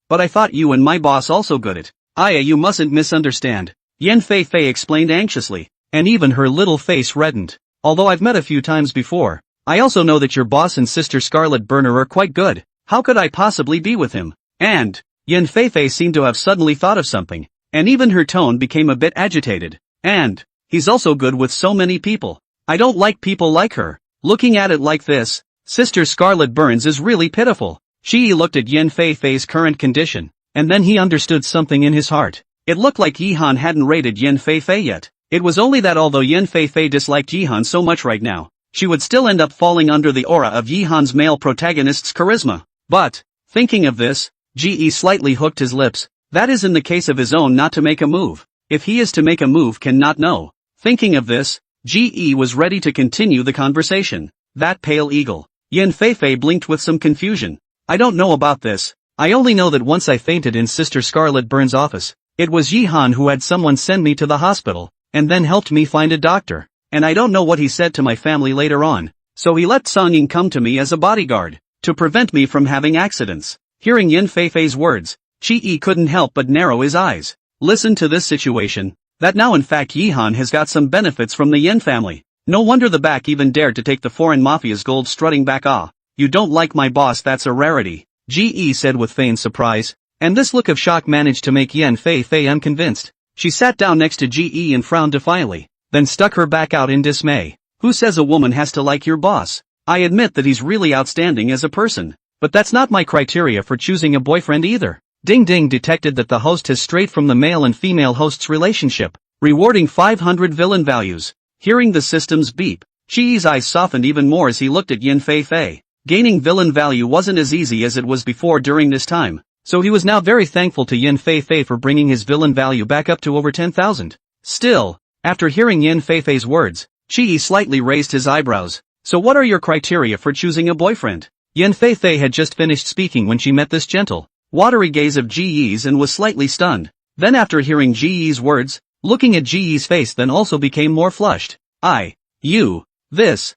But I thought you and my boss also good at. Aya, you mustn't misunderstand. Yin Feifei explained anxiously, and even her little face reddened. Although I've met a few times before, I also know that your boss and Sister Scarlet Burner are quite good. How could I possibly be with him? And Yin Feifei seemed to have suddenly thought of something, and even her tone became a bit agitated. And he's also good with so many people. I don't like people like her. Looking at it like this, Sister Scarlet Burns is really pitiful. Shi looked at Yin Feifei's current condition, and then he understood something in his heart. It looked like Yihan hadn't rated Yin Feifei yet. It was only that although Yin Feifei disliked Yihan so much right now, she would still end up falling under the aura of Yihan's male protagonist's charisma. But, thinking of this, Ge slightly hooked his lips. That is in the case of his own not to make a move. If he is to make a move cannot know. Thinking of this, Ge was ready to continue the conversation. That pale eagle. Yin Feifei blinked with some confusion. I don't know about this. I only know that once I fainted in Sister Scarlet Burns' office. It was Yihan who had someone send me to the hospital, and then helped me find a doctor. And I don't know what he said to my family later on. So he let Songying come to me as a bodyguard, to prevent me from having accidents. Hearing Yin Feifei's words, Chi couldn't help but narrow his eyes. Listen to this situation. That now in fact Yihan has got some benefits from the Yin family. No wonder the back even dared to take the foreign mafia's gold strutting back. Ah, you don't like my boss, that's a rarity. Ge said with feigned surprise, and this look of shock managed to make Yin Feifei unconvinced. She sat down next to Ge and frowned defiantly, then stuck her back out in dismay. Who says a woman has to like your boss? I admit that he's really outstanding as a person. But that's not my criteria for choosing a boyfriend either. Ding Ding detected that the host has strayed from the male and female host's relationship, rewarding 500 villain values. Hearing the system's beep, Chi's eyes softened even more as he looked at Yin Feifei. Gaining villain value wasn't as easy as it was before during this time, so he was now very thankful to Yin Feifei for bringing his villain value back up to over 10,000. Still, after hearing Yin Feifei's words, Chi slightly raised his eyebrows. So what are your criteria for choosing a boyfriend? Yin Feifei had just finished speaking when she met this gentle, watery gaze of Ge's and was slightly stunned. Then after hearing Ge's words, Looking at Ji's face then also became more flushed. This.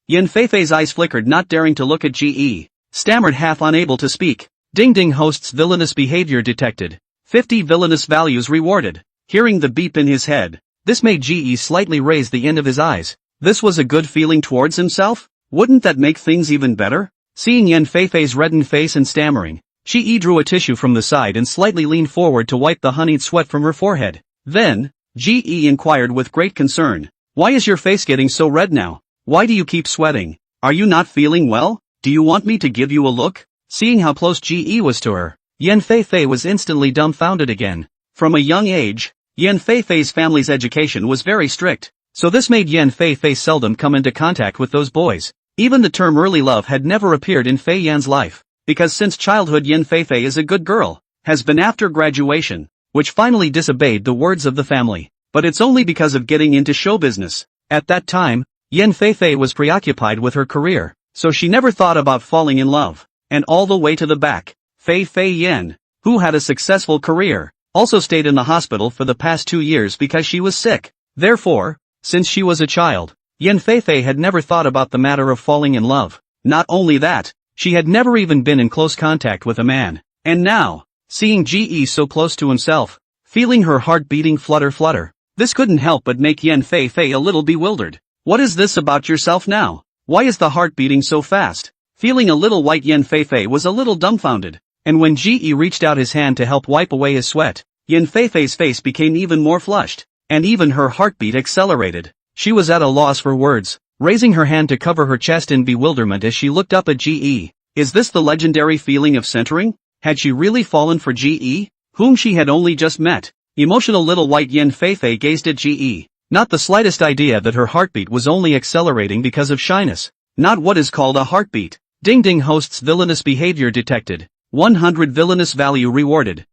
Yan Feifei's eyes flickered, not daring to look at Ji. Stammered, half unable to speak. Ding ding, host's villainous behavior detected. 50 villainous values rewarded. Hearing the beep in his head, this made Ji slightly raise the end of his eyes. This was a good feeling towards himself? Wouldn't that make things even better? Seeing Yan Feifei's reddened face and stammering, Ji drew a tissue from the side and slightly leaned forward to wipe the honeyed sweat from her forehead. Then, Ji inquired with great concern, "Why is your face getting so red now? Why do you keep sweating? Are you not feeling well? Do you want me to give you a look?" Seeing how close Ji was to her, Yan Feifei was instantly dumbfounded again. From a young age, Yan Feifei's family's education was very strict, so this made Yan Feifei seldom come into contact with those boys. Even the term early love had never appeared in Fei Yan's life, because since childhood Yan Feifei is a good girl, has been after graduation, which finally disobeyed the words of the family. But it's only because of getting into show business. At that time, Yan Feifei was preoccupied with her career, so she never thought about falling in love. And all the way to the back, Fei Yan, who had a successful career, also stayed in the hospital for the past 2 years because she was sick. Therefore, since she was a child, Yan Feifei had never thought about the matter of falling in love. Not only that, she had never even been in close contact with a man. And now, seeing Ji so close to himself, feeling her heart beating flutter, this couldn't help but make Yan Feifei a little bewildered. What is this about yourself now? Why is the heart beating so fast? Feeling a little white, Yan Feifei was a little dumbfounded, and when Ji reached out his hand to help wipe away his sweat, Yan Feifei's face became even more flushed, and even her heartbeat accelerated. She was at a loss for words, raising her hand to cover her chest in bewilderment as she looked up at Ji. Is this the legendary feeling of centering? Had she really fallen for Ji, whom she had only just met? Emotional little white Yan Feifei gazed at Ji, not the slightest idea that her heartbeat was only accelerating because of shyness. Not what is called a heartbeat. Ding ding, host's villainous behavior detected. 100 villainous value rewarded.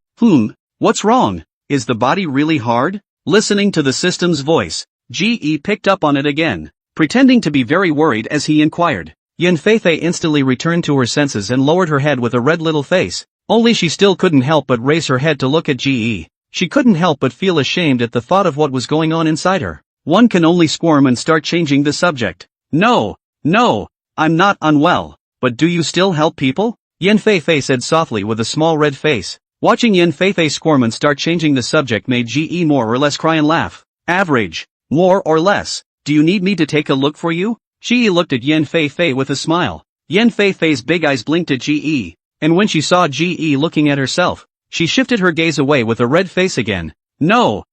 What's wrong? Is the body really hard? Listening to the system's voice, Ji picked up on it again, pretending to be very worried as he inquired. Yan Feifei instantly returned to her senses and lowered her head with a red little face, only she still couldn't help but raise her head to look at Ji. She couldn't help but feel ashamed at the thought of what was going on inside her. One can only squirm and start changing the subject. No, I'm not unwell. But do you still help people? Yan Feifei said softly with a small red face. Watching Yan Feifei squirm and start changing the subject made Ji more or less cry and laugh. Average. More or less. Do you need me to take a look for you? Ji looked at Yan Feifei with a smile. Yan Feifei's big eyes blinked at Ji, and when she saw Ji looking at herself, she shifted her gaze away with a red face again. No,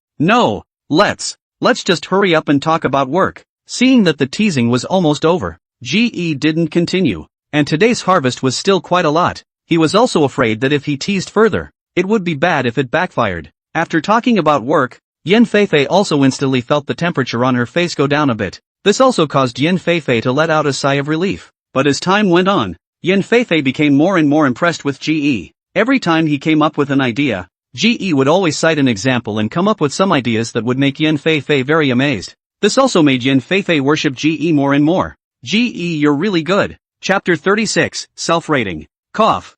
let's just hurry up and talk about work. Seeing that the teasing was almost over, Ji didn't continue, and today's harvest was still quite a lot. He was also afraid that if he teased further, it would be bad if it backfired. After talking about work, Yan Feifei also instantly felt the temperature on her face go down a bit. This also caused Yan Feifei to let out a sigh of relief. But as time went on, Yan Feifei became more and more impressed with Ji. Every time he came up with an idea, Ji would always cite an example and come up with some ideas that would make Yan Feifei very amazed. This also made Yan Feifei worship Ji more and more. Ji, you're really good. Chapter 36, Self-Rating. Cough.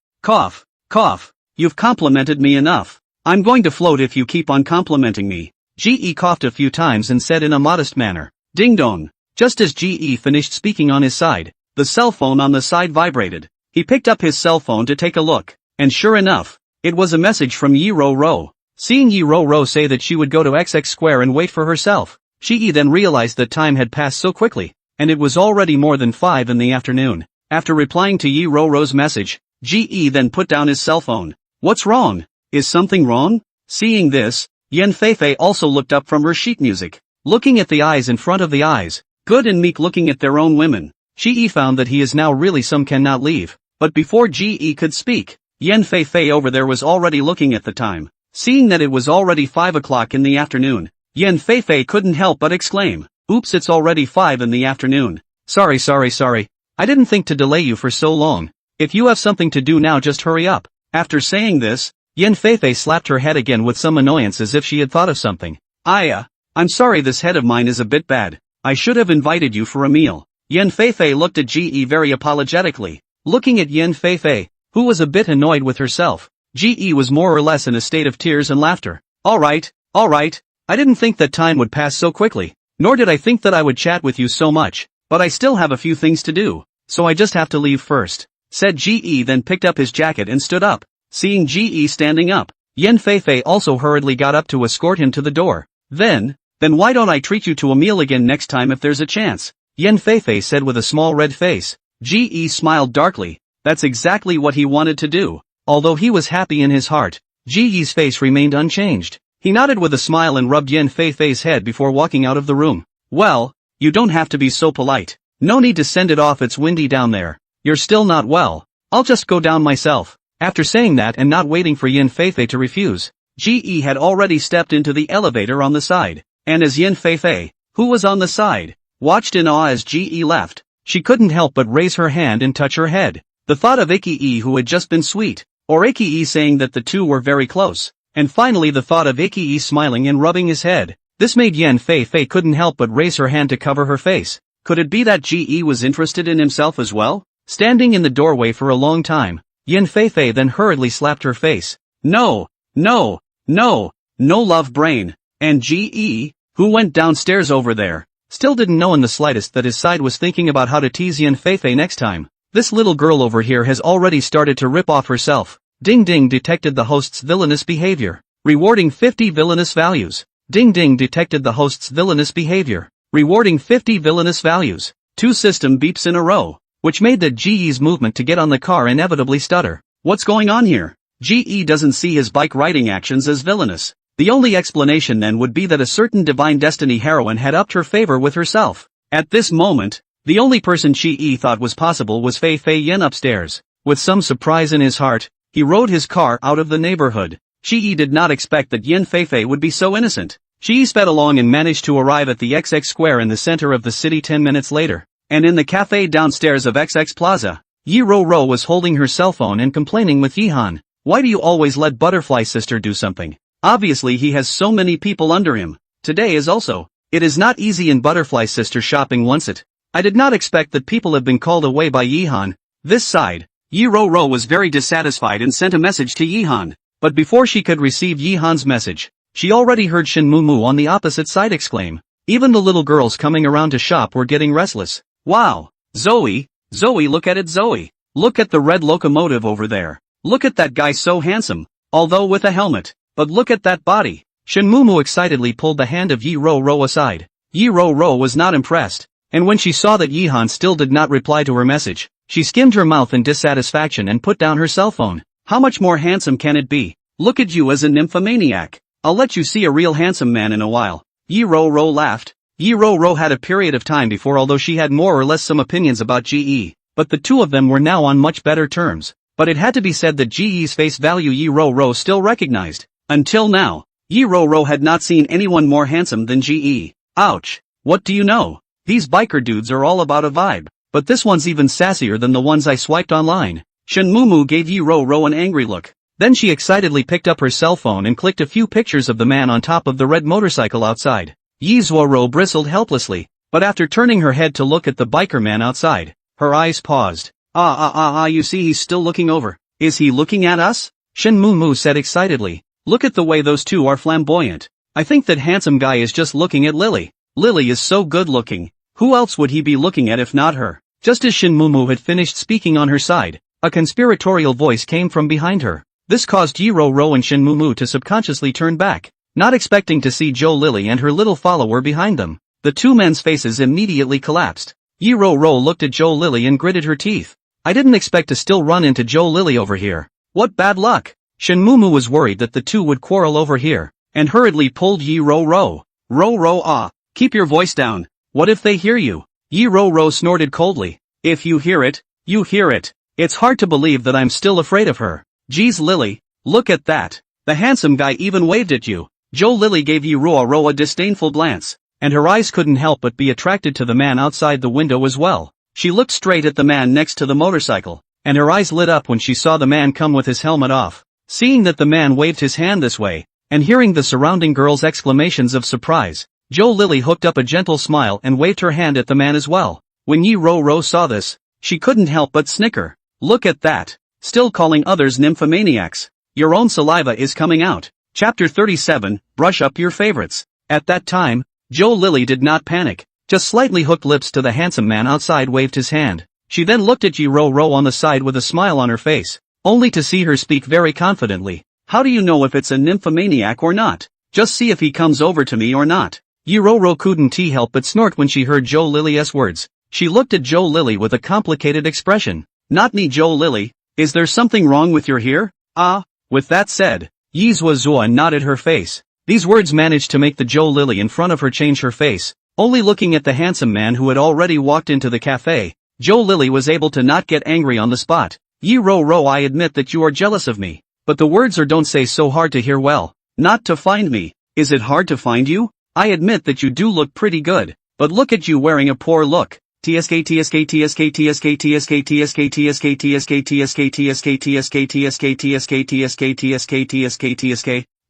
You've complimented me enough. I'm going to float if you keep on complimenting me. Ji coughed a few times and said in a modest manner, ding dong. Just as Ji finished speaking on his side, the cell phone on the side vibrated. He picked up his cell phone to take a look, and sure enough, it was a message from Yi Ro. Seeing Yi Ro say that she would go to XX Square and wait for herself, Ji then realized that time had passed so quickly, and it was already more than 5 in the afternoon. After replying to Yi Ro's message, Ji then put down his cell phone. What's wrong? Is something wrong? Seeing this, Yan Feifei also looked up from her sheet music, looking at the eyes in front of the eyes, good and meek looking at their own women. Ji found that he is now really some cannot leave. But before Ji could speak, Yan Feifei over there was already looking at the time. Seeing that it was already 5 o'clock in the afternoon, Yan Feifei couldn't help but exclaim, oops, it's already 5 in the afternoon. Sorry. I didn't think to delay you for so long. If you have something to do now, just hurry up. After saying this, Yan Feifei slapped her head again with some annoyance as if she had thought of something. I'm sorry, this head of mine is a bit bad. I should have invited you for a meal. Yan Feifei looked at Ji very apologetically. Looking at Yan Feifei, who was a bit annoyed with herself, Ji was more or less in a state of tears and laughter. Alright, I didn't think that time would pass so quickly, nor did I think that I would chat with you so much, but I still have a few things to do, so I just have to leave first, said GE, then picked up his jacket and stood up. Seeing GE standing up, Yen Feifei also hurriedly got up to escort him to the door. Then why don't I treat you to a meal again next time if there's a chance? Yen Feifei said with a small red face. GE smiled darkly. That's exactly what he wanted to do. Although he was happy in his heart, GE's face remained unchanged. He nodded with a smile and rubbed Yen Feifei's head before walking out of the room. Well, you don't have to be so polite. No need to send it off, it's windy down there. You're still not well. I'll just go down myself. After saying that and not waiting for Yen Feifei to refuse, GE had already stepped into the elevator on the side. And as Yen Feifei, who was on the side, watched in awe as GE left, she couldn't help but raise her hand and touch her head. The thought of Ikee, who had just been sweet, or Ikee saying that the two were very close, and finally the thought of Ikee smiling and rubbing his head, this made Yen Feifei couldn't help but raise her hand to cover her face. Could it be that GE was interested in himself as well? Standing in the doorway for a long time, Yen Feifei then hurriedly slapped her face. No, love brain. And GE, who went downstairs over there, still didn't know in the slightest that his side was thinking about how to tease Yen Feifei next time. This little girl over here has already started to rip off herself. Ding ding, detected the host's villainous behavior. Rewarding 50 villainous values. Ding ding, detected the host's villainous behavior. Rewarding 50 villainous values. 2 system beeps in a row, which made the GE's movement to get on the car inevitably stutter. What's going on here? GE doesn't see his bike riding actions as villainous. The only explanation then would be that a certain divine destiny heroine had upped her favor with herself. At this moment, the only person GE thought was possible was Feifei Yen upstairs. With some surprise in his heart, he rode his car out of the neighborhood. GE did not expect that Yen Feifei would be so innocent. GE sped along and managed to arrive at the XX Square in the center of the city 10 minutes later. And in the cafe downstairs of XX Plaza, Yi Ro was holding her cell phone and complaining with Yihan. Why do you always let Butterfly Sister do something? Obviously he has so many people under him. Today is also. It is not easy in Butterfly Sister shopping once it. I did not expect that people have been called away by Yihan. This side, Yi Ro was very dissatisfied and sent a message to Yihan. But before she could receive Yihan's message, she already heard Shin Mumu on the opposite side exclaim. Even the little girls coming around to shop were getting restless. Wow! Zoe, look at it, Zoe. Look at the red locomotive over there. Look at that guy, so handsome, although with a helmet. But look at that body. Shin Mumu excitedly pulled the hand of Yi Ro aside. Yi Ro was not impressed, and when she saw that Yihan still did not reply to her message, she skimmed her mouth in dissatisfaction and put down her cell phone. How much more handsome can it be? Look at you as a nymphomaniac. I'll let you see a real handsome man in a while. Yi Ro laughed. Yi Ro had a period of time before, although she had more or less some opinions about GE, but the two of them were now on much better terms. But it had to be said that GE's face value Yi Ro still recognized. Until now, Yi Ro had not seen anyone more handsome than GE. Ouch. What do you know? These biker dudes are all about a vibe, but this one's even sassier than the ones I swiped online. Shin Mumu gave Yi Ro an angry look. Then she excitedly picked up her cell phone and clicked a few pictures of the man on top of the red motorcycle outside. Yi Ro bristled helplessly, but after turning her head to look at the biker man outside, her eyes paused. You see he's still looking over. Is he looking at us? Shin Mumu said excitedly. Look at the way those two are flamboyant. I think that handsome guy is just looking at Lily. Lily is so good looking. Who else would he be looking at if not her? Just as Shin Mumu had finished speaking on her side, a conspiratorial voice came from behind her. This caused Yi Ro and Shin Mumu to subconsciously turn back, not expecting to see Joe Lily and her little follower behind them. The two men's faces immediately collapsed. Yi Ro looked at Joe Lily and gritted her teeth. I didn't expect to still run into Joe Lily over here. What bad luck! Shin Mumu was worried that the two would quarrel over here, and hurriedly pulled Yi Ro. Keep your voice down. What if they hear you? Yi Ro snorted coldly. If you hear it, you hear it. It's hard to believe that I'm still afraid of her. Geez Lily, look at that. The handsome guy even waved at you. Joe Lily gave Yi Ro a disdainful glance, and her eyes couldn't help but be attracted to the man outside the window as well. She looked straight at the man next to the motorcycle, and her eyes lit up when she saw the man come with his helmet off. Seeing that the man waved his hand this way, and hearing the surrounding girls' exclamations of surprise, Joe Lily hooked up a gentle smile and waved her hand at the man as well. When Yi Ro saw this, she couldn't help but snicker. Look at that. Still calling others nymphomaniacs. Your own saliva is coming out. Chapter 37, Brush up your favorites. At that time, Joe Lily did not panic, just slightly hooked lips to the handsome man outside waved his hand. She then looked at Yi Ro on the side with a smile on her face, only to see her speak very confidently. How do you know if it's a nymphomaniac or not? Just see if he comes over to me or not. Yi Ro couldn't help but snort when she heard Joe Lily's words. She looked at Joe Lily with a complicated expression. Not me, Joe Lily, is there something wrong with your hair? With that said, Yi Zhuo nodded her face. These words managed to make the Joe Lily in front of her change her face. Only looking at the handsome man who had already walked into the cafe, Joe Lily was able to not get angry on the spot. Yi Ro, I admit that you are jealous of me, but the words are don't say so hard to hear. Well, not to find me. Is it hard to find you? I admit that you do look pretty good, but look at you wearing a poor look. TSK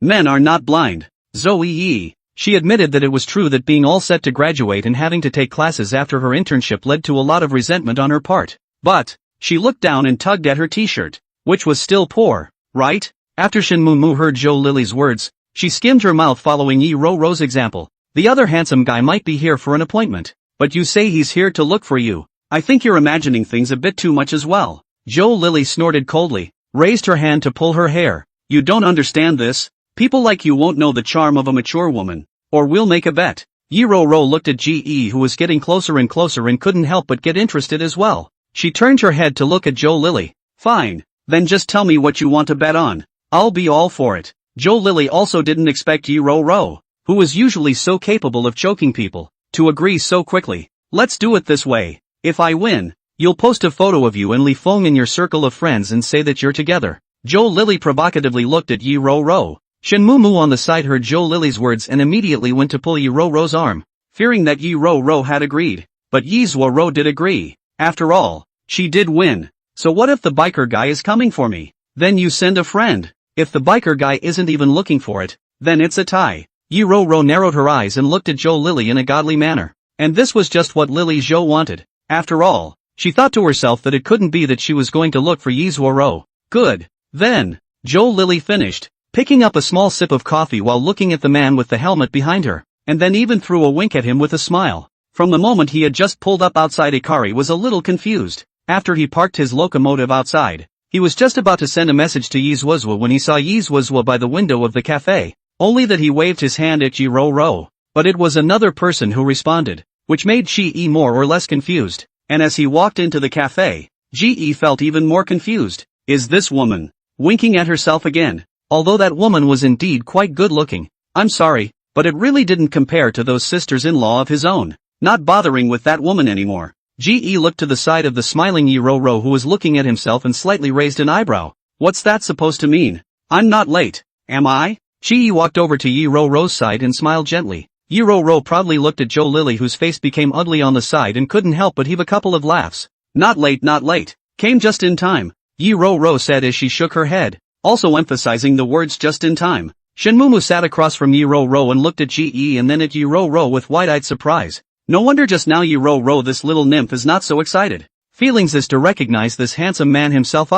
Men are not blind. Zoe Yi. She admitted that it was true that being all set to graduate and having to take classes after her internship led to a lot of resentment on her part. But, she looked down and tugged at her t-shirt, which was still poor, right? After Shin Mu heard Joe Lily's words, she skimmed her mouth following Yi Ro's example. The other handsome guy might be here for an appointment, but you say he's here to look for you. I think you're imagining things a bit too much as well. Joe Lily snorted coldly, raised her hand to pull her hair. You don't understand this. People like you won't know the charm of a mature woman, or we'll make a bet. Yi Ro looked at Ge, who was getting closer and closer and couldn't help but get interested as well. She turned her head to look at Joe Lily. Fine, then just tell me what you want to bet on. I'll be all for it. Joe Lily also didn't expect Yi Ro, who was usually so capable of choking people, to agree so quickly. Let's do it this way. If I win, you'll post a photo of you and Li Feng in your circle of friends and say that you're together. Joe Lily provocatively looked at Yi Ro. Shin Mu on the side heard Joe Lily's words and immediately went to pull Yi Ro's arm, fearing that Yi Ro had agreed. But Yi Zhuo did agree. After all, she did win. So what if the biker guy is coming for me? Then you send a friend. If the biker guy isn't even looking for it, then it's a tie. Yi Ro narrowed her eyes and looked at Joe Lily in a godly manner. And this was just what Lily Zhou wanted. After all, she thought to herself that it couldn't be that she was going to look for Yi Zhuo. Good. Then, Joe Lily finished, picking up a small sip of coffee while looking at the man with the helmet behind her, and then even threw a wink at him with a smile. From the moment he had just pulled up outside, Ikari was a little confused. After he parked his locomotive outside, he was just about to send a message to Yi Zhuo when he saw Yi Zhuo by the window of the cafe, only that he waved his hand at Yi Ro. But it was another person who responded, which made Shi more or less confused, and as he walked into the cafe, Ge felt even more confused. Is this woman winking at herself again? Although that woman was indeed quite good looking, I'm sorry, but it really didn't compare to those sisters-in-law of his own. Not bothering with that woman anymore. Ge looked to the side of the smiling Yi Ro who was looking at himself and slightly raised an eyebrow. What's that supposed to mean? I'm not late, am I? Ge walked over to Yi Ro's side and smiled gently. Yi Ro proudly looked at Joe Lily, whose face became ugly on the side and couldn't help but heave a couple of laughs. Not late. Came just in time, Yi Ro said as she shook her head, also emphasizing the words just in time. Shin Mu sat across from Yi Ro and looked at Ge and then at Yi Ro with wide-eyed surprise. No wonder just now Yi Ro, this little nymph, is not so excited. Feelings as to recognize this handsome man himself.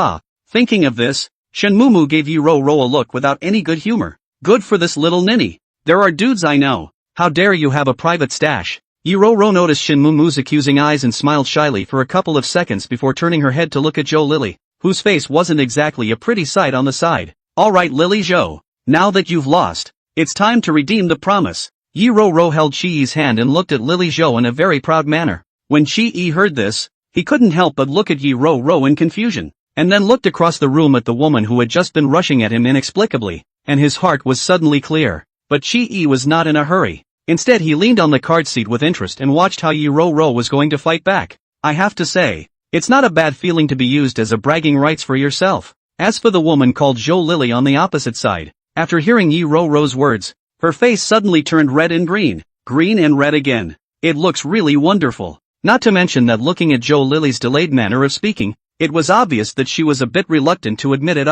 Thinking of this, Shin Mu gave Yi Ro a look without any good humor. Good for this little ninny. There are dudes I know. How dare you have a private stash? Yi Ro noticed Shin Mu's accusing eyes and smiled shyly for a couple of seconds before turning her head to look at Joe Lily, whose face wasn't exactly a pretty sight on the side. Alright Lily Zhou, now that you've lost, it's time to redeem the promise. Yi Ro held Shi's hand and looked at Lily Zhou in a very proud manner. When Shi heard this, he couldn't help but look at Yi Ro in confusion, and then looked across the room at the woman who had just been rushing at him inexplicably, and his heart was suddenly clear. But Shi was not in a hurry. Instead he leaned on the card seat with interest and watched how Yi Ro was going to fight back. I have to say, it's not a bad feeling to be used as a bragging rights for yourself. As for the woman called Joe Lily on the opposite side, after hearing Yi Ro's words, her face suddenly turned red and green and red again. It looks really wonderful. Not to mention that looking at Joe Lily's delayed manner of speaking, it was obvious that she was a bit reluctant to admit it.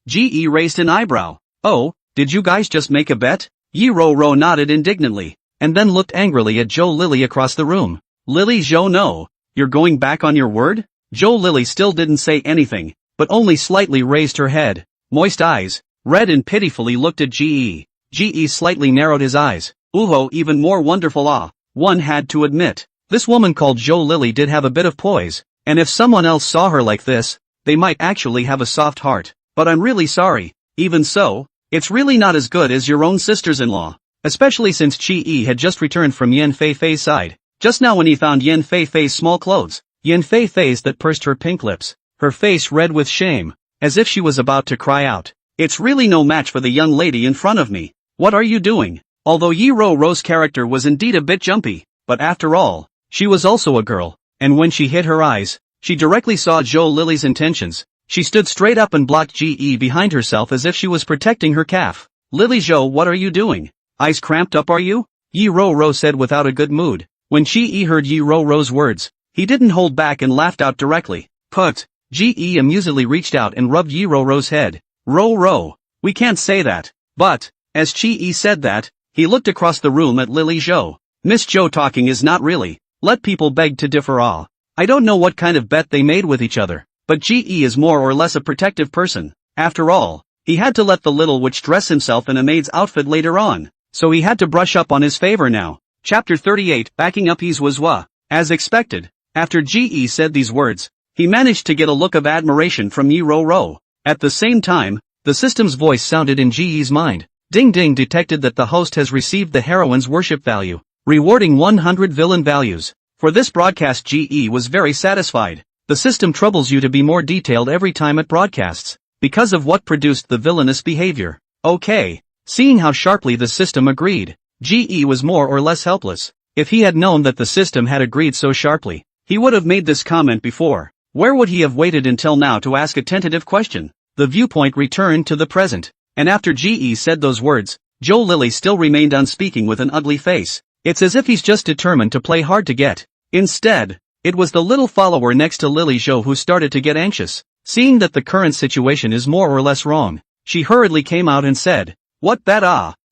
Ge raised an eyebrow. Oh, did you guys just make a bet? Yi Ro nodded indignantly, and then looked angrily at Joe Lily across the room. Lily Zhou, no, you're going back on your word? Joe Lily still didn't say anything, but only slightly raised her head. Moist eyes, red and pitifully looked at Ge. Ge slightly narrowed his eyes. Even more wonderful. One had to admit, this woman called Joe Lily did have a bit of poise, and if someone else saw her like this, they might actually have a soft heart. But I'm really sorry. Even so, it's really not as good as your own sisters-in-law. Especially since Chi-E had just returned from Yen Fei-Fei's side. Just now when he found Yen Fei-Fei's small clothes, Yen Fei-Fei's that pursed her pink lips, her face red with shame, as if she was about to cry out. It's really no match for the young lady in front of me. What are you doing? Although Yi Ro-Ro's character was indeed a bit jumpy, but after all, she was also a girl, and when she hid her eyes, she directly saw Joe Lily's intentions. She stood straight up and blocked Ji behind herself as if she was protecting her calf. Lily Zhou, what are you doing? Eyes cramped up are you? Yi Ro-Ro said without a good mood. When Chi-E heard Yi Ro-Ro's words, he didn't hold back and laughed out directly. Put. Ji amusedly reached out and rubbed Yi Ro-Ro's head. Ro-Ro. We can't say that. But, as Chi-E said that, he looked across the room at Lily Zhou. Miss Zhou talking is not really. Let people beg to differ. I don't know what kind of bet they made with each other, but Ji is more or less a protective person. After all, he had to let the little witch dress himself in a maid's outfit later on, so he had to brush up on his favor now. Chapter 38 Backing up his Wazwa. As expected, after Ji said these words, he managed to get a look of admiration from Yi Ro-Ro. At the same time, the system's voice sounded in Ji's mind. Ding Ding detected that the host has received the heroine's worship value, rewarding 100 villain values. For this broadcast Ji was very satisfied. The system troubles you to be more detailed every time it broadcasts, because of what produced the villainous behavior. Okay. Seeing how sharply the system agreed, Ji was more or less helpless. If he had known that the system had agreed so sharply, he would have made this comment before. Where would he have waited until now to ask a tentative question? The viewpoint returned to the present, and after Ji said those words, Joe Lily still remained unspeaking with an ugly face. It's as if he's just determined to play hard to get. Instead, it was the little follower next to Lily Zhou who started to get anxious. Seeing that the current situation is more or less wrong, she hurriedly came out and said, "What bet?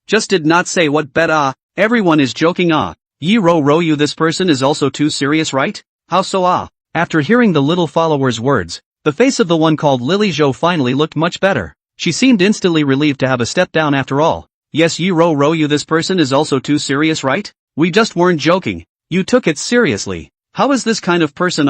Just did not say what bet. Everyone is joking. Yi Ro-Ro, you this person is also too serious, right? How so? After hearing the little follower's words, the face of the one called Lily Zhou finally looked much better. She seemed instantly relieved to have a step down after all. Yes, Yi Ro-Ro, you this person is also too serious, right? We just weren't joking. You took it seriously. How is this kind of person?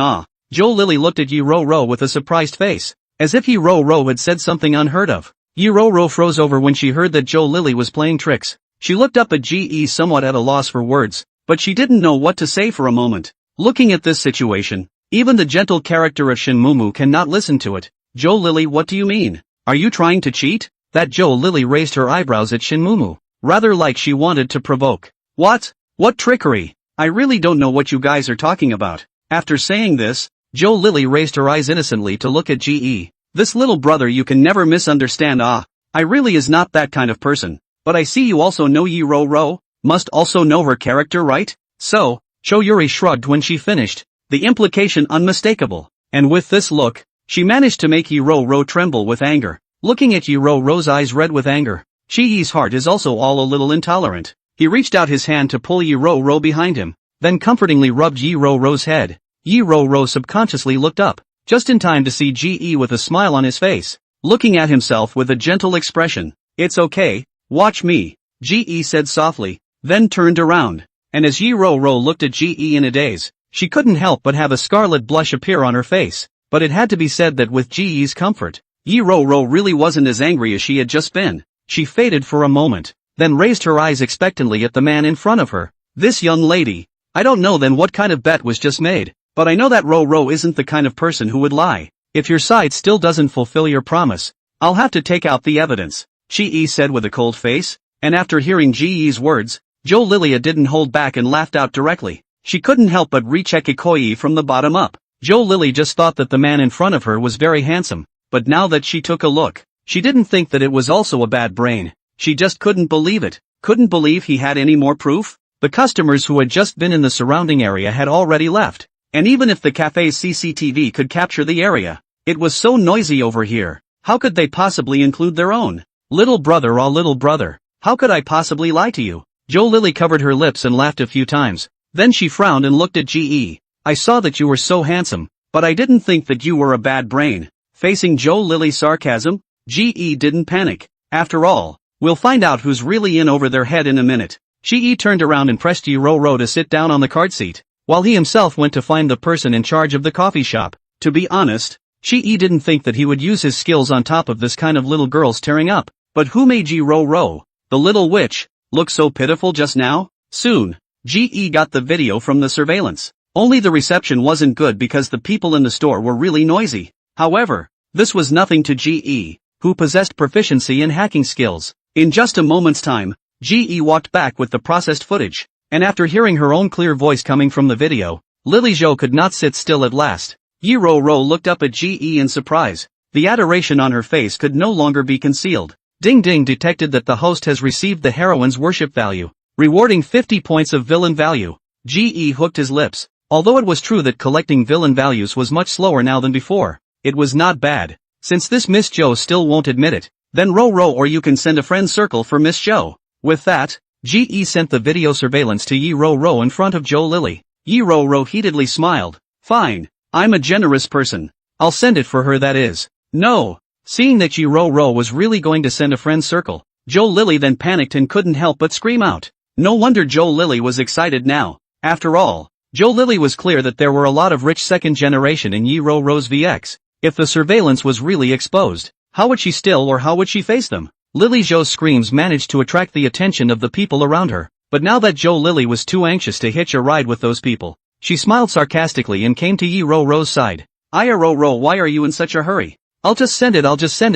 Joe Lily looked at Yi Ro-Ro with a surprised face, as if Yi Ro-Ro had said something unheard of. Yi Ro-Ro froze over when she heard that Joe Lily was playing tricks. She looked up at Ji somewhat at a loss for words, but she didn't know what to say for a moment. Looking at this situation, even the gentle character of Shin Mumu cannot listen to it. Joe Lily, what do you mean? Are you trying to cheat? That Joe Lily raised her eyebrows at Shin Mumu, rather like she wanted to provoke. What? What trickery? I really don't know what you guys are talking about. After saying this, Joe Lily raised her eyes innocently to look at Ji. This little brother you can never misunderstand. I really is not that kind of person. But I see you also know Yi Ro-Ro, must also know her character, right? So, Cho-Yuri shrugged when she finished, the implication unmistakable. And with this look, she managed to make Yi Ro-Ro tremble with anger. Looking at Yi Ro-Ro's eyes red with anger, Chi-Yi's heart is also all a little intolerant. He reached out his hand to pull Yi Ro-Ro behind him, then comfortingly rubbed Yi Ro-Ro's head. Yi Ro-Ro subconsciously looked up, just in time to see Ji with a smile on his face, looking at himself with a gentle expression. It's okay, watch me, Ji said softly, then turned around. And as Yi Ro-Ro looked at Ji in a daze, she couldn't help but have a scarlet blush appear on her face. But it had to be said that with Ji's comfort, Yi Ro-Ro really wasn't as angry as she had just been. She faded for a moment, then raised her eyes expectantly at the man in front of her. This young lady. I don't know then what kind of bet was just made, but I know that Ro-Ro isn't the kind of person who would lie. If your side still doesn't fulfill your promise, I'll have to take out the evidence, Chi-E said with a cold face. And after hearing Ji's words, Joe Lilia didn't hold back and laughed out directly. She couldn't help but recheck Ikoyi from the bottom up. Joe Lily just thought that the man in front of her was very handsome, but now that she took a look, she didn't think that it was also a bad brain. She just couldn't believe it, couldn't believe he had any more proof. The customers who had just been in the surrounding area had already left, and even if the cafe's CCTV could capture the area, it was so noisy over here. How could they possibly include their own? Little brother, little brother, how could I possibly lie to you? Joe Lily covered her lips and laughed a few times. Then she frowned and looked at G.E. I saw that you were so handsome, but I didn't think that you were a bad brain. Facing Joe Lily's sarcasm, G.E. didn't panic. After all, we'll find out who's really in over their head in a minute. Shi turned around and pressed Yi Ro to sit down on the card seat, while he himself went to find the person in charge of the coffee shop. To be honest, Shi didn't think that he would use his skills on top of this kind of little girl's tearing up. But who made Yi Ro, the little witch, look so pitiful just now? Soon, Ji got the video from the surveillance. Only the reception wasn't good because the people in the store were really noisy. However, this was nothing to Ji, who possessed proficiency in hacking skills. In just a moment's time, Ji walked back with the processed footage, and after hearing her own clear voice coming from the video, Lily Zhou could not sit still at last. Yi Ro looked up at Ji in surprise. The adoration on her face could no longer be concealed. Ding Ding detected that the host has received the heroine's worship value, rewarding 50 points of villain value. Ji hooked his lips. Although it was true that collecting villain values was much slower now than before, it was not bad. Since this Miss Zhou still won't admit it, then Ro or you can send a friend circle for Miss Zhou. With that, Ji sent the video surveillance to Yi Ro in front of Zhou Lily. Yi Ro heatedly smiled. Fine, I'm a generous person. I'll send it for her, that is. No. Seeing that Yi Ro was really going to send a friend circle, Zhou Lily then panicked and couldn't help but scream out. No wonder Zhou Lily was excited now. After all, Zhou Lily was clear that there were a lot of rich second generation in Yi Ro's VX. If the surveillance was really exposed, how would she still or how would she face them? Lily Zhou's screams managed to attract the attention of the people around her, but now that Zhou Lily was too anxious to hitch a ride with those people, she smiled sarcastically and came to Yi Ro's side. Iya Ro, why are you in such a hurry? I'll just send it,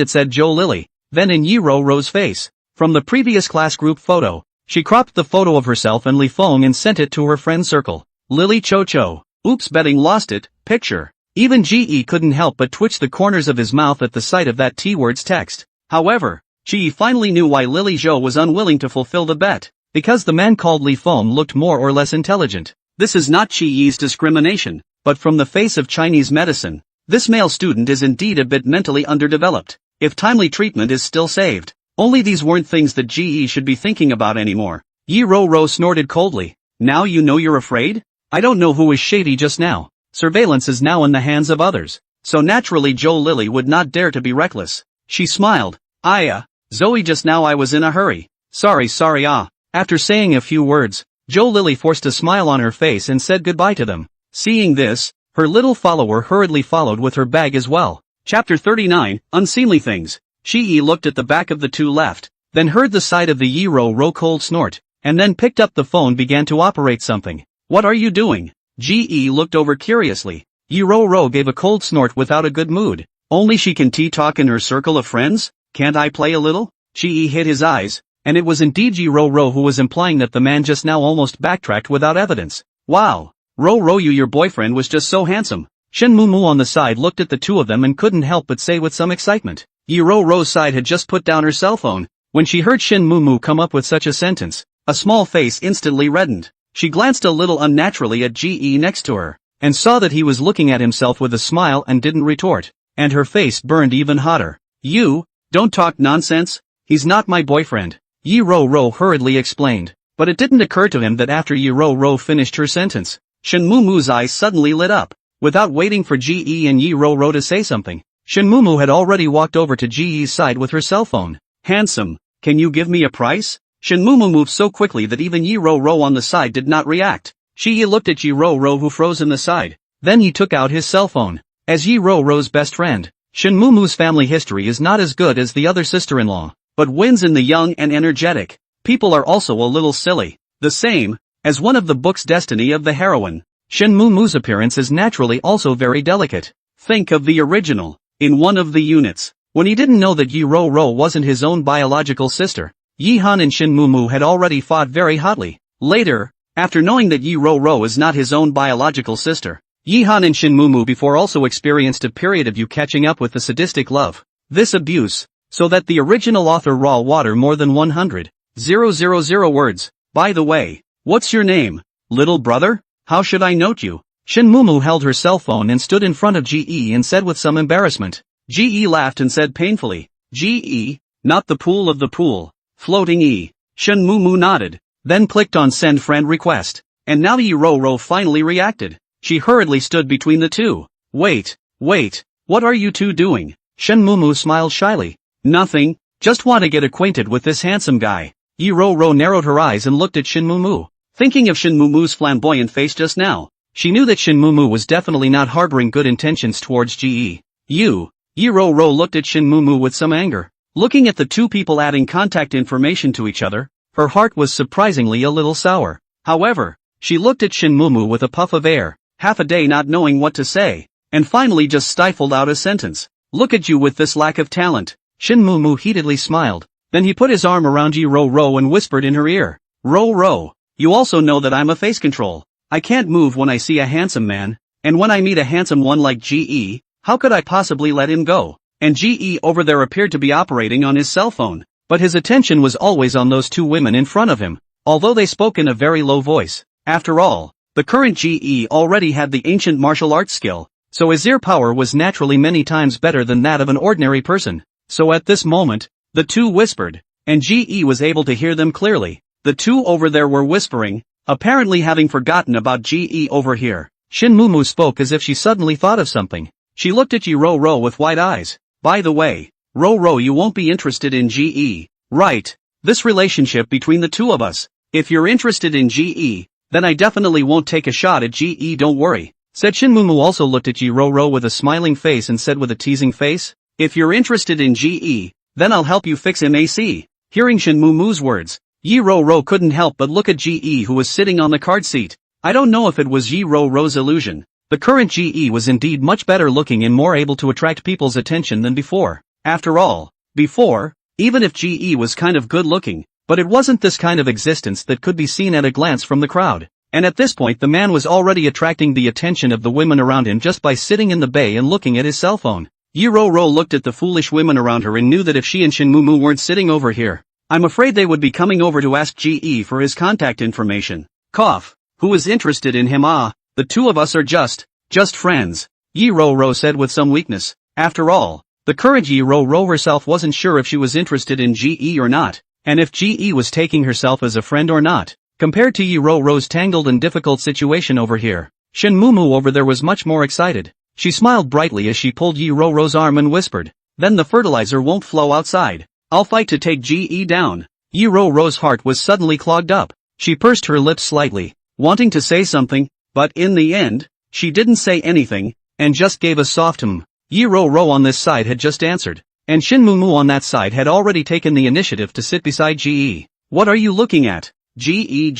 said Zhou Lily. Then in Yi Ro's face, from the previous class group photo, she cropped the photo of herself and Li Feng and sent it to her friend circle. Lily Cho. Oops, betting lost it, picture. Even Ji couldn't help but twitch the corners of his mouth at the sight of that T-words text. However, Ji finally knew why Lily Zhou was unwilling to fulfill the bet. Because the man called Li Feng looked more or less intelligent. This is not Chi's discrimination, but from the face of Chinese medicine, this male student is indeed a bit mentally underdeveloped. If timely treatment is still saved, only these weren't things that Ji should be thinking about anymore. Yi Ro snorted coldly. Now you know you're afraid? I don't know who is shady just now. Surveillance is now in the hands of others. So naturally Zhou Lily would not dare to be reckless. She smiled. Zoe, just now I was in a hurry. Sorry. After saying a few words, Zhou Lily forced a smile on her face and said goodbye to them. Seeing this, her little follower hurriedly followed with her bag as well. Chapter 39, Unseemly Things. Shi looked at the back of the two left, then heard the side of the Yi Ro cold snort, and then picked up the phone began to operate something. What are you doing? Ji looked over curiously. Yi Ro gave a cold snort without a good mood. Only she can talk in her circle of friends? Can't I play a little? Shi hid his eyes, and it was indeed Yi Ro who was implying that the man just now almost backtracked without evidence. Wow. Ro, your boyfriend was just so handsome. Shen Mumu on the side looked at the two of them and couldn't help but say with some excitement. Yi Ro's side had just put down her cell phone. When she heard Shen Mumu come up with such a sentence, a small face instantly reddened. She glanced a little unnaturally at Ji next to her, and saw that he was looking at himself with a smile and didn't retort, and her face burned even hotter. You, don't talk nonsense. He's not my boyfriend. Yi Ro hurriedly explained, but it didn't occur to him that after Yi Ro finished her sentence, Shen Mumu's eyes suddenly lit up. Without waiting for Ji and Yi Ro to say something, Shen Mumu had already walked over to Ji's side with her cell phone. Handsome, can you give me a price? Shen Mumu moved so quickly that even Yi Ro on the side did not react. Shi looked at Yi Ro who froze in the side. Then he took out his cell phone. As Yi Ro's best friend, Shen Mumu's family history is not as good as the other sister-in-law, but wins in the young and energetic. People are also a little silly. The same, as one of the book's destiny of the heroine. Shen Mumu's appearance is naturally also very delicate. Think of the original. In one of the units, when he didn't know that Yi Ro wasn't his own biological sister, Yi Han and Shen Mumu had already fought very hotly. Later, after knowing that Yi Ro is not his own biological sister, Yi Han and Shen Mumu before also experienced a period of you catching up with the sadistic love. This abuse, so that the original author raw water more than 100,000 words. By the way, what's your name, little brother? How should I note you? Shen Mumu held her cell phone and stood in front of Ji and said with some embarrassment. Ji laughed and said painfully, Ji, not the pool of the pool, floating E. Shen Mumu nodded, then clicked on send friend request. And now Yi Ro finally reacted. She hurriedly stood between the two. Wait, what are you two doing? Shen Mumu smiled shyly. Nothing, just want to get acquainted with this handsome guy. Yi Ro narrowed her eyes and looked at Shin Mumu. Thinking of Shin Mumu's flamboyant face just now, she knew that Shin Mumu was definitely not harboring good intentions towards Yi Ro looked at Shin Mumu with some anger. Looking at the two people adding contact information to each other, her heart was surprisingly a little sour. However, she looked at Shin Mumu with a puff of air, half a day not knowing what to say, and finally just stifled out a sentence. Look at you with this lack of talent. Shin Mumu heatedly smiled. Then he put his arm around Yi Ro and whispered in her ear. Ro, you also know that I'm a face control. I can't move when I see a handsome man, and when I meet a handsome one like Ge, how could I possibly let him go? And Ge over there appeared to be operating on his cell phone, but his attention was always on those two women in front of him, although they spoke in a very low voice. After all, the current Ge already had the ancient martial arts skill, so his ear power was naturally many times better than that of an ordinary person. So at this moment, the two whispered, and Ge was able to hear them clearly. The two over there were whispering, apparently having forgotten about Ge over here. Shin Mumu spoke as if she suddenly thought of something. She looked at Yi Ro with wide eyes. By the way, Ro, you won't be interested in Ge, right? This relationship between the two of us. If you're interested in Ge, then I definitely won't take a shot at Ge, don't worry, said Shin Mumu. Also looked at Yi Ro with a smiling face and said with a teasing face, if you're interested in Ge, then I'll help you fix him AC. Hearing Shin Mumu's words, Yi Ro couldn't help but look at Ge who was sitting on the card seat. I don't know if it was Yi Ro's illusion. The current Ge was indeed much better looking and more able to attract people's attention than before. After all, before, even if Ge was kind of good looking, but it wasn't this kind of existence that could be seen at a glance from the crowd. And at this point the man was already attracting the attention of the women around him just by sitting in the bay and looking at his cell phone. Yi Ro looked at the foolish women around her and knew that if she and Shin Mumu weren't sitting over here, I'm afraid they would be coming over to ask Ge for his contact information. Cough. Who is interested in him? The two of us are just friends, Yi Ro said with some weakness. After all, the current Yi Ro herself wasn't sure if she was interested in Ge or not, and if Ge was taking herself as a friend or not. Compared to Yi Ro's tangled and difficult situation over here, Shin Mumu over there was much more excited. She smiled brightly as she pulled Yi Ro's arm and whispered, then the fertilizer won't flow outside. I'll fight to take Ge down. Yi Ro's heart was suddenly clogged up. She pursed her lips slightly, wanting to say something, but in the end, she didn't say anything, and just gave a soft Yi Ro on this side had just answered, and Shin Mumu on that side had already taken the initiative to sit beside Ge. What are you looking at? Ge?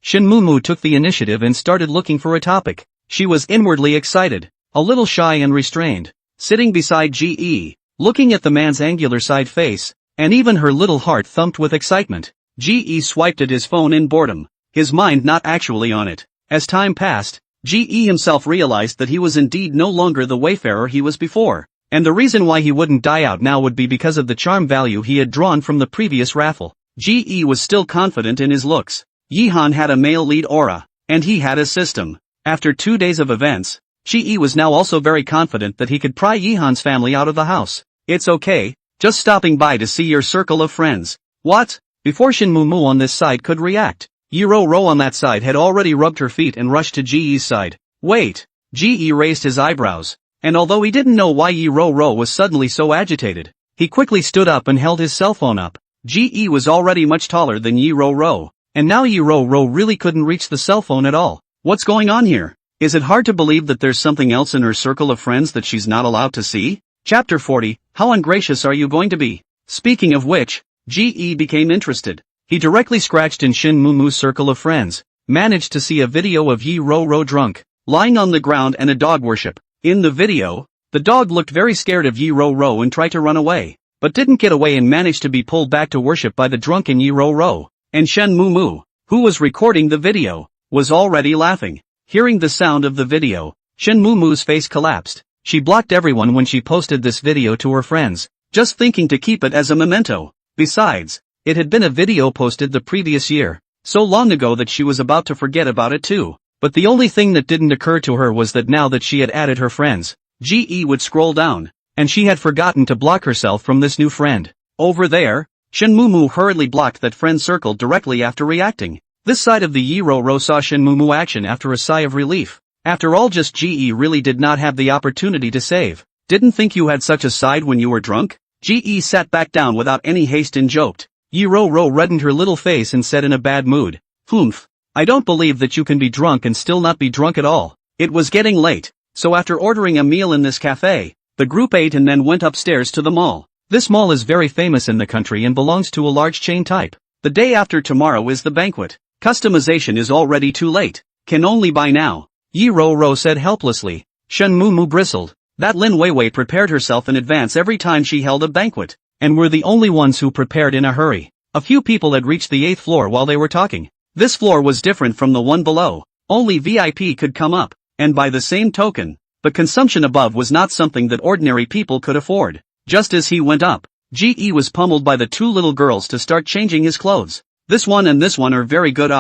Shin Mumu took the initiative and started looking for a topic. She was inwardly excited, a little shy and restrained, sitting beside Ge, looking at the man's angular side face, and even her little heart thumped with excitement. Ge swiped at his phone in boredom, his mind not actually on it. As time passed, Ge himself realized that he was indeed no longer the wayfarer he was before, and the reason why he wouldn't die out now would be because of the charm value he had drawn from the previous raffle. Ge was still confident in his looks. Yihan had a male lead aura, and he had a system. After 2 days of events, Ge was now also very confident that he could pry Yihan's family out of the house. It's okay, just stopping by to see your circle of friends. What? Before Shin Mumu on this side could react, Yi Ro on that side had already rubbed her feet and rushed to Ge's side. Wait. Ge raised his eyebrows, and although he didn't know why Yi Ro was suddenly so agitated, he quickly stood up and held his cell phone up. Ge was already much taller than Yi Ro, and now Yi Ro really couldn't reach the cell phone at all. What's going on here? Is it hard to believe that there's something else in her circle of friends that she's not allowed to see? Chapter 40, How ungracious are you going to be? Speaking of which, Ge became interested. He directly scratched in Shin Mumu's circle of friends, managed to see a video of Yi Ro drunk, lying on the ground and a dog worship. In the video, the dog looked very scared of Yi Ro and tried to run away, but didn't get away and managed to be pulled back to worship by the drunken Yi Ro. And Shin Mumu, who was recording the video, was already laughing. Hearing the sound of the video, Shin Mumu's face collapsed. She blocked everyone when she posted this video to her friends, just thinking to keep it as a memento. Besides, it had been a video posted the previous year, so long ago that she was about to forget about it too. But the only thing that didn't occur to her was that now that she had added her friends, Ge would scroll down, and she had forgotten to block herself from this new friend. Over there, Shin Mumu hurriedly blocked that friend circle directly after reacting. This side of the Yi Ro saw Shin Mumu action after a sigh of relief. After all, just Ge really did not have the opportunity to save. Didn't think you had such a side when you were drunk? Ge sat back down without any haste and joked. Yi Ro reddened her little face and said in a bad mood. Humph. I don't believe that you can be drunk and still not be drunk at all. It was getting late, so after ordering a meal in this cafe, the group ate and then went upstairs to the mall. This mall is very famous in the country and belongs to a large chain type. The day after tomorrow is the banquet. Customization is already too late. Can only buy now. Yi Ro said helplessly. Shen Mumu bristled. That Lin Weiwei prepared herself in advance every time she held a banquet, and were the only ones who prepared in a hurry. A few people had reached the 8th floor while they were talking. This floor was different from the one below. Only VIP could come up, and by the same token, the consumption above was not something that ordinary people could afford. Just as he went up, GE was pummeled by the two little girls to start changing his clothes. This one and this one are very good.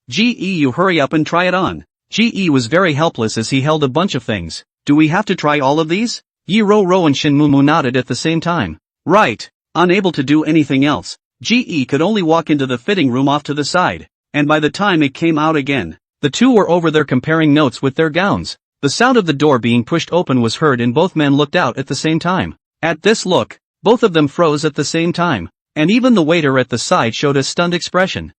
GE, you hurry up and try it on. GE was very helpless as he held a bunch of things. Do we have to try all of these? Yi Ro and Shin Mumu nodded at the same time. Right. Unable to do anything else, GE could only walk into the fitting room off to the side, and by the time it came out again, the two were over there comparing notes with their gowns. The sound of the door being pushed open was heard and both men looked out at the same time. At this look, both of them froze at the same time, and even the waiter at the side showed a stunned expression.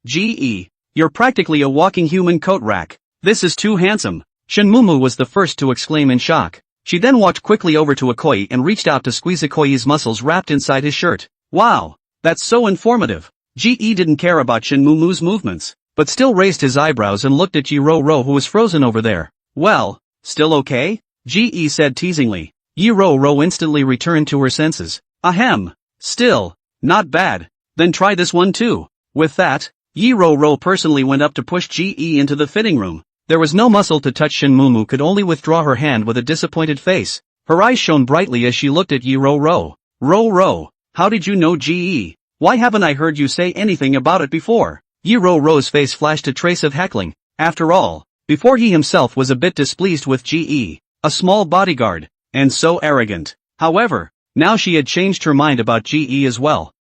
GE, you're practically a walking human coat rack. This is too handsome. Shin Mumu was the first to exclaim in shock. She then walked quickly over to Ikoyi and reached out to squeeze Ikoyi's muscles wrapped inside his shirt. Wow, that's so informative. GE didn't care about Shin Mumu's movements, but still raised his eyebrows and looked at Yi Ro who was frozen over there. Well, still okay? GE said teasingly. Yi Ro instantly returned to her senses. Ahem. Still, not bad. Then try this one too. With that, Yi Ro personally went up to push GE into the fitting room. There was no muscle to touch. Shin Mumu could only withdraw her hand with a disappointed face. Her eyes shone brightly as she looked at Yi Ro. Ro, how did you know GE? Why haven't I heard you say anything about it before? Yi Ro's face flashed a trace of heckling. After all, before he himself was a bit displeased with GE, a small bodyguard, and so arrogant. However, now she had changed her mind about GE as well.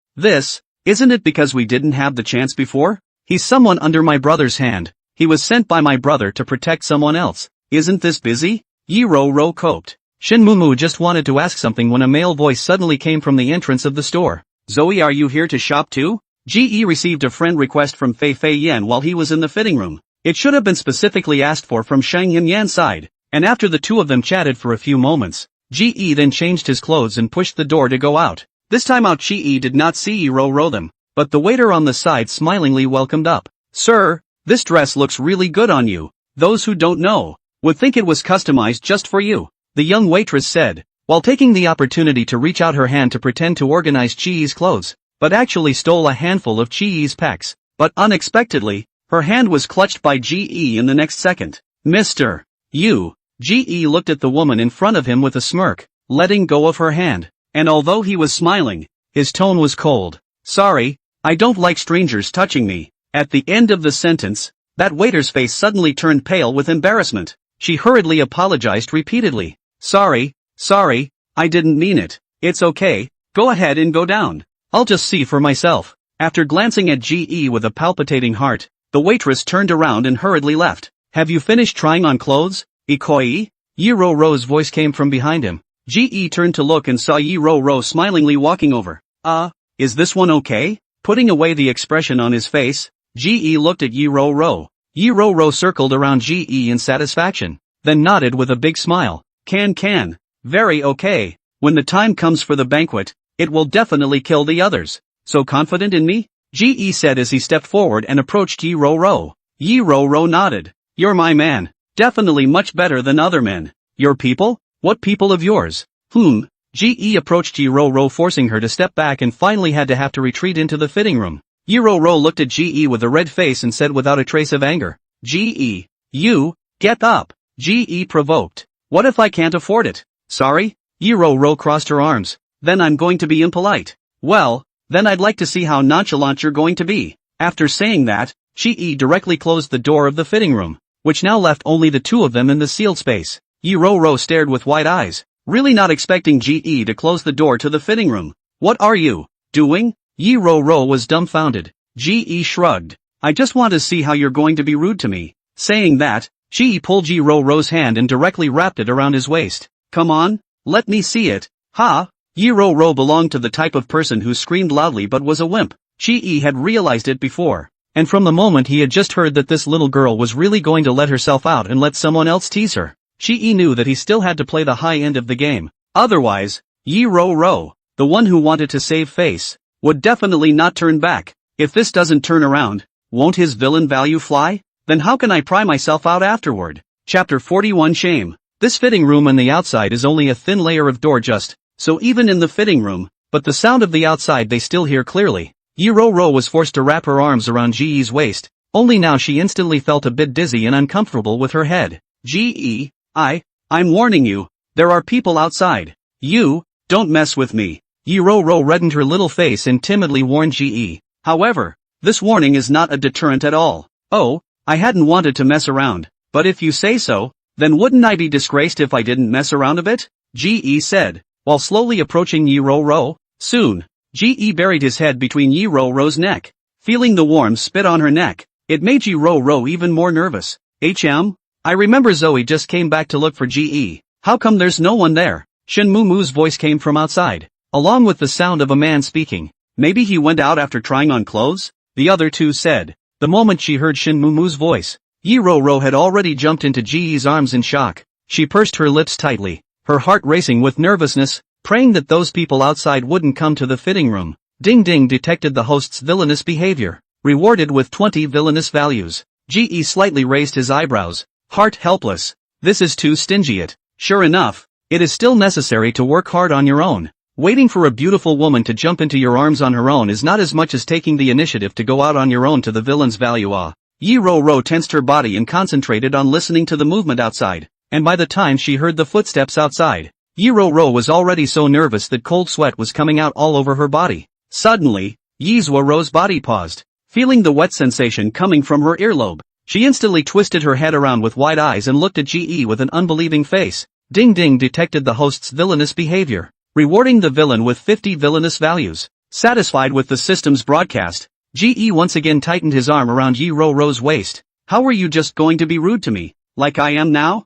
Isn't it because we didn't have the chance before? He's someone under my brother's hand. He was sent by my brother to protect someone else. Isn't this busy? Yi Ro coped. Shin Mumu just wanted to ask something when a male voice suddenly came from the entrance of the store. Zoe, are you here to shop too? GE received a friend request from Fei Yan while he was in the fitting room. It should have been specifically asked for from Shang Yan's side, and after the two of them chatted for a few moments, GE then changed his clothes and pushed the door to go out. This time out GE did not see Yi Ro them, but the waiter on the side smilingly welcomed up. Sir, this dress looks really good on you. Those who don't know would think it was customized just for you, the young waitress said, while taking the opportunity to reach out her hand to pretend to organize GE's clothes, but actually stole a handful of GE's packs. But unexpectedly, her hand was clutched by GE in the next second. Mr. You. GE looked at the woman in front of him with a smirk, letting go of her hand, and although he was smiling, his tone was cold. Sorry, I don't like strangers touching me. At the end of the sentence, that waiter's face suddenly turned pale with embarrassment. She hurriedly apologized repeatedly. Sorry, I didn't mean it. It's okay, go ahead and go down. I'll just see for myself. After glancing at GE with a palpitating heart, the waitress turned around and hurriedly left. Have you finished trying on clothes, Ikoyi? Yi Ro's voice came from behind him. GE turned to look and saw Yi Ro smilingly walking over. Is this one okay? Putting away the expression on his face, GE looked at Yi Ro. Yi Ro circled around GE in satisfaction, then nodded with a big smile. Can. Very okay. When the time comes for the banquet, it will definitely kill the others. So confident in me? GE said as he stepped forward and approached Yi Ro. Yi Ro nodded. You're my man. Definitely much better than other men. Your people? What people of yours? GE approached Yi Ro forcing her to step back and finally had to retreat into the fitting room. Yi Ro looked at GE with a red face and said without a trace of anger. GE. You, get up. GE provoked. What if I can't afford it? Sorry? Yi Ro crossed her arms. Then I'm going to be impolite. Well, then I'd like to see how nonchalant you're going to be. After saying that, GE directly closed the door of the fitting room, which now left only the two of them in the sealed space. Yi Ro stared with wide eyes, really not expecting GE to close the door to the fitting room. What are you doing? Yi Ro was dumbfounded. GE shrugged. I just want to see how you're going to be rude to me. Saying that, GE pulled Yi Ro's hand and directly wrapped it around his waist. Come on, let me see it. Ha! Yi Ro belonged to the type of person who screamed loudly but was a wimp. Ji had realized it before. And from the moment he had just heard that this little girl was really going to let herself out and let someone else tease her, Ji knew that he still had to play the high end of the game. Otherwise, Yi Ro, the one who wanted to save face, would definitely not turn back. If this doesn't turn around, won't his villain value fly? Then how can I pry myself out afterward? Chapter 41 Shame. This fitting room on the outside is only a thin layer of door just, so even in the fitting room, but the sound of the outside they still hear clearly. Yi Ro was forced to wrap her arms around Ji's waist, only now she instantly felt a bit dizzy and uncomfortable with her head. I'm warning you, there are people outside. You, don't mess with me. Yi Ro reddened her little face and timidly warned Ji. However, this warning is not a deterrent at all. Oh, I hadn't wanted to mess around, but if you say so, then wouldn't I be disgraced if I didn't mess around a bit? Ji said, while slowly approaching Yi Ro. Soon, Ji buried his head between Yi Ro's neck. Feeling the warm spit on her neck, it made Yi Ro even more nervous. I remember Zoe just came back to look for Ji. How come there's no one there? Shin Muumu's voice came from outside, along with the sound of a man speaking. Maybe he went out after trying on clothes? The other two said. The moment she heard Shin Muumu's voice, Yi Ro had already jumped into Ji's arms in shock. She pursed her lips tightly, her heart racing with nervousness, praying that those people outside wouldn't come to the fitting room. Ding Ding detected the host's villainous behavior, rewarded with 20 villainous values. Ji slightly raised his eyebrows, heart helpless. This is too stingy. Sure enough, it is still necessary to work hard on your own. Waiting for a beautiful woman to jump into your arms on her own is not as much as taking the initiative to go out on your own to the villain's value. Yi Ro tensed her body and concentrated on listening to the movement outside, and by the time she heard the footsteps outside, Yi Ro was already so nervous that cold sweat was coming out all over her body. Suddenly, Yi Ro's body paused, feeling the wet sensation coming from her earlobe. She instantly twisted her head around with wide eyes and looked at Ji with an unbelieving face. Ding Ding detected the host's villainous behavior, rewarding the villain with 50 villainous values. Satisfied with the system's broadcast, Ji once again tightened his arm around Yi Ro's waist. How were you just going to be rude to me, like I am now?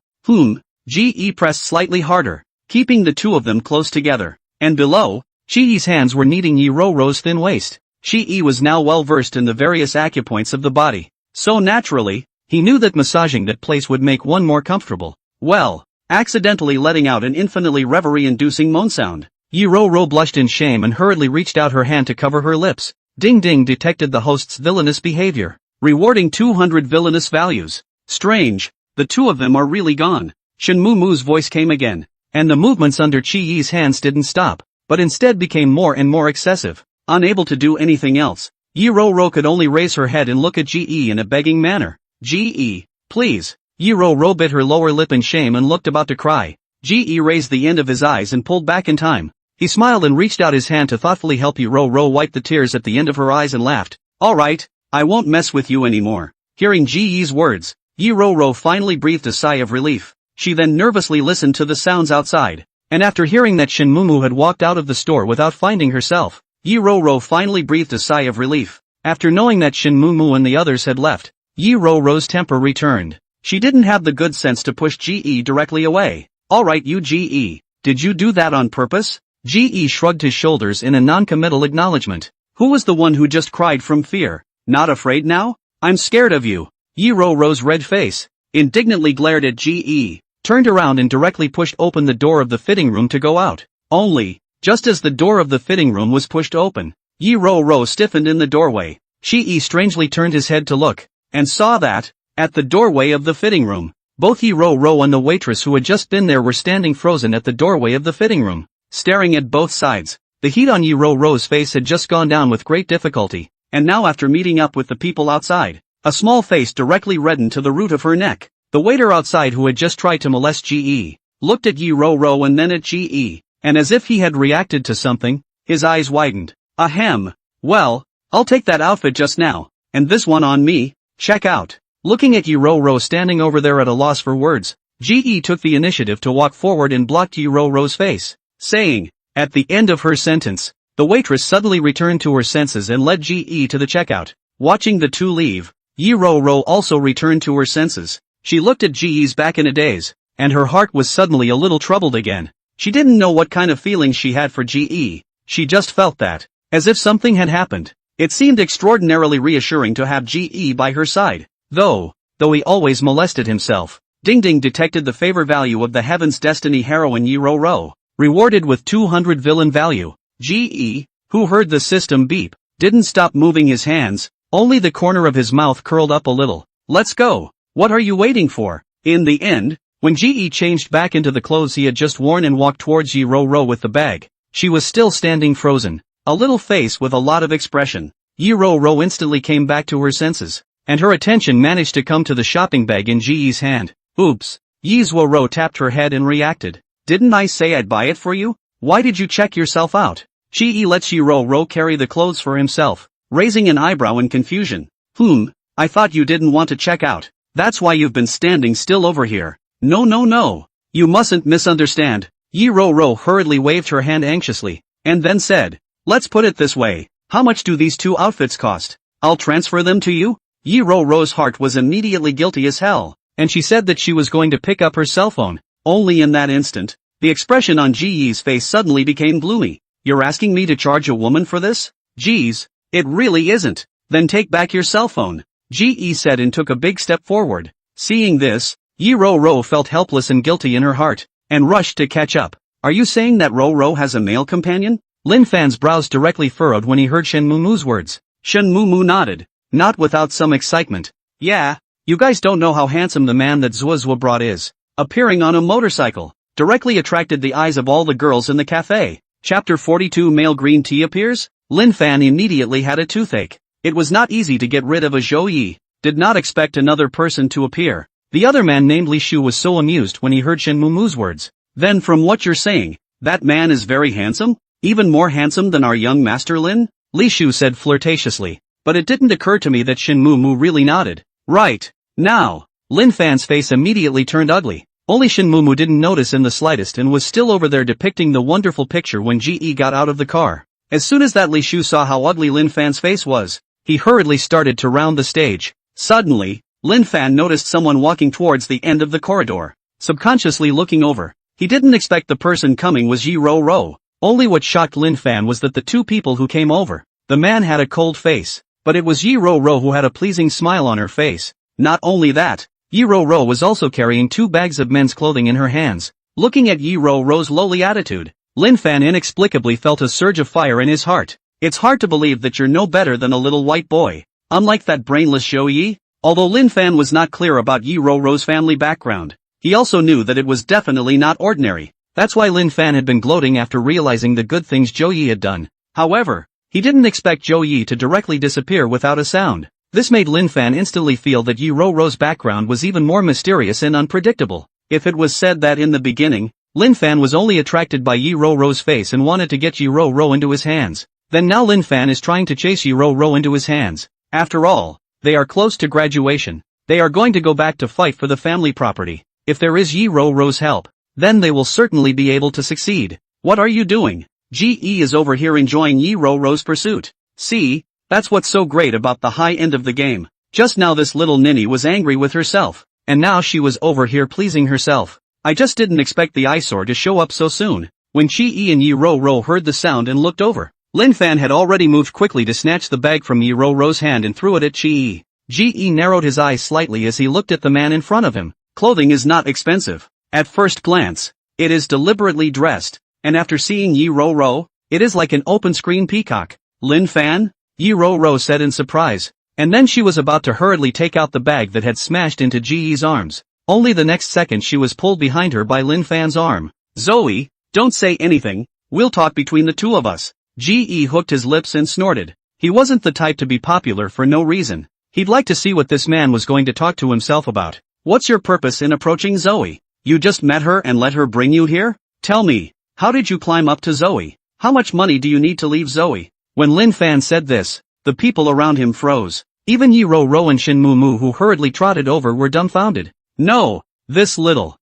Ji pressed slightly harder, keeping the two of them close together, and below, Ji's hands were kneading Yi Ro's thin waist. Ji was now well versed in the various acupoints of the body, so naturally, he knew that massaging that place would make one more comfortable. Well, accidentally letting out an infinitely reverie-inducing moan sound. Yi Ro blushed in shame and hurriedly reached out her hand to cover her lips. Ding Ding detected the host's villainous behavior, rewarding 200 villainous values. Strange, the two of them are really gone. Shin Muumu's voice came again, and the movements under Ji's hands didn't stop, but instead became more and more excessive. Unable to do anything else, Yi Ro could only raise her head and look at Ji in a begging manner. Ji, please. Yi Ro bit her lower lip in shame and looked about to cry. Ji raised the end of his eyes and pulled back in time. He smiled and reached out his hand to thoughtfully help Yi Ro wipe the tears at the end of her eyes and laughed. Alright, I won't mess with you anymore. Hearing Ji's words, Yi Ro finally breathed a sigh of relief. She then nervously listened to the sounds outside, and after hearing that Shin Muumu had walked out of the store without finding herself, Yi Ro finally breathed a sigh of relief. After knowing that Shin Muumu and the others had left, Yi Ro's temper returned. She didn't have the good sense to push Ji directly away. Alright you Ji, did you do that on purpose? Ji shrugged his shoulders in a non-committal acknowledgement. Who was the one who just cried from fear? Not afraid now? I'm scared of you. Yi Ro's red face indignantly glared at Ji, turned around and directly pushed open the door of the fitting room to go out. Only, just as the door of the fitting room was pushed open, Yi Ro stiffened in the doorway. Ji strangely turned his head to look, and saw that, at the doorway of the fitting room, both Yi Ro and the waitress who had just been there were standing frozen at the doorway of the fitting room, staring at both sides. The heat on Yi Ro's face had just gone down with great difficulty, and now after meeting up with the people outside, a small face directly reddened to the root of her neck. The waiter outside who had just tried to molest Ji, looked at Yi Ro and then at Ji, and as if he had reacted to something, his eyes widened. Ahem. Well, I'll take that outfit just now, and this one on me, check out. Looking at Yi Ro standing over there at a loss for words, Ji took the initiative to walk forward and blocked Yi Ro's face, saying, at the end of her sentence, the waitress suddenly returned to her senses and led Ji to the checkout. Watching the two leave, Yi Ro also returned to her senses. She looked at Ji's back in a daze, and her heart was suddenly a little troubled again. She didn't know what kind of feelings she had for GE, she just felt that, as if something had happened. It seemed extraordinarily reassuring to have GE by her side, though he always molested himself. Ding Ding detected the favor value of the Heaven's Destiny heroine Yi Ro, rewarded with 200 villain value. GE, who heard the system beep, didn't stop moving his hands, only the corner of his mouth curled up a little. Let's go. What are you waiting for? In the end, when GE changed back into the clothes he had just worn and walked towards Yi Ro with the bag, she was still standing frozen, a little face with a lot of expression. Yi Ro instantly came back to her senses, and her attention managed to come to the shopping bag in GE's hand. Oops. Yi Ro tapped her head and reacted. Didn't I say I'd buy it for you? Why did you check yourself out? GE lets Yi Ro carry the clothes for himself, raising an eyebrow in confusion. I thought you didn't want to check out. That's why you've been standing still over here. No. You mustn't misunderstand. Yi Ro hurriedly waved her hand anxiously, and then said, let's put it this way. How much do these two outfits cost? I'll transfer them to you? Yi Ro's heart was immediately guilty as hell, and she said that she was going to pick up her cell phone. Only in that instant, the expression on GE's face suddenly became gloomy. You're asking me to charge a woman for this? Geez, it really isn't. Then take back your cell phone, GE said and took a big step forward. Seeing this, Yi Ro felt helpless and guilty in her heart, and rushed to catch up. Are you saying that Ro has a male companion? Lin Fan's brows directly furrowed when he heard Shen Mumu's words. Shen Mumu nodded, not without some excitement. Yeah, you guys don't know how handsome the man that Zua brought is. Appearing on a motorcycle, directly attracted the eyes of all the girls in the cafe. Chapter 42 Male green tea appears? Lin Fan immediately had a toothache. It was not easy to get rid of a Zhou Yi. Did not expect another person to appear. The other man named Li Shu was so amused when he heard Shen Mumu's words. Then from what you're saying, that man is very handsome? Even more handsome than our young master Lin? Li Shu said flirtatiously. But it didn't occur to me that Shen Mumu really nodded. Right. Now. Lin Fan's face immediately turned ugly. Only Shen Mumu didn't notice in the slightest and was still over there depicting the wonderful picture when GE got out of the car. As soon as that Li Shu saw how ugly Lin Fan's face was, he hurriedly started to round the stage. Suddenly, Lin Fan noticed someone walking towards the end of the corridor. Subconsciously looking over, he didn't expect the person coming was Yi Ro. Only what shocked Lin Fan was that the two people who came over, the man had a cold face, but it was Yi Ro who had a pleasing smile on her face. Not only that, Yi Ro was also carrying 2 bags of men's clothing in her hands. Looking at Yi Ro's lowly attitude, Lin Fan inexplicably felt a surge of fire in his heart. It's hard to believe that you're no better than a little white boy, unlike that brainless Zhou Yi. Although Lin Fan was not clear about Yi Ro's family background, he also knew that it was definitely not ordinary. That's why Lin Fan had been gloating after realizing the good things Zhou Yi had done. However, he didn't expect Zhou Yi to directly disappear without a sound. This made Lin Fan instantly feel that Yi Ro's background was even more mysterious and unpredictable. If it was said that in the beginning, Lin Fan was only attracted by Yi Ro's face and wanted to get Yi Ro into his hands, then now Lin Fan is trying to chase Yi Ro into his hands. After all, they are close to graduation. They are going to go back to fight for the family property. If there is Yi Ro's help, then they will certainly be able to succeed. What are you doing? GE is over here enjoying Yi Ro's pursuit. See, that's what's so great about the high end of the game. Just now this little ninny was angry with herself, and now she was over here pleasing herself. I just didn't expect the eyesore to show up so soon. When GE and Yi Ro heard the sound and looked over, Lin Fan had already moved quickly to snatch the bag from Yi Ro's hand and threw it at GE. GE narrowed his eyes slightly as he looked at the man in front of him. Clothing is not expensive. At first glance, it is deliberately dressed, and after seeing Yi Ro, it is like an open-screen peacock. Lin Fan? Yi Ro said in surprise, and then she was about to hurriedly take out the bag that had smashed into GE's arms. Only the next second she was pulled behind her by Lin Fan's arm. Zoe, don't say anything, we'll talk between the two of us. GE hooked his lips and snorted. He wasn't the type to be popular for no reason. He'd like to see what this man was going to talk to himself about. What's your purpose in approaching Zoe? You just met her and let her bring you here? Tell me, how did you climb up to Zoe? How much money do you need to leave Zoe? When Lin Fan said this, the people around him froze. Even Yi Ro and Shen Mumu who hurriedly trotted over were dumbfounded. No, this little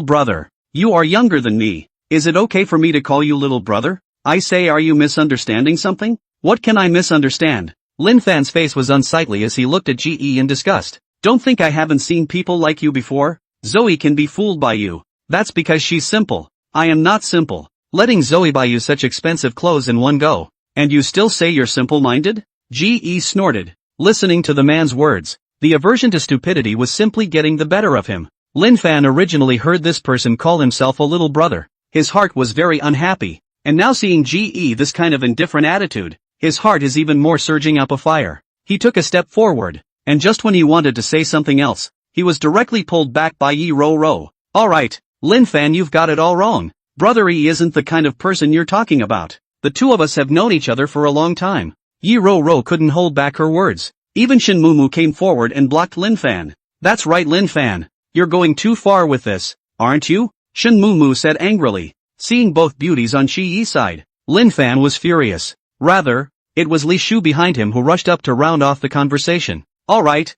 brother. You are younger than me. Is it okay for me to call you little brother? I say, are you misunderstanding something? What can I misunderstand? Lin Fan's face was unsightly as he looked at GE in disgust. Don't think I haven't seen people like you before. Zoe can be fooled by you. That's because she's simple. I am not simple. Letting Zoe buy you such expensive clothes in one go. And you still say you're simple-minded? Ge snorted. Listening to the man's words, the aversion to stupidity was simply getting the better of him. Lin Fan originally heard this person call himself a little brother. His heart was very unhappy. And now seeing Ge this kind of indifferent attitude, his heart is even more surging up a fire. He took a step forward, and just when he wanted to say something else, he was directly pulled back by Yi Ro. Alright, Lin Fan, you've got it all wrong. Brother Yi isn't the kind of person you're talking about. The two of us have known each other for a long time. Yi Ro couldn't hold back her words. Even Shin Mumu came forward and blocked Lin Fan. That's right, Lin Fan. You're going too far with this, aren't you? Shin Mumu said angrily. Seeing both beauties on Shi Yi's side, Lin Fan was furious. Rather, it was Li Shu behind him who rushed up to round off the conversation. Alright,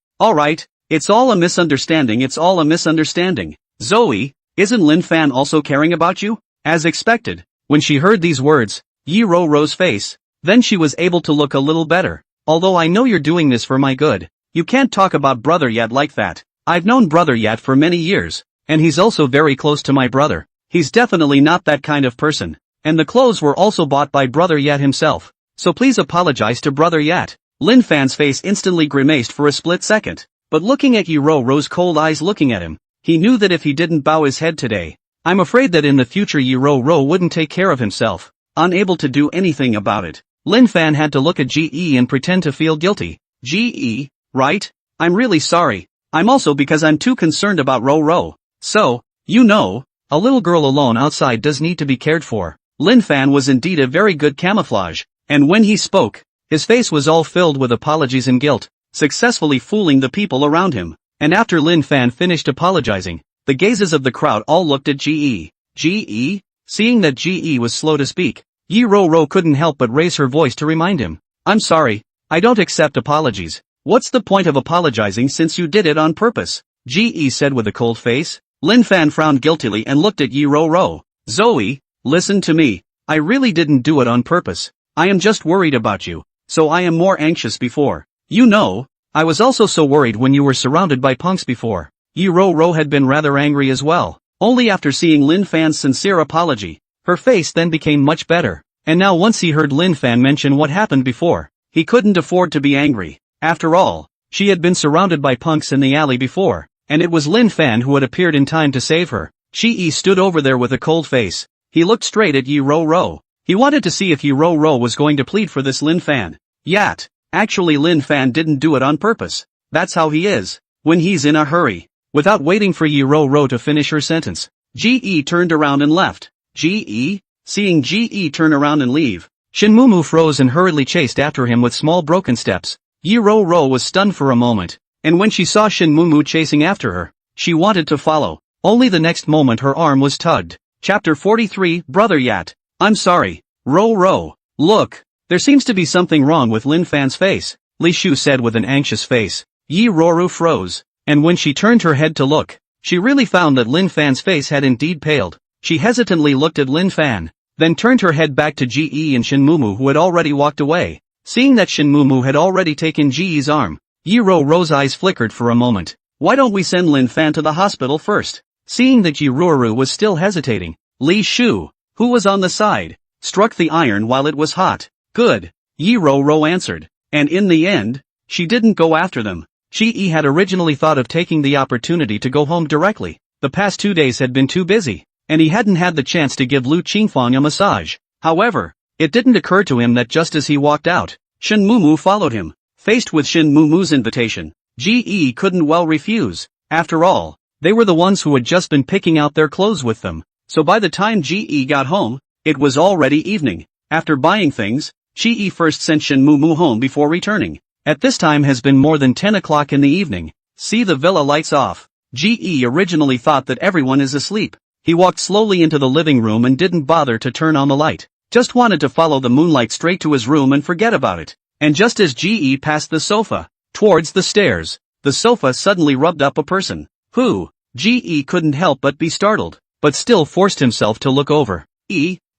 it's all a misunderstanding. Zoe, isn't Lin Fan also caring about you? As expected, when she heard these words, Yi Ro's face, then she was able to look a little better. Although I know you're doing this for my good, you can't talk about Brother Yat like that. I've known Brother Yat for many years, and he's also very close to my brother. He's definitely not that kind of person. And the clothes were also bought by Brother Yat himself. So please apologize to Brother Yat. Lin Fan's face instantly grimaced for a split second. But looking at Yi Ro's cold eyes looking at him, he knew that if he didn't bow his head today, I'm afraid that in the future Yi Ro wouldn't take care of himself. Unable to do anything about it, Lin Fan had to look at Ge and pretend to feel guilty. Ge, right? I'm really sorry. I'm also because I'm too concerned about Ro. So, you know, a little girl alone outside does need to be cared for. Lin Fan was indeed a very good camouflage, and when he spoke, his face was all filled with apologies and guilt, successfully fooling the people around him. And after Lin Fan finished apologizing, the gazes of the crowd all looked at Ge. Ge? Seeing that Ge was slow to speak, Yi Ro couldn't help but raise her voice to remind him. I'm sorry, I don't accept apologies. What's the point of apologizing since you did it on purpose? Ge said with a cold face. Lin Fan frowned guiltily and looked at Yi Ro. Zoe, listen to me. I really didn't do it on purpose. I am just worried about you, so I am more anxious before. You know, I was also so worried when you were surrounded by punks before. Yi Ro had been rather angry as well. Only after seeing Lin Fan's sincere apology, her face then became much better. And now once he heard Lin Fan mention what happened before, he couldn't afford to be angry. After all, she had been surrounded by punks in the alley before, and it was Lin Fan who had appeared in time to save her. Shi stood over there with a cold face. He looked straight at Yi Ro. He wanted to see if Yi Ro was going to plead for this Lin Fan. Yat. Actually Lin Fan didn't do it on purpose. That's how he is, when he's in a hurry. Without waiting for Yi Ro to finish her sentence, Ge turned around and left. Ge? Seeing Ge turn around and leave, Shin Mumu froze and hurriedly chased after him with small broken steps. Yi Ro was stunned for a moment, and when she saw Shin Mumu chasing after her, she wanted to follow. Only the next moment her arm was tugged. Chapter 43, Brother Yat. I'm sorry, Ro. Look, there seems to be something wrong with Lin Fan's face, Li Shu said with an anxious face. Yi Ro froze, and when she turned her head to look, she really found that Lin Fan's face had indeed paled. She hesitantly looked at Lin Fan, then turned her head back to Ge and Shin Mumu who had already walked away. Seeing that Shin Mumu had already taken Ge's arm, Yi Ro's eyes flickered for a moment. Why don't we send Lin Fan to the hospital first? Seeing that Yi Ro was still hesitating, Li Shu, who was on the side, struck the iron while it was hot. Good, Yi Ro answered. And in the end, she didn't go after them. She had originally thought of taking the opportunity to go home directly. The past 2 days had been too busy, and he hadn't had the chance to give Lu Qingfang a massage. However, it didn't occur to him that just as he walked out, Shin Mumu followed him. Faced with Shin Mumu's invitation, Ge couldn't well refuse. After all, they were the ones who had just been picking out their clothes with them. So by the time Ge got home, it was already evening. After buying things, She first sent Shin Mumu home before returning. At this time has been more than 10 o'clock in the evening. See the villa lights off. Ge originally thought that everyone is asleep. He walked slowly into the living room and didn't bother to turn on the light. Just wanted to follow the moonlight straight to his room and forget about it. And just as Ge passed the sofa, towards the stairs, the sofa suddenly rubbed up a person. Who? Ge couldn't help but be startled, but still forced himself to look over.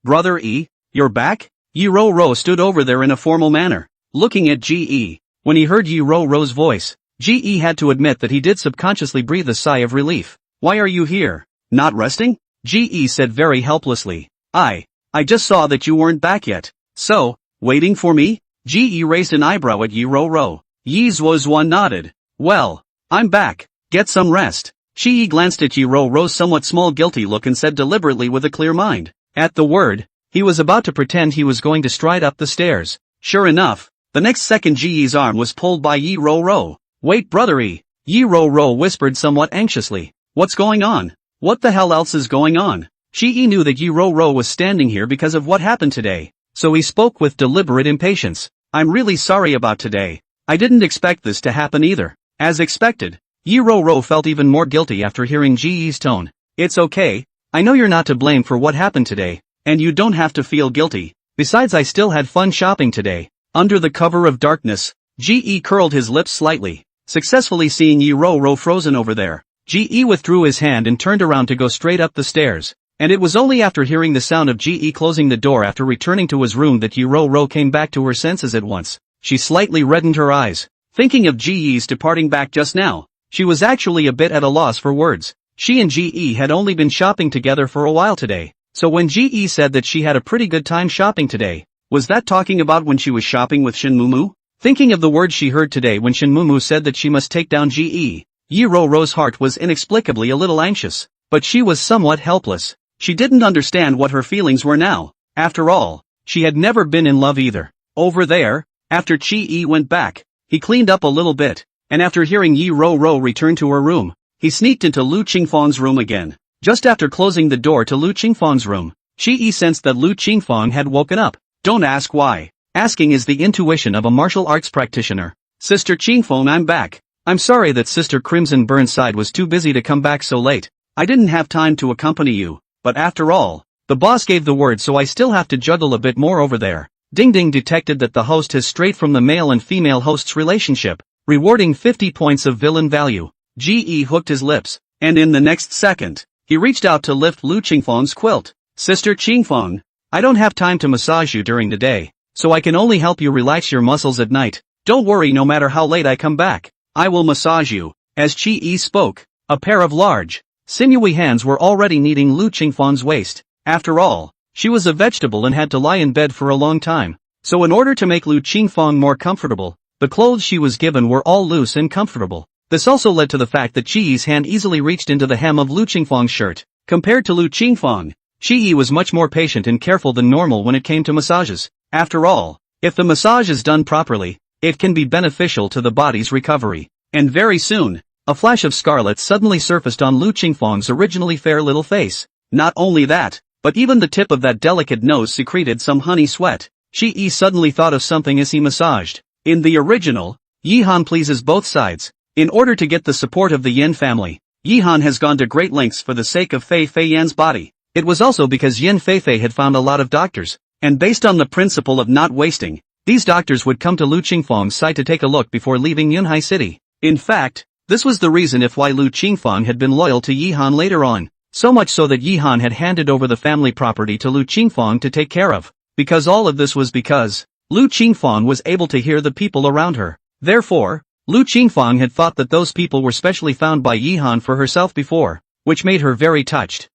Brother E, you're back? Yi Ro stood over there in a formal manner, looking at Ge. When he heard Yi Ro's voice, Ge had to admit that he did subconsciously breathe a sigh of relief. Why are you here? Not resting? Ge said very helplessly. I just saw that you weren't back yet. So, waiting for me? Ge raised an eyebrow at Yi Ro. Yi Zuozhuan nodded. Well, I'm back. Get some rest. Shi glanced at Yi Ro's somewhat small guilty look and said deliberately with a clear mind. At the word, he was about to pretend he was going to stride up the stairs. Sure enough, the next second Ge's arm was pulled by Yi Ro. Wait brothery, Yi Ro whispered somewhat anxiously. What's going on? What the hell else is going on? Shi knew that Yi Ro was standing here because of what happened today, so he spoke with deliberate impatience. I'm really sorry about today. I didn't expect this to happen either. As expected, Yi Ro felt even more guilty after hearing Ge's tone. It's okay, I know you're not to blame for what happened today, and you don't have to feel guilty. Besides, I still had fun shopping today. Under the cover of darkness, Ge curled his lips slightly, successfully seeing Yi Ro frozen over there. Ge withdrew his hand and turned around to go straight up the stairs, and it was only after hearing the sound of Ge closing the door after returning to his room that Yi Ro came back to her senses at once. She slightly reddened her eyes, thinking of Ge's departing back just now. She was actually a bit at a loss for words. She and Ge had only been shopping together for a while today, so when Ge said that she had a pretty good time shopping today, was that talking about when she was shopping with Shin Mumu? Thinking of the words she heard today when Shin Mumu said that she must take down Ge, Yi Ro's heart was inexplicably a little anxious, but she was somewhat helpless. She didn't understand what her feelings were now. After all, she had never been in love either. Over there, after Ge went back, he cleaned up a little bit, and after hearing Yi Ro return to her room, he sneaked into Lu Qingfang's room again. Just after closing the door to Lu Qingfang's room, Ge sensed that Lu Qingfang had woken up. Don't ask why. Asking is the intuition of a martial arts practitioner. Sister Qingfang, I'm back. I'm sorry that Sister Crimson Burnside was too busy to come back so late. I didn't have time to accompany you, but after all, the boss gave the word, so I still have to juggle a bit more over there. Ding Ding detected that the host has strayed from the male and female host's relationship, rewarding 50 points of villain value. Ge hooked his lips, and in the next second, he reached out to lift Lu Qingfang's quilt. Sister Qingfang, I don't have time to massage you during the day, so I can only help you relax your muscles at night. Don't worry, no matter how late I come back, I will massage you. As Ge spoke, a pair of large, sinewy hands were already kneading Lu Qingfang's waist. After all, she was a vegetable and had to lie in bed for a long time, so in order to make Lu Qingfang more comfortable, the clothes she was given were all loose and comfortable. This also led to the fact that Ge's hand easily reached into the hem of Lu Qingfang's shirt. Compared to Lu Qingfang, Ge was much more patient and careful than normal when it came to massages. After all, if the massage is done properly, it can be beneficial to the body's recovery. And very soon, a flash of scarlet suddenly surfaced on Lu Qingfang's originally fair little face. Not only that, but even the tip of that delicate nose secreted some honey sweat. Ge suddenly thought of something as he massaged. In the original, Yihan pleases both sides. In order to get the support of the Yin family, Yihan has gone to great lengths for the sake of Fei Yan's body. It was also because Yin Fei had found a lot of doctors, and based on the principle of not wasting, these doctors would come to Lu Qingfang's site to take a look before leaving Yunhai City. In fact, this was the reason if why Lu Qingfang had been loyal to Yihan later on, so much so that Yihan had handed over the family property to Lu Qingfang to take care of. Because all of this was because Lu Qingfang was able to hear the people around her. Therefore, Lu Qingfang had thought that those people were specially found by Yihan for herself before, which made her very touched.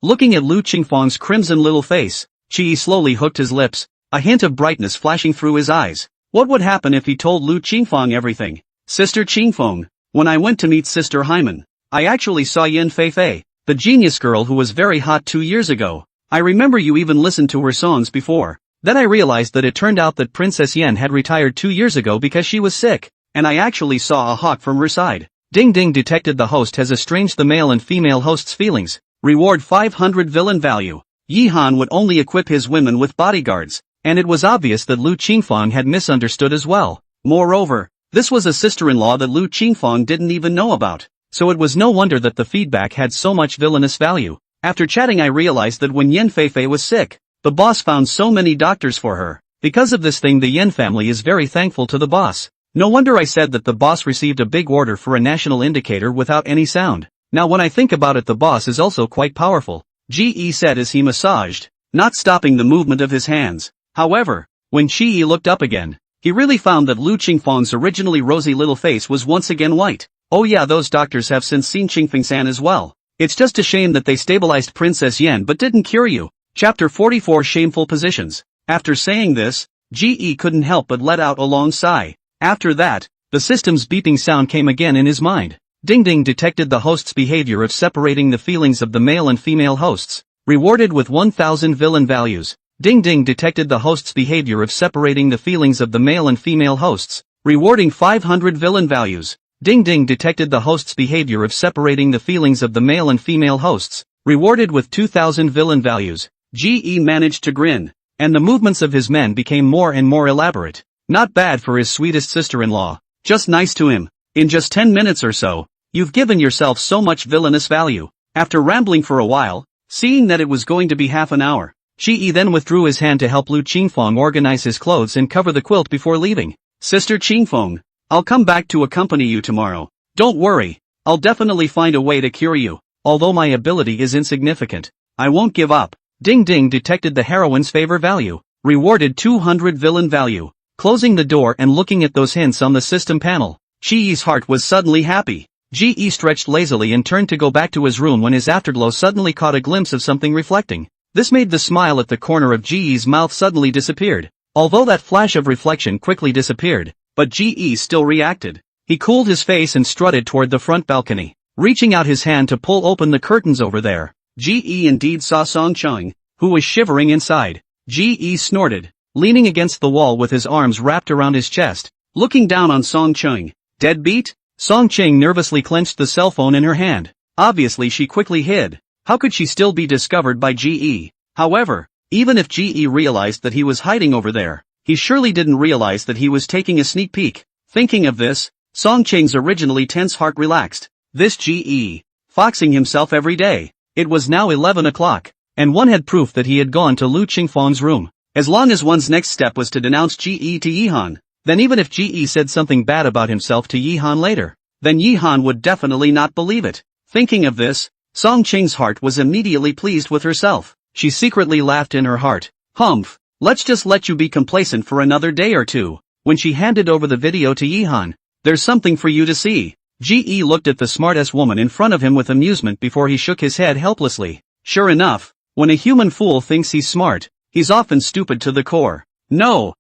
Looking at Lu Qingfang's crimson little face, Ge slowly hooked his lips, a hint of brightness flashing through his eyes. What would happen if he told Lu Qingfang everything? Sister Qingfang, when I went to meet Sister Hyman, I actually saw Yin Fei, the genius girl who was very hot 2 years ago. I remember you even listened to her songs before. Then I realized that it turned out that Princess Yen had retired 2 years ago because she was sick, and I actually saw a hawk from her side. Ding Ding detected the host has estranged the male and female host's feelings. Reward 500 villain value. Yihan would only equip his women with bodyguards, and it was obvious that Lu Qingfang had misunderstood as well. Moreover, this was a sister-in-law that Lu Qingfang didn't even know about, so it was no wonder that the feedback had so much villainous value. After chatting, I realized that when Yin Fei was sick, the boss found so many doctors for her. Because of this thing, the Yin family is very thankful to the boss. No wonder I said that the boss received a big order for a national indicator without any sound. Now when I think about it, the boss is also quite powerful, Ge said as he massaged, not stopping the movement of his hands. However, when Qi looked up again, he really found that Lu Qingfang's originally rosy little face was once again white. Oh yeah, those doctors have since seen Qingfeng-san as well. It's just a shame that they stabilized Princess Yen but didn't cure you. Chapter 44 Shameful Positions. After saying this, GE couldn't help but let out a long sigh. After that, the system's beeping sound came again in his mind. Ding Ding detected the host's behavior of separating the feelings of the male and female hosts. Rewarded with 1000 villain values. Ding Ding detected the host's behavior of separating the feelings of the male and female hosts, rewarding 500 villain values. Ding Ding detected the host's behavior of separating the feelings of the male and female hosts, rewarded with 2000 villain values. GE managed to grin, and the movements of his men became more and more elaborate. Not bad for his sweetest sister-in-law. Just nice to him. In just 10 minutes or so, you've given yourself so much villainous value. After rambling for a while, seeing that it was going to be half an hour, GE then withdrew his hand to help Lu Qingfeng organize his clothes and cover the quilt before leaving. Sister Qingfeng, I'll come back to accompany you tomorrow. Don't worry, I'll definitely find a way to cure you. Although my ability is insignificant, I won't give up. Ding Ding detected the heroine's favor value, rewarded 200 villain value. Closing the door and looking at those hints on the system panel, GE's heart was suddenly happy. GE stretched lazily and turned to go back to his room when his afterglow suddenly caught a glimpse of something reflecting. This made the smile at the corner of GE's mouth suddenly disappeared. Although that flash of reflection quickly disappeared, but GE still reacted. He cooled his face and strutted toward the front balcony, reaching out his hand to pull open the curtains over there. GE indeed saw Song Cheng, who was shivering inside. GE snorted, leaning against the wall with his arms wrapped around his chest, looking down on Song Cheng. Deadbeat? Song Cheng nervously clenched the cell phone in her hand. Obviously she quickly hid. How could she still be discovered by GE? However, even if GE realized that he was hiding over there, he surely didn't realize that he was taking a sneak peek. Thinking of this, Song Cheng's originally tense heart relaxed. This GE, foxing himself every day. It was now 11 o'clock, and one had proof that he had gone to Lu Qingfeng's room. As long as one's next step was to denounce GE to Yihan, then even if GE said something bad about himself to Yihan later, then Yihan would definitely not believe it. Thinking of this, Song Cheng's heart was immediately pleased with herself. She secretly laughed in her heart. Humph, let's just let you be complacent for another day or two. When she handed over the video to Yihan, there's something for you to see. GE looked at the smartass woman in front of him with amusement before he shook his head helplessly. Sure enough, when a human fool thinks he's smart, he's often stupid to the core. No,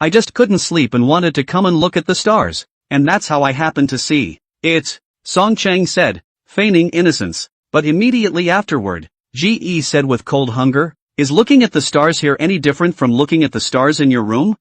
I just couldn't sleep and wanted to come and look at the stars, and that's how I happened to see it, Song Cheng said, feigning innocence. But immediately afterward, GE said with cold hunger, is looking at the stars here any different from looking at the stars in your room?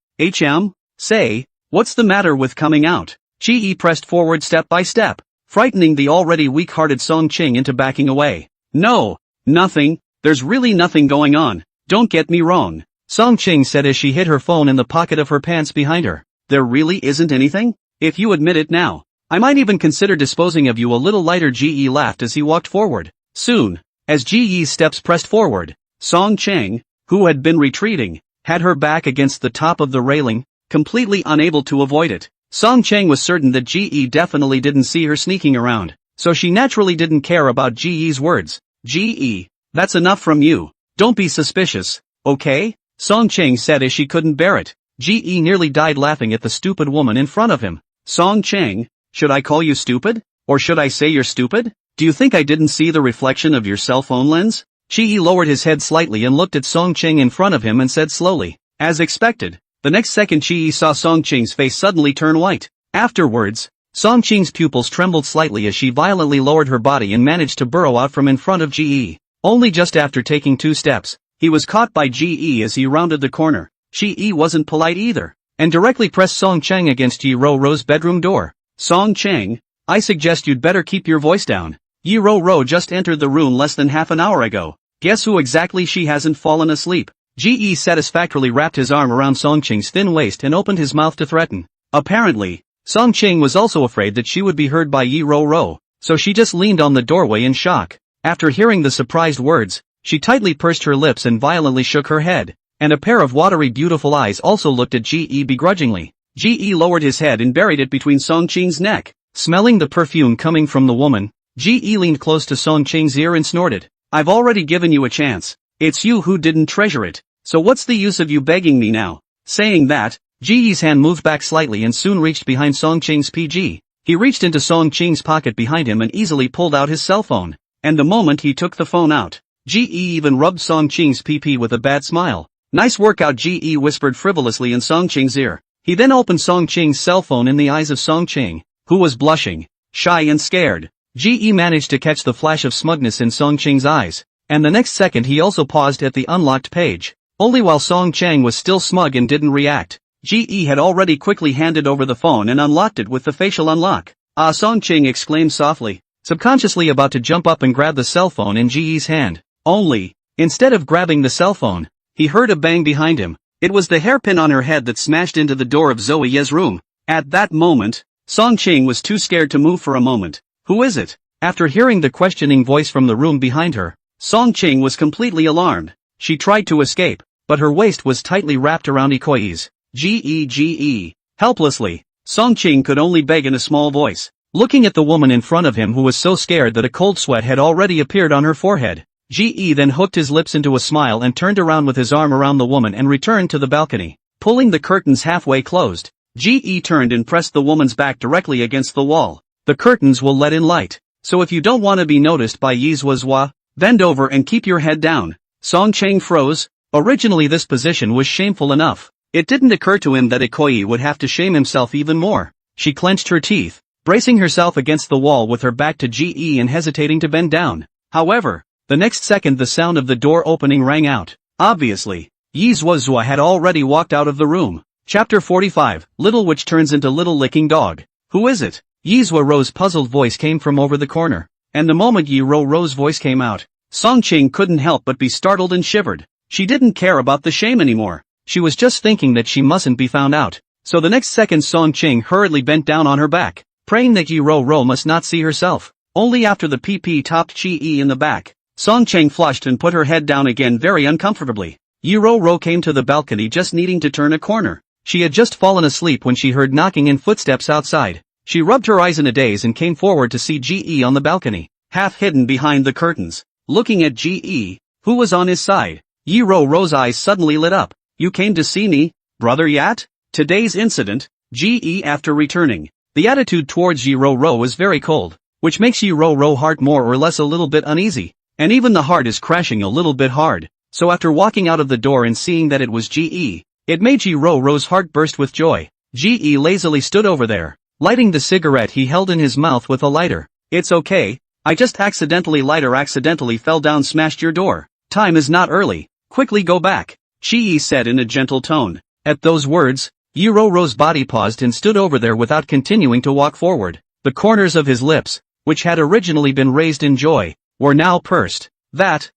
Say, what's the matter with coming out? GE pressed forward step by step, frightening the already weak-hearted Song Cheng into backing away. No, nothing, there's really nothing going on, don't get me wrong, Song Cheng said as she hid her phone in the pocket of her pants behind her. There really isn't anything? If you admit it now, I might even consider disposing of you a little lighter. GE laughed as he walked forward. Soon, as GE's steps pressed forward, Song Cheng, who had been retreating, had her back against the top of the railing, completely unable to avoid it. Song Cheng was certain that GE definitely didn't see her sneaking around, so she naturally didn't care about GE's words. GE, that's enough from you. Don't be suspicious, okay? Song Cheng said as she couldn't bear it. GE nearly died laughing at the stupid woman in front of him. Song Cheng, should I call you stupid? Or should I say you're stupid? Do you think I didn't see the reflection of your cell phone lens? GE lowered his head slightly and looked at Song Cheng in front of him and said slowly, as expected. The next second GE saw Song Cheng's face suddenly turn white. Afterwards, Song Cheng's pupils trembled slightly as she violently lowered her body and managed to burrow out from in front of GE. Only just after taking 2 steps, he was caught by GE as he rounded the corner. GE wasn't polite either, and directly pressed Song Cheng against Yi Ro-Ro's bedroom door. Song Cheng, I suggest you'd better keep your voice down. Yi Ro-Ro just entered the room less than half an hour ago. Guess who exactly she hasn't fallen asleep? GE satisfactorily wrapped his arm around Song Cheng's thin waist and opened his mouth to threaten. Apparently, Song Cheng was also afraid that she would be heard by Yi Ro-Ro, so she just leaned on the doorway in shock. After hearing the surprised words, she tightly pursed her lips and violently shook her head, and a pair of watery beautiful eyes also looked at GE begrudgingly. GE lowered his head and buried it between Song Cheng's neck. Smelling the perfume coming from the woman, GE leaned close to Song Cheng's ear and snorted. I've already given you a chance. It's you who didn't treasure it, so what's the use of you begging me now? Saying that, GE's hand moved back slightly and soon reached behind Song Cheng's PG. He reached into Song Cheng's pocket behind him and easily pulled out his cell phone. and the moment he took the phone out, GE even rubbed Song Ching's PP with a bad smile. "Nice workout," GE whispered frivolously in Song Ching's ear. He then opened Song Ching's cell phone in the eyes of Song Ching, who was blushing, shy and scared. GE managed to catch the flash of smugness in Song Ching's eyes, and the next second he also paused at the unlocked page. Only while Song Chang was still smug and didn't react, GE had already quickly handed over the phone and unlocked it with the facial unlock. "Ah," Song Ching exclaimed softly, subconsciously about to jump up and grab the cell phone in GE's hand. Only, instead of grabbing the cell phone, he heard a bang behind him. It was the hairpin on her head that smashed into the door of Zoe Ye's room. At that moment, Song Ching was too scared to move for a moment. "Who is it?" After hearing the questioning voice from the room behind her, Song Ching was completely alarmed. She tried to escape, but her waist was tightly wrapped around Ikoi's. "GE." Helplessly, Song Ching could only beg in a small voice, looking at the woman in front of him who was so scared that a cold sweat had already appeared on her forehead. GE then hooked his lips into a smile and turned around with his arm around the woman and returned to the balcony. Pulling the curtains halfway closed, GE turned and pressed the woman's back directly against the wall. "The curtains will let in light, so if you don't want to be noticed by Yi Zhuozhua, bend over and keep your head down." Song Chang froze. Originally this position was shameful enough. It didn't occur to him that Ikoi would have to shame himself even more. She clenched her teeth, bracing herself against the wall with her back to GE and hesitating to bend down. However, the next second the sound of the door opening rang out. Obviously, Yi Zhuozhua had already walked out of the room. Chapter 45, Little Witch Turns into Little Licking Dog. "Who is it?" Yi Zhuozhua's puzzled voice came from over the corner, and the moment Yi Zhuozhua's voice came out, Song Ching couldn't help but be startled and shivered. She didn't care about the shame anymore. She was just thinking that she mustn't be found out. So the next second Song Ching hurriedly bent down on her back, praying that Yi Zhuozhua must not see herself. Only after the PP topped Chi in the back, Song Ching flushed and put her head down again very uncomfortably. Yi Zhuozhua came to the balcony just needing to turn a corner. She had just fallen asleep when she heard knocking and footsteps outside. She rubbed her eyes in a daze and came forward to see GE on the balcony, half hidden behind the curtains, looking at GE, who was on his side. Yi Zhuozhua's eyes suddenly lit up. "You came to see me, brother Yat?" Today's incident, GE after returning, the attitude towards Yi Zhuozhua was very cold, which makes Yi Zhuozhua's heart more or less a little bit uneasy, and even the heart is crashing a little bit hard. So after walking out of the door and seeing that it was GE, it made Yi Zhuozhua's heart burst with joy. GE lazily stood over there, lighting the cigarette he held in his mouth with a lighter. "It's okay, I just accidentally fell down, smashed your door. Time is not early, quickly go back," Chi said in a gentle tone. At those words, Yi Zhuozhua's body paused and stood over there without continuing to walk forward. The corners of his lips, which had originally been raised in joy, were now pursed. That's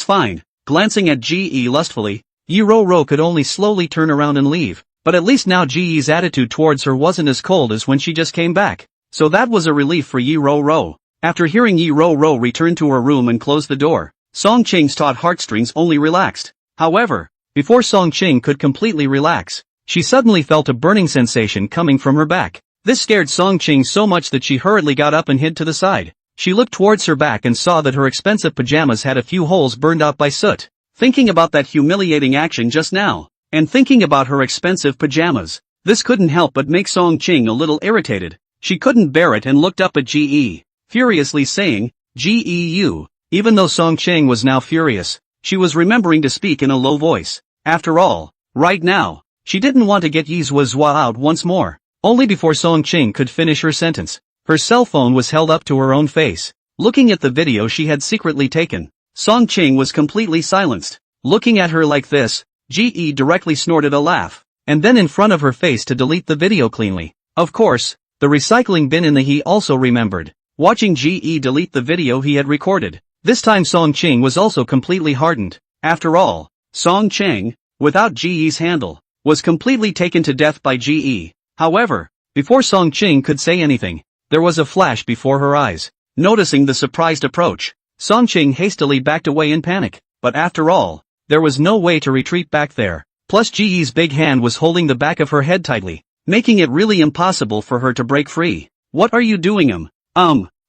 fine." Glancing at GE lustfully, Yi Zhuozhua could only slowly turn around and leave, but at least now GE's attitude towards her wasn't as cold as when she just came back. So that was a relief for Yi Zhuozhua. After hearing Yi Zhuozhua return to her room and close the door, Song Ching's taut heartstrings only relaxed. However, before Song Ching could completely relax, she suddenly felt a burning sensation coming from her back. This scared Song Ching so much that she hurriedly got up and hid to the side. She looked towards her back and saw that her expensive pajamas had a few holes burned out by soot. Thinking about that humiliating action just now, and thinking about her expensive pajamas, this couldn't help but make Song Ching a little irritated. She couldn't bear it and looked up at GE, furiously saying, "GEU." Even though Song Ching was now furious, she was remembering to speak in a low voice. After all, right now, she didn't want to get Yi Zhuozhua out once more. Only before Song Ching could finish her sentence, her cell phone was held up to her own face. Looking at the video she had secretly taken, Song Ching was completely silenced. Looking at her like this, GE directly snorted a laugh, and then in front of her face to delete the video cleanly. Of course, the recycling bin in the he also remembered, watching GE delete the video he had recorded. This time Song Ching was also completely hardened. After all, Song Ching, without GE's handle, was completely taken to death by GE. However, before Song Ching could say anything, there was a flash before her eyes. Noticing the surprised approach, Song Ching hastily backed away in panic. But after all, there was no way to retreat back there. Plus GE's big hand was holding the back of her head tightly, making it really impossible for her to break free. "What are you doing,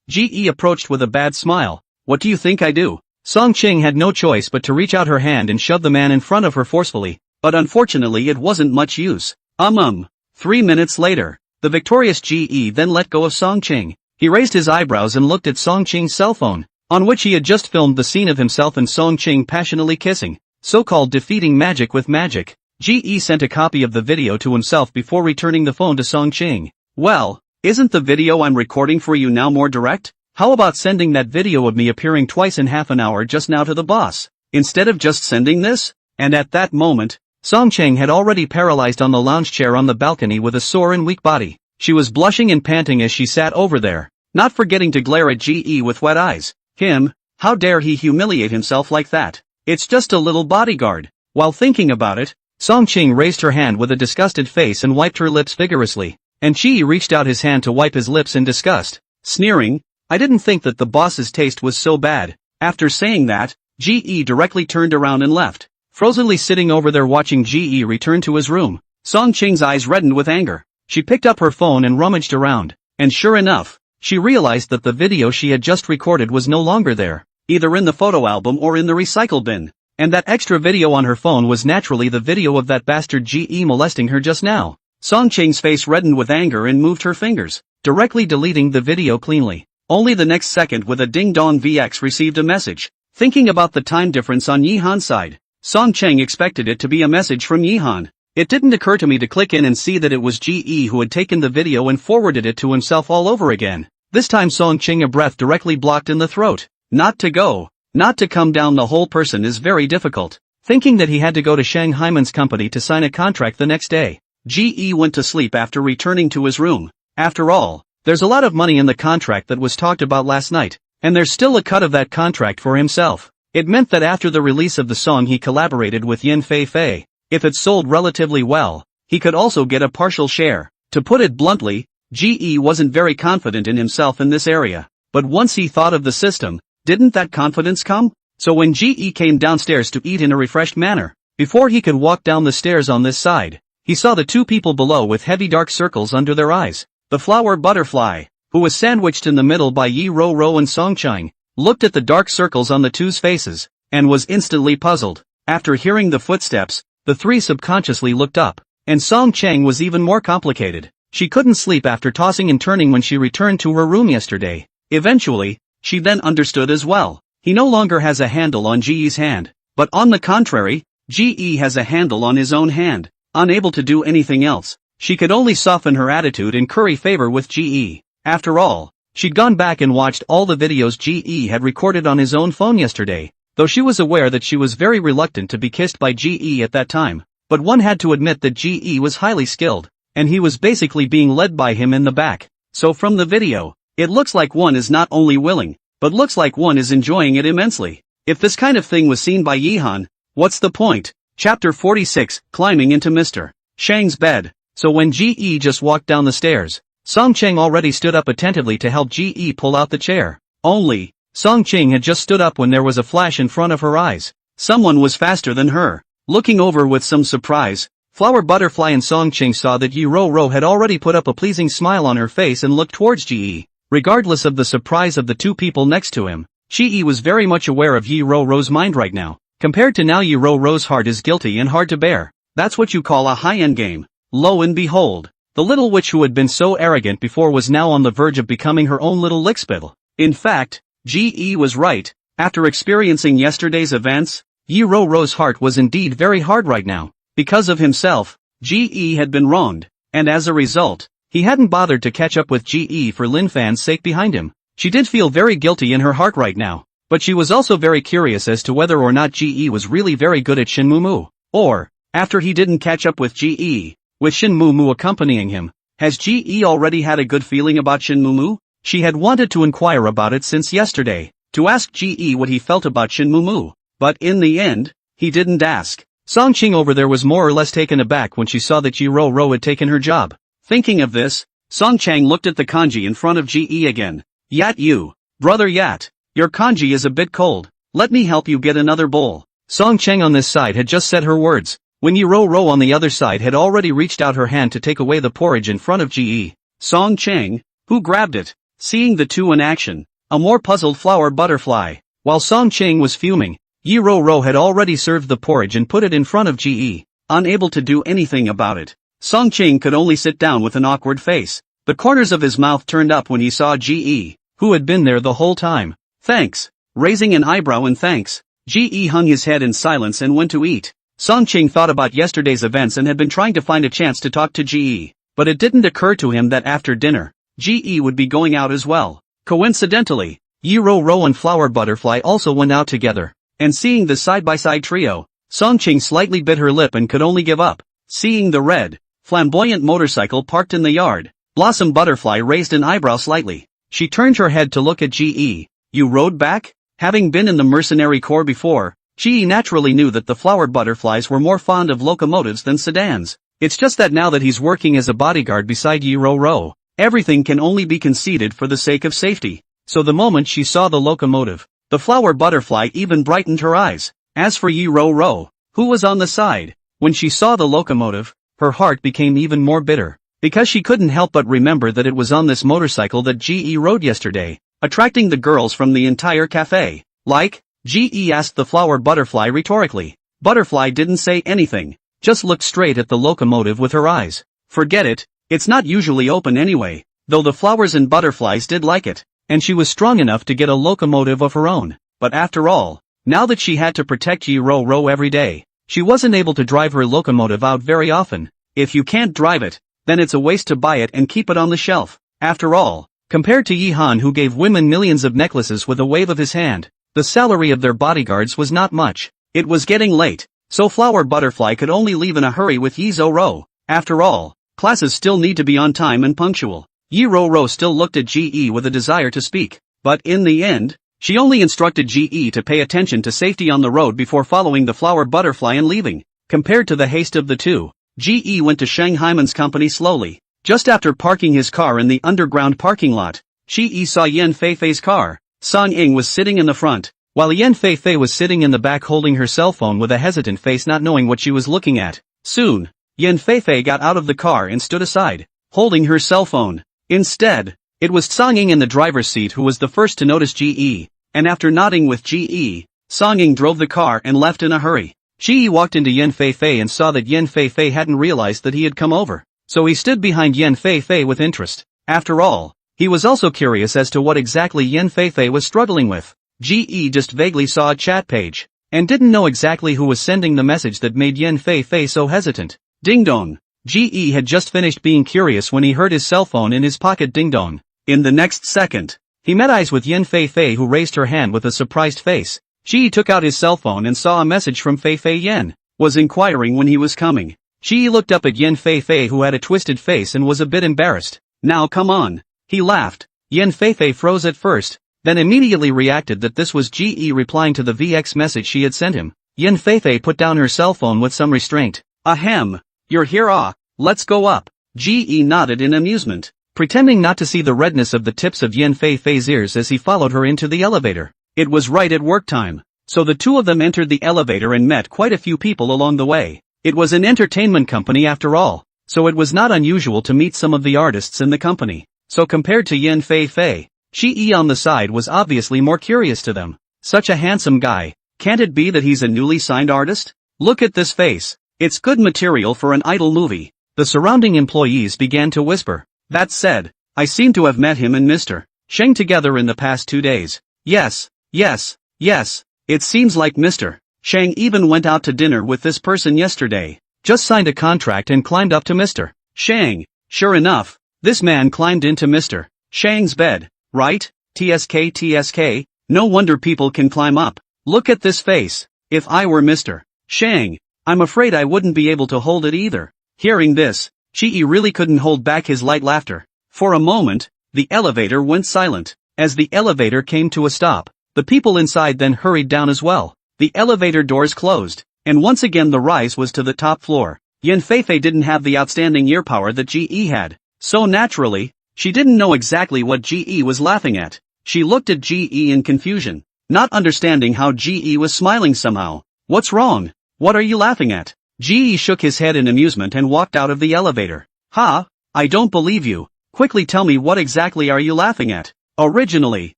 GE approached with a bad smile. "What do you think I do?" Song Ching had no choice but to reach out her hand and shove the man in front of her forcefully, but unfortunately it wasn't much use. 3 minutes later, the victorious GE then let go of Song Ching. He raised his eyebrows and looked at Song Ching's cell phone. on which he had just filmed the scene of himself and Song Ching passionately kissing, so-called defeating magic with magic. GE sent a copy of the video to himself before returning the phone to Song Ching. Well, isn't the video I'm recording for you now more direct? How about sending that video of me appearing twice in half an hour just now to the boss, instead of just sending this? And at that moment, Song Ching had already paralyzed on the lounge chair on the balcony with a sore and weak body. She was blushing and panting as she sat over there, not forgetting to glare at GE with wet eyes. Him, how dare he humiliate himself like that? It's just a little bodyguard. While thinking about it, Song Ching raised her hand with a disgusted face and wiped her lips vigorously, and GE reached out his hand to wipe his lips in disgust, sneering, "I didn't think that the boss's taste was so bad." After saying that, GE directly turned around and left. Frozenly sitting over there watching GE return to his room, Song Ching's eyes reddened with anger. She picked up her phone and rummaged around, and sure enough, she realized that the video she had just recorded was no longer there, either in the photo album or in the recycle bin, and that extra video on her phone was naturally the video of that bastard GE molesting her just now. Song Ching's face reddened with anger and moved her fingers, directly deleting the video cleanly. Only the next second with a ding-dong VX received a message. Thinking about the time difference on Yihan's side, Song Ching expected it to be a message from Yihan. It didn't occur to me to click in and see that it was GE who had taken the video and forwarded it to himself all over again. This time Song Ching, a breath directly blocked in the throat. Not to go, not to come down the whole person is very difficult. Thinking that he had to go to Shang Hyman's company to sign a contract the next day, GE went to sleep after returning to his room. After all, there's a lot of money in the contract that was talked about last night, and there's still a cut of that contract for himself. It meant that after the release of the song he collaborated with Yin Fei Fei, if it sold relatively well, he could also get a partial share. To put it bluntly, GE wasn't very confident in himself in this area, but once he thought of the system, didn't that confidence come? So when GE came downstairs to eat in a refreshed manner, before he could walk down the stairs on this side, he saw the two people below with heavy dark circles under their eyes. The flower butterfly, who was sandwiched in the middle by Yi Ro Ro and Song Ching, looked at the dark circles on the two's faces, and was instantly puzzled. After hearing the footsteps, the three subconsciously looked up, and Song Ching was even more complicated. She couldn't sleep after tossing and turning when she returned to her room yesterday. Eventually, she then understood as well. He no longer has a handle on GE's hand, but on the contrary, GE has a handle on his own hand. Unable to do anything else, she could only soften her attitude and curry favor with GE. After all, she'd gone back and watched all the videos GE had recorded on his own phone yesterday, though she was aware that she was very reluctant to be kissed by GE at that time, but one had to admit that GE was highly skilled, and he was basically being led by him in the back. So from the video, it looks like one is not only willing, but looks like one is enjoying it immensely. If this kind of thing was seen by Yihan, what's the point? Chapter 46, Climbing into Mr. Shang's bed. So when GE just walked down the stairs, Song Ching already stood up attentively to help GE pull out the chair. Only, Song Ching had just stood up when there was a flash in front of her eyes. Someone was faster than her. Looking over with some surprise, Flower Butterfly and Song Ching saw that Yi Ro Ro had already put up a pleasing smile on her face and looked towards GE. Regardless of the surprise of the two people next to him, GE was very much aware of Yi Ro Ro's mind right now. Compared to now, Yi Ro Ro's heart is guilty and hard to bear. That's what you call a high-end game. Lo and behold, the little witch who had been so arrogant before was now on the verge of becoming her own little lickspittle. In fact, GE was right. After experiencing yesterday's events, Yi Ro Ro's heart was indeed very hard right now. Because of himself, GE had been wronged, and as a result, he hadn't bothered to catch up with GE for Lin Fan's sake behind him. She did feel very guilty in her heart right now, but she was also very curious as to whether or not GE was really very good at Shin Mu, or, after he didn't catch up with GE, with Shin Mu accompanying him, has GE already had a good feeling about Shin Mu? She had wanted to inquire about it since yesterday, to ask GE what he felt about Shin Mu, but in the end, he didn't ask. Song Ching over there was more or less taken aback when she saw that Yi Ro Ro had taken her job. Thinking of this, Song Chang looked at the kanji in front of GE again. Yat you, brother Yat, your kanji is a bit cold, let me help you get another bowl. Song Chang on this side had just said her words, when Yi Ro Ro on the other side had already reached out her hand to take away the porridge in front of GE. Song Chang, who grabbed it, seeing the two in action, a more puzzled Flower Butterfly. While Song Chang was fuming, Yi Ro Ro had already served the porridge and put it in front of GE. Unable to do anything about it, Song Ching could only sit down with an awkward face. The corners of his mouth turned up when he saw GE, who had been there the whole time. Thanks, raising an eyebrow in thanks. Ge hung his head in silence and went to eat. Song Qing thought about yesterday's events and had been trying to find a chance to talk to Ge, but it didn't occur to him that after dinner, Ge would be going out as well. Coincidentally, Yi Ro and Flower Butterfly also went out together, and seeing the side-by-side trio, Song Qing slightly bit her lip and could only give up. Seeing the red, flamboyant motorcycle parked in the yard, Blossom Butterfly raised an eyebrow slightly. She turned her head to look at Ge. You rode back? Having been in the mercenary corps before, Ge naturally knew that the flower butterflies were more fond of locomotives than sedans. It's just that now that he's working as a bodyguard beside Yi Ro, everything can only be conceded for the sake of safety. So the moment she saw the locomotive, the flower butterfly even brightened her eyes. As for Yi Ro, who was on the side, when she saw the locomotive, her heart became even more bitter, because she couldn't help but remember that it was on this motorcycle that Ge rode yesterday, attracting the girls from the entire cafe. Like? Ge asked the flower butterfly rhetorically. Butterfly didn't say anything, just looked straight at the locomotive with her eyes. Forget it, it's not usually open anyway, though the flowers and butterflies did like it, and she was strong enough to get a locomotive of her own. But after all, now that she had to protect Yi Ro every day, she wasn't able to drive her locomotive out very often. If you can't drive it, then it's a waste to buy it and keep it on the shelf. After all, compared to Yi Han, who gave women millions of necklaces with a wave of his hand, the salary of their bodyguards was not much. It was getting late, so Flower Butterfly could only leave in a hurry with Yi Ro. After all, classes still need to be on time and punctual. Yi Ro still looked at Ge with a desire to speak, but in the end, she only instructed Ge to pay attention to safety on the road before following the Flower Butterfly and leaving. Compared to the haste of the two, Ge went to Shang Haiman's company slowly. Just after parking his car in the underground parking lot, Ge saw Yan Feifei's car. Song Ying was sitting in the front, while Yan Feifei was sitting in the back holding her cell phone with a hesitant face, not knowing what she was looking at. Soon, Yan Feifei got out of the car and stood aside, holding her cell phone. Instead, it was Song Ying in the driver's seat who was the first to notice Ge, and after nodding with Ge, Song Ying drove the car and left in a hurry. Ge walked into Yan Feifei and saw that Yan Feifei hadn't realized that he had come over, so he stood behind Yan Feifei with interest. After all, he was also curious as to what exactly Yan Feifei was struggling with. Ge just vaguely saw a chat page, and didn't know exactly who was sending the message that made Yan Feifei so hesitant. Ding dong. Ge had just finished being curious when he heard his cell phone in his pocket ding dong. In the next second, he met eyes with Yan Feifei, who raised her hand with a surprised face. Ge took out his cell phone and saw a message from Feifei. Yan was inquiring when he was coming. Ge looked up at Yan Feifei, who had a twisted face and was a bit embarrassed. Now come on. He laughed. Yan Feifei froze at first, then immediately reacted that this was Ge replying to the VX message she had sent him. Yan Feifei put down her cell phone with some restraint. Ahem. You're here, ah? Let's go up. Ge nodded in amusement, pretending not to see the redness of the tips of Yan Feifei's ears as he followed her into the elevator. It was right at work time, so the two of them entered the elevator and met quite a few people along the way. It was an entertainment company after all, so it was not unusual to meet some of the artists in the company. So compared to Yan Feifei, Ge on the side was obviously more curious to them. Such a handsome guy, can't it be that he's a newly signed artist? Look at this face. It's good material for an idol movie. The surrounding employees began to whisper. That said, I seem to have met him and Mr. Sheng together in the past 2 days. Yes. It seems like Mr. Sheng even went out to dinner with this person yesterday. Just signed a contract and climbed up to Mr. Sheng. Sure enough, this man climbed into Mr. Sheng's bed, right? TSK. No wonder people can climb up. Look at this face. If I were Mr. Sheng, I'm afraid I wouldn't be able to hold it either. Hearing this, Ge really couldn't hold back his light laughter. For a moment, the elevator went silent. As the elevator came to a stop, the people inside then hurried down as well. The elevator doors closed, and once again the rise was to the top floor. Yan Feifei didn't have the outstanding ear power that Ge had, so naturally, she didn't know exactly what Ge was laughing at. She looked at Ge in confusion, not understanding how Ge was smiling somehow. What's wrong? What are you laughing at? Ge shook his head in amusement and walked out of the elevator. Ha! I don't believe you. Quickly tell me, what exactly are you laughing at? Originally,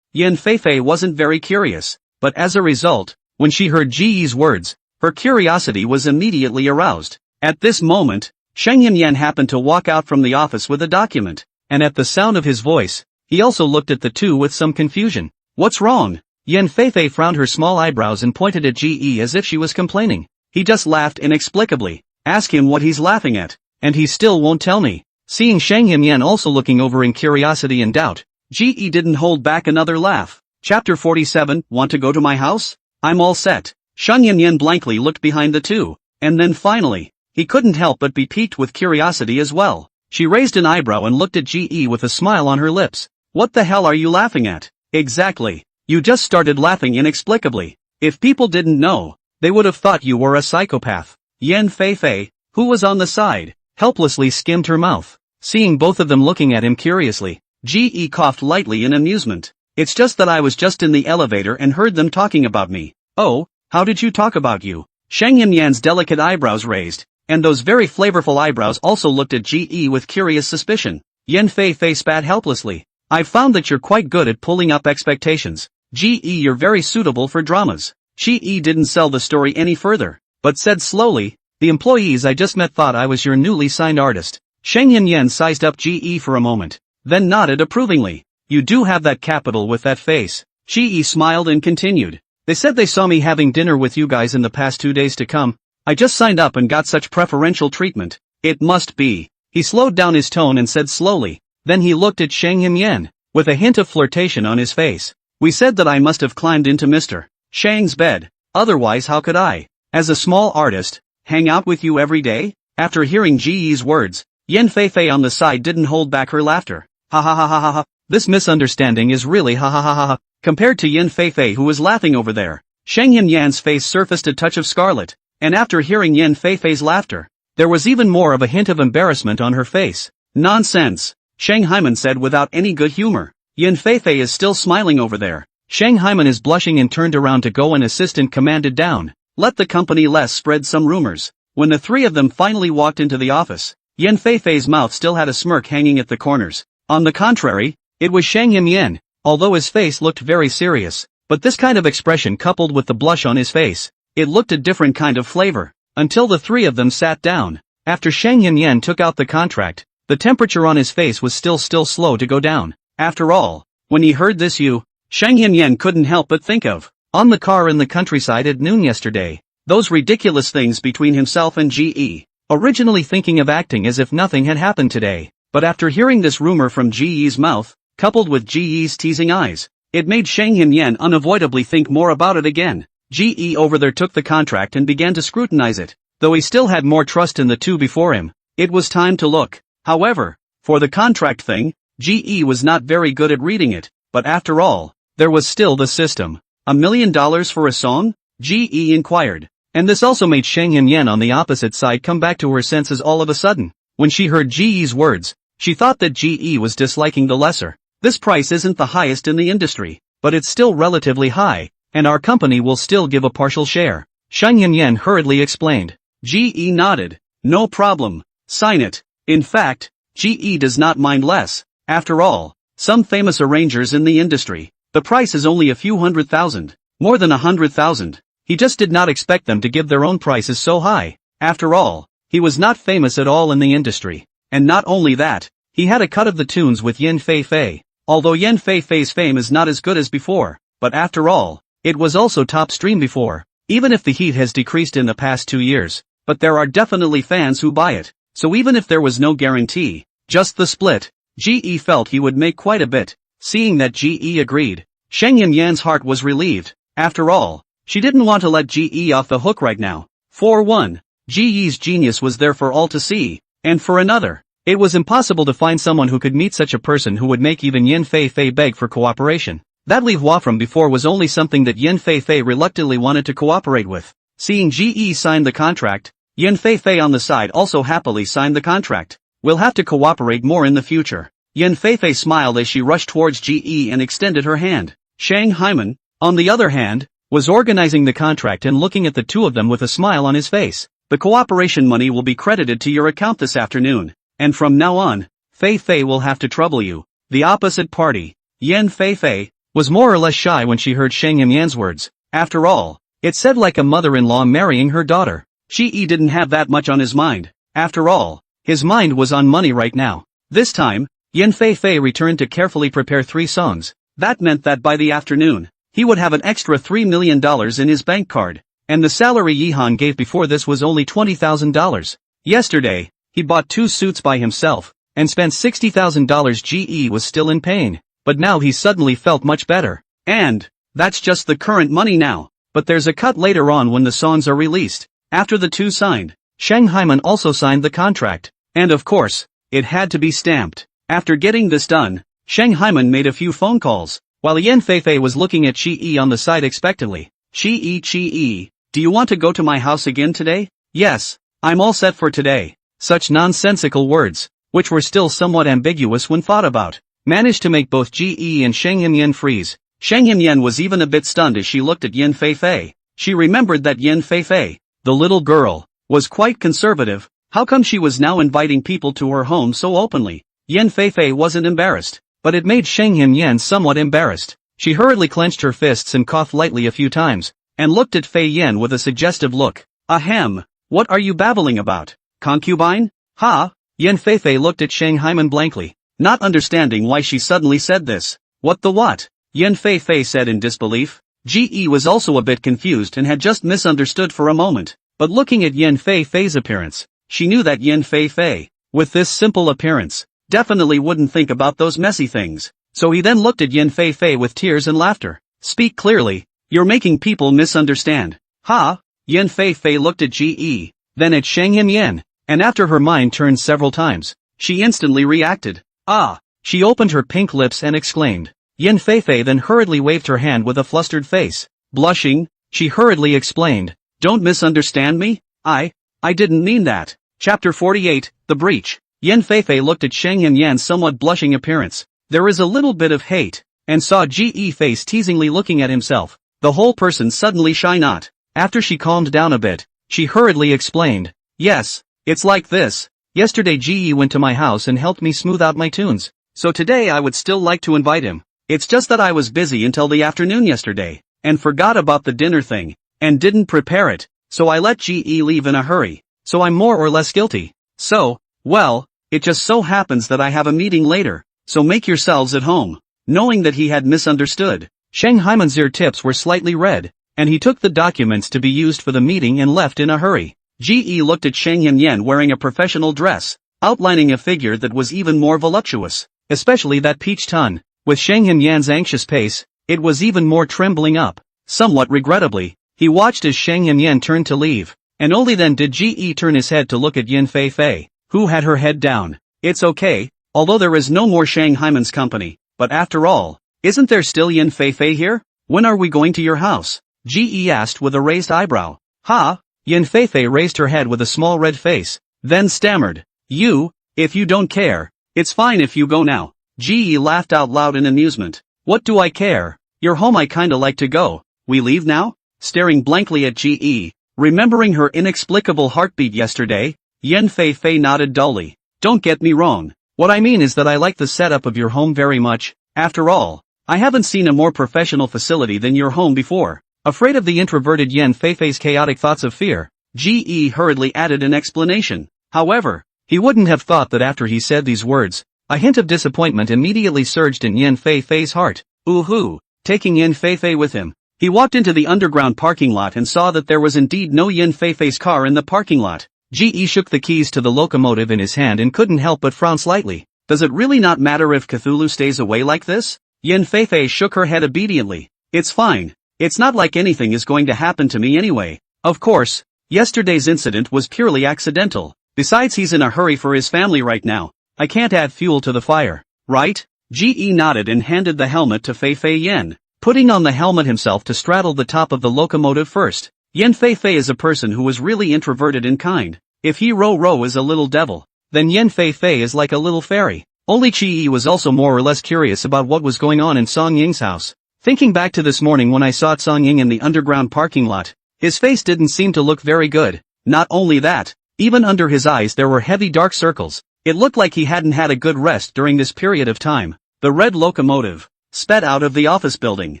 Yan Feifei wasn't very curious, but as a result, when she heard Ge's words, her curiosity was immediately aroused. At this moment, Sheng Yan happened to walk out from the office with a document, and at the sound of his voice, he also looked at the two with some confusion. What's wrong? Yan Feifei frowned her small eyebrows and pointed at GE as if she was complaining. He just laughed inexplicably. Ask him what he's laughing at, and he still won't tell me. Seeing Shang Yan also looking over in curiosity and doubt, GE didn't hold back another laugh. Chapter 47, Want to go to my house? I'm all set. Shang Yan blankly looked behind the two, and then finally, he couldn't help but be piqued with curiosity as well. She raised an eyebrow and looked at GE with a smile on her lips. What the hell are you laughing at? Exactly. You just started laughing inexplicably. If people didn't know, they would have thought you were a psychopath. Yan Feifei, who was on the side, helplessly skimmed her mouth. Seeing both of them looking at him curiously, GE coughed lightly in amusement. It's just that I was just in the elevator and heard them talking about me. Oh, how did you talk about you? Shang Yan's delicate eyebrows raised, and those very flavorful eyebrows also looked at GE with curious suspicion. Yan Feifei spat helplessly. I've found that you're quite good at pulling up expectations. GE, you're very suitable for dramas. GE didn't sell the story any further, but said slowly, the employees I just met thought I was your newly signed artist. Shang Yan sized up GE for a moment, then nodded approvingly. You do have that capital with that face. GE smiled and continued. They said they saw me having dinner with you guys in the past 2 days to come. I just signed up and got such preferential treatment. It must be. He slowed down his tone and said slowly. Then he looked at Shang Yan, with a hint of flirtation on his face. We said that I must have climbed into Mr. Shang's bed. Otherwise how could I, as a small artist, hang out with you every day? After hearing GE's words, Yan Feifei on the side didn't hold back her laughter. Ha ha ha ha ha ha. This misunderstanding is really ha ha ha ha ha. Compared to Yan Feifei who was laughing over there, Shang Yan's face surfaced a touch of scarlet, and after hearing Yan Feifei's laughter, there was even more of a hint of embarrassment on her face. Nonsense, Shang Hyman said without any good humor. Yan Feifei is still smiling over there. Shang Hyman is blushing and turned around to go. An assistant commanded down. Let the company less spread some rumors. When the three of them finally walked into the office, Yan Feifei's mouth still had a smirk hanging at the corners. On the contrary, it was Shang Yan, although his face looked very serious, but this kind of expression coupled with the blush on his face, it looked a different kind of flavor. Until the three of them sat down. After Shang Yan took out the contract, the temperature on his face was still slow to go down. After all, when he heard this Shang Yan couldn't help but think of, on the car in the countryside at noon yesterday, those ridiculous things between himself and GE. Originally thinking of acting as if nothing had happened today, but after hearing this rumor from GE's mouth, coupled with GE's teasing eyes, it made Shang Yan unavoidably think more about it again. GE over there took the contract and began to scrutinize it, though he still had more trust in the two before him. It was time to look. However, for the contract thing, GE was not very good at reading it, but after all, there was still the system. $1 million for a song? GE inquired. And this also made Shang Yan on the opposite side come back to her senses all of a sudden. When she heard GE's words, she thought that GE was disliking the lesser. This price isn't the highest in the industry, but it's still relatively high, and our company will still give a partial share. Shang Yan hurriedly explained. GE nodded. No problem. Sign it. In fact, GE does not mind less. After all, some famous arrangers in the industry, the price is only a few $100,000, more than $100,000. He just did not expect them to give their own prices so high. After all, he was not famous at all in the industry. And not only that, he had a cut of the tunes with Yan Feifei. Although Yan Feifei's fame is not as good as before, but after all, it was also top stream before, even if the heat has decreased in the past 2 years. But there are definitely fans who buy it, so even if there was no guarantee, just the split, GE felt he would make quite a bit. Seeing that GE agreed, Shang Yan's heart was relieved. After all, she didn't want to let GE off the hook right now. For one, GE's genius was there for all to see, and for another, it was impossible to find someone who could meet such a person who would make even Yan Feifei beg for cooperation. That livre from before was only something that Yan Feifei reluctantly wanted to cooperate with. Seeing GE sign the contract, Yan Feifei on the side also happily signed the contract. We'll have to cooperate more in the future. Yan Feifei smiled as she rushed towards GE and extended her hand. Shang Hyman, on the other hand, was organizing the contract and looking at the two of them with a smile on his face. The cooperation money will be credited to your account this afternoon, and from now on, Feifei will have to trouble you. The opposite party, Yan Feifei, was more or less shy when she heard Shang Yan's words. After all, it said like a mother-in-law marrying her daughter. GE didn't have that much on his mind. After all, his mind was on money right now. This time, Yan Feifei returned to carefully prepare 3 songs. That meant that by the afternoon, he would have an extra $3 million in his bank card. And the salary Yihan gave before this was only $20,000. Yesterday, he bought 2 suits by himself, and spent $60,000. GE was still in pain, but now he suddenly felt much better. And that's just the current money now. But there's a cut later on when the songs are released. After the two signed, Sheng Haiman also signed the contract. And of course, it had to be stamped. After getting this done, Sheng Haiman made a few phone calls, while Yan Feifei was looking at Qi on the side expectantly. Qi, do you want to go to my house again today? Yes, I'm all set for today. Such nonsensical words, which were still somewhat ambiguous when thought about, managed to make both Qi and Sheng Himyan freeze. Sheng Himyan was even a bit stunned as she looked at Yan Feifei. She remembered that Yan Feifei, the little girl, was quite conservative. How come she was now inviting people to her home so openly? Yan Feifei wasn't embarrassed, but it made Sheng Himyan somewhat embarrassed. She hurriedly clenched her fists and coughed lightly a few times, and looked at Fei Yan with a suggestive look. Ahem, what are you babbling about? Concubine? Ha? Yan Feifei looked at Sheng Haiman blankly, not understanding why she suddenly said this. What the what? Yan Feifei said in disbelief. Ge was also a bit confused and had just misunderstood for a moment, but looking at Yan Feifei's appearance, she knew that Yan Feifei, with this simple appearance, definitely wouldn't think about those messy things. So he then looked at Yan Feifei with tears and laughter. Speak clearly, you're making people misunderstand. Ha? Yan Feifei looked at Ge, then at Sheng Himyan, and after her mind turned several times, she instantly reacted. Ah! She opened her pink lips and exclaimed. Yan Feifei then hurriedly waved her hand with a flustered face. Blushing, she hurriedly explained. Don't misunderstand me, I didn't mean that. Chapter 48, The Breach. Yan Feifei looked at Sheng Himyan's somewhat blushing appearance. There is a little bit of hate, and saw Ge face teasingly looking at himself. The whole person suddenly shy not. After she calmed down a bit, she hurriedly explained. Yes, it's like this. Yesterday Ge went to my house and helped me smooth out my tunes. So today I would still like to invite him. It's just that I was busy until the afternoon yesterday, and forgot about the dinner thing, and didn't prepare it, so I let Ge leave in a hurry. So I'm more or less guilty. So, well, it just so happens that I have a meeting later, so make yourselves at home. Knowing that he had misunderstood, Sheng Haiman's ear tips were slightly red, and he took the documents to be used for the meeting and left in a hurry. Ge looked at Sheng Himyan wearing a professional dress, outlining a figure that was even more voluptuous, especially that peach tone. With Sheng Himyan's anxious pace, it was even more trembling up. Somewhat regrettably, he watched as Sheng Himyan turned to leave, and only then did Ge turn his head to look at Yan Feifei, who had her head down. It's okay, although there is no more Sheng Haiman's company, but after all, isn't there still Yan Feifei here? When are we going to your house? Ge asked with a raised eyebrow. Ha? Yan Feifei raised her head with a small red face, then stammered. If you don't care, it's fine if you go now. Ge laughed out loud in amusement. What do I care? Your home I kinda like to go. We leave now? Staring blankly at Ge, remembering her inexplicable heartbeat yesterday, Yan Feifei nodded dully. Don't get me wrong. What I mean is that I like the setup of your home very much. After all, I haven't seen a more professional facility than your home before. Afraid of the introverted Yan Feifei's chaotic thoughts of fear, Ge hurriedly added an explanation. However, he wouldn't have thought that after he said these words, a hint of disappointment immediately surged in Yan Feifei's heart. Ooh-hoo, taking Yan Feifei with him. He walked into the underground parking lot and saw that there was indeed no Yan Feifei's car in the parking lot. Ge shook the keys to the locomotive in his hand and couldn't help but frown slightly. Does it really not matter if Cthulhu stays away like this? Yan Feifei shook her head obediently. It's fine. It's not like anything is going to happen to me anyway. Of course, yesterday's incident was purely accidental. Besides, he's in a hurry for his family right now. I can't add fuel to the fire, right? Ge nodded and handed the helmet to Feifei Yan, putting on the helmet himself to straddle the top of the locomotive first. Yan Feifei is a person who is really introverted and kind. If he Ro is a little devil, then Yan Feifei is like a little fairy. Only Qi was also more or less curious about what was going on in Song Ying's house. Thinking back to this morning when I saw Song Ying in the underground parking lot, his face didn't seem to look very good. Not only that, even under his eyes there were heavy dark circles. It looked like he hadn't had a good rest during this period of time. The red locomotive sped out of the office building.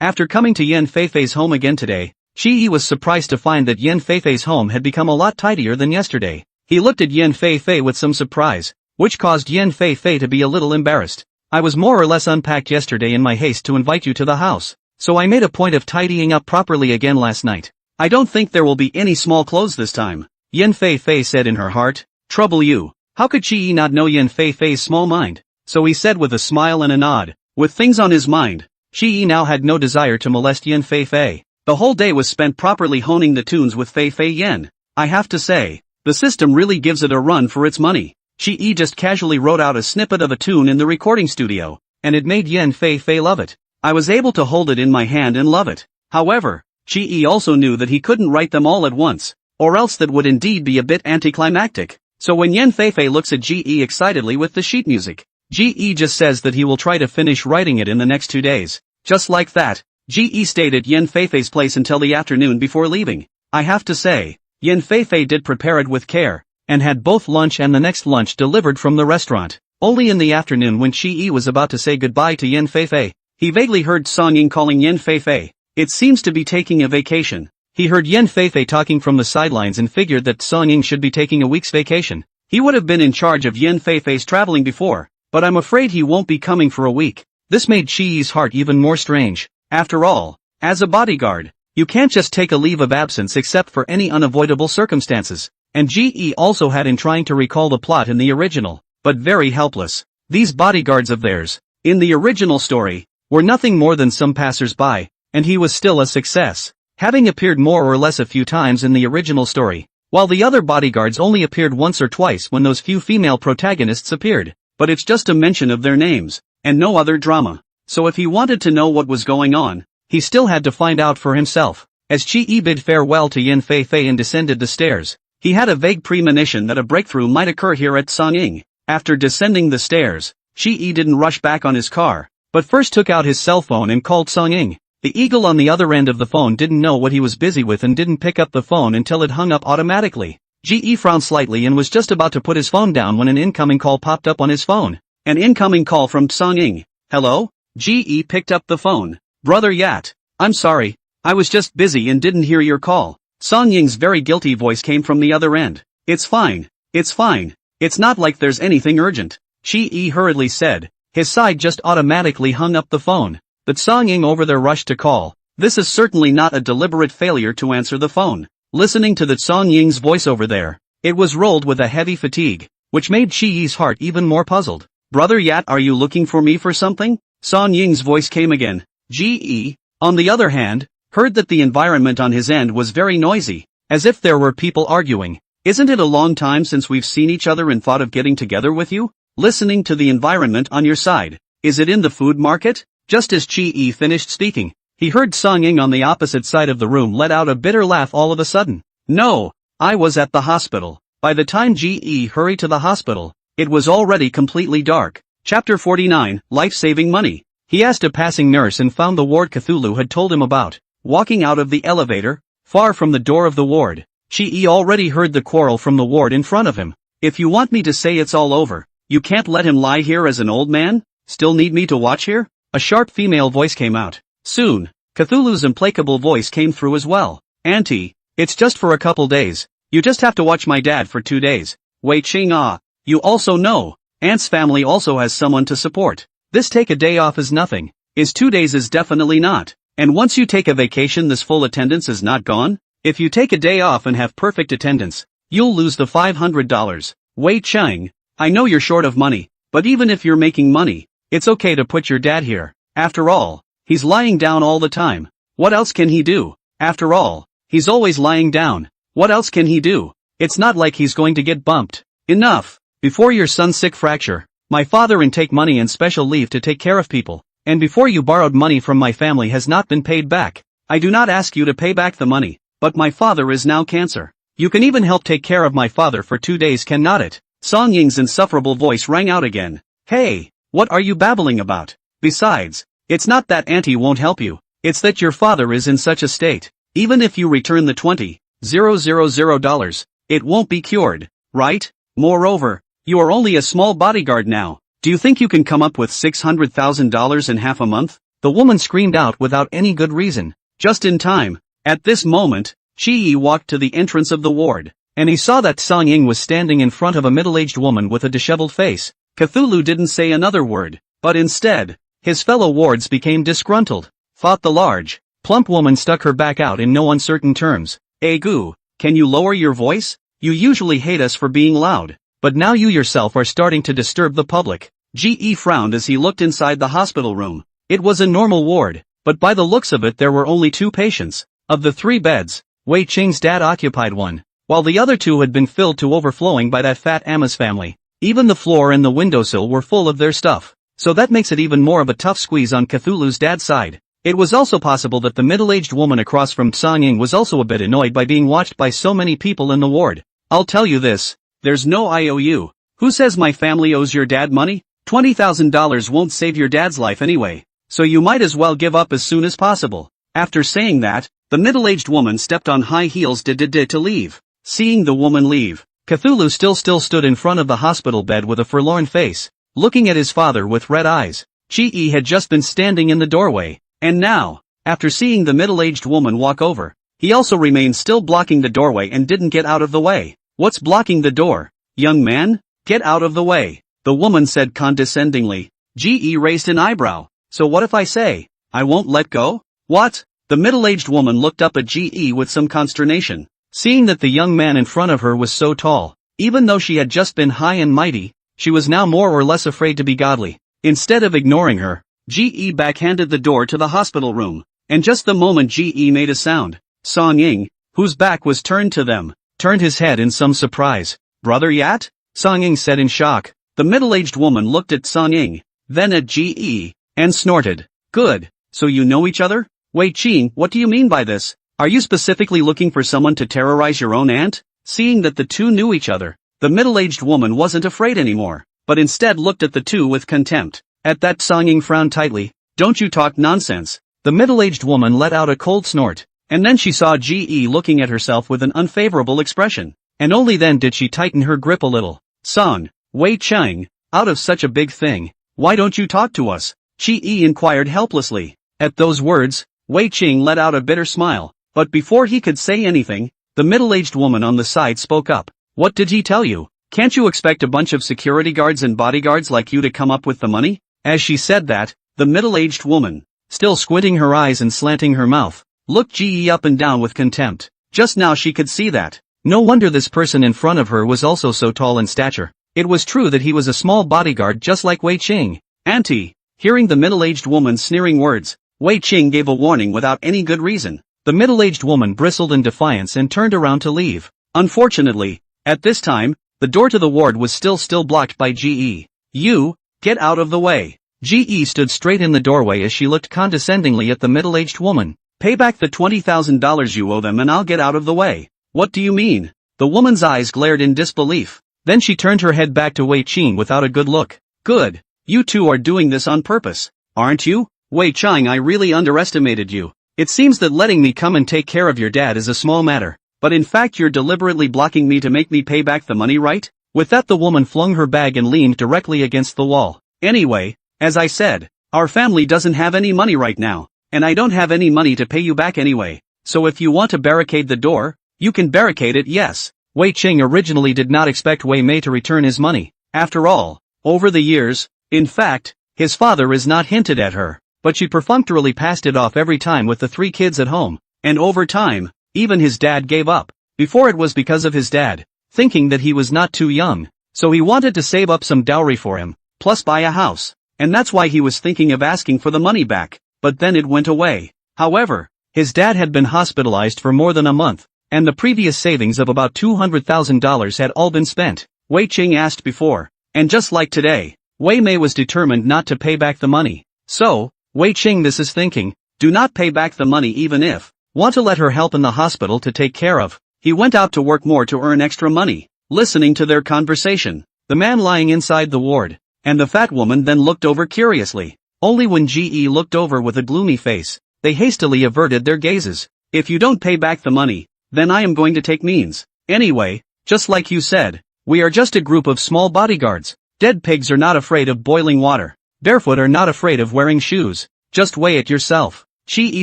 After coming to Yan Feifei's home again today, Qi was surprised to find that Yan Feifei's home had become a lot tidier than yesterday. He looked at Yan Feifei with some surprise, which caused Yan Feifei to be a little embarrassed. I was more or less unpacked yesterday in my haste to invite you to the house. so I made a point of tidying up properly again last night. I don't think there will be any small clothes this time, Yin Fei Fei said in her heart. Trouble you. How could Qi Yi not know Yin Fei Fei's small mind? So he said with a smile and a nod. With things on his mind, Qi Yi now had no desire to molest Yin Fei Fei. The whole day was spent properly honing the tunes with Fei Fei Yen. I have to say, the system really gives it a run for its money. Qi Yi just casually wrote out a snippet of a tune in the recording studio, and it made Yin Fei Fei love it. I was able to hold it in my hand and love it. However, Qi Yi also knew that he couldn't write them all at once, or else that would indeed be a bit anticlimactic. So when Yin Fei Fei looks at Qi Yi excitedly with the sheet music, Qi Yi just says that he will try to finish writing it in the next 2 days. Just like that, Qi Yi stayed at Yin Fei Fei's place until the afternoon before leaving. I have to say, Yin Fei Fei did prepare it with care, and had both lunch and the next lunch delivered from the restaurant. Only in the afternoon when Qi Yi was about to say goodbye to Yin Fei Fei, he vaguely heard Song Ying calling Yin Fei Fei. It seems to be taking a vacation. He heard Yin Fei Fei talking from the sidelines and figured that Song Ying should be taking a week's vacation. He would have been in charge of Yin Fei Fei's traveling before, but I'm afraid he won't be coming for a week. This made Qi Yi's heart even more strange. After all, as a bodyguard, you can't just take a leave of absence except for any unavoidable circumstances. And Qi Yi also had in trying to recall the plot in the original, but very helpless. These bodyguards of theirs, in the original story, were nothing more than some passers-by, and he was still a success, having appeared more or less a few times in the original story, while the other bodyguards only appeared once or twice when those few female protagonists appeared, but it's just a mention of their names, and no other drama. So if he wanted to know what was going on, he still had to find out for himself. As Qi Yi bid farewell to Yin Fei Fei and descended the stairs, he had a vague premonition that a breakthrough might occur here at Song Ying. After descending the stairs, Qi Yi didn't rush back on his car, but first took out his cell phone and called Song Ying. The eagle on the other end of the phone didn't know what he was busy with and didn't pick up the phone until it hung up automatically. Qi Yi frowned slightly and was just about to put his phone down when an incoming call popped up on his phone. An incoming call from Song Ying. Hello? Qi Yi picked up the phone. Brother Yat. I'm sorry, I was just busy and didn't hear your call. Song Ying's very guilty voice came from the other end. It's fine. It's fine. It's not like there's anything urgent. Qi Yi hurriedly said. His side just automatically hung up the phone. But Song Ying over there rushed to call. This is certainly not a deliberate failure to answer the phone. Listening to the Song Ying's voice over there, it was rolled with a heavy fatigue, which made Qi Yi's heart even more puzzled. Brother Yat, are you looking for me for something? Song Ying's voice came again. Qi Yi, on the other hand, heard that the environment on his end was very noisy, as if there were people arguing. Isn't it a long time since we've seen each other and thought of getting together with you? Listening to the environment on your side. Is it in the food market? Just as Qi Yi finished speaking, he heard Song Ying on the opposite side of the room let out a bitter laugh all of a sudden. No, I was at the hospital. By the time Qi Yi hurried to the hospital, it was already completely dark. Chapter 49, Life-Saving Money. He asked a passing nurse and found the ward Cthulhu had told him about. Walking out of the elevator, far from the door of the ward, Qi Yi already heard the quarrel from the ward in front of him. If you want me to say it's all over, you can't let him lie here as an old man? Still need me to watch here? A sharp female voice came out. Soon, Cthulhu's implacable voice came through as well. Auntie, it's just for a couple days. You just have to watch my dad for 2 days. Wei Ching ah. You also know, Aunt's family also has someone to support. This take a day off is nothing. Is 2 days is definitely not. And once you take a vacation this full attendance is not gone? If you take a day off and have perfect attendance, you'll lose the $500. Wei Cheng, I know you're short of money, but even if you're making money, it's okay to put your dad here. After all, he's lying down all the time. What else can he do? After all, he's always lying down. What else can he do? It's not like he's going to get bumped. Enough. Before your son's sick fracture, my father and take money and special leave to take care of people. And before you borrowed money from my family has not been paid back. I do not ask you to pay back the money, but my father is now cancer. You can even help take care of my father for 2 days, cannot it? Song Ying's insufferable voice rang out again. Hey, what are you babbling about? Besides, it's not that auntie won't help you, it's that your father is in such a state. Even if you return the $20,000, it won't be cured, right? Moreover, you are only a small bodyguard now. Do you think you can come up with $600,000 in half a month? The woman screamed out without any good reason. Just in time. At this moment, Qi Yi walked to the entrance of the ward, and he saw that Song Ying was standing in front of a middle-aged woman with a disheveled face. Cthulhu didn't say another word, but instead, his fellow wards became disgruntled. thought the large, plump woman stuck her back out in no uncertain terms. Gu, can you lower your voice? You usually hate us for being loud, but now you yourself are starting to disturb the public. Ge frowned as he looked inside the hospital room. It was a normal ward, but by the looks of it there were only 2 patients. Of the 3 beds, Wei Qing's dad occupied one, while the other 2 had been filled to overflowing by that fat Amos family. Even the floor and the windowsill were full of their stuff, so that makes it even more of a tough squeeze on Cthulhu's dad's side. It was also possible that the middle-aged woman across from Song Ying was also a bit annoyed by being watched by so many people in the ward. I'll tell you this, there's no IOU. Who says my family owes your dad money? $20,000 won't save your dad's life anyway, so you might as well give up as soon as possible. After saying that, the middle-aged woman stepped on high heels to leave. Seeing the woman leave, Cthulhu still stood in front of the hospital bed with a forlorn face, looking at his father with red eyes. Chi had just been standing in the doorway, and now, after seeing the middle-aged woman walk over, he also remained still blocking the doorway and didn't get out of the way. What's blocking the door? Young man, get out of the way, the woman said condescendingly. Ge raised an eyebrow. So what if I say, I won't let go? What? The middle-aged woman looked up at Ge with some consternation, seeing that the young man in front of her was so tall. Even though she had just been high and mighty, she was now more or less afraid to be godly. Instead of ignoring her, Ge backhanded the door to the hospital room, and just the moment Ge made a sound, Song Ying, whose back was turned to them, turned his head in some surprise. Brother Yat? Song Ying said in shock. The middle-aged woman looked at Song Ying, then at Ge, and snorted. Good, so you know each other? Wei Qing, what do you mean by this? Are you specifically looking for someone to terrorize your own aunt? Seeing that the 2 knew each other, the middle-aged woman wasn't afraid anymore, but instead looked at the 2 with contempt. At that, Song Ying frowned tightly. Don't you talk nonsense. The middle-aged woman let out a cold snort, and then she saw Ge looking at herself with an unfavorable expression, and only then did she tighten her grip a little. Song, Wei Qing, out of such a big thing, why don't you talk to us? Chi inquired helplessly. At those words, Wei Qing let out a bitter smile, but before he could say anything, the middle-aged woman on the side spoke up. What did he tell you? Can't you expect a bunch of security guards and bodyguards like you to come up with the money? As she said that, the middle-aged woman, still squinting her eyes and slanting her mouth, looked Ge up and down with contempt. Just now she could see that. No wonder this person in front of her was also so tall in stature. It was true that he was a small bodyguard just like Wei Qing. Auntie. Hearing the middle-aged woman's sneering words, Wei Qing gave a warning without any good reason. The middle-aged woman bristled in defiance and turned around to leave. Unfortunately, at this time, the door to the ward was still blocked by Ge. You, get out of the way. Ge stood straight in the doorway as she looked condescendingly at the middle-aged woman. Pay back the $20,000 you owe them and I'll get out of the way. What do you mean? The woman's eyes glared in disbelief. Then she turned her head back to Wei Qing without a good look. Good. You 2 are doing this on purpose, aren't you? Wei Qing, I really underestimated you. It seems that letting me come and take care of your dad is a small matter, but in fact you're deliberately blocking me to make me pay back the money, right? With that, the woman flung her bag and leaned directly against the wall. Anyway, as I said, our family doesn't have any money right now, and I don't have any money to pay you back anyway, so if you want to barricade the door, you can barricade it, yes. Wei Qing originally did not expect Wei Mei to return his money. After all, over the years, in fact, his father is not hinted at her, but she perfunctorily passed it off every time with the 3 kids at home, and over time, even his dad gave up. Before it was because of his dad, thinking that he was not too young, so he wanted to save up some dowry for him, plus buy a house, and that's why he was thinking of asking for the money back, but then it went away. However, his dad had been hospitalized for more than a month, and the previous savings of about $200,000 had all been spent. Wei Qing asked before, and just like today, Wei Mei was determined not to pay back the money. So, Wei Qing this is thinking, do not pay back the money even if, want to let her help in the hospital to take care of. He went out to work more to earn extra money, listening to their conversation, the man lying inside the ward, and the fat woman then looked over curiously. Only when Ge looked over with a gloomy face, they hastily averted their gazes. If you don't pay back the money, then I am going to take means. Anyway, just like you said, we are just a group of small bodyguards. Dead pigs are not afraid of boiling water. Barefoot are not afraid of wearing shoes. Just weigh it yourself. Chi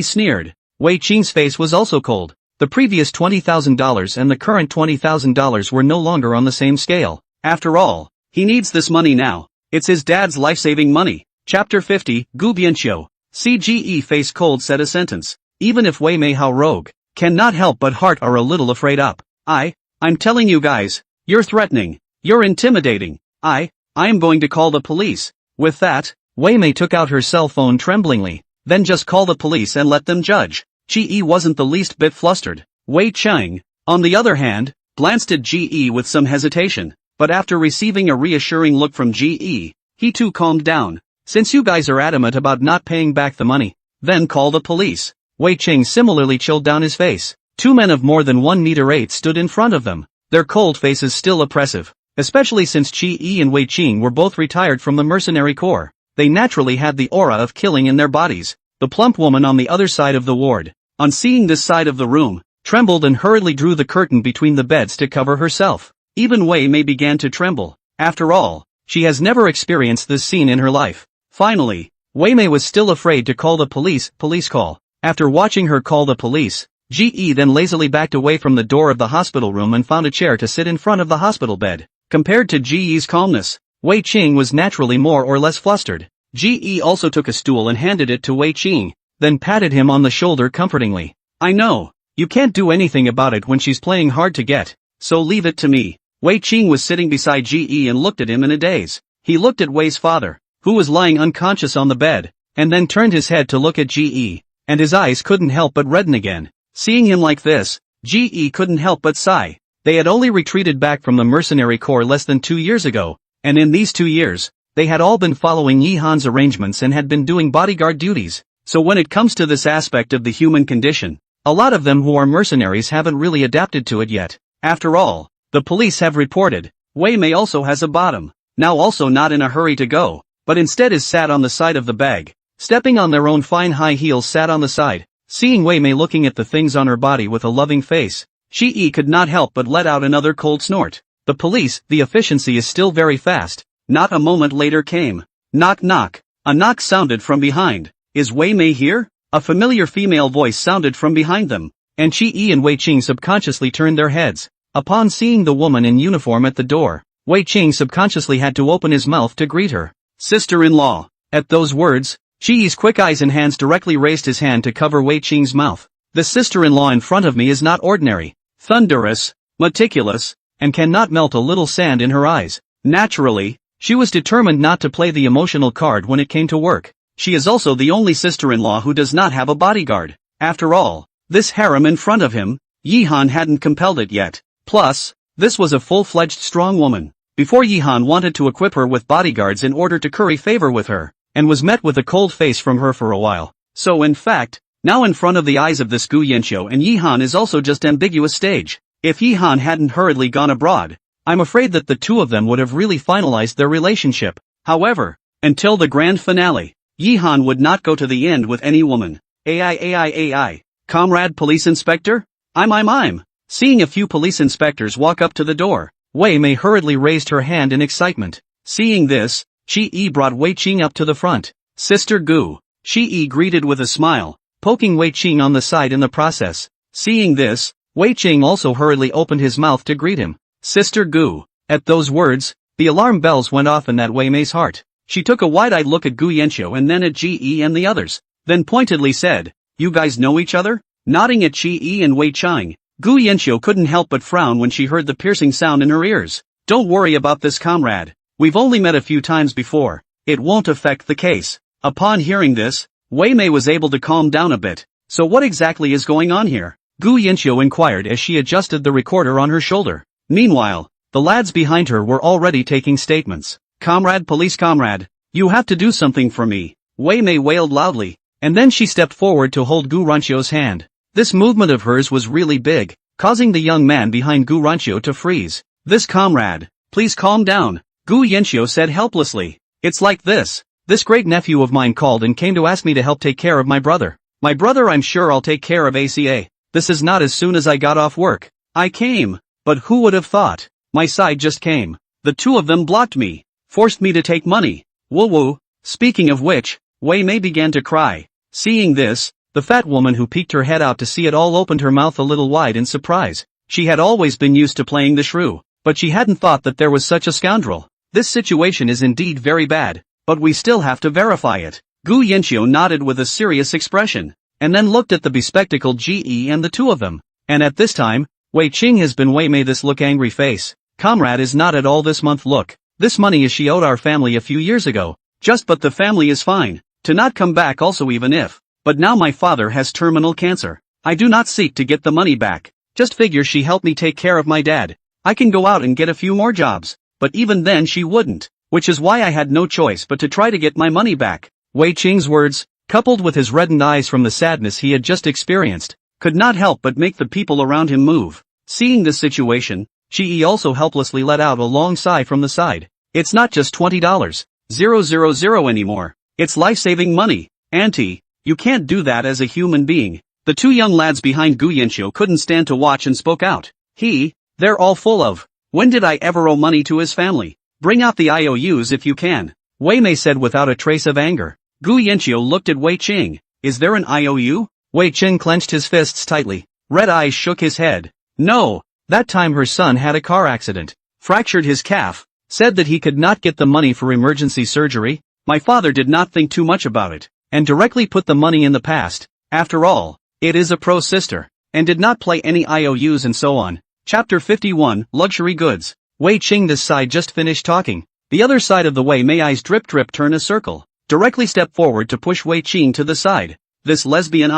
sneered. Wei Qing's face was also cold. The previous $20,000 and the current $20,000 were no longer on the same scale. After all, he needs this money now. It's his dad's life-saving money. Chapter 50, Gu Bianqiu. CGE face cold said a sentence. Even if Wei Mei Hao rogue, cannot help but heart are a little afraid up. I'm telling you guys, you're threatening, you're intimidating. I am going to call the police. With that, Wei Mei took out her cell phone tremblingly, then just call the police and let them judge. GE wasn't the least bit flustered. Wei Cheng, on the other hand, glanced at GE with some hesitation, but after receiving a reassuring look from GE, he too calmed down. Since you guys are adamant about not paying back the money, then call the police. Wei Cheng similarly chilled down his face. Two men of more than 1.8 stood in front of them, their cold faces still oppressive, especially since GE and Wei Cheng were both retired from the mercenary corps. They naturally had the aura of killing in their bodies. The plump woman on the other side of the ward, on seeing this side of the room, trembled and hurriedly drew the curtain between the beds to cover herself. Even Wei Mei began to tremble. After all, she has never experienced this scene in her life. Finally, Wei Mei was still afraid to call the police call. After watching her call the police, GE then lazily backed away from the door of the hospital room and found a chair to sit in front of the hospital bed. Compared to GE's calmness, Wei Cheng was naturally more or less flustered. GE also took a stool and handed it to Wei Cheng, then patted him on the shoulder comfortingly. I know, you can't do anything about it when she's playing hard to get, so leave it to me. Wei Cheng was sitting beside GE and looked at him in a daze. He looked at Wei's father, who was lying unconscious on the bed, and then turned his head to look at GE, and his eyes couldn't help but redden again. Seeing him like this, GE couldn't help but sigh. They had only retreated back from the mercenary corps less than 2 years ago, and in these 2 years, they had all been following Yi Han's arrangements and had been doing bodyguard duties. So when it comes to this aspect of the human condition, a lot of them who are mercenaries haven't really adapted to it yet. After all, the police have reported, Wei Mei also has a bottom, now also not in a hurry to go, but instead is sat on the side of the bag, stepping on their own fine high heels sat on the side. Seeing Wei Mei looking at the things on her body with a loving face, Shi could not help but let out another cold snort. The police, the efficiency is still very fast. Not a moment later came. Knock knock. A knock sounded from behind. Is Wei Mei here? A familiar female voice sounded from behind them, and Shi and Wei Cheng subconsciously turned their heads. Upon seeing the woman in uniform at the door, Wei Cheng subconsciously had to open his mouth to greet her. Sister-in-law. At those words, Shi's quick eyes and hands directly raised his hand to cover Wei Cheng's mouth. The sister-in-law in front of me is not ordinary, thunderous, meticulous, and cannot melt a little sand in her eyes. Naturally, she was determined not to play the emotional card when it came to work. She is also the only sister-in-law who does not have a bodyguard. After all, this harem in front of him, Yi Han hadn't compelled it yet. Plus, this was a full-fledged strong woman. Before Yi Han wanted to equip her with bodyguards in order to curry favor with her, and was met with a cold face from her for a while. So in fact, now in front of the eyes of this Gu Yanqiu and Yi Han is also just ambiguous stage. If Yi Han hadn't hurriedly gone abroad, I'm afraid that the two of them would have really finalized their relationship. However, until the grand finale, Yi Han would not go to the end with any woman. AI. Comrade police inspector? I'm. Seeing a few police inspectors walk up to the door, Wei Mei hurriedly raised her hand in excitement. Seeing this, Shi brought Wei Cheng up to the front. Sister Gu. Shi greeted with a smile, poking Wei Cheng on the side in the process. Seeing this, Wei Cheng also hurriedly opened his mouth to greet him. Sister Gu. At those words, the alarm bells went off in that Wei Mei's heart. She took a wide-eyed look at Gu Yanqiu and then at Ji and the others, then pointedly said, You guys know each other? Nodding at Ji and Wei Cheng, Gu Yanqiu couldn't help but frown when she heard the piercing sound in her ears. Don't worry about this, comrade. We've only met a few times before. It won't affect the case. Upon hearing this, Wei Mei was able to calm down a bit. So what exactly is going on here? Gu Yanqiu inquired as she adjusted the recorder on her shoulder. Meanwhile, the lads behind her were already taking statements. Comrade, police comrade, you have to do something for me. Wei Mei wailed loudly, and then she stepped forward to hold Gu Ranqiu's hand. This movement of hers was really big, causing the young man behind Gu Ranqiu to freeze. This comrade, please calm down, Gu Yanqiu said helplessly. It's like this. This great nephew of mine called and came to ask me to help take care of my brother. My brother, I'm sure I'll take care of ACA. This is not as soon as I got off work. I came, but who would have thought? My side just came. The two of them blocked me, forced me to take money. Woo. Speaking of which, Wei Mei began to cry. Seeing this, the fat woman who peeked her head out to see it all opened her mouth a little wide in surprise. She had always been used to playing the shrew, but she hadn't thought that there was such a scoundrel. This situation is indeed very bad, but we still have to verify it. Gu Yanqiu nodded with a serious expression, and then looked at the bespectacled GE and the two of them. And at this time, Wei Qing has been Wei Mei this look angry face. Comrade is not at all this month look. This money is she owed our family a few years ago. Just but the family is fine. To not come back also even if. But now my father has terminal cancer. I do not seek to get the money back. Just figure she helped me take care of my dad. I can go out and get a few more jobs. But even then she wouldn't. Which is why I had no choice but to try to get my money back. Wei Qing's words, coupled with his reddened eyes from the sadness he had just experienced, could not help but make the people around him move. Seeing this situation, Shi also helplessly let out a long sigh from the side. It's not just $20,000 anymore. It's life-saving money. Auntie, you can't do that as a human being. The two young lads behind Gu Yanqiu couldn't stand to watch and spoke out. They're all full of. When did I ever owe money to his family? Bring out the IOUs if you can. Wei Mei said without a trace of anger. Gu Yanqiu looked at Wei Qing. Is there an IOU? Wei Qing clenched his fists tightly. Red Eyes shook his head. No. That time her son had a car accident. Fractured his calf. Said that he could not get the money for emergency surgery. My father did not think too much about it, and directly put the money in the past. After all, it is a pro sister, and did not play any IOUs and so on. Chapter 51, Luxury Goods. Wei Qing this side just finished talking. The other side of the Wei Mei eyes drip turn a circle. Directly step forward to push Wei Qing to the side. This lesbian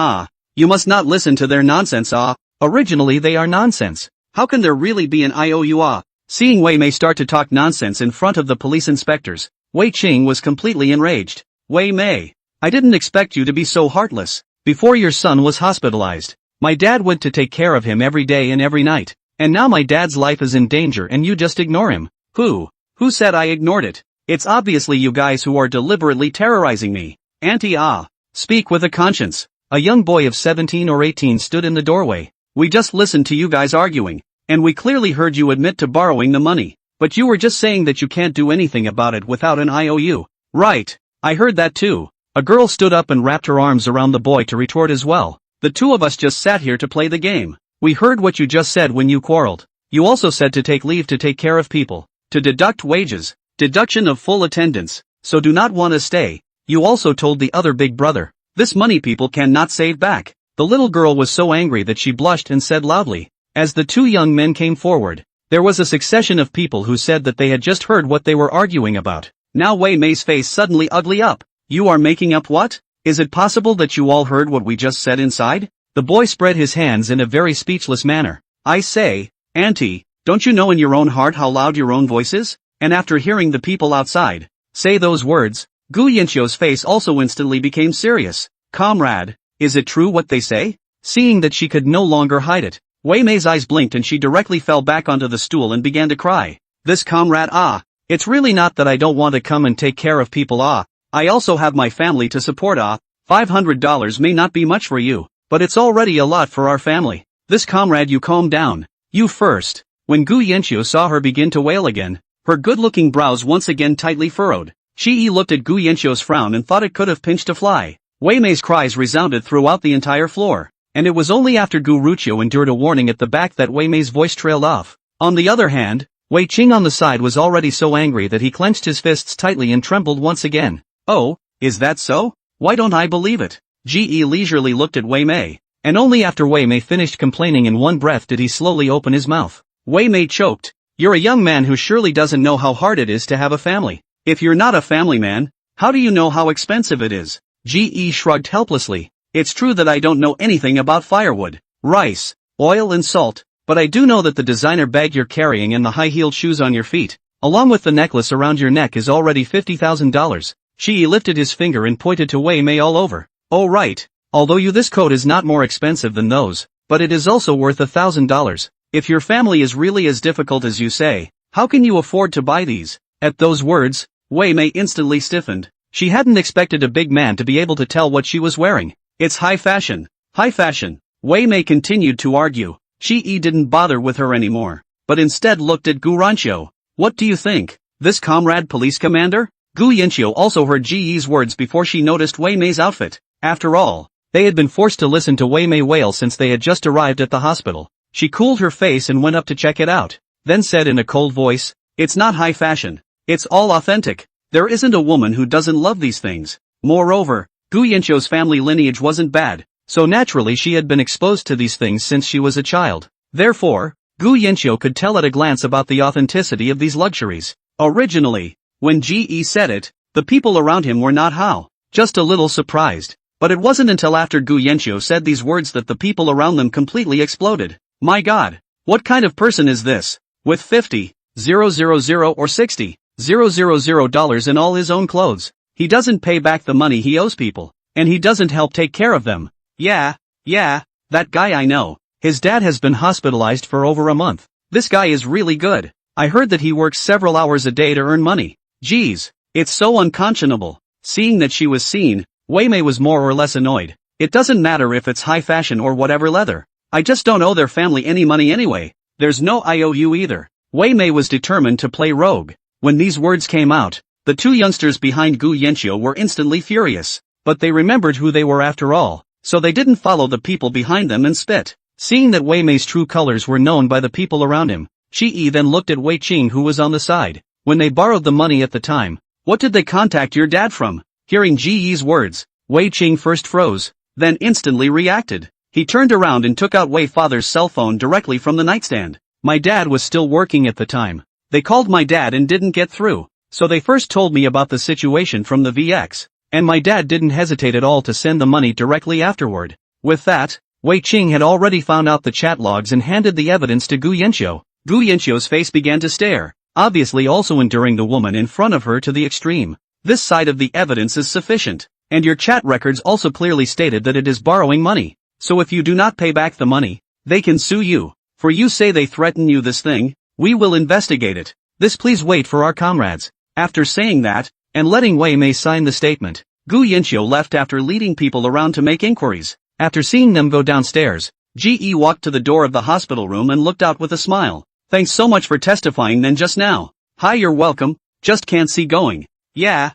you must not listen to their nonsense Originally they are nonsense. How can there really be an IOU Seeing Wei Mei start to talk nonsense in front of the police inspectors, Wei Qing was completely enraged. Wei Mei, I didn't expect you to be so heartless. Before your son was hospitalized, my dad went to take care of him every day and every night. And now my dad's life is in danger and you just ignore him. Who said I ignored it? It's obviously you guys who are deliberately terrorizing me. Auntie speak with a conscience. A young boy of 17 or 18 stood in the doorway. We just listened to you guys arguing, and we clearly heard you admit to borrowing the money. But you were just saying that you can't do anything about it without an IOU. Right, I heard that too. A girl stood up and wrapped her arms around the boy to retort as well. The two of us just sat here to play the game. We heard what you just said when you quarreled. You also said to take leave to take care of people, to deduct wages, deduction of full attendance, so do not want to stay. You also told the other big brother, this money people cannot save back. The little girl was so angry that she blushed and said loudly. As the two young men came forward, there was a succession of people who said that they had just heard what they were arguing about. Now Wei Mei's face suddenly ugly up. You are making up what? Is it possible that you all heard what we just said inside? The boy spread his hands in a very speechless manner. I say, Auntie, don't you know in your own heart how loud your own voice is? And after hearing the people outside say those words, Gu Yanqiu's face also instantly became serious. Comrade, is it true what they say? Seeing that she could no longer hide it, Wei Mei's eyes blinked and she directly fell back onto the stool and began to cry. This comrade it's really not that I don't want to come and take care of people I also have my family to support $500 may not be much for you, but it's already a lot for our family. This comrade you calm down. You first. When Gu Yanqiu saw her begin to wail again, her good-looking brows once again tightly furrowed. Shi looked at Gu Yanqiu's frown and thought it could have pinched a fly. Wei Mei's cries resounded throughout the entire floor, and it was only after Gu Ruqiu endured a warning at the back that Wei Mei's voice trailed off. On the other hand, Wei Qing on the side was already so angry that he clenched his fists tightly and trembled once again. Oh, is that so? Why don't I believe it? Ge leisurely looked at Wei Mei, and only after Wei Mei finished complaining in one breath did he slowly open his mouth. Wei Mei choked. You're a young man who surely doesn't know how hard it is to have a family. If you're not a family man, how do you know how expensive it is? Ge shrugged helplessly. It's true that I don't know anything about firewood, rice, oil and salt, but I do know that the designer bag you're carrying and the high-heeled shoes on your feet, along with the necklace around your neck is already $50,000. Shi lifted his finger and pointed to Wei Mei all over. Oh right, although this coat is not more expensive than those, but it is also worth $1,000. If your family is really as difficult as you say, how can you afford to buy these? At those words, Wei Mei instantly stiffened. She hadn't expected a big man to be able to tell what she was wearing. It's high fashion. High fashion. Wei Mei continued to argue. Shi didn't bother with her anymore, but instead looked at Gu Ranqiu. What do you think? This comrade police commander? Gu Yanqiu also heard Ge's words before she noticed Wei Mei's outfit. After all, they had been forced to listen to Wei Mei wail since they had just arrived at the hospital. She cooled her face and went up to check it out, then said in a cold voice, it's not high fashion. It's all authentic. There isn't a woman who doesn't love these things. Moreover, Gu Yanqiu's family lineage wasn't bad, so naturally she had been exposed to these things since she was a child. Therefore, Gu Yanqiu could tell at a glance about the authenticity of these luxuries. Originally, when Ge said it, the people around him were not just a little surprised. But it wasn't until after Gu Yanqiu said these words that the people around them completely exploded. My god, what kind of person is this? With 50,000 or $60,000 in all his own clothes, he doesn't pay back the money he owes people, and he doesn't help take care of them. Yeah, that guy I know. His dad has been hospitalized for over a month. This guy is really good. I heard that he works several hours a day to earn money. Geez, it's so unconscionable. Seeing that she was seen, Wei Mei was more or less annoyed. It doesn't matter if it's high fashion or whatever leather. I just don't owe their family any money anyway. There's no IOU either. Wei Mei was determined to play rogue. When these words came out, the two youngsters behind Gu Yanqiu were instantly furious. But they remembered who they were after all, so they didn't follow the people behind them and spit. Seeing that Wei Mei's true colors were known by the people around him, Shi then looked at Wei Qing, who was on the side. When they borrowed the money at the time, what did they contact your dad from? Hearing Ji Yi's words, Wei Qing first froze, then instantly reacted. He turned around and took out Wei father's cell phone directly from the nightstand. My dad was still working at the time. They called my dad and didn't get through, so they first told me about the situation from the VX, and my dad didn't hesitate at all to send the money directly afterward. With that, Wei Qing had already found out the chat logs and handed the evidence to Gu Yanqiu. Gu Yanqiu's face began to stare, obviously also enduring the woman in front of her to the extreme. This side of the evidence is sufficient, and your chat records also clearly stated that it is borrowing money. So if you do not pay back the money, they can sue you. For you say they threaten you this thing, we will investigate it. This please wait for our comrades. After saying that, and letting Wei Mei sign the statement, Gu Yanqiu left after leading people around to make inquiries. After seeing them go downstairs, Ge walked to the door of the hospital room and looked out with a smile. Thanks so much for testifying then just now. Hi, you're welcome, just can't see going. Yeah,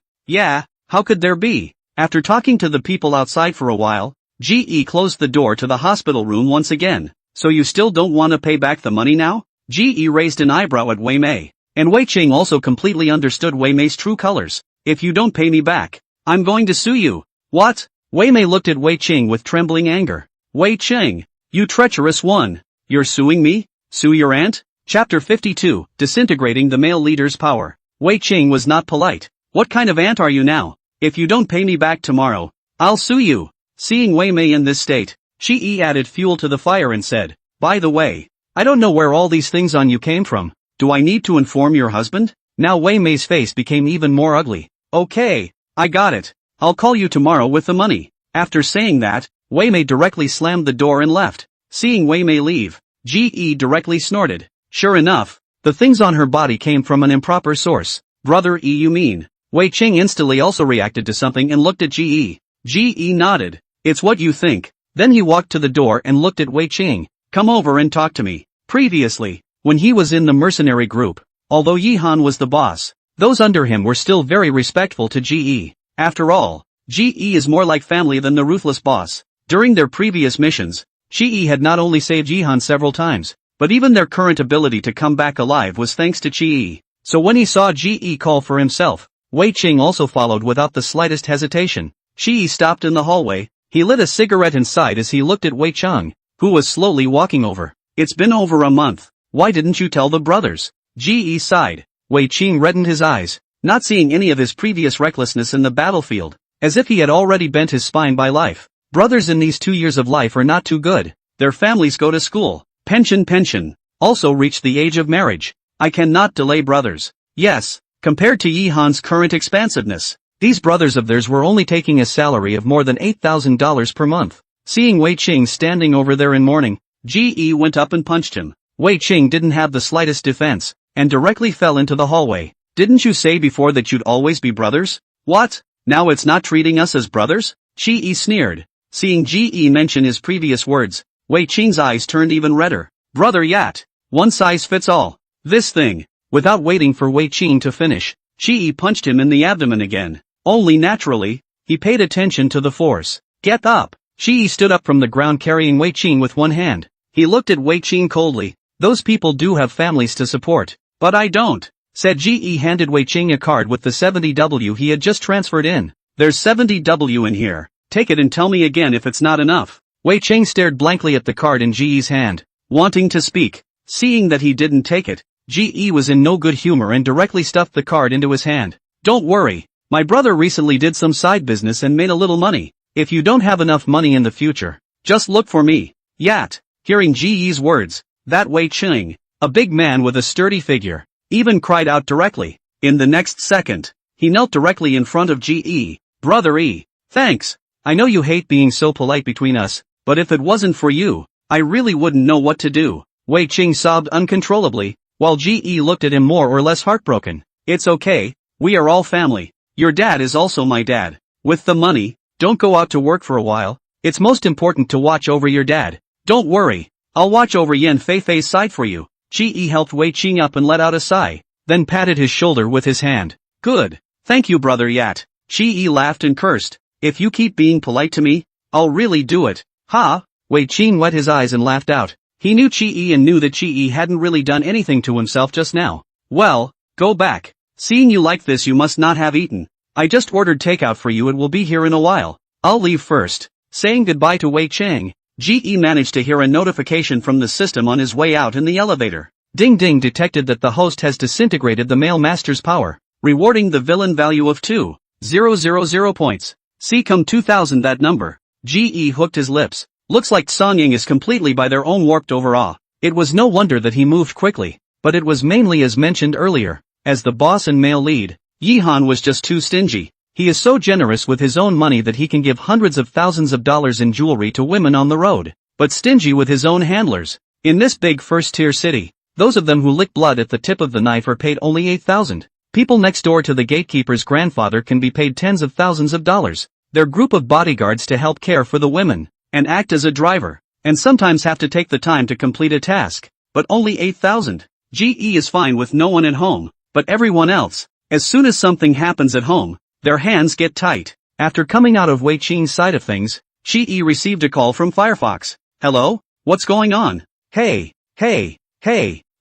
how could there be? After talking to the people outside for a while, Ge closed the door to the hospital room once again. So you still don't want to pay back the money now? Ge raised an eyebrow at Wei Mei, and Wei Qing also completely understood Wei Mei's true colors. If you don't pay me back, I'm going to sue you. What? Wei Mei looked at Wei Qing with trembling anger. Wei Qing, you treacherous one. You're suing me? Sue your aunt? Chapter 52, Disintegrating the Male Leader's Power. Wei Qing was not polite. What kind of aunt are you now? If you don't pay me back tomorrow, I'll sue you. Seeing Wei Mei in this state, Shi added fuel to the fire and said, by the way, I don't know where all these things on you came from. Do I need to inform your husband? Now Wei Mei's face became even more ugly. Okay, I got it. I'll call you tomorrow with the money. After saying that, Wei Mei directly slammed the door and left. Seeing Wei Mei leave, Ge directly snorted. Sure enough, the things on her body came from an improper source. Brother you mean? Wei Qing instantly also reacted to something and looked at Ge. Ge nodded. It's what you think. Then he walked to the door and looked at Wei Qing. Come over and talk to me. Previously, when he was in the mercenary group, although Yi Han was the boss, those under him were still very respectful to Ge. After all, Ge is more like family than the ruthless boss. During their previous missions, Chi had not only saved Yi Han several times, but even their current ability to come back alive was thanks to Chi. So when he saw Ge call for himself, Wei Qing also followed without the slightest hesitation. Chi stopped in the hallway. He lit a cigarette inside as he looked at Wei Cheng, who was slowly walking over. It's been over a month. Why didn't you tell the brothers? Ge sighed. Wei Qing reddened his eyes, not seeing any of his previous recklessness in the battlefield, as if he had already bent his spine by life. Brothers in these 2 years of life are not too good. Their families go to school, pension, also reach the age of marriage. I cannot delay brothers. Yes, compared to Yi Han's current expansiveness, these brothers of theirs were only taking a salary of more than $8,000 per month. Seeing Wei Qing standing over there in mourning, Ge went up and punched him. Wei Qing didn't have the slightest defense, and directly fell into the hallway. Didn't you say before that you'd always be brothers? What? Now it's not treating us as brothers? Chi sneered. Seeing Ge mention his previous words, Wei Qing's eyes turned even redder. Brother Yat. One size fits all. This thing. Without waiting for Wei Qing to finish, Chi punched him in the abdomen again. Only naturally, he paid attention to the force. Get up. Chi stood up from the ground carrying Wei Qing with one hand. He looked at Wei Qing coldly. Those people do have families to support. But I don't, said Ge handed Wei Qing a card with the 70W he had just transferred in. There's 70W in here. Take it and tell me again if it's not enough. Wei Cheng stared blankly at the card in Ji's hand, wanting to speak. Seeing that he didn't take it, Ji was in no good humor and directly stuffed the card into his hand. Don't worry. My brother recently did some side business and made a little money. If you don't have enough money in the future, just look for me. Yat. Hearing Ji's words, that Wei Cheng, a big man with a sturdy figure, even cried out directly. In the next second, he knelt directly in front of Ji. Brother E. Thanks. I know you hate being so polite between us, but if it wasn't for you, I really wouldn't know what to do. Wei Cheng sobbed uncontrollably, while Ji looked at him more or less heartbroken. It's okay, we are all family. Your dad is also my dad. With the money, don't go out to work for a while. It's most important to watch over your dad. Don't worry, I'll watch over Yan Feifei's side for you. Ji helped Wei Cheng up and let out a sigh, then patted his shoulder with his hand. Good. Thank you, brother Yat. Ji laughed and cursed. If you keep being polite to me, I'll really do it. Ha! Wei Cheng wet his eyes and laughed out. He knew Ji and knew that Ji hadn't really done anything to himself just now. Well, go back. Seeing you like this, you must not have eaten. I just ordered takeout for you, it will be here in a while. I'll leave first. Saying goodbye to Wei Cheng, Ji managed to hear a notification from the system on his way out in the elevator. Ding Ding detected that the host has disintegrated the male master's power, rewarding the villain value of 2,000 points. See come 2000 that number. Ji hooked his lips. Looks like Song Ying is completely by their own warped over awe. It was no wonder that he moved quickly, but it was mainly as mentioned earlier. As the boss and male lead, Yihan was just too stingy. He is so generous with his own money that he can give hundreds of thousands of dollars in jewelry to women on the road, but stingy with his own handlers. In this big first-tier city, those of them who lick blood at the tip of the knife are paid only 8,000. People next door to the gatekeeper's grandfather can be paid tens of thousands of dollars. Their group of bodyguards to help care for the women, and act as a driver, and sometimes have to take the time to complete a task, but only 8,000. Ji is fine with no one at home, but everyone else, as soon as something happens at home, their hands get tight. After coming out of Wei Cheng's side of things, Ji received a call from Firefox. Hello? What's going on? Hey,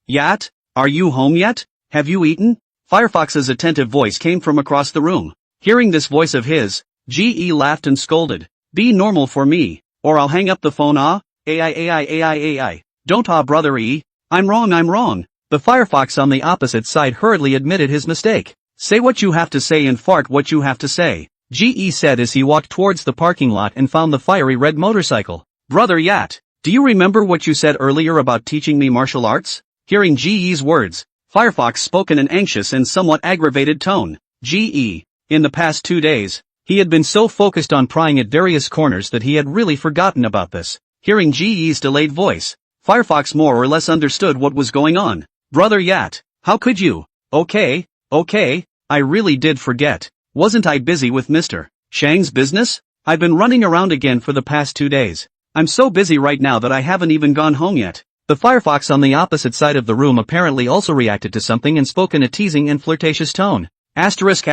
Yat, are you home yet? Have you eaten? Firefox's attentive voice came from across the room. Hearing this voice of his, Ji laughed and scolded. Be normal for me, or I'll hang up the phone. AI. Don't brother E. I'm wrong. The Firefox on the opposite side hurriedly admitted his mistake. Say what you have to say and fart what you have to say, Ji said as he walked towards the parking lot and found the fiery red motorcycle. Brother Yat, do you remember what you said earlier about teaching me martial arts? Hearing Ji's words, Firefox spoke in an anxious and somewhat aggravated tone. Ji, in the past 2 days, he had been so focused on prying at various corners that he had really forgotten about this. Hearing Ji's delayed voice, Firefox more or less understood what was going on. Brother Yat, how could you? Okay, I really did forget. Wasn't I busy with Mr. Shang's business? I've been running around again for the past 2 days. I'm so busy right now that I haven't even gone home yet. The Firefox on the opposite side of the room apparently also reacted to something and spoke in a teasing and flirtatious tone. Asterisk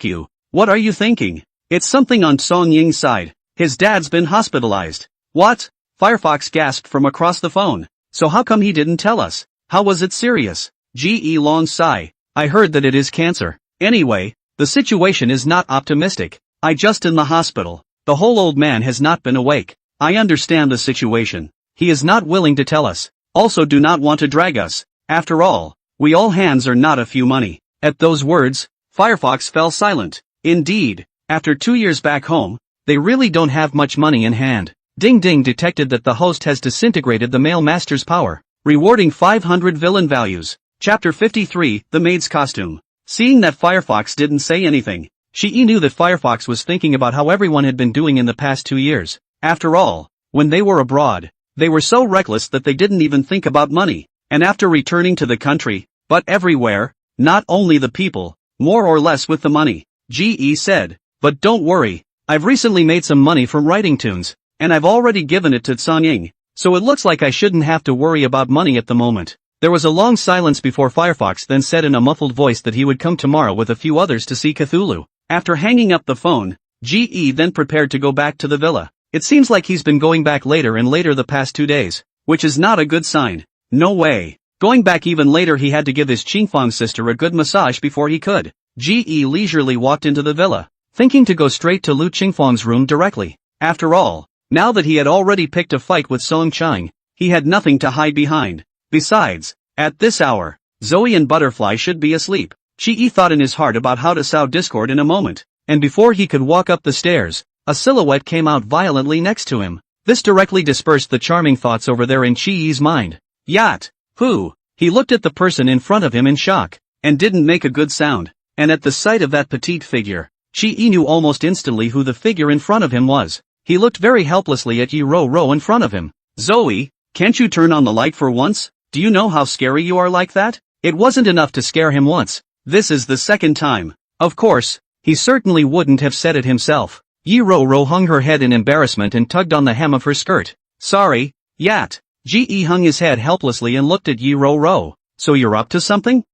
you. What are you thinking? It's something on Song Ying's side. His dad's been hospitalized. What? Firefox gasped from across the phone. So how come he didn't tell us? How was it serious? Ge long sigh. I heard that it is cancer. Anyway, the situation is not optimistic. I just in the hospital. The whole old man has not been awake. I understand the situation. He is not willing to tell us. Also do not want to drag us. After all, we all hands are not a few money. At those words, Firefox fell silent. Indeed, after 2 years back home, they really don't have much money in hand. Ding Ding detected that the host has disintegrated the male master's power, rewarding 500 villain values. Chapter 53, The Maid's Costume. Seeing that Firefox didn't say anything, she knew that Firefox was thinking about how everyone had been doing in the past 2 years. After all, when they were abroad, they were so reckless that they didn't even think about money. And after returning to the country, but everywhere, not only the people, more or less with the money. Ge said, but don't worry, I've recently made some money from writing tunes, and I've already given it to Song Ying, so it looks like I shouldn't have to worry about money at the moment. There was a long silence before Firefox then said in a muffled voice that he would come tomorrow with a few others to see Cthulhu. After hanging up the phone, Ge then prepared to go back to the villa. It seems like he's been going back later and later the past 2 days, which is not a good sign. No way. Going back even later, he had to give his Qingfang sister a good massage before he could. Ge leisurely walked into the villa, thinking to go straight to Lu Qingfang's room directly. After all, now that he had already picked a fight with Song Chang, he had nothing to hide behind. Besides, at this hour, Zoe and Butterfly should be asleep. Ge thought in his heart about how to sow discord in a moment, and before he could walk up the stairs, a silhouette came out violently next to him. This directly dispersed the charming thoughts over there in Ge's mind. Yacht! Who? He looked at the person in front of him in shock, and didn't make a good sound, and at the sight of that petite figure, Ge knew almost instantly who the figure in front of him was. He looked very helplessly at Yi Ro in front of him. Zoe, can't you turn on the light for once? Do you know how scary you are like that? It wasn't enough to scare him once. This is the second time. Of course, he certainly wouldn't have said it himself. Yi Ro hung her head in embarrassment and tugged on the hem of her skirt. Sorry, Yat. Ge hung his head helplessly and looked at Yi Ro. So you're up to something?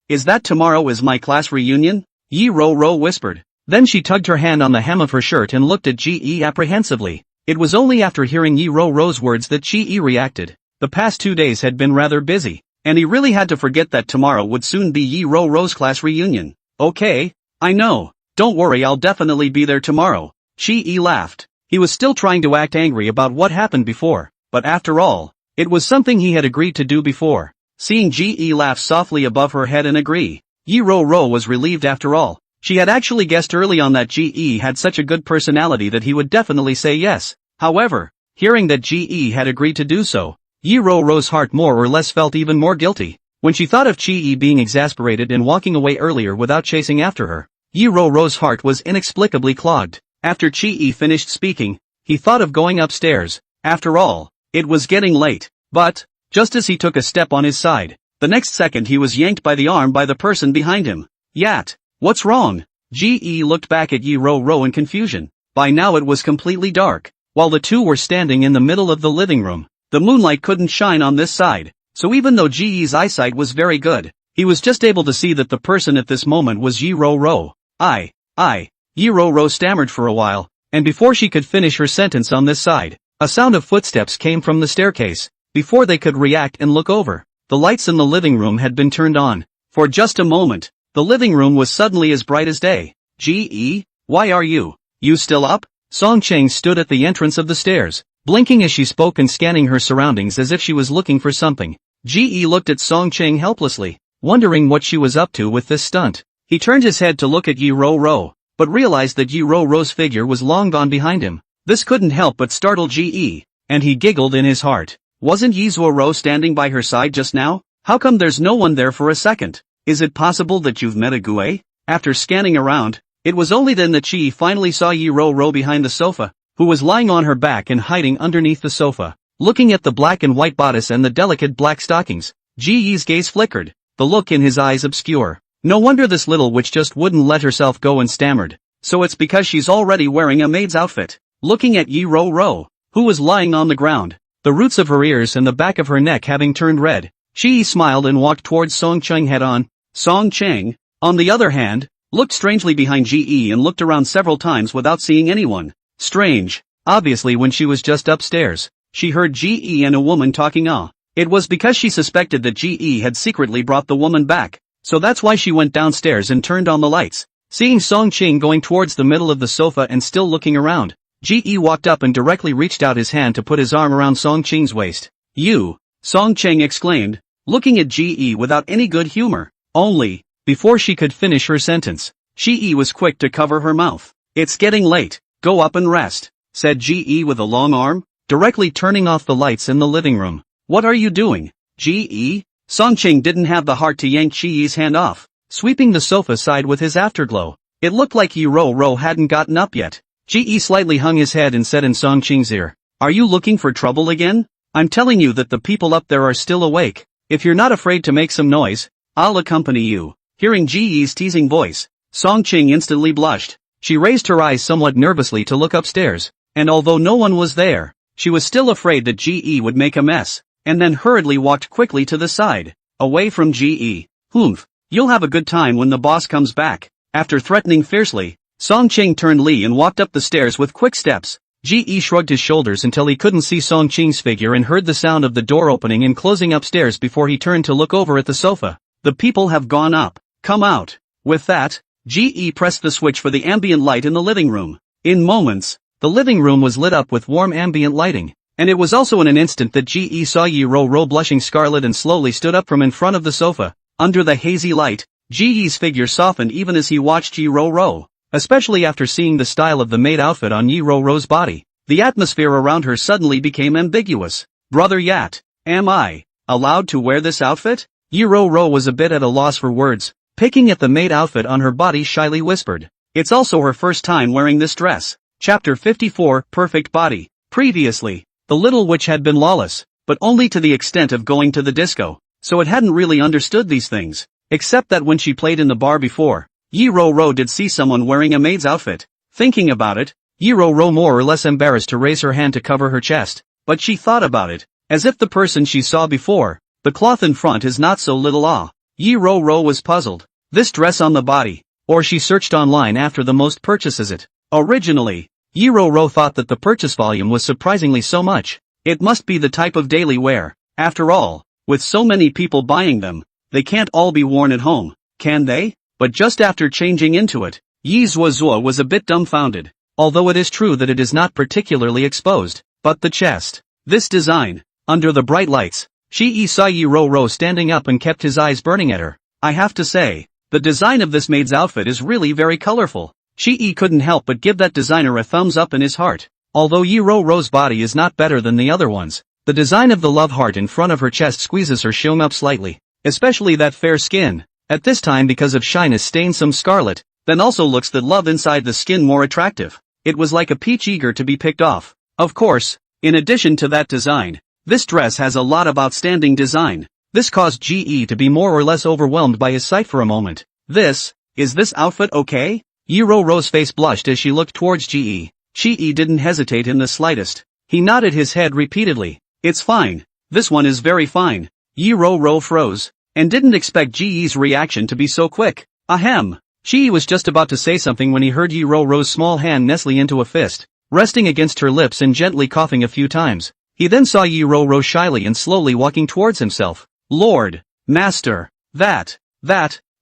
Is that tomorrow is my class reunion? Yi Ro whispered. Then she tugged her hand on the hem of her shirt and looked at Ge apprehensively. It was only after hearing Yi Ro's words that Ge reacted. The past 2 days had been rather busy, and he really had to forget that tomorrow would soon be Yi Ro's class reunion. Okay, I know. Don't worry, I'll definitely be there tomorrow. Ge laughed. He was still trying to act angry about what happened before, but after all, it was something he had agreed to do before. Seeing Ge laugh softly above her head and agree, Yi Ro was relieved after all. She had actually guessed early on that Ge had such a good personality that he would definitely say yes. However, hearing that Ge had agreed to do so, Yi Ro's heart more or less felt even more guilty. When she thought of Ge being exasperated and walking away earlier without chasing after her, Yi Ro's heart was inexplicably clogged. After Ge finished speaking, he thought of going upstairs. After all, it was getting late. But, just as he took a step on his side, the next second he was yanked by the arm by the person behind him. Yat! What's wrong? Ge looked back at Yi Ro in confusion. By now it was completely dark. While the two were standing in the middle of the living room, the moonlight couldn't shine on this side, so even though Ge's eyesight was very good, he was just able to see that the person at this moment was Yi Ro. Yi Ro stammered for a while, and before she could finish her sentence on this side, a sound of footsteps came from the staircase. Before they could react and look over, the lights in the living room had been turned on. For just a moment, the living room was suddenly as bright as day. Ge, why are you still up? Song Chang stood at the entrance of the stairs, blinking as she spoke and scanning her surroundings as if she was looking for something. Ge looked at Song Chang helplessly, wondering what she was up to with this stunt. He turned his head to look at Yi Ro, but realized that Yi Ro's figure was long gone behind him. This couldn't help but startle Ge, and he giggled in his heart. Wasn't Yi Ro standing by her side just now? How come there's no one there for a second? Is it possible that you've met a Gue? After scanning around, it was only then that Ge finally saw Yi Ro behind the sofa, who was lying on her back and hiding underneath the sofa. Looking at the black and white bodice and the delicate black stockings, Ge's gaze flickered, the look in his eyes obscure. No wonder this little witch just wouldn't let herself go and stammered. So it's because she's already wearing a maid's outfit. Looking at Yi Ro, who was lying on the ground, the roots of her ears and the back of her neck having turned red, Ge smiled and walked towards Song Chang head on. Song Chang, on the other hand, looked strangely behind Ge and looked around several times without seeing anyone. Strange. Obviously when she was just upstairs, she heard Ge and a woman talking. It was because she suspected that Ge had secretly brought the woman back, so that's why she went downstairs and turned on the lights. Seeing Song Chang going towards the middle of the sofa and still looking around, Ge walked up and directly reached out his hand to put his arm around Song Chang's waist. You! Song Chang exclaimed, looking at Ge without any good humor. Only, before she could finish her sentence, Ge was quick to cover her mouth. It's getting late, go up and rest, said Ge with a long arm, directly turning off the lights in the living room. What are you doing, Ge? Song Chang didn't have the heart to yank Ge's hand off, sweeping the sofa side with his afterglow. It looked like Yi Ro hadn't gotten up yet. Ge slightly hung his head and said in Song Chang's ear, are you looking for trouble again? I'm telling you that the people up there are still awake. If you're not afraid to make some noise, I'll accompany you. Hearing Ge's teasing voice, Song Chang instantly blushed. She raised her eyes somewhat nervously to look upstairs, and although no one was there, she was still afraid that Ge would make a mess, and then hurriedly walked quickly to the side, away from Ge. Humph, you'll have a good time when the boss comes back. After threatening fiercely, Song Chang turned Li and walked up the stairs with quick steps. Ge shrugged his shoulders until he couldn't see Song Chang's figure and heard the sound of the door opening and closing upstairs before he turned to look over at the sofa. The people have gone up. Come out. With that, GE pressed the switch for the ambient light in the living room. In moments, the living room was lit up with warm ambient lighting, and it was also in an instant that GE saw Yi Ro blushing scarlet and slowly stood up from in front of the sofa. Under the hazy light, GE's figure softened even as he watched Yi Ro. Especially after seeing the style of the maid outfit on Yi Ro's body, the atmosphere around her suddenly became ambiguous. Brother Yat, am I allowed to wear this outfit? Yi Ro was a bit at a loss for words. Picking at the maid outfit on her body, shyly whispered, "It's also her first time wearing this dress." Chapter 54, Perfect Body. Previously, the little witch had been lawless, but only to the extent of going to the disco, so it hadn't really understood these things, except that when she played in the bar before, Yi Ro did see someone wearing a maid's outfit. Thinking about it, Yi Ro more or less embarrassed to raise her hand to cover her chest, but she thought about it, as if the person she saw before, the cloth in front is not so little Yi Ro was puzzled. This dress on the body, or she searched online after the most purchases it. Originally, Yi Ro thought that the purchase volume was surprisingly so much. It must be the type of daily wear. After all, with so many people buying them, they can't all be worn at home, can they? But just after changing into it, Yi Zhuo was a bit dumbfounded. Although it is true that it is not particularly exposed, but the chest, this design, under the bright lights, Shi saw Yi Ro standing up and kept his eyes burning at her. I have to say, the design of this maid's outfit is really very colorful. Shi couldn't help but give that designer a thumbs up in his heart. Although Yi Ro's body is not better than the other ones, the design of the love heart in front of her chest squeezes her shim up slightly, especially that fair skin. At this time, because of shyness, stained some scarlet, then also looks the love inside the skin more attractive. It was like a peach eager to be picked off. Of course, in addition to that design, this dress has a lot of outstanding design. This caused GE to be more or less overwhelmed by his sight for a moment. Is this outfit okay? Yi Ro's face blushed as she looked towards GE. Shi didn't hesitate in the slightest. He nodded his head repeatedly. It's fine. This one is very fine. Yi Ro froze, and didn't expect GE's reaction to be so quick. Ahem. Shi was just about to say something when he heard Yi Ro's small hand nestling into a fist, resting against her lips and gently coughing a few times. He then saw Yi Ro shyly and slowly walking towards himself. Lord, Master, that,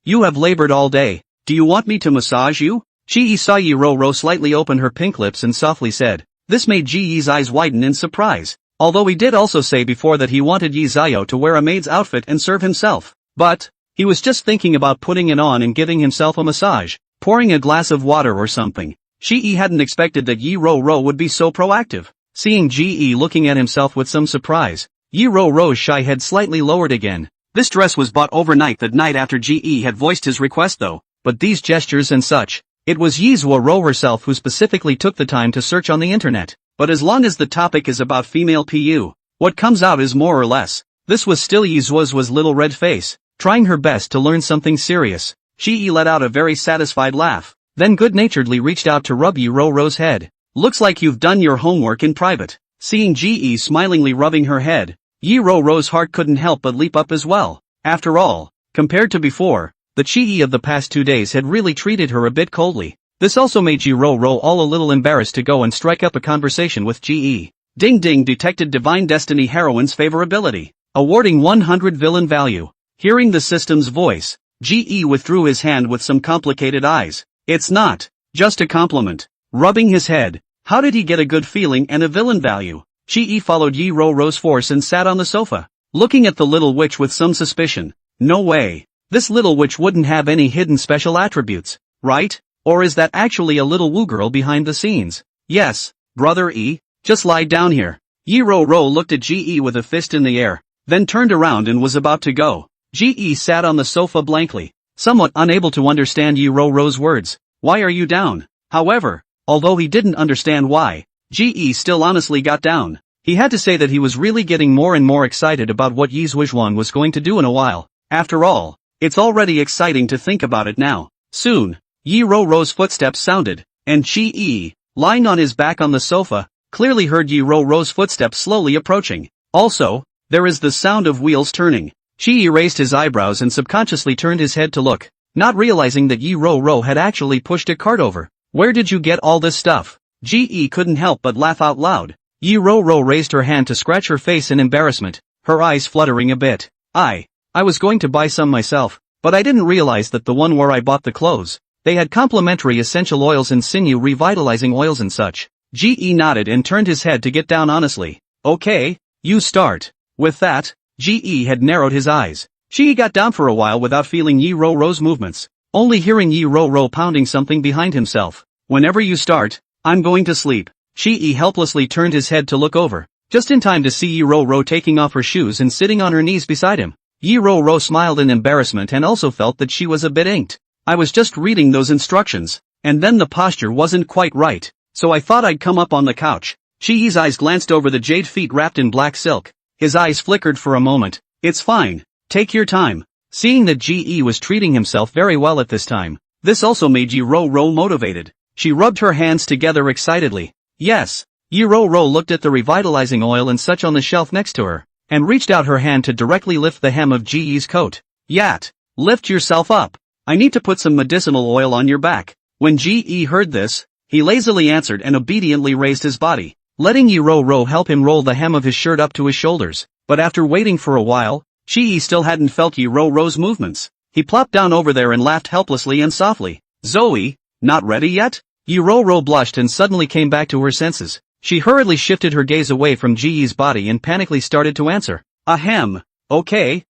you have labored all day. Do you want me to massage you? Shi saw Yi Ro slightly open her pink lips and softly said. This made Ji's eyes widen in surprise, although he did also say before that he wanted Yi Zhao to wear a maid's outfit and serve himself. But he was just thinking about putting it on and giving himself a massage, pouring a glass of water or something. Shi hadn't expected that Yi Ro would be so proactive. Seeing GE looking at himself with some surprise, Yi Ro's shy head slightly lowered again. This dress was bought overnight the night after GE had voiced his request though, but these gestures and such, it was Yi Zhuo herself who specifically took the time to search on the internet. But as long as the topic is about female PU, what comes out is more or less. This was still Yi Zhuo's little red face, trying her best to learn something serious. Shi let out a very satisfied laugh, then good-naturedly reached out to rub Yi Ro's head. Looks like you've done your homework in private. Seeing GE smilingly rubbing her head, Yi Ro's heart couldn't help but leap up as well. After all, compared to before, the Chi of the past 2 days had really treated her a bit coldly. This also made Yi Ro all a little embarrassed to go and strike up a conversation with GE. Ding ding, detected Divine Destiny heroine's favorability, awarding 100 villain value. Hearing the system's voice, GE withdrew his hand with some complicated eyes. It's not just a compliment. Rubbing his head, how did he get a good feeling and a villain value? Chi followed Yi Ro's force and sat on the sofa, looking at the little witch with some suspicion. No way. This little witch wouldn't have any hidden special attributes, right? Or is that actually a little woo girl behind the scenes? Yes, brother E, just lie down here. Yi Ro looked at GE with a fist in the air, then turned around and was about to go. GE sat on the sofa blankly, somewhat unable to understand Yi Ro's words. Why are you down? However, although he didn't understand why, GE still honestly got down. He had to say that he was really getting more and more excited about what Yi Zhuojuan was going to do in a while. After all, it's already exciting to think about it now. Soon, Yi Ro's footsteps sounded, and GE, lying on his back on the sofa, clearly heard Yi Ro's footsteps slowly approaching. Also, there is the sound of wheels turning. Shi raised his eyebrows and subconsciously turned his head to look, not realizing that Yi Ro had actually pushed a cart over. Where did you get all this stuff? GE couldn't help but laugh out loud. Yi Ro raised her hand to scratch her face in embarrassment, her eyes fluttering a bit. I was going to buy some myself, but I didn't realize that the one where I bought the clothes, they had complimentary essential oils and sinew revitalizing oils and such. GE nodded and turned his head to get down honestly. Okay, you start. With that, GE had narrowed his eyes. She got down for a while without feeling Yi Ro-Ro's movements, only hearing Yi Ro-Ro pounding something behind himself. Whenever you start, I'm going to sleep. Shi helplessly turned his head to look over, just in time to see Yi Ro-Ro taking off her shoes and sitting on her knees beside him. Yi Ro-Ro smiled in embarrassment and also felt that she was a bit inked. I was just reading those instructions, and then the posture wasn't quite right, so I thought I'd come up on the couch. Shi's eyes glanced over the jade feet wrapped in black silk. His eyes flickered for a moment. It's fine. Take your time. Seeing that GE was treating himself very well at this time, this also made Yi Ro-Ro motivated. She rubbed her hands together excitedly. Yes. Yi Ro-Ro looked at the revitalizing oil and such on the shelf next to her, and reached out her hand to directly lift the hem of GE's coat. Yat. Lift yourself up. I need to put some medicinal oil on your back. When GE heard this, he lazily answered and obediently raised his body, letting Yi Ro-Ro help him roll the hem of his shirt up to his shoulders. But after waiting for a while, GE still hadn't felt Yi Ro-Ro's movements. He plopped down over there and laughed helplessly and softly. Zoe, not ready yet? Yi Ro-Ro blushed and suddenly came back to her senses. She hurriedly shifted her gaze away from GE's body and panically started to answer. Ahem. Okay.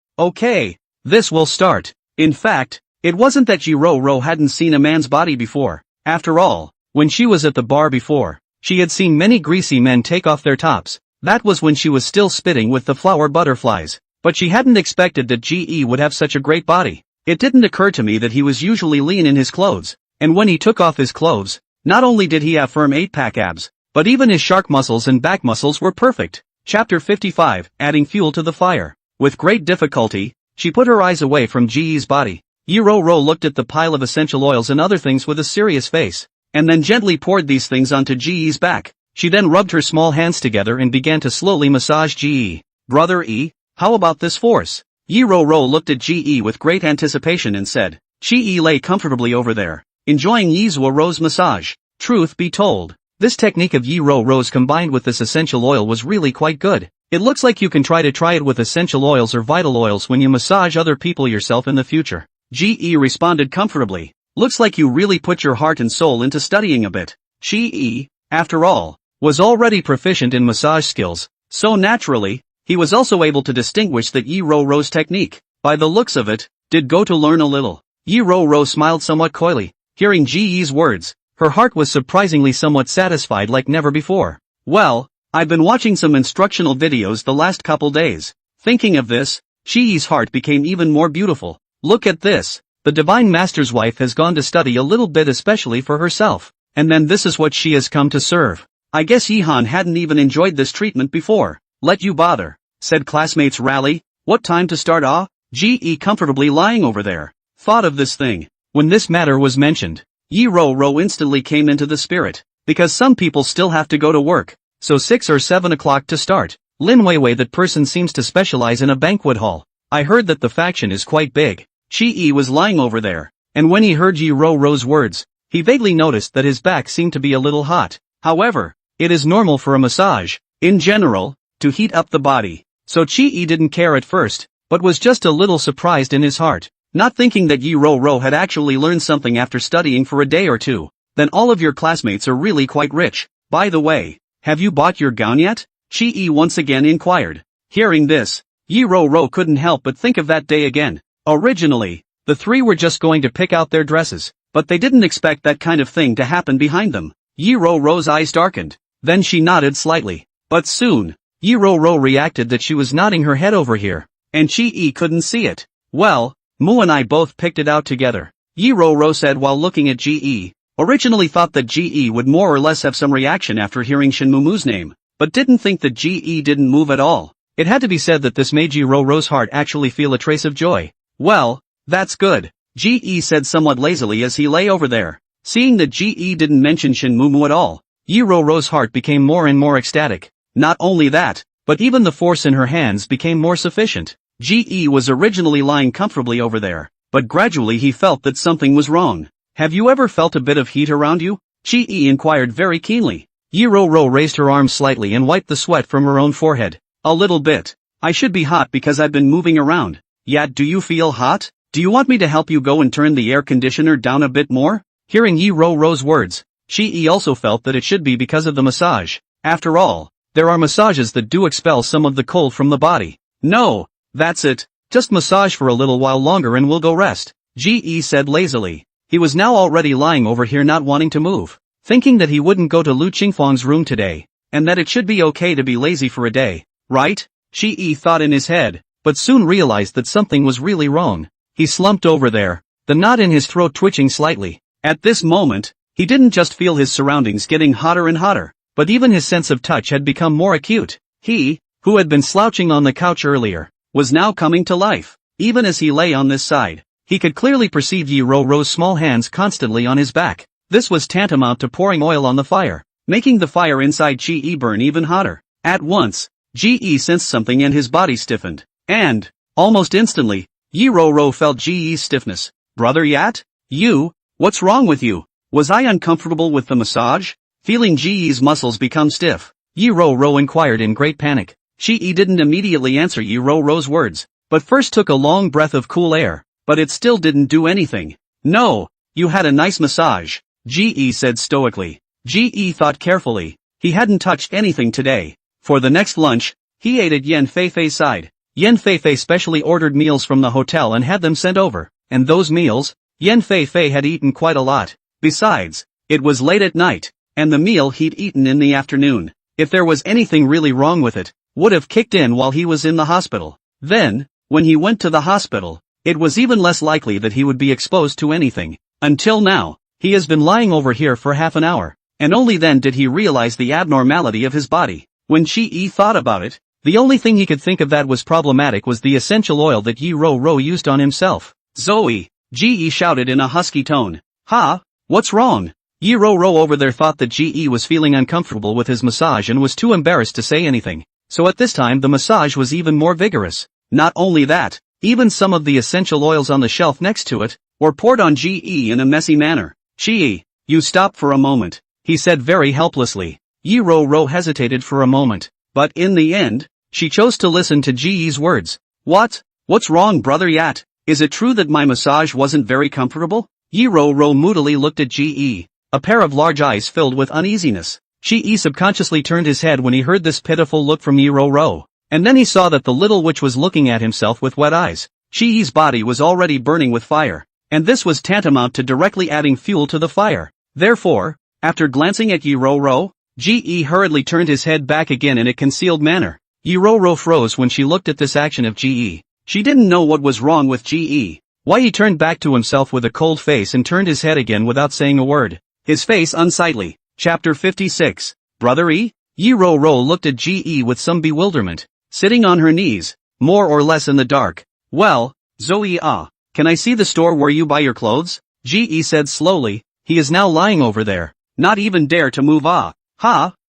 This will start. In fact, it wasn't that Yi Ro-Ro hadn't seen a man's body before. After all, when she was at the bar before, she had seen many greasy men take off their tops. That was when she was still spitting with the flower butterflies. But she hadn't expected that GE would have such a great body. It didn't occur to me that he was usually lean in his clothes, and when he took off his clothes, not only did he have firm 8-pack abs, but even his shark muscles and back muscles were perfect. Chapter 55, Adding Fuel to the Fire. With great difficulty, she put her eyes away from GE's body. Yi Ro-Ro looked at the pile of essential oils and other things with a serious face, and then gently poured these things onto GE's back. She then rubbed her small hands together and began to slowly massage GE. Brother E, how about this force? Yi Ro-Ro looked at GE with great anticipation and said. GE lay comfortably over there, enjoying Yi Ro-Ro's massage. Truth be told, this technique of Yi Ro-Ro's combined with this essential oil was really quite good. It looks like you can try it with essential oils or vital oils when you massage other people yourself in the future. GE responded comfortably. Looks like you really put your heart and soul into studying a bit. GE, after all, was already proficient in massage skills, so naturally, he was also able to distinguish that Yi Ro-Ro's technique, by the looks of it, did go to learn a little. Yi Ro-Ro smiled somewhat coyly. Hearing GE's words, her heart was surprisingly somewhat satisfied like never before. Well, I've been watching some instructional videos the last couple days. Thinking of this, GE's heart became even more beautiful. Look at this. The Divine Master's wife has gone to study a little bit especially for herself, and then this is what she has come to serve. I guess Yihan hadn't even enjoyed this treatment before. Let you bother, said classmates rally. What time to start? GE comfortably lying over there. Thought of this thing. When this matter was mentioned, Yi Ro-Ro instantly came into the spirit, because some people still have to go to work, so 6 or 7 o'clock to start. Lin Weiwei, that person seems to specialize in a banquet hall. I heard that the faction is quite big. Chi was lying over there, and when he heard Yi Ro-Ro's words, he vaguely noticed that his back seemed to be a little hot. However, it is normal for a massage, in general, to heat up the body, so Chi didn't care at first, but was just a little surprised in his heart, not thinking that Yi Ro-Ro had actually learned something after studying for a day or two. Then all of your classmates are really quite rich. By the way, have you bought your gown yet? Chi once again inquired. Hearing this, Yi Ro-Ro couldn't help but think of that day again. Originally, the three were just going to pick out their dresses, but they didn't expect that kind of thing to happen behind them. Yi Ro-Ro's eyes darkened. Then she nodded slightly. But soon, Yi Ro-Ro reacted that she was nodding her head over here, and Chi couldn't see it. Well, Mu and I both picked it out together, Yi Ro-Ro said while looking at GE. Originally thought that GE would more or less have some reaction after hearing Shin Mumu's name, but didn't think that GE didn't move at all. It had to be said that this made Yi Ro-Ro's heart actually feel a trace of joy. Well, that's good, GE said somewhat lazily as he lay over there. Seeing that GE didn't mention Shin Mumu at all, Yi Ro-Ro's heart became more and more ecstatic. Not only that, but even the force in her hands became more sufficient. GE was originally lying comfortably over there, but gradually he felt that something was wrong. Have you ever felt a bit of heat around you? GE inquired very keenly. Yi Ro-Ro raised her arms slightly and wiped the sweat from her own forehead. A little bit. I should be hot because I've been moving around. Yeah, do you feel hot? Do you want me to help you go and turn the air conditioner down a bit more? Hearing Yi Ro-Ro's words, Shi also felt that it should be because of the massage. After all, there are massages that do expel some of the cold from the body. No, that's it. Just massage for a little while longer and we'll go rest, Ji said lazily. He was now already lying over here not wanting to move, thinking that he wouldn't go to Lu Qingfang's room today, and that it should be okay to be lazy for a day, right? Shi thought in his head, but soon realized that something was really wrong. He slumped over there, the knot in his throat twitching slightly. At this moment, he didn't just feel his surroundings getting hotter and hotter, but even his sense of touch had become more acute. He, who had been slouching on the couch earlier, was now coming to life. Even as he lay on this side, he could clearly perceive Yi Ro-Ro's small hands constantly on his back. This was tantamount to pouring oil on the fire, making the fire inside Ji burn even hotter. At once, Ji sensed something and his body stiffened. And, almost instantly, Yi Ro-Ro felt Ji's stiffness. Brother Yat? You? What's wrong with you? Was I uncomfortable with the massage? Feeling Ji's muscles become stiff, Yi Ro-Ro inquired in great panic. Shi didn't immediately answer Yi Ro-Ro's words, but first took a long breath of cool air, but it still didn't do anything. No, you had a nice massage, Ji said stoically. Ji thought carefully. He hadn't touched anything today. For the next lunch, he ate at Yan Feifei's side. Yan Feifei specially ordered meals from the hotel and had them sent over, and those meals, Yan Feifei had eaten quite a lot. Besides, it was late at night, and the meal he'd eaten in the afternoon, if there was anything really wrong with it, would have kicked in while he was in the hospital. Then, when he went to the hospital, it was even less likely that he would be exposed to anything. Until now, he has been lying over here for half an hour, and only then did he realize the abnormality of his body. When Shi thought about it, the only thing he could think of that was problematic was the essential oil that Yi Ro-Ro used on himself. Zoe, Ji shouted in a husky tone. Ha? What's wrong? Yi Ro-Ro over there thought that Ji was feeling uncomfortable with his massage and was too embarrassed to say anything. So at this time the massage was even more vigorous. Not only that, even some of the essential oils on the shelf next to it were poured on Ji in a messy manner. Shi, you stop for a moment, he said very helplessly. Yi Ro-Ro hesitated for a moment, but in the end, she chose to listen to Ji's words. What's wrong, Brother Yat? Is it true that my massage wasn't very comfortable? Yi Ro-Ro moodily looked at Ji, a pair of large eyes filled with uneasiness. Shi subconsciously turned his head when he heard this pitiful look from Yi Ro-Ro, and then he saw that the little witch was looking at himself with wet eyes. Shi's body was already burning with fire, and this was tantamount to directly adding fuel to the fire. Therefore, after glancing at Yi Ro-Ro, Ji hurriedly turned his head back again in a concealed manner. Yi Ro-Ro froze when she looked at this action of Ji. She didn't know what was wrong with Ji. Why he turned back to himself with a cold face and turned his head again without saying a word. His face unsightly. Chapter 56. Brother E? Yi Ro-Ro looked at Ji with some bewilderment, sitting on her knees, more or less in the dark. Well, Zoe can I see the store where you buy your clothes? Ji said slowly. He is now lying over there, not even dare to move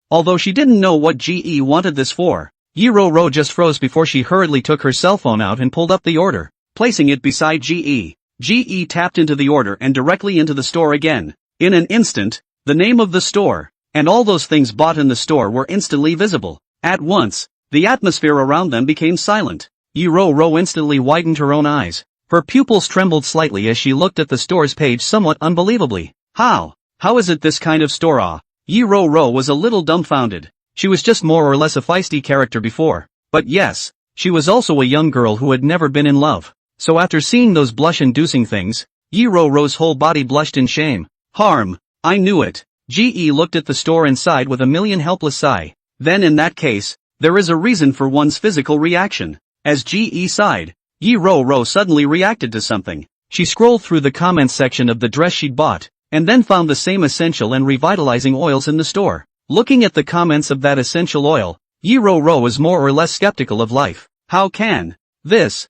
Although she didn't know what Ji wanted this for, Yi Ro-Ro just froze before she hurriedly took her cell phone out and pulled up the order, placing it beside Ji. Ji tapped into the order and directly into the store again. In an instant, the name of the store, and all those things bought in the store were instantly visible. At once, the atmosphere around them became silent. Yi Ro-Ro instantly widened her own eyes. Her pupils trembled slightly as she looked at the store's page somewhat unbelievably. How is it this kind of store? Yi Ro-Ro was a little dumbfounded. She was just more or less a feisty character before. But yes, she was also a young girl who had never been in love. So after seeing those blush-inducing things, Yi Ro-Ro's whole body blushed in shame. Harm, I knew it. Ji looked at the store inside with a million helpless sigh. Then in that case, there is a reason for one's physical reaction. As Ji sighed, Yi Ro-Ro suddenly reacted to something. She scrolled through the comments section of the dress she'd bought, and then found the same essential and revitalizing oils in the store. Looking at the comments of that essential oil, Yi Ro-Ro was more or less skeptical of life. How can this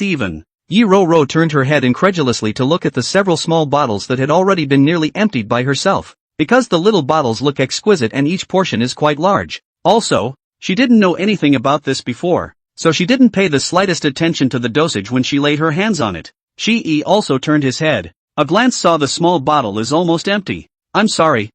even? Yi Ro-Ro turned her head incredulously to look at the several small bottles that had already been nearly emptied by herself, because the little bottles look exquisite and each portion is quite large. Also, she didn't know anything about this before, so she didn't pay the slightest attention to the dosage when she laid her hands on it. Shi also turned his head. A glance saw the small bottle is almost empty. I'm sorry,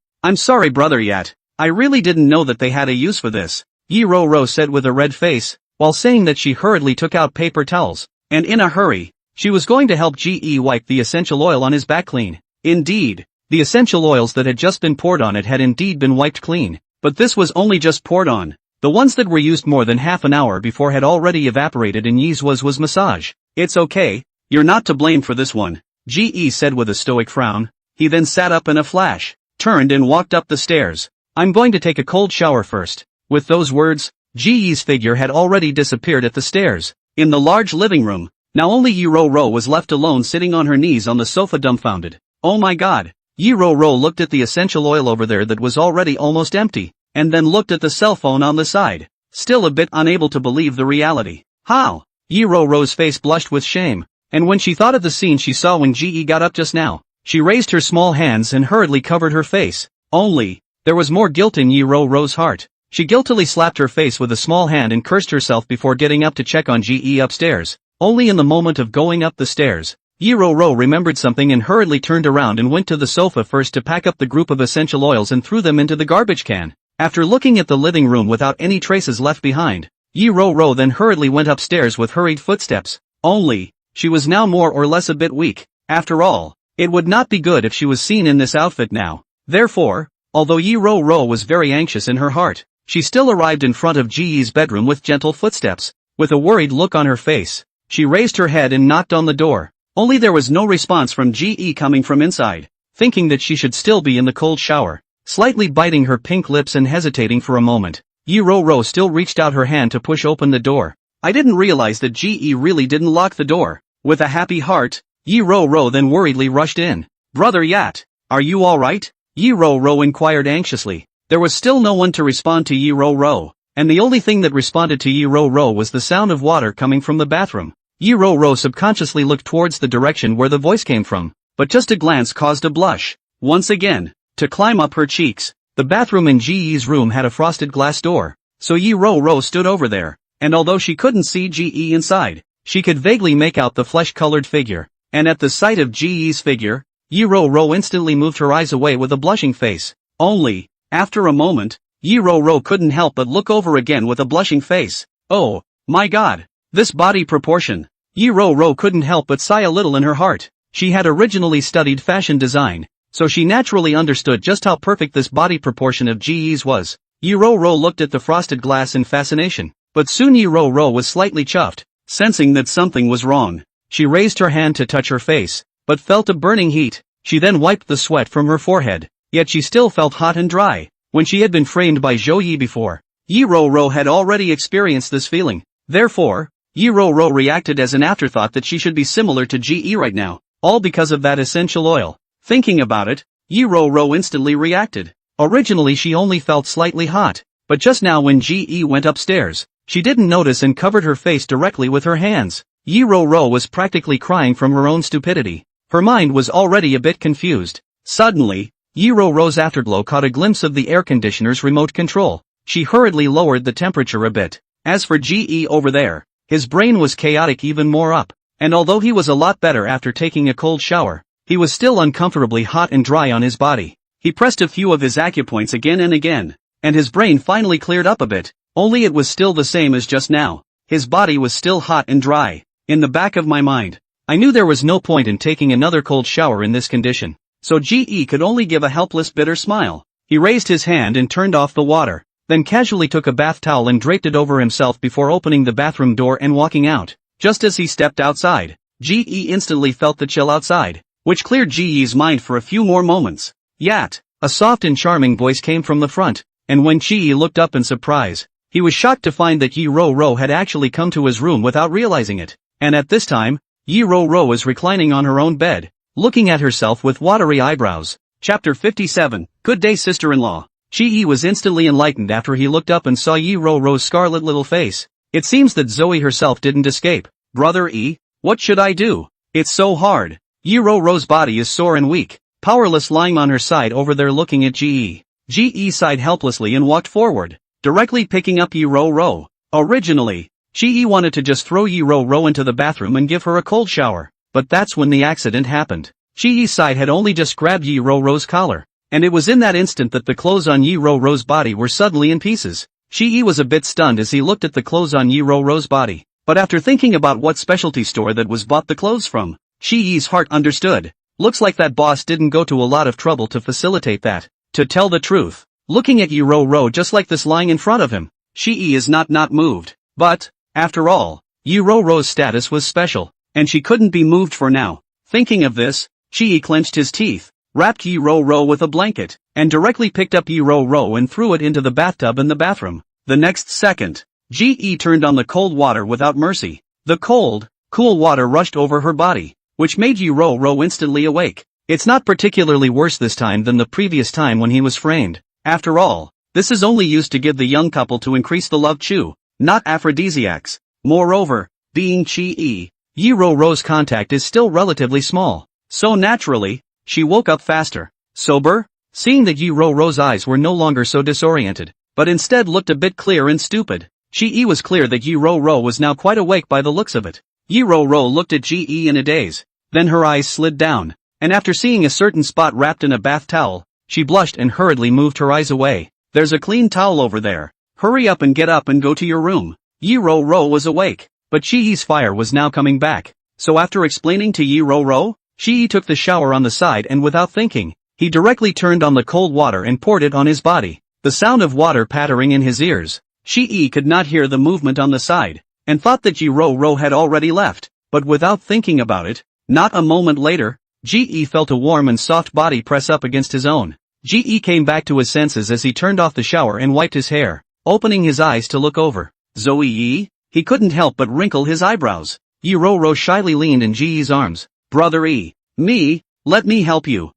Brother Yat. I really didn't know that they had a use for this, Yi Ro-Ro said with a red face, while saying that she hurriedly took out paper towels, and in a hurry, She was going to help Ge wipe the essential oil on his back clean. Indeed, the essential oils that had just been poured on it had indeed been wiped clean, but this was only just poured on. The ones that were used more than half an hour before had already evaporated and Ye's was massage. It's okay, you're not to blame for this one, Ge said with a stoic frown. He then sat up in a flash, turned and walked up the stairs. I'm going to take a cold shower first. With those words, Ge's figure had already disappeared at the stairs. In the large living room, now only Yi-Ro-Ro was left alone sitting on her knees on the sofa dumbfounded. Oh my god. Yi-Ro-Ro looked at the essential oil over there that was already almost empty, and then looked at the cell phone on the side, still a bit unable to believe the reality. How? Yi-Ro-Ro's face blushed with shame, and when she thought of the scene she saw when Ge got up just now, she raised her small hands and hurriedly covered her face. Only, there was more guilt in Yi-Ro-Ro's heart. She guiltily slapped her face with a small hand and cursed herself before getting up to check on Ge upstairs. Only in the moment of going up the stairs, Yi-Ro-Ro remembered something and hurriedly turned around and went to the sofa first to pack up the group of essential oils and threw them into the garbage can. After looking at the living room without any traces left behind, Yi-Ro-Ro then hurriedly went upstairs with hurried footsteps. Only, she was now more or less a bit weak. After all, it would not be good if she was seen in this outfit now. Therefore, although Yi-Ro-Ro was very anxious in her heart, she still arrived in front of Ge's bedroom with gentle footsteps. With a worried look on her face, she raised her head and knocked on the door. Only there was no response from Ge coming from inside. Thinking that she should still be in the cold shower, slightly biting her pink lips and hesitating for a moment, Yi-Ro-Ro still reached out her hand to push open the door. I didn't realize that Ge really didn't lock the door. With a happy heart, Yi-Ro-Ro then worriedly rushed in. Brother Yat, are you alright? Yi-Ro-Ro inquired anxiously. There was still no one to respond to Yi-Ro-Ro, and the only thing that responded to Yi-Ro-Ro was the sound of water coming from the bathroom. Yi-Ro-Ro subconsciously looked towards the direction where the voice came from, but just a glance caused a blush, once again, to climb up her cheeks. The bathroom in Ge's room had a frosted glass door, so Yi-Ro-Ro stood over there, and although she couldn't see Ge inside, she could vaguely make out the flesh-colored figure, and at the sight of Ge's figure, Yi-Ro-Ro instantly moved her eyes away with a blushing face. Only, after a moment, Yi-Ro-Ro couldn't help but look over again with a blushing face. Oh, my god, this body proportion. Yi-Ro-Ro couldn't help but sigh a little in her heart. She had originally studied fashion design, so she naturally understood just how perfect this body proportion of Ge's was. Yi-Ro-Ro looked at the frosted glass in fascination, but soon Yi-Ro-Ro was slightly chuffed, sensing that something was wrong. She raised her hand to touch her face, but felt a burning heat. She then wiped the sweat from her forehead, yet she still felt hot and dry. When she had been framed by Zhou Yi before, Yi-Ro-Ro had already experienced this feeling. Therefore, Yi-Ro-Ro reacted as an afterthought that she should be similar to Ge right now, all because of that essential oil. Thinking about it, Yi-Ro-Ro instantly reacted. Originally she only felt slightly hot, but just now when Ge went upstairs, she didn't notice and covered her face directly with her hands. Yi-Ro-Ro was practically crying from her own stupidity. Her mind was already a bit confused. Suddenly, Yi-Ro-Ro's afterglow caught a glimpse of the air conditioner's remote control. She hurriedly lowered the temperature a bit. As for Ge over there, his brain was chaotic even more up, and although he was a lot better after taking a cold shower, he was still uncomfortably hot and dry on his body. He pressed a few of his acupoints again and again, and his brain finally cleared up a bit, only it was still the same as just now. His body was still hot and dry. In the back of my mind, I knew there was no point in taking another cold shower in this condition, so Ge could only give a helpless bitter smile. He raised his hand and turned off the water, then casually took a bath towel and draped it over himself before opening the bathroom door and walking out. Just as he stepped outside, Ge instantly felt the chill outside, which cleared Ge's mind for a few more moments. Yat, a soft and charming voice came from the front, and when Ge looked up in surprise, he was shocked to find that Yi-Ro-Ro had actually come to his room without realizing it. And at this time, Yi-Ro-Ro was reclining on her own bed, looking at herself with watery eyebrows. Chapter 57, Good Day Sister-in-Law. Ge was instantly enlightened after he looked up and saw Yi-Ro-Ro's scarlet little face. It seems that Zoe herself didn't escape. Brother E, what should I do? It's so hard. Yi-Ro-Ro's body is sore and weak, powerless lying on her side over there looking at Ge. Ge sighed helplessly and walked forward, directly picking up Yi-Ro-Ro. Originally, Ge wanted to just throw Yi-Ro-Ro into the bathroom and give her a cold shower, but that's when the accident happened. Ge's side had only just grabbed Yi-Ro-Ro's collar, and it was in that instant that the clothes on Yi-Ro-Ro's body were suddenly in pieces. Ge was a bit stunned as he looked at the clothes on Yi-Ro-Ro's body. But after thinking about what specialty store that was bought the clothes from, Shi-Yi's heart understood. Looks like that boss didn't go to a lot of trouble to facilitate that. To tell the truth, looking at Yi Ro just like this lying in front of him, Shi-Yi is not moved. But, after all, Yi Ro's status was special, and she couldn't be moved for now. Thinking of this, Shi-Yi clenched his teeth, wrapped Yi Ro with a blanket, and directly picked up Yi Ro and threw it into the bathtub in the bathroom. The next second, Ji-E turned on the cold water without mercy. The cold, cool water rushed over her body, which made Yi Ro instantly awake. It's not particularly worse this time than the previous time when he was framed. After all, this is only used to give the young couple to increase the love chew, not aphrodisiacs. Moreover, being Chi-E, Yi Ro's contact is still relatively small, so naturally, she woke up faster. Sober? Seeing that Yi Ro's eyes were no longer so disoriented, but instead looked a bit clear and stupid, Chi-E was clear that Yi Ro was now quite awake by the looks of it. Yi Ro looked at Ji-E in a daze, then her eyes slid down, and after seeing a certain spot wrapped in a bath towel, she blushed and hurriedly moved her eyes away. There's a clean towel over there. Hurry up and get up and go to your room. Yi Ro was awake, but Chi-E's fire was now coming back, so after explaining to Yi Ro, Chi-E took the shower on the side and without thinking, he directly turned on the cold water and poured it on his body. The sound of water pattering in his ears, Chi-E could not hear the movement on the side, and thought that Yi Ro had already left, but without thinking about it, not a moment later, Ji-E felt a warm and soft body press up against his own. Ji-E came back to his senses as he turned off the shower and wiped his hair, opening his eyes to look over. Zoe-E? He couldn't help but wrinkle his eyebrows. Yi Ro shyly leaned in Ji-E's arms. Brother E. Me? Let me help you.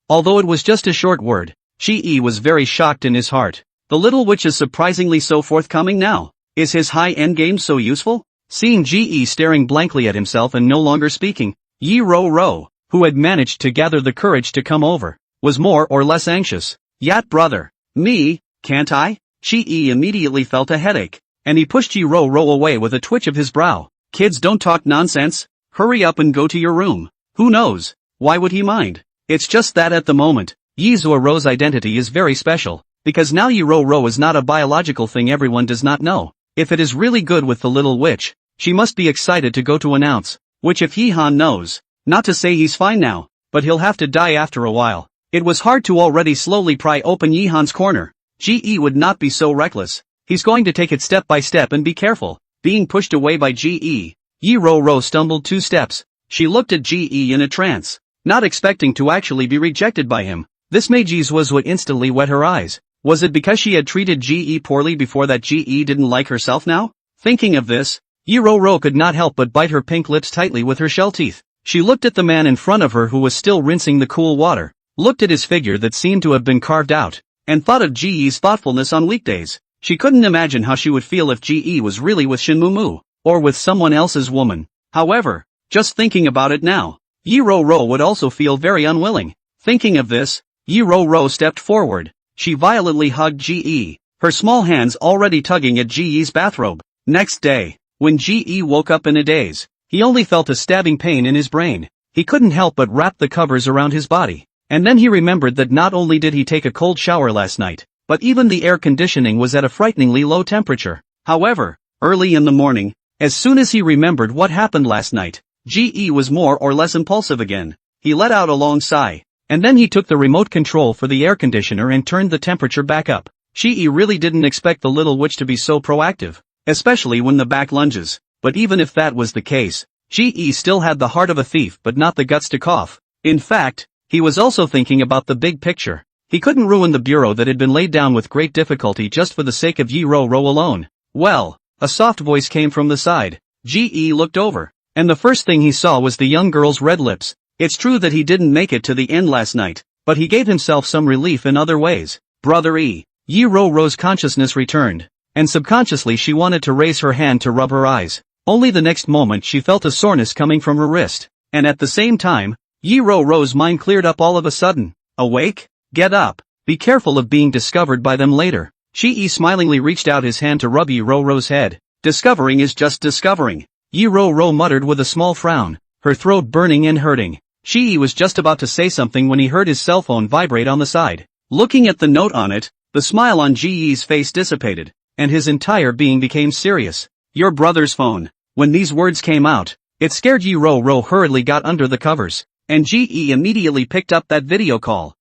Although it was just a short word, Chi-E was very shocked in his heart. The little witch is surprisingly so forthcoming now. Is his high-end game so useful? Seeing Ji-E staring blankly at himself and no longer speaking, Yi Ro, who had managed to gather the courage to come over, was more or less anxious. Yat brother. Me? Can't I? Chi-E immediately felt a headache, and he pushed Yi Ro away with a twitch of his brow. Kids don't talk nonsense. Hurry up and go to your room. Who knows? Why would he mind? It's just that at the moment, Yi Ro's identity is very special, because now Yi Ro is not a biological thing everyone does not know. If it is really good with the little witch, she must be excited to go to announce, which if Yi-Han knows, not to say he's fine now, but he'll have to die after a while. It was hard to already slowly pry open Yi-Han's corner. Ji-E would not be so reckless. He's going to take it step by step and be careful. Being pushed away by Ji-E, Yi Ro stumbled 2 steps. She looked at Ji-E in a trance, not expecting to actually be rejected by him. This made Ji's would instantly wet her eyes. Was it because she had treated Ji-E poorly before that Ji-E didn't like herself now? Thinking of this, Yi Ro could not help but bite her pink lips tightly with her shell teeth. She looked at the man in front of her who was still rinsing the cool water, looked at his figure that seemed to have been carved out, and thought of Ji-E's thoughtfulness on weekdays. She couldn't imagine how she would feel if Ji-E was really with Shin Mu, or with someone else's woman. However, just thinking about it now, Yi Ro would also feel very unwilling. Thinking of this, Yi Ro stepped forward. She violently hugged Ji-E, her small hands already tugging at Ji-E's bathrobe. Next day, when Ji-E woke up in a daze, he only felt a stabbing pain in his brain. He couldn't help but wrap the covers around his body. And then he remembered that not only did he take a cold shower last night, but even the air conditioning was at a frighteningly low temperature. However, early in the morning, as soon as he remembered what happened last night, Ji-E was more or less impulsive again. He let out a long sigh, and then he took the remote control for the air conditioner and turned the temperature back up. Ji-E really didn't expect the little witch to be so proactive, especially when the back lunges, but even if that was the case, Ji-E still had the heart of a thief but not the guts to cough. In fact, he was also thinking about the big picture. He couldn't ruin the bureau that had been laid down with great difficulty just for the sake of Yi Ro alone. Well, a soft voice came from the side. Ji-E looked over, and the first thing he saw was the young girl's red lips. It's true that he didn't make it to the end last night, but he gave himself some relief in other ways. Brother E. Yi Ro's consciousness returned, and subconsciously she wanted to raise her hand to rub her eyes. Only the next moment she felt a soreness coming from her wrist, and at the same time, Yi Ro's mind cleared up all of a sudden. Awake? Get up. Be careful of being discovered by them later. Shi-E smilingly reached out his hand to rub Yi Ro's head. Discovering is just discovering. Yi Ro muttered with a small frown, her throat burning and hurting. Shi-E was just about to say something when he heard his cell phone vibrate on the side. Looking at the note on it, the smile on Ji-Yi's face dissipated, and his entire being became serious. Your brother's phone. When these words came out, it scared Yi Ro hurriedly got under the covers, and Ji immediately picked up that video call.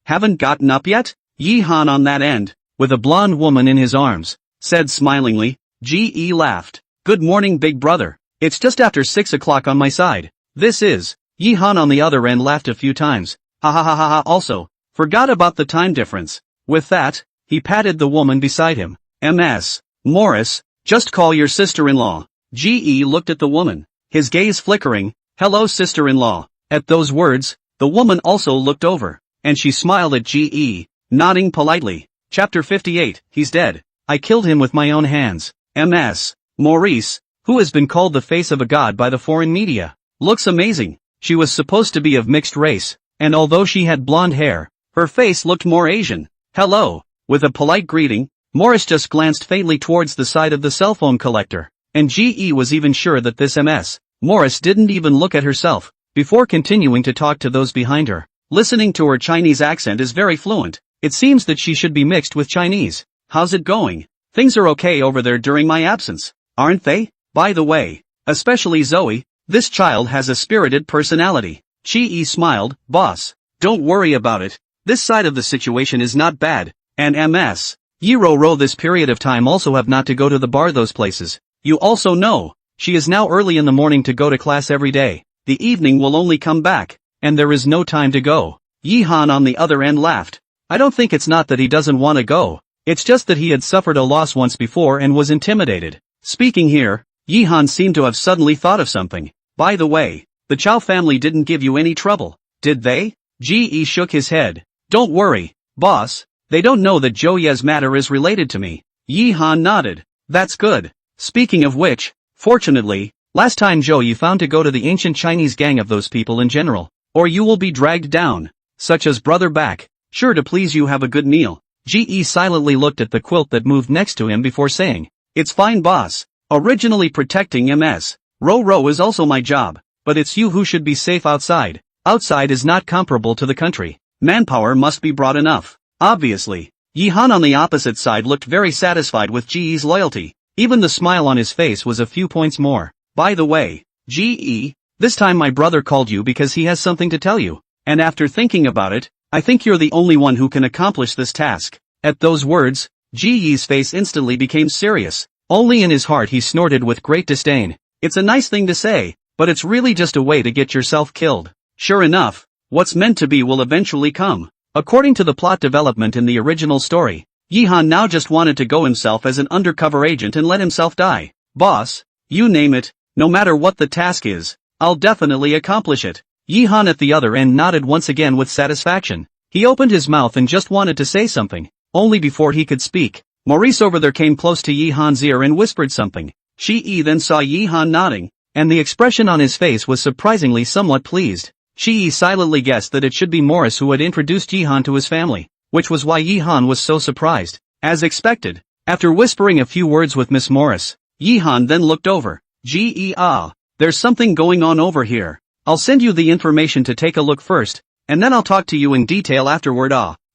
Haven't gotten up yet? Yi Han on that end, with a blonde woman in his arms, said smilingly. Ji laughed. Good morning big brother. It's just after 6 o'clock on my side. This is. Yi Han on the other end laughed a few times. Ha ha ha ha ha. Also, forgot about the time difference. With that, he patted the woman beside him. Ms. Morris, just call your sister-in-law. Ji looked at the woman, his gaze flickering. Hello sister-in-law. At those words, the woman also looked over, and she smiled at Ji, nodding politely. Chapter 58, He's dead. I killed him with my own hands. Ms. Maurice, who has been called the face of a god by the foreign media, looks amazing. She was supposed to be of mixed race, and although she had blonde hair, her face looked more Asian. Hello. With a polite greeting, Morris just glanced faintly towards the side of the cell phone collector, and Ji was even sure that this Ms. Morris didn't even look at herself, before continuing to talk to those behind her. Listening to her Chinese accent is very fluent. It seems that she should be mixed with Chinese. How's it going? Things are okay over there during my absence, aren't they? By the way, especially Zoe, this child has a spirited personality. Ji smiled. Boss, don't worry about it. This side of the situation is not bad, and Ms. Yi Ro this period of time also have not to go to the bar those places. You also know, she is now early in the morning to go to class every day. The evening will only come back, and there is no time to go. Yi Han on the other end laughed. I don't think it's not that he doesn't want to go, it's just that he had suffered a loss once before and was intimidated. Speaking here, Yi Han seemed to have suddenly thought of something. By the way, the Chow family didn't give you any trouble, did they? Ji shook his head. Don't worry, boss, they don't know that Zhou Ye's matter is related to me. Yi Han nodded. That's good. Speaking of which, fortunately, last time Zhou Ye found to go to the ancient Chinese gang of those people in general, or you will be dragged down, such as brother back, sure to please you have a good meal. Ji silently looked at the quilt that moved next to him before saying, it's fine boss, originally protecting Ms. Ro is also my job, but it's you who should be safe outside. Outside is not comparable to the country. Manpower must be brought enough. Obviously, Yi Han on the opposite side looked very satisfied with Ji's loyalty. Even the smile on his face was a few points more. By the way, Ji, this time my brother called you because he has something to tell you, and after thinking about it, I think you're the only one who can accomplish this task. At those words, Ji's face instantly became serious. Only in his heart he snorted with great disdain. It's a nice thing to say, but it's really just a way to get yourself killed. Sure enough, what's meant to be will eventually come. According to the plot development in the original story, Yi Han now just wanted to go himself as an undercover agent and let himself die. Boss, you name it, no matter what the task is, I'll definitely accomplish it. Yi Han at the other end nodded once again with satisfaction. He opened his mouth and just wanted to say something, only before he could speak, Maurice over there came close to Yi Han's ear and whispered something. Shi then saw Yi Han nodding, and the expression on his face was surprisingly somewhat pleased. Shi silently guessed that it should be Morris who had introduced Yi Han to his family, which was why Yi Han was so surprised. As expected, after whispering a few words with Miss Morris, Yi Han then looked over. There's something going on over here. I'll send you the information to take a look first, and then I'll talk to you in detail afterward.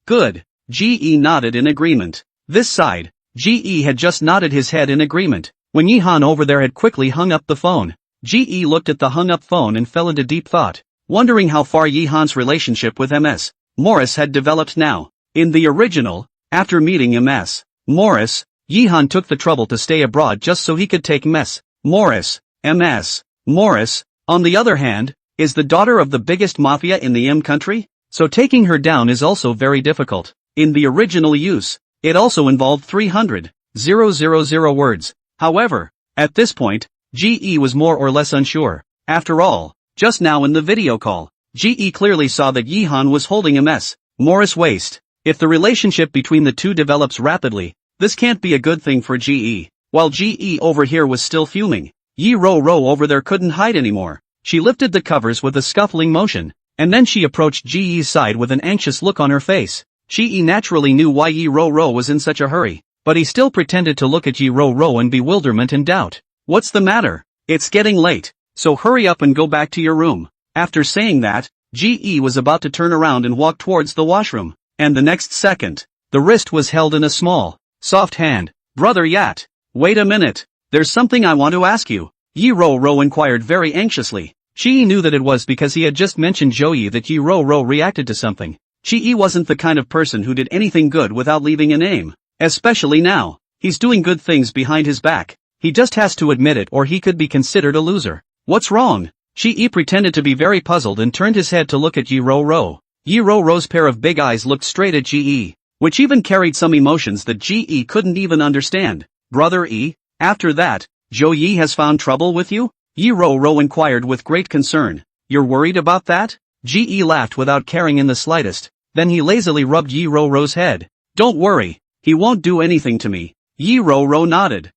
Good. Ji nodded in agreement. This side, Ji had just nodded his head in agreement, when Yi Han over there had quickly hung up the phone. Ji looked at the hung-up phone and fell into deep thought, wondering how far Yi Han's relationship with Ms. Morris had developed now. In the original, after meeting Ms. Morris, Yi Han took the trouble to stay abroad just so he could take Ms. Morris. Ms. Morris, on the other hand, is the daughter of the biggest mafia in the country, so taking her down is also very difficult. In the original use, it also involved 300,000 words. However, at this point, Ji was more or less unsure. After all, just now in the video call, Ji clearly saw that Yi Han was holding Ms. Morris' waist. If the relationship between the two develops rapidly, this can't be a good thing for Ji. While Ji over here was still fuming, Yi Ro over there couldn't hide anymore. She lifted the covers with a scuffling motion, and then she approached Ji's side with an anxious look on her face. Ji naturally knew why Yi Ro was in such a hurry, but he still pretended to look at Yi Ro in bewilderment and doubt. What's the matter? It's getting late, so hurry up and go back to your room. After saying that, Ji was about to turn around and walk towards the washroom, and the next second, the wrist was held in a small, soft hand. Brother Yat, wait a minute. there's something I want to ask you. Yi Ro inquired very anxiously. Chi knew that it was because he had just mentioned Joey that Yi Ro reacted to something. Chi wasn't the kind of person who did anything good without leaving a name. Especially now. He's doing good things behind his back. He just has to admit it or he could be considered a loser. What's wrong? Chi pretended to be very puzzled and turned his head to look at Yi Ro. Yi Ro's pair of big eyes looked straight at Ge, which even carried some emotions that Ge couldn't even understand. Brother E, after that, Joey has found trouble with you? Yi Ro inquired with great concern. You're worried about that? Ge laughed without caring in the slightest, then he lazily rubbed Yi Ro's head. Don't worry, he won't do anything to me. Yi Ro nodded.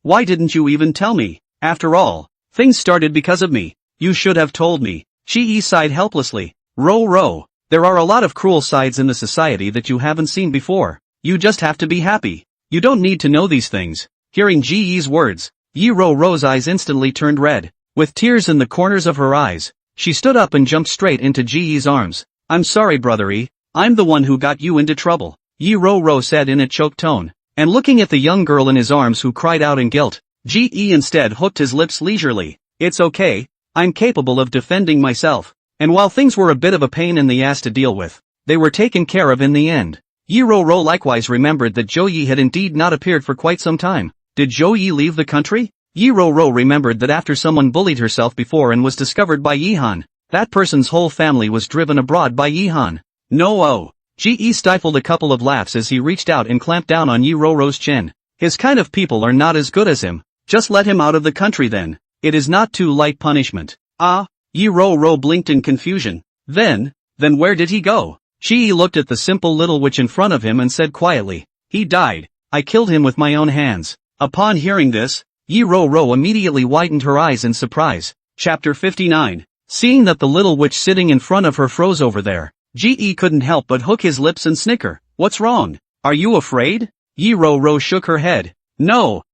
Why didn't you even tell me? After all, things started because of me. You should have told me. Chi sighed helplessly. Ro, there are a lot of cruel sides in the society that you haven't seen before. You just have to be happy. You don't need to know these things. Hearing Ge's words, Yi Ro's eyes instantly turned red. With tears in the corners of her eyes, she stood up and jumped straight into Ge's arms. I'm sorry brother E, I'm the one who got you into trouble, Yi Ro said in a choked tone. And looking at the young girl in his arms who cried out in guilt, Ge instead hooked his lips leisurely. It's okay, I'm capable of defending myself. And while things were a bit of a pain in the ass to deal with, they were taken care of in the end. Yi Ro likewise remembered that Joey had indeed not appeared for quite some time. Did Joey leave the country? Yi Ro remembered that after someone bullied herself before and was discovered by Yihan, that person's whole family was driven abroad by Yihan. No. Ge stifled a couple of laughs as he reached out and clamped down on Yi Ro's chin. His kind of people are not as good as him. Just let him out of the country then. It is not too light punishment. Yi Ro blinked in confusion. Then where did he go? Chi looked at the simple little witch in front of him and said quietly, he died. I killed him with my own hands. Upon hearing this, Yi Ro immediately widened her eyes in surprise. Chapter 59. Seeing that the little witch sitting in front of her froze over there, Ge couldn't help but hook his lips and snicker. What's wrong? Are you afraid? Yi Ro shook her head. No,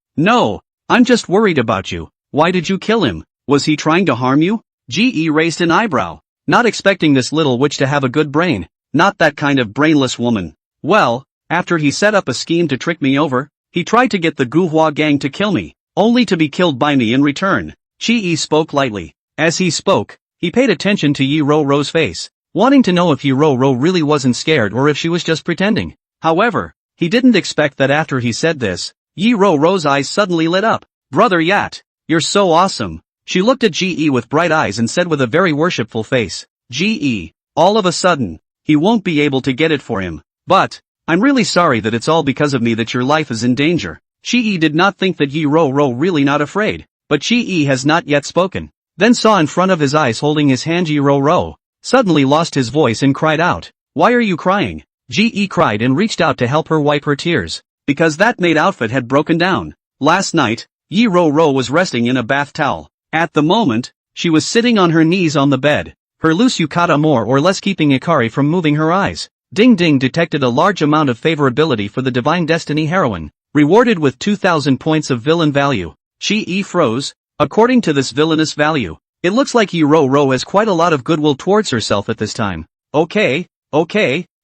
I'm just worried about you. Why did you kill him? Was he trying to harm you? Ge raised an eyebrow, not expecting this little witch to have a good brain. Not that kind of brainless woman. Well, after he set up a scheme to trick me over, he tried to get the Guhua gang to kill me, only to be killed by me in return. Chi spoke lightly. As he spoke, he paid attention to Yi Ro's face, wanting to know if Yi Ro really wasn't scared or if she was just pretending. However, he didn't expect that after he said this, Yi Ro's eyes suddenly lit up. Brother Yat, you're so awesome. She looked at Ge with bright eyes and said with a very worshipful face, Ge, all of a sudden, he won't be able to get it for him. But, I'm really sorry that it's all because of me that your life is in danger. Chi did not think that Yi Ro really not afraid, but Chi has not yet spoken. Then saw in front of his eyes holding his hand Yi Ro suddenly lost his voice and cried out. Why are you crying? Ge cried and reached out to help her wipe her tears, because that maid outfit had broken down. Last night, Yi Ro was resting in a bath towel. At the moment, she was sitting on her knees on the bed, her loose yukata more or less keeping Ikari from moving her eyes. Ding detected a large amount of favorability for the Divine Destiny heroine, rewarded with 2,000 points of villain value. Chi froze. According to this villainous value, it looks like Yi Ro has quite a lot of goodwill towards herself at this time. Okay,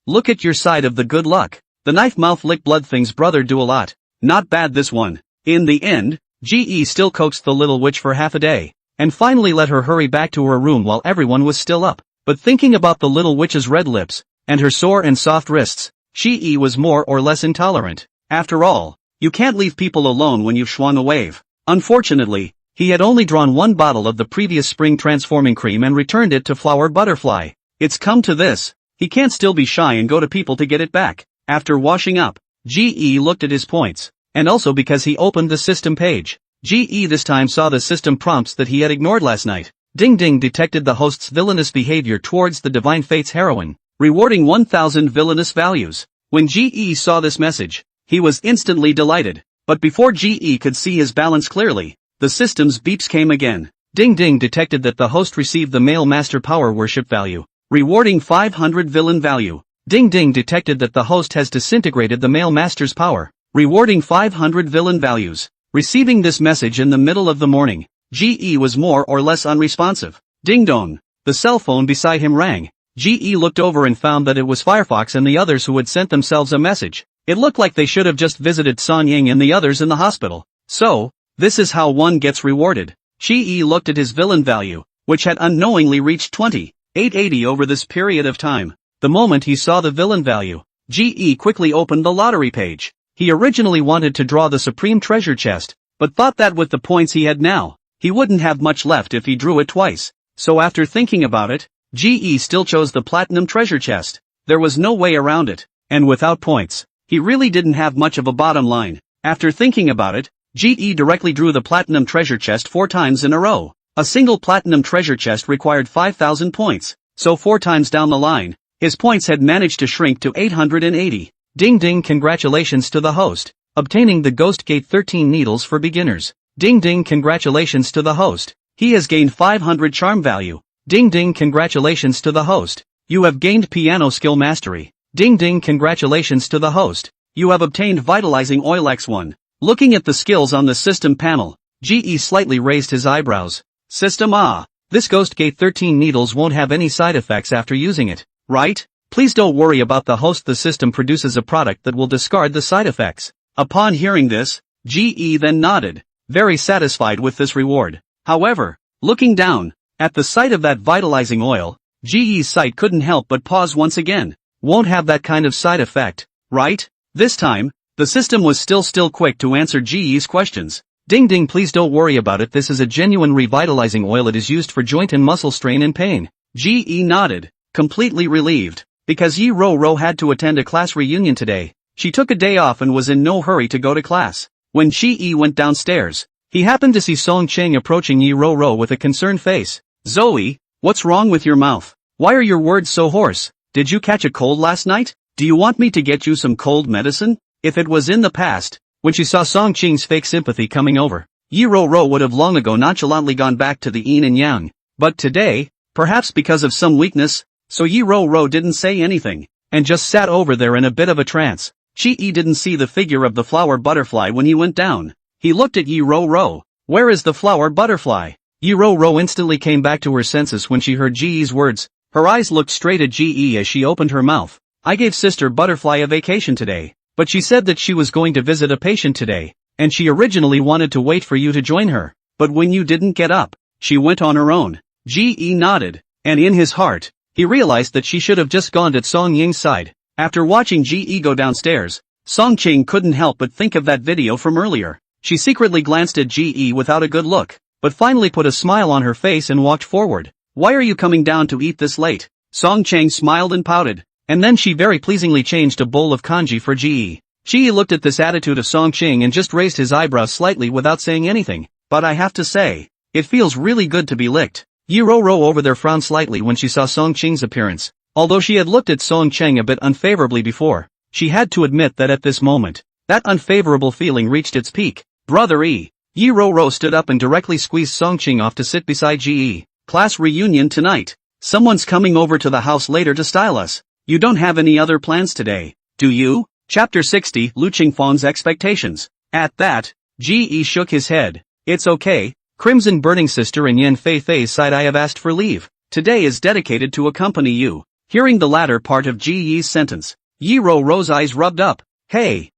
look at your side of the good luck. The knife mouth lick blood things brother do a lot. Not bad this one. In the end, Ge still coaxed the little witch for half a day, and finally let her hurry back to her room while everyone was still up. But thinking about the little witch's red lips, and her sore and soft wrists, Chi was more or less intolerant. After all, you can't leave people alone when you've swung a wave. Unfortunately, he had only drawn one bottle of the previous spring transforming cream and returned it to Flower Butterfly. It's come to this, he can't still be shy and go to people to get it back. After washing up, Ge looked at his points, and also because he opened the system page. Ge this time saw the system prompts that he had ignored last night. Ding detected the host's villainous behavior towards the Divine Fates heroine, rewarding 1,000 villainous values. When Ge saw this message, he was instantly delighted, but before Ge could see his balance clearly, the system's beeps came again. Ding detected that the host received the male master power worship value, rewarding 500 villain value. Ding detected that the host has disintegrated the male master's power, rewarding 500 villain values. Receiving this message in the middle of the morning, Ge was more or less unresponsive. Ding dong, the cell phone beside him rang. Ge looked over and found that it was Firefox and the others who had sent themselves a message. It looked like they should have just visited Son Ying and the others in the hospital. So, This is how one gets rewarded. Ji looked at his villain value, which had unknowingly reached 20,880 over this period of time. The moment he saw the villain value, Ji quickly opened the lottery page. He originally wanted to draw the supreme treasure chest, but thought that with the points he had now, he wouldn't have much left if he drew it twice. So after thinking about it, Ji still chose the platinum treasure chest. There was no way around it, and without points, he really didn't have much of a bottom line. After thinking about it, Ji directly drew the platinum treasure chest 4 times in a row. A single platinum treasure chest required 5,000 points, so 4 times down the line, his points had managed to shrink to 880. Ding ding, congratulations to the host, obtaining the Ghost Gate 13 needles for beginners. Ding ding, congratulations to the host, he has gained 500 charm value. Ding ding, congratulations to the host, you have gained piano skill mastery. Ding ding, congratulations to the host, you have obtained vitalizing oil X1. Looking at the skills on the system panel, Ji slightly raised his eyebrows. System this Ghost Gate 13 needles won't have any side effects after using it, right? Please don't worry about the host, the system produces a product that will discard the side effects. Upon hearing this, Ji then nodded, very satisfied with this reward. However, looking down, at the sight of that vitalizing oil, Ji's sight couldn't help but pause once again. Won't have that kind of side effect, right? This time, the system was still quick to answer Ji's questions. Ding ding, please don't worry about it, this is a genuine revitalizing oil, it is used for joint and muscle strain and pain. Ji nodded, completely relieved, because Yi Ro had to attend a class reunion today. She took a day off and was in no hurry to go to class. When Ji went downstairs, he happened to see Song Cheng approaching Yi Ro with a concerned face. Zoe, what's wrong with your mouth? Why are your words so hoarse? Did you catch a cold last night? Do you want me to get you some cold medicine? If it was in the past, when she saw Song Cheng's fake sympathy coming over, Yi Ro would have long ago nonchalantly gone back to the yin and yang. But today, perhaps because of some weakness, so Yi Ro didn't say anything, and just sat over there in a bit of a trance. Ji didn't see the figure of the flower butterfly when he went down. He looked at Yi Ro. Where is the flower butterfly? Yi Ro instantly came back to her senses when she heard Ji's words. Her eyes looked straight at Ji as she opened her mouth. I gave Sister Butterfly a vacation today, but she said that she was going to visit a patient today, and she originally wanted to wait for you to join her, but when you didn't get up, she went on her own. Ji nodded, and in his heart, he realized that she should have just gone at Song Ying's side. After watching Ji go downstairs, Song Cheng couldn't help but think of that video from earlier. She secretly glanced at Ji without a good look, but finally put a smile on her face and walked forward. Why are you coming down to eat this late? Song Cheng smiled and pouted, and then she very pleasingly changed a bowl of kanji for Ji. Ji looked at this attitude of Song Cheng and just raised his eyebrows slightly without saying anything. But I have to say, it feels really good to be licked. Yi Ro over there frowned slightly when she saw Song Cheng's appearance. Although she had looked at Song Cheng a bit unfavorably before, she had to admit that at this moment, that unfavorable feeling reached its peak. Brother Yi Ro stood up and directly squeezed Song Cheng off to sit beside Ji. Class reunion tonight. Someone's coming over to the house later to style us. You don't have any other plans today, do you? Chapter 60, Lu Qingfang's Expectations. At that, Ji shook his head. It's okay, Crimson Burning Sister and Yan Fei Fei's side I have asked for leave. Today is dedicated to accompany you. Hearing the latter part of Ji's sentence, Yi Ro's eyes rubbed up. Hey,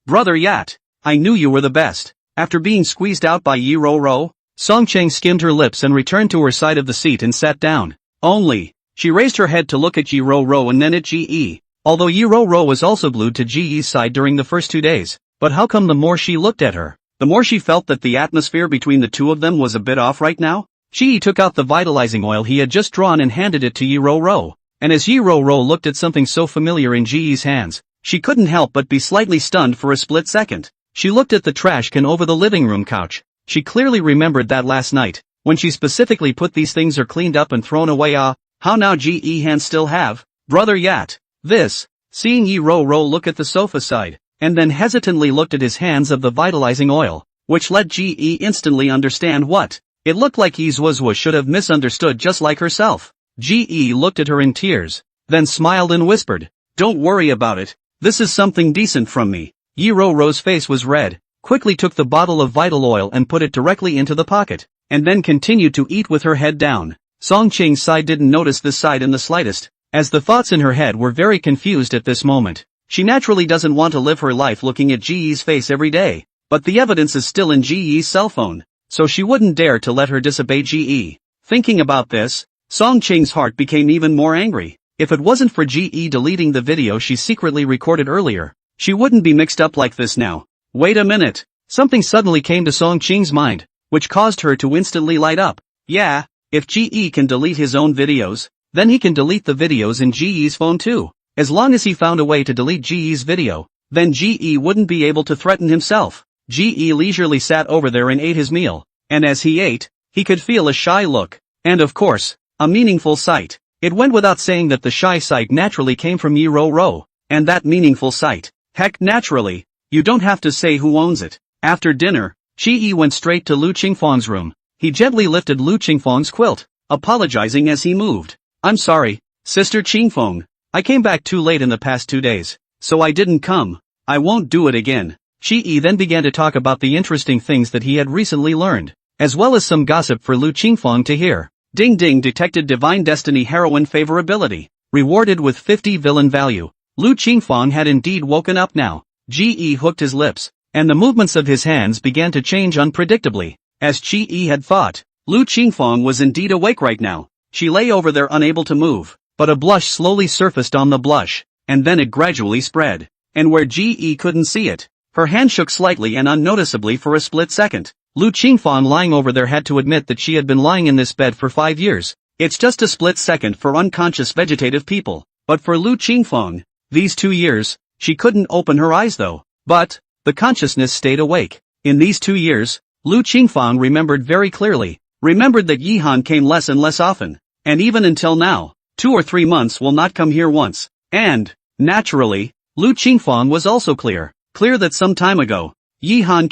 brother Yat, I knew you were the best. After being squeezed out by Yi Ro, Song Cheng skimmed her lips and returned to her side of the seat and sat down. Only, she raised her head to look at Yi Ro and then at Ji. Although Yi Ro was also glued to Ji's side during the first 2 days, but how come the more she looked at her, the more she felt that the atmosphere between the two of them was a bit off right now? Ji took out the vitalizing oil he had just drawn and handed it to Yi Ro. And as Yi Ro looked at something so familiar in Ji's hands, she couldn't help but be slightly stunned for a split second. She looked at the trash can over the living room couch. She clearly remembered that last night, when she specifically put these things are cleaned up and thrown away. How now Ji hands still have? Brother Yat. This, seeing Yi Ro look at the sofa side, and then hesitantly looked at his hands of the vitalizing oil, which let Ji instantly understand what it looked like Yi Zuozua should have misunderstood just like herself. Ji looked at her in tears, then smiled and whispered, don't worry about it, this is something decent from me. Yi Ro's face was red, quickly took the bottle of vital oil and put it directly into the pocket, and then continued to eat with her head down. Song Cheng's side didn't notice this side in the slightest, as the thoughts in her head were very confused at this moment. She naturally doesn't want to live her life looking at Ji's face every day, but the evidence is still in Ge's cell phone, so she wouldn't dare to let her disobey Ge. Thinking about this, Song Qing's heart became even more angry. If it wasn't for Ge deleting the video she secretly recorded earlier, she wouldn't be mixed up like this now. Wait a minute. Something suddenly came to Song Qing's mind, which caused her to instantly light up. Yeah, if Ge can delete his own videos, then he can delete the videos in Ge's phone too. As long as he found a way to delete Ge's video, then Ge wouldn't be able to threaten himself. Ge leisurely sat over there and ate his meal, and as he ate, he could feel a shy look, and of course, a meaningful sight. It went without saying that the shy sight naturally came from Yi Ro, and that meaningful sight. Heck, naturally, you don't have to say who owns it. After dinner, Ge went straight to Lu Qingfang's room. He gently lifted Lu Qingfang's quilt, apologizing as he moved. I'm sorry, Sister Qingfeng. I came back too late in the past 2 days, so I didn't come. I won't do it again. Ge then began to talk about the interesting things that he had recently learned, as well as some gossip for Lu Qingfang to hear. Ding ding, detected Divine Destiny heroine favorability. Rewarded with 50 villain value. Lu Qingfang had indeed woken up now. Ge hooked his lips, and the movements of his hands began to change unpredictably. As Ge had thought, Lu Qingfang was indeed awake right now. She lay over there unable to move, but a blush slowly surfaced on the blush, and then it gradually spread. And where Ge couldn't see it, her hand shook slightly and unnoticeably for a split second. Lu Qingfang lying over there had to admit that she had been lying in this bed for 5 years. It's just a split second for unconscious vegetative people, but for Lu Qingfang, these 2 years, she couldn't open her eyes though. But the consciousness stayed awake. In these 2 years, Lu Qingfang remembered very clearly, remembered that Yihan came less and less often, and even until now, 2 or 3 months will not come here once. And, naturally, Lu Qingfang was also clear that some time ago, Yihan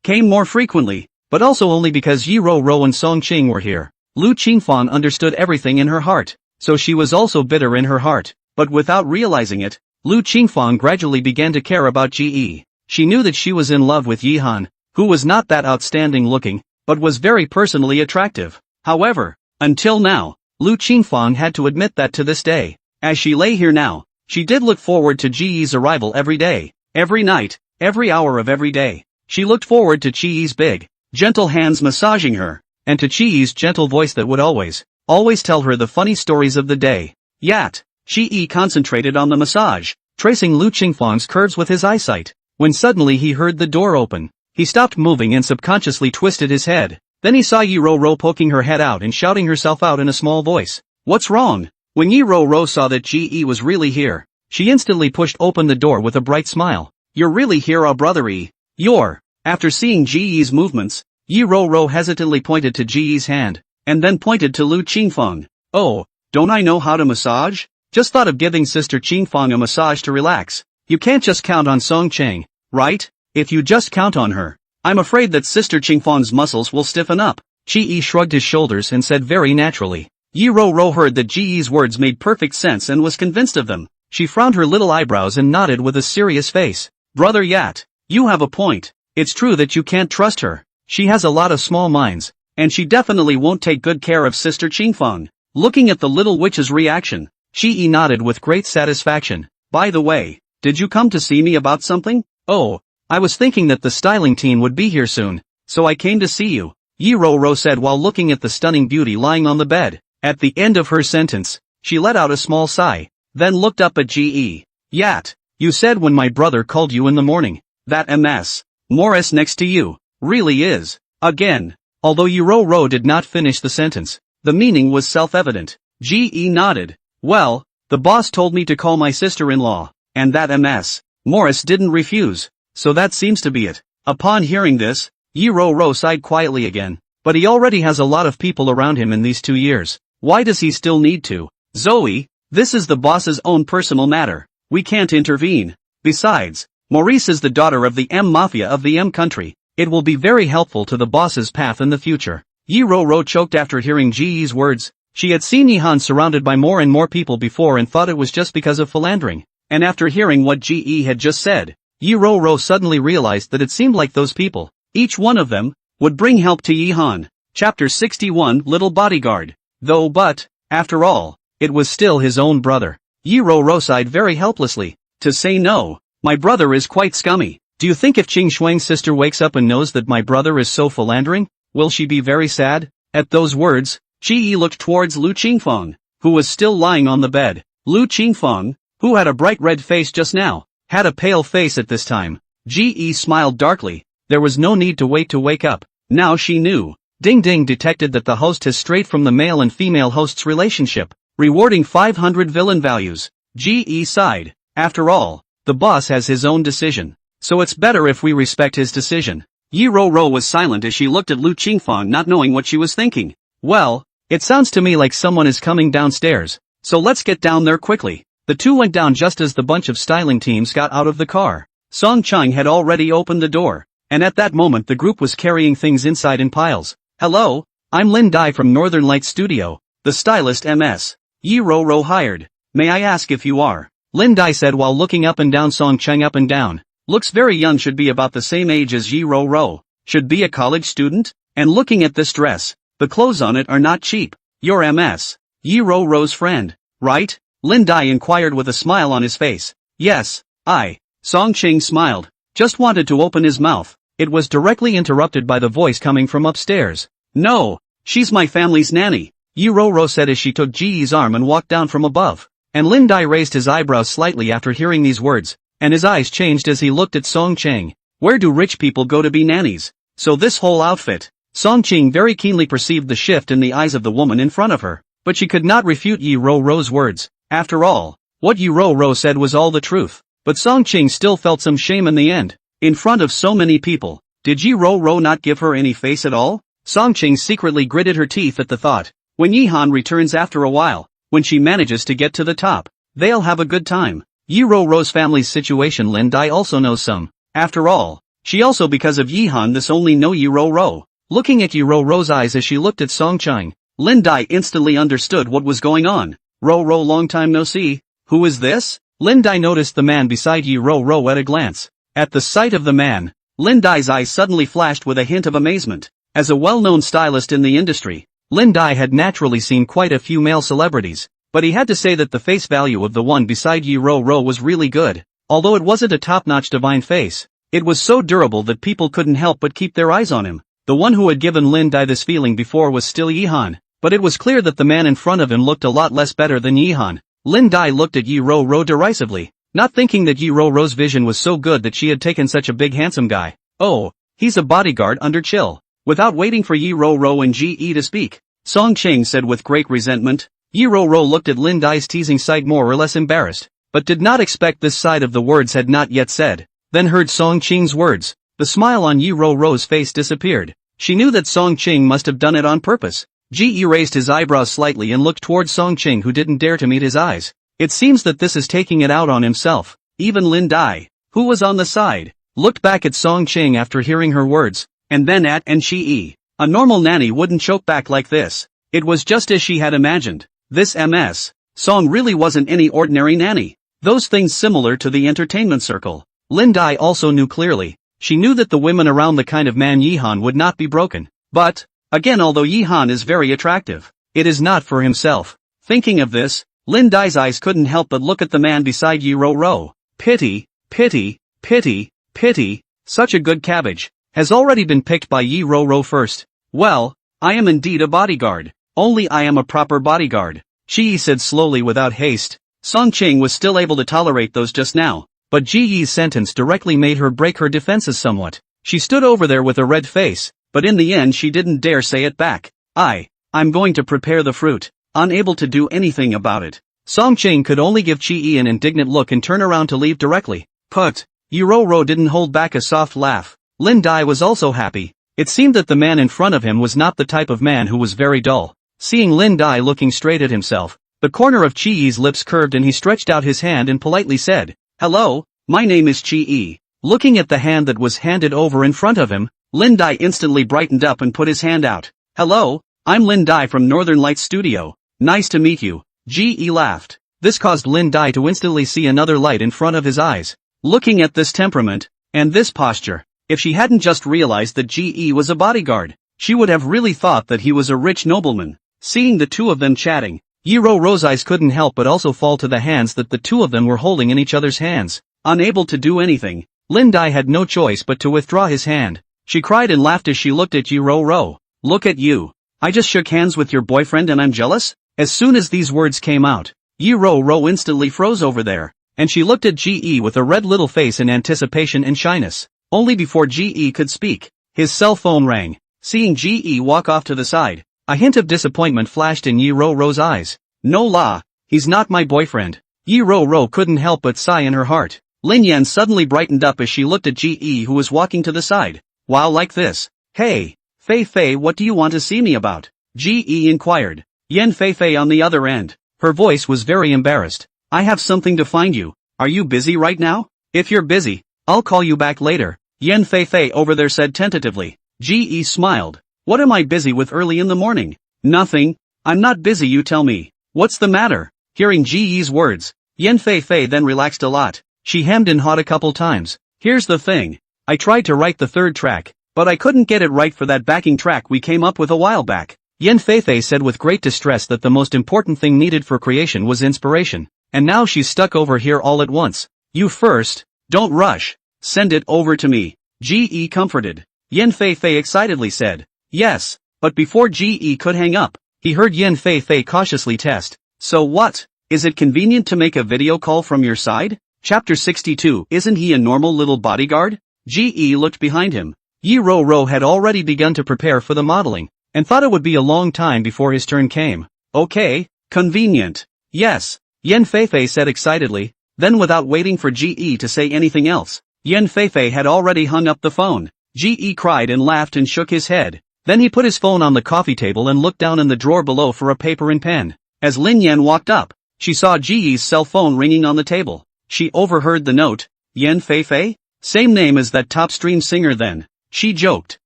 came more frequently, but also only because Yi Ro and Song Qing were here. Lu Qingfang understood everything in her heart, so she was also bitter in her heart, but without realizing it, Lu Qingfang gradually began to care about Ge. She knew that she was in love with Yihan, who was not that outstanding looking, but was very personally attractive. However, until now, Lu Qingfang had to admit that to this day. As she lay here now, she did look forward to Ge's arrival every day, every night, every hour of every day. She looked forward to Ge's big, gentle hands massaging her, and to Ge's gentle voice that would always tell her the funny stories of the day. Yet, Ge concentrated on the massage, tracing Lu Qingfang's curves with his eyesight, when suddenly he heard the door open. He stopped moving and subconsciously twisted his head. Then he saw Yi Ro poking her head out and shouting herself out in a small voice. What's wrong? When Yi Ro saw that Ge was really here, she instantly pushed open the door with a bright smile. You're really here, brother E? You're. After seeing Ge's movements, Yi Ro hesitantly pointed to Ge's hand, and then pointed to Lu Qingfang. Oh, don't I know how to massage? Just thought of giving Sister Qingfang a massage to relax. You can't just count on Song Qing, right? If you just count on her, I'm afraid that Sister Qingfang's muscles will stiffen up. Ge shrugged his shoulders and said very naturally. Yi Ro heard that Ge's words made perfect sense and was convinced of them. She frowned her little eyebrows and nodded with a serious face. Brother Yat, you have a point. It's true that you can't trust her. She has a lot of small minds, and she definitely won't take good care of Sister Qingfang. Looking at the little witch's reaction, Ge nodded with great satisfaction. By the way, did you come to see me about something? Oh, I was thinking that the styling team would be here soon, so I came to see you, Yi Ro said while looking at the stunning beauty lying on the bed. At the end of her sentence, she let out a small sigh, then looked up at Ge. Yat, you said when my brother called you in the morning, that Ms. Morris next to you, really is, again. Although Yi Ro did not finish the sentence, the meaning was self-evident. Ge nodded. Well, the boss told me to call my sister-in-law, and that Ms. Morris didn't refuse, so that seems to be it. Upon hearing this, Yi Ro sighed quietly again, but he already has a lot of people around him in these 2 years. Why does he still need to? Zoe, this is the boss's own personal matter. We can't intervene. Besides, Maurice is the daughter of the M Mafia of the M country. It will be very helpful to the boss's path in the future. Yi Ro choked after hearing Ge's words. She had seen Yihan surrounded by more and more people before and thought it was just because of philandering. And after hearing what Ge had just said, Yi Ro suddenly realized that it seemed like those people, each one of them, would bring help to Yihan. Chapter 61 Little Bodyguard. But, after all, it was still his own brother. Yi Ro sighed very helplessly. To say no, my brother is quite scummy. Do you think if Qing Shuang's sister wakes up and knows that my brother is so philandering, will she be very sad? At those words, Ji Yi looked towards Lu Qingfeng, who was still lying on the bed. Lu Qingfeng, who had a bright red face just now, had a pale face at this time. Ji Yi smiled darkly. There was no need to wait to wake up. Now she knew. Ding Ding detected that the host has strayed from the male and female host's relationship, rewarding 500 villain values. Ji Yi sighed. After all, the boss has his own decision. So it's better if we respect his decision. Yi Ro was silent as she looked at Lu Qingfeng, not knowing what she was thinking. Well, it sounds to me like someone is coming downstairs, so let's get down there quickly. The two went down just as the bunch of styling teams got out of the car. Song Chang had already opened the door, and at that moment the group was carrying things inside in piles. Hello, I'm Lin Dai from Northern Lights Studio, the stylist MS. Yi Ro hired. May I ask if you are? Lin Dai said while looking up and down. Song Chang up and down. Looks very young, should be about the same age as Yi Ro. Should be a college student? And looking at this dress, the clothes on it are not cheap. You're MS. Yi Ro's friend, right? Lin Dai inquired with a smile on his face. Yes, I. Song Ching smiled. Just wanted to open his mouth. It was directly interrupted by the voice coming from upstairs. No, she's my family's nanny, Yi Ro said as she took Ji Yi's arm and walked down from above. And Lin Dai raised his eyebrows slightly after hearing these words, and his eyes changed as he looked at Song Ching. Where do rich people go to be nannies? So this whole outfit. Song Ching very keenly perceived the shift in the eyes of the woman in front of her, but she could not refute Yi Ro's words. After all, what Yi Ro said was all the truth. But Song Ching still felt some shame in the end. In front of so many people, did Yi Ro not give her any face at all? Song Ching secretly gritted her teeth at the thought. When Yi Han returns after a while, when she manages to get to the top, they'll have a good time. Yi Ro's family's situation Lin Dai also knows some. After all, she also because of Yi Han this only know Yi Ro. Looking at Yi Ro's eyes as she looked at Song Chang, Lin Dai instantly understood what was going on. Ro long time no see. Who is this? Lin Dai noticed the man beside Yi Ro at a glance. At the sight of the man, Lin Dai's eyes suddenly flashed with a hint of amazement. As a well-known stylist in the industry, Lin Dai had naturally seen quite a few male celebrities, but he had to say that the face value of the one beside Yi Ro was really good. Although it wasn't a top-notch divine face, it was so durable that people couldn't help but keep their eyes on him. The one who had given Lin Dai this feeling before was still Yi Han, but it was clear that the man in front of him looked a lot less better than Yi Han. Lin Dai looked at Yi Ro derisively, not thinking that Yi Ro's vision was so good that she had taken such a big handsome guy. Oh, he's a bodyguard under chill. Without waiting for Yi Ro and Ji Yi to speak, Song Ching said with great resentment. Yi Ro looked at Lin Dai's teasing side more or less embarrassed, but did not expect this side of the words had not yet said. Then heard Song Ching's words. The smile on Yi Ro's face disappeared. She knew that Song Ching must have done it on purpose. Ji Yi raised his eyebrows slightly and looked towards Song Ching, who didn't dare to meet his eyes. It seems that this is taking it out on himself. Even Lin Dai, who was on the side, looked back at Song Ching after hearing her words, and then at Chi Yi. A normal nanny wouldn't choke back like this. It was just as she had imagined. This MS. Song really wasn't any ordinary nanny. Those things similar to the entertainment circle. Lin Dai also knew clearly. She knew that the women around the kind of man Yi Han would not be broken. But, again, although Yi Han is very attractive, it is not for himself. Thinking of this, Lin Dai's eyes couldn't help but look at the man beside Yi Ro. Pity, pity, pity, pity, such a good cabbage, has already been picked by Yi Ro first. Well, I am indeed a bodyguard. Only I am a proper bodyguard, Ji Yi said slowly without haste. Song Ching was still able to tolerate those just now, but Ji Yi's sentence directly made her break her defenses somewhat. She stood over there with a red face, but in the end she didn't dare say it back. I'm going to prepare the fruit. Unable to do anything about it, Song Ching could only give Ji Yi an indignant look and turn around to leave directly. But Yi Ro didn't hold back a soft laugh. Lin Dai was also happy. It seemed that the man in front of him was not the type of man who was very dull. Seeing Lin Dai looking straight at himself, the corner of Ji Yi's lips curved and he stretched out his hand and politely said, "Hello, my name is Ji Yi." Looking at the hand that was handed over in front of him, Lin Dai instantly brightened up and put his hand out. "Hello, I'm Lin Dai from Northern Lights Studio. Nice to meet you." Ji Yi laughed. This caused Lin Dai to instantly see another light in front of his eyes. Looking at this temperament, and this posture, if she hadn't just realized that Ji Yi was a bodyguard, she would have really thought that he was a rich nobleman. Seeing the two of them chatting, Yi Ro's eyes couldn't help but also fall to the hands that the two of them were holding in each other's hands. Unable to do anything, Lin Dai had no choice but to withdraw his hand. She cried and laughed as she looked at Yi Ro. Look at you. I just shook hands with your boyfriend and I'm jealous? As soon as these words came out, Yi Ro instantly froze over there, and she looked at Ge with a red little face in anticipation and shyness. Only before Ge could speak, his cell phone rang. Seeing Ge walk off to the side, a hint of disappointment flashed in Yi Ro's eyes. No la, he's not my boyfriend. Yi Ro couldn't help but sigh in her heart. Lin Yan suddenly brightened up as she looked at Ge who was walking to the side. Wow, like this. Hey, Fei, what do you want to see me about? Ge inquired. Yan Fei on the other end. Her voice was very embarrassed. I have something to find you. Are you busy right now? If you're busy, I'll call you back later. Yan Fei over there said tentatively. Ge smiled. What am I busy with early in the morning? Nothing. I'm not busy, you tell me. What's the matter? Hearing Ge's words, Yan Fei then relaxed a lot. She hemmed and hawed a couple times. Here's the thing. I tried to write the third track, but I couldn't get it right for that backing track we came up with a while back. Yan Fei said with great distress that the most important thing needed for creation was inspiration, and now she's stuck over here all at once. You first, don't rush. Send it over to me. Ge comforted. Yan Fei excitedly said, yes, but before Ge could hang up, he heard Yan Fei cautiously test. So what? Is it convenient to make a video call from your side? Chapter 62. Isn't he a normal little bodyguard? Ge looked behind him. Yi Ro had already begun to prepare for the modeling, and thought it would be a long time before his turn came. Okay, convenient. Yes, Yan Fei said excitedly, then without waiting for Ge to say anything else, Yan Fei had already hung up the phone. Ge cried and laughed and shook his head. Then he put his phone on the coffee table and looked down in the drawer below for a paper and pen. As Lin Yan walked up, she saw Ge's cell phone ringing on the table. She overheard the note. Yan Fei? Same name as that top stream singer then. She joked.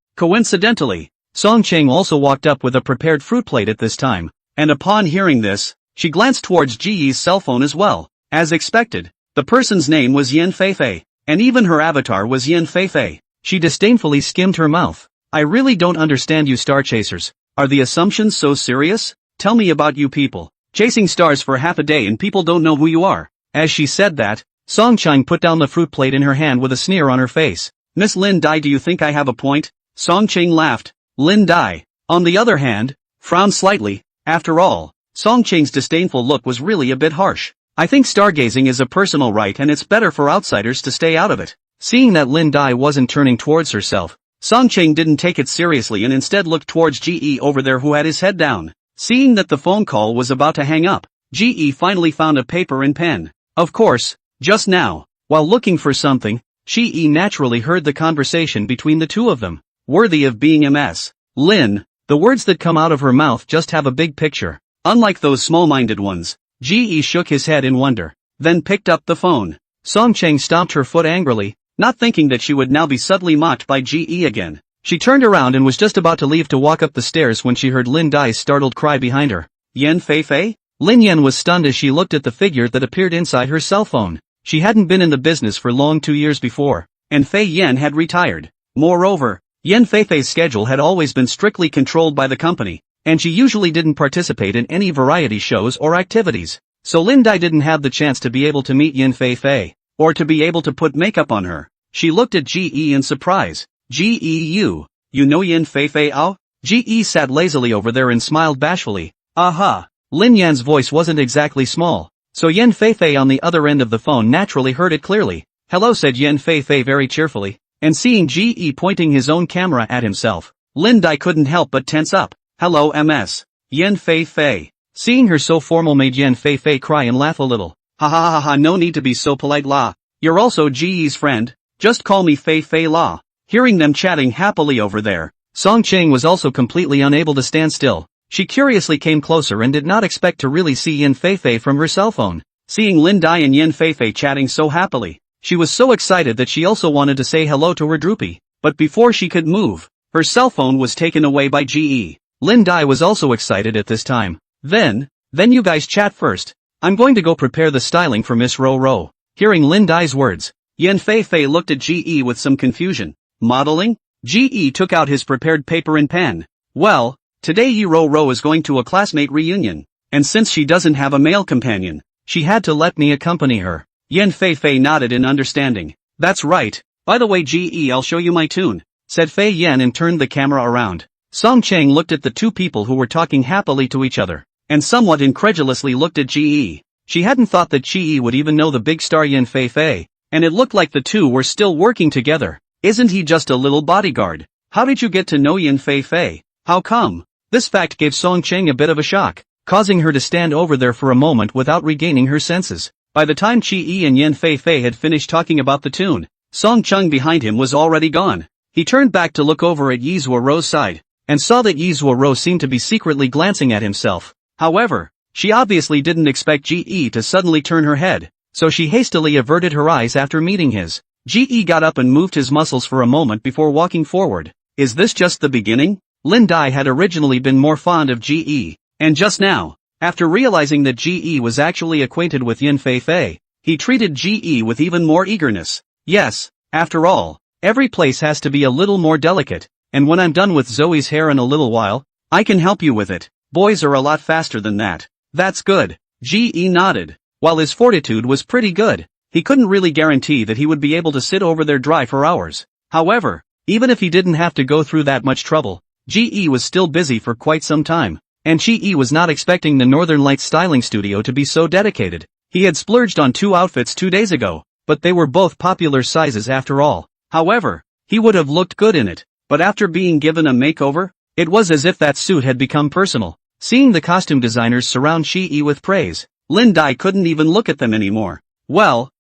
Coincidentally, Song Cheng also walked up with a prepared fruit plate at this time, and upon hearing this, she glanced towards Ge's cell phone as well. As expected, the person's name was Yan Fei, and even her avatar was Yan Fei. She disdainfully skimmed her mouth. I really don't understand you star chasers. Are the assumptions so serious? Tell me about you people. Chasing stars for half a day and people don't know who you are. As she said that, Song Cheng put down the fruit plate in her hand with a sneer on her face. Miss Lin Dai, do you think I have a point? Song Cheng laughed. Lin Dai, on the other hand, frowned slightly. After all, Song Cheng's disdainful look was really a bit harsh. I think stargazing is a personal right and it's better for outsiders to stay out of it. Seeing that Lin Dai wasn't turning towards herself, Song Cheng didn't take it seriously and instead looked towards Ge over there who had his head down. Seeing that the phone call was about to hang up, Ge finally found a paper and pen. Of course, just now, while looking for something, Ge naturally heard the conversation between the two of them. Worthy of being Ms. Lin, the words that come out of her mouth just have a big picture. Unlike those small-minded ones, Ge shook his head in wonder, then picked up the phone. Song Cheng stomped her foot angrily, not thinking that she would now be subtly mocked by Ge again. She turned around and was just about to leave to walk up the stairs when she heard Lin Dai's startled cry behind her. Yan Fei? Lin Yan was stunned as she looked at the figure that appeared inside her cell phone. She hadn't been in the business for long 2 years before, and Fei Yan had retired. Moreover, Yan Fei's schedule had always been strictly controlled by the company, and she usually didn't participate in any variety shows or activities. So Lin Dai didn't have the chance to be able to meet Yan Fei, or to be able to put makeup on her. She looked at Ge in surprise. Ge, you know Yan Fei? Oh? Ge sat lazily over there and smiled bashfully. Aha! Lin Yan's voice wasn't exactly small, so Yan Fei on the other end of the phone naturally heard it clearly. Hello, said Yan Fei very cheerfully, and seeing Ge pointing his own camera at himself, Lin Dai couldn't help but tense up. Hello, Ms. Yan Fei. Seeing her so formal made Yan Fei cry and laugh a little. Ha, no need to be so polite la. You're also Ge's friend, just call me Fei la. Hearing them chatting happily over there, Song Cheng was also completely unable to stand still. She curiously came closer and did not expect to really see Yan Fei from her cell phone. Seeing Lin Dai and Yan Fei chatting so happily, she was so excited that she also wanted to say hello to her droopy. But before she could move, her cell phone was taken away by Ge. Lin Dai was also excited at this time. Then you guys chat first. I'm going to go prepare the styling for Miss Ro. Hearing Lin Dai's words, Yan Fei looked at Ge with some confusion. Modeling? Ge took out his prepared paper and pen. Well, today Yi Ro is going to a classmate reunion, and since she doesn't have a male companion, she had to let me accompany her. Yan Fei nodded in understanding. That's right, By the way I'll show you my tune, said Fei Yan and turned the camera around. Song Chang looked at the two people who were talking happily to each other, and somewhat incredulously looked at Ji. She hadn't thought that Ji would even know the big star Yan Fei, and it looked like the two were still working together. Isn't he just a little bodyguard? How did you get to know Yan Fei? How come? This fact gave Song Chang a bit of a shock, causing her to stand over there for a moment without regaining her senses. By the time Ji and Yan Fei had finished talking about the tune, Song Chang behind him was already gone. He turned back to look over at Yizhuo Rou's side, and saw that Yizhuo Rou seemed to be secretly glancing at himself. However, she obviously didn't expect Ji to suddenly turn her head, so she hastily averted her eyes after meeting his. Ji got up and moved his muscles for a moment before walking forward. Is this just the beginning? Lin Dai had originally been more fond of Ji, and just now, after realizing that Ji was actually acquainted with Yan Fei, he treated Ji with even more eagerness. Yes, after all, every place has to be a little more delicate, and when I'm done with Zoe's hair in a little while, I can help you with it. Boys are a lot faster than that. That's good. Ji nodded. While his fortitude was pretty good, he couldn't really guarantee that he would be able to sit over there dry for hours. However, even if he didn't have to go through that much trouble, Ji was still busy for quite some time, and Ji was not expecting the Northern Lights styling studio to be so dedicated. He had splurged on 2 outfits 2 days ago, but they were both popular sizes after all. However, he would have looked good in it, but after being given a makeover, it was as if that suit had become personal. Seeing the costume designers surround Ji with praise, Lin Dai couldn't even look at them anymore. Well,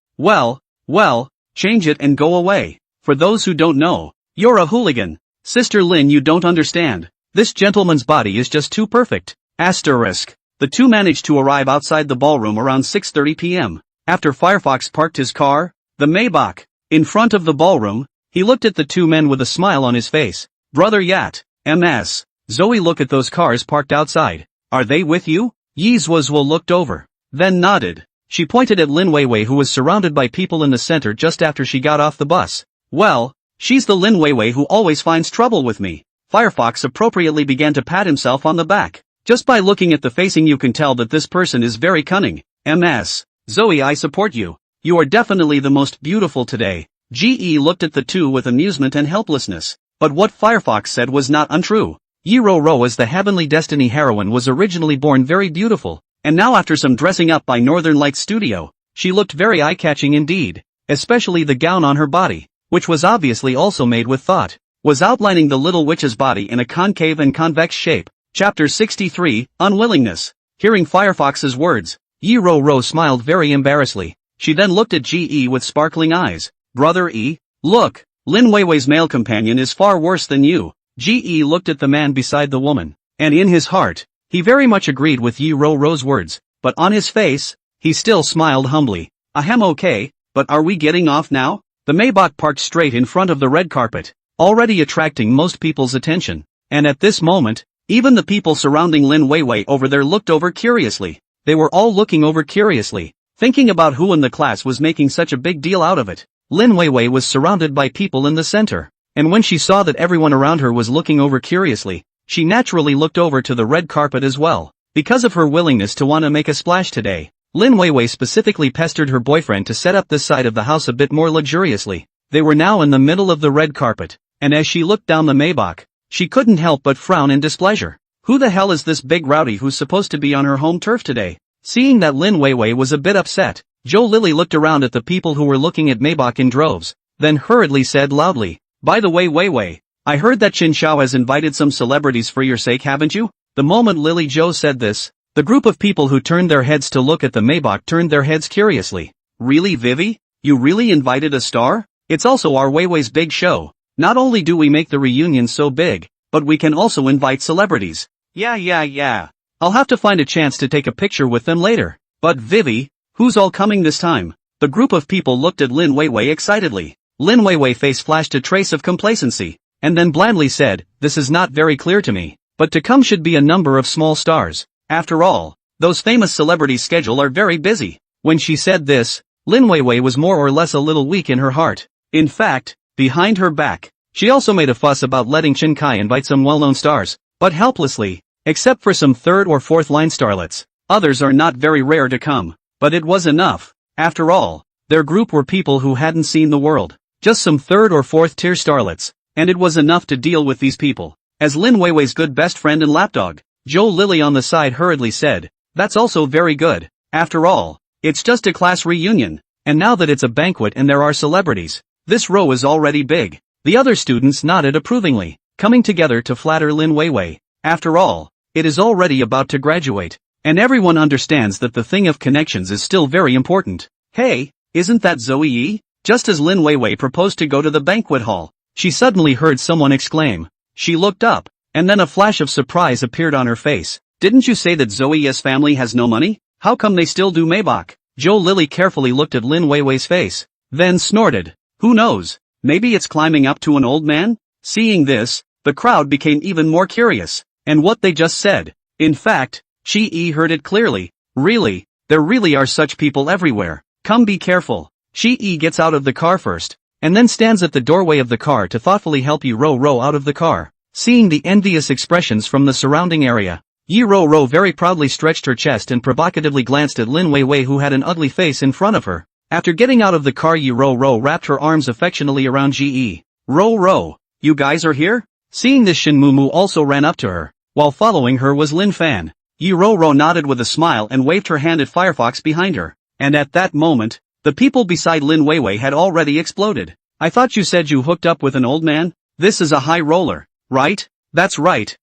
change it and go away. For those who don't know, you're a hooligan. Sister Lin, you don't understand. This gentleman's body is just too perfect. Asterisk. The two managed to arrive outside the ballroom around 6:30 p.m. After Firefox parked his car, the Maybach, in front of the ballroom, he looked at the two men with a smile on his face. Brother Yat, MS. Zoe, look at those cars parked outside. Are they with you? Yizhuo looked over, then nodded. She pointed at Lin Weiwei, who was surrounded by people in the center just after she got off the bus. Well, she's the Lin Weiwei who always finds trouble with me. Firefox appropriately began to pat himself on the back. Just by looking at the facing you can tell that this person is very cunning. MS. Zoe, I support you. You are definitely the most beautiful today. Ji looked at the two with amusement and helplessness. But what Firefox said was not untrue. Yizhuo Rou as the Heavenly Destiny heroine was originally born very beautiful, and now after some dressing up by Northern Lights Studio, she looked very eye-catching indeed, especially the gown on her body, which was obviously also made with thought, was outlining the little witch's body in a concave and convex shape. Chapter 63, Unwillingness. Hearing Firefox's words, Yizhuo Rou smiled very embarrassedly. She then looked at Ji with sparkling eyes. Brother E? Look, Lin Weiwei's male companion is far worse than you. Ji looked at the man beside the woman, and in his heart, he very much agreed with Yizhuo Rou's words, but on his face, he still smiled humbly. Ahem, okay, but are we getting off now? The Maybach parked straight in front of the red carpet, already attracting most people's attention, and at this moment, even the people surrounding Lin Weiwei over there looked over curiously. They were all looking over curiously, thinking about who in the class was making such a big deal out of it. Lin Weiwei was surrounded by people in the center, and when she saw that everyone around her was looking over curiously, she naturally looked over to the red carpet as well. Because of her willingness to want to make a splash today, Lin Weiwei specifically pestered her boyfriend to set up this side of the house a bit more luxuriously. They were now in the middle of the red carpet, and as she looked down the Maybach, she couldn't help but frown in displeasure. Who the hell is this big rowdy who's supposed to be on her home turf today? Seeing that Lin Weiwei was a bit upset, Zhou Lily looked around at the people who were looking at Maybach in droves, then hurriedly said loudly, by the way Weiwei, I heard that Qin Shao has invited some celebrities for your sake, haven't you? The moment Lily Zhou said this, the group of people who turned their heads to look at the Maybach turned their heads curiously. Really Vivi? You really invited a star? It's also our Weiwei's big show. Not only do we make the reunion so big, but we can also invite celebrities. Yeah. I'll have to find a chance to take a picture with them later. But Vivi, who's all coming this time? The group of people looked at Lin Weiwei excitedly. Lin Weiwei's face flashed a trace of complacency, and then blandly said, this is not very clear to me, but to come should be a number of small stars. After all, those famous celebrities' schedule are very busy. When she said this, Lin Weiwei was more or less a little weak in her heart. In fact, behind her back, she also made a fuss about letting Chen Kai invite some well-known stars, but helplessly, except for some third or fourth line starlets. Others are not very rare to come, but it was enough. After all, their group were people who hadn't seen the world. Just some third or fourth tier starlets. And it was enough to deal with these people. As Lin Weiwei's good best friend and lapdog, Joe Lily on the side hurriedly said, "That's also very good. After all, it's just a class reunion. And now that it's a banquet and there are celebrities, this row is already big." The other students nodded approvingly, coming together to flatter Lin Weiwei. After all, it is already about to graduate. And everyone understands that the thing of connections is still very important. "Hey, isn't that Zoe Yi?" Just as Lin Weiwei proposed to go to the banquet hall, she suddenly heard someone exclaim. She looked up, and then a flash of surprise appeared on her face. "Didn't you say that Zoe Yi's family has no money? How come they still do Maybach?" Joe Lily carefully looked at Lin Weiwei's face, then snorted. "Who knows? Maybe it's climbing up to an old man?" Seeing this, the crowd became even more curious. And what they just said. In fact, Chi-E heard it clearly. "Really, there really are such people everywhere. Come, be careful." Chi-E gets out of the car first, and then stands at the doorway of the car to thoughtfully help Yi Ro out of the car. Seeing the envious expressions from the surrounding area, Yi Ro very proudly stretched her chest and provocatively glanced at Lin Weiwei, who had an ugly face in front of her. After getting out of the car, Yi Ro wrapped her arms affectionately around Ji-E. "Ro, you guys are here?" Seeing this, Shin Mumu also ran up to her, while following her was Lin Fan. Yi Ro nodded with a smile and waved her hand at Firefox behind her. And at that moment, the people beside Lin Weiwei had already exploded. "I thought you said you hooked up with an old man? This is a high roller, right?" That's right.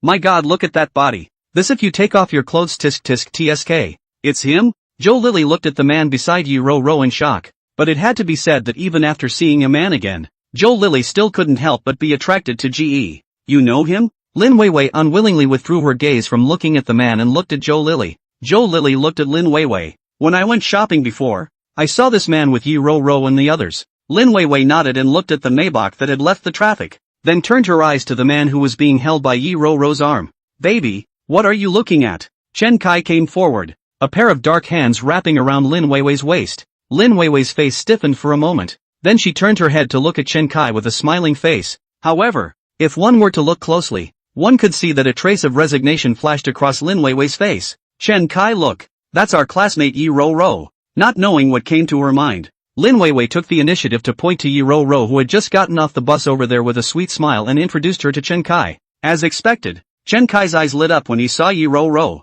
My god, look at that body. This if you take off your clothes, tisk tsk. It's him?" Joe Lily looked at the man beside Yi Ro in shock. But it had to be said that even after seeing a man again, Joe Lily still couldn't help but be attracted to Ji-E. "You know him?" Lin Weiwei unwillingly withdrew her gaze from looking at the man and looked at Joe Lily. Joe Lily looked at Lin Weiwei. "When I went shopping before, I saw this man with Yi Ro and the others." Lin Weiwei nodded and looked at the Maybach that had left the traffic, then turned her eyes to the man who was being held by Yi Ro's arm. "Baby, what are you looking at?" Chen Kai came forward, a pair of dark hands wrapping around Lin Weiwei's waist. Lin Weiwei's face stiffened for a moment, then she turned her head to look at Chen Kai with a smiling face. However, if one were to look closely, one could see that a trace of resignation flashed across Lin Weiwei's face. "Chen Kai, look, that's our classmate Yi Ro." Not knowing what came to her mind, Lin Weiwei took the initiative to point to Yi Ro, who had just gotten off the bus over there, with a sweet smile, and introduced her to Chen Kai. As expected, Chen Kai's eyes lit up when he saw Yi Ro.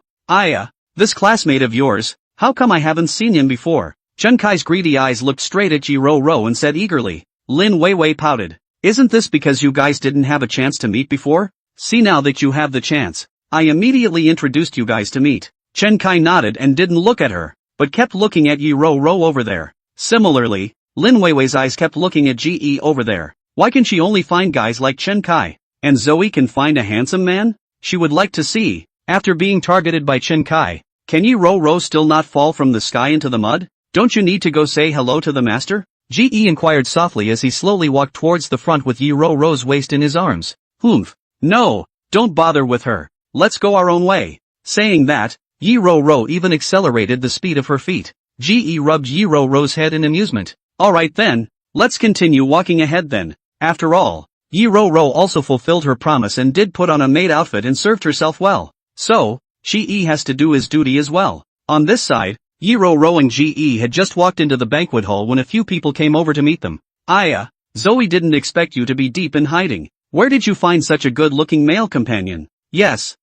This classmate of yours, how come I haven't seen him before?" Chen Kai's greedy eyes looked straight at Yi Ro and said eagerly. Lin Weiwei pouted. "Isn't this because you guys didn't have a chance to meet before? See, now that you have the chance, I immediately introduced you guys to meet." Chen Kai nodded and didn't look at her, but kept looking at Yi Ro over there. Similarly, Lin Weiwei's eyes kept looking at Ji-E over there. Why can she only find guys like Chen Kai? And Zoe can find a handsome man? She would like to see. After being targeted by Chen Kai, can Yi Ro still not fall from the sky into the mud? Don't you need to go say hello to the master? Ji-E inquired softly as he slowly walked towards the front with Yi Ro's waist in his arms. "Humph. No, don't bother with her. Let's go our own way." Saying that, Yi Ro even accelerated the speed of her feet. Ji-E rubbed Yi Ro's head in amusement. "Alright then, let's continue walking ahead then." After all, Yi Ro also fulfilled her promise and did put on a maid outfit and served herself well. So, Ji-E has to do his duty as well. On this side, Yi Ro and Ji-E had just walked into the banquet hall when a few people came over to meet them. Zoe didn't expect you to be deep in hiding. Where did you find such a good-looking male companion?" Yes.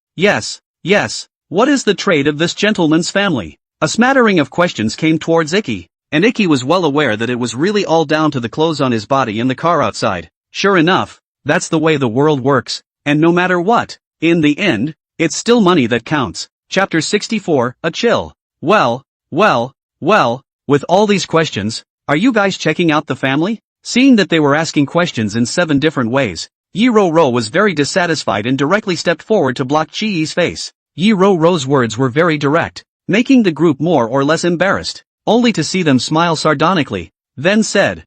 What is the trade of this gentleman's family?" A smattering of questions came towards Icky, and Icky was well aware that it was really all down to the clothes on his body and the car outside. Sure enough, that's the way the world works, and no matter what, in the end, it's still money that counts. Chapter 64, A Chill. Well, with all these questions, are you guys checking out the family? Seeing that they were asking questions in 7 different ways, Yi Ro was very dissatisfied and directly stepped forward to block Chi-Yi's face. Yi Ro's words were very direct, making the group more or less embarrassed, only to see them smile sardonically, then said,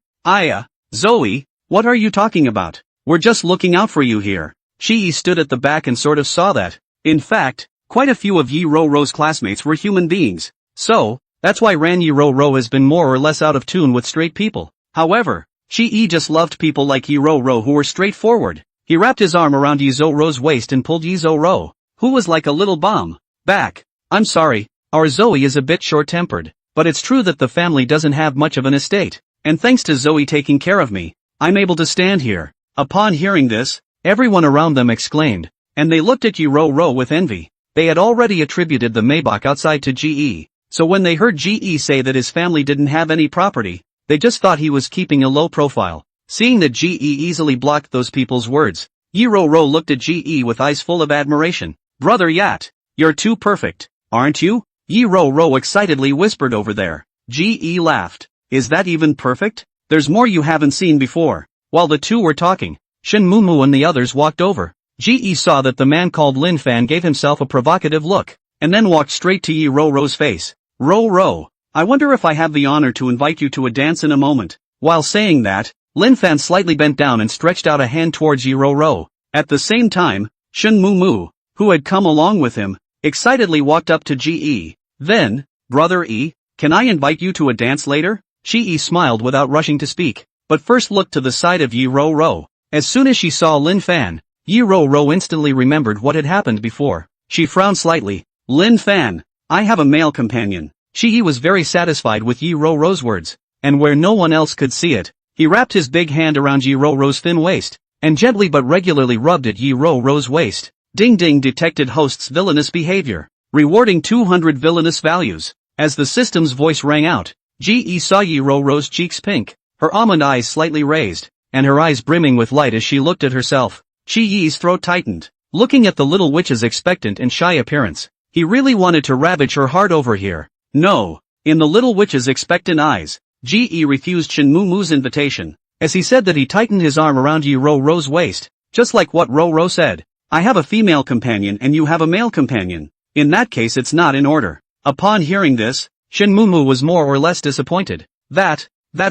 Zoe, what are you talking about? We're just looking out for you here." Chi-Yi stood at the back and sort of saw that. In fact, quite a few of Yi Ro's classmates were human beings. So, that's why Yi Ro has been more or less out of tune with straight people. However, Chi-Yi just loved people like Yi Ro who were straightforward. He wrapped his arm around Yi Ro's waist and pulled Yi Ro, who was like a little bomb, back. "I'm sorry, our Zoe is a bit short-tempered, but it's true that the family doesn't have much of an estate. and thanks to Zoe taking care of me, I'm able to stand here. Upon hearing this, everyone around them exclaimed, and they looked at Yi Ro with envy. They had already attributed the Maybach outside to GE, so when they heard GE say that his family didn't have any property, they just thought he was keeping a low profile. Seeing that GE easily blocked those people's words, Yi Ro looked at GE with eyes full of admiration. Brother Yat, you're too perfect, aren't you? Yi Ro excitedly whispered over there. GE laughed. Is that even perfect? There's more you haven't seen before. While the two were talking, Shen Mumu and the others walked over. GE saw that the man called Lin Fan gave himself a provocative look, and then walked straight to Yi Ro's face. Ro, I wonder if I have the honor to invite you to a dance in a moment. While saying that, Lin Fan slightly bent down and stretched out a hand towards Yi Ro. At the same time, Shen Mumu, who had come along with him, excitedly walked up to GE. Then, Brother E, can I invite you to a dance later? GE smiled without rushing to speak, but first looked to the side of Yi Ro. As soon as she saw Lin Fan, Yi Ro instantly remembered what had happened before. She frowned slightly. Lin Fan, I have a male companion. GE was very satisfied with Yi Ro's words, and where no one else could see it, he wrapped his big hand around Yi Ro's thin waist, and gently but regularly rubbed at Yi Ro's waist. Ding ding, detected host's villainous behavior. Rewarding 200 villainous values. As the system's voice rang out, GE saw Yi Ro's cheeks pink, her almond eyes slightly raised, and her eyes brimming with light as she looked at herself. Yi's throat tightened. Looking at the little witch's expectant and shy appearance, he really wanted to ravage her heart over here. No. In the little witch's expectant eyes, GE refused Shen Mumu's invitation. As he said that, he tightened his arm around Yi Ro's waist, just like what Ro said. I have a female companion and you have a male companion. In that case it's not in order. Upon hearing this, Shen Mumu was more or less disappointed. That's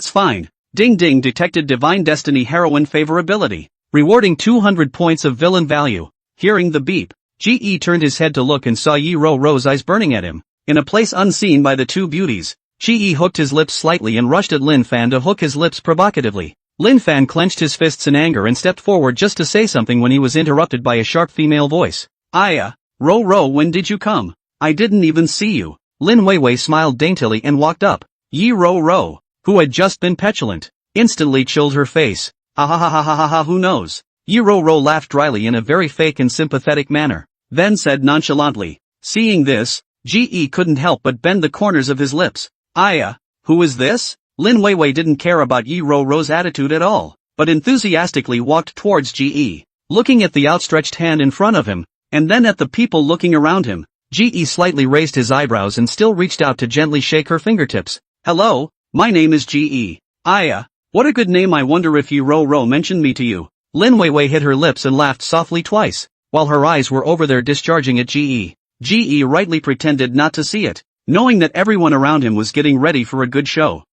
fine. Ding ding, detected divine destiny heroine favorability. Rewarding 200 points of villain value. Hearing the beep, GE turned his head to look and saw Yi Ro's eyes burning at him. In a place unseen by the two beauties, GE hooked his lips slightly and rushed at Lin Fan to hook his lips provocatively. Lin Fan clenched his fists in anger and stepped forward just to say something when he was interrupted by a sharp female voice. Ro, when did you come? I didn't even see you. Lin Weiwei smiled daintily and walked up. Yi Ro, who had just been petulant, instantly chilled her face. Who knows? Yi Ro laughed dryly in a very fake and sympathetic manner, then said nonchalantly. Seeing this, GE couldn't help but bend the corners of his lips. Who is this? Lin Weiwei didn't care about Yi Ro's attitude at all, but enthusiastically walked towards GE, looking at the outstretched hand in front of him, and then at the people looking around him. GE slightly raised his eyebrows and still reached out to gently shake her fingertips. Hello, my name is GE. What a good name. I wonder if Yi Ro mentioned me to you. Lin Weiwei hit her lips and laughed softly twice, while her eyes were over there discharging at GE. GE rightly pretended not to see it, knowing that everyone around him was getting ready for a good show.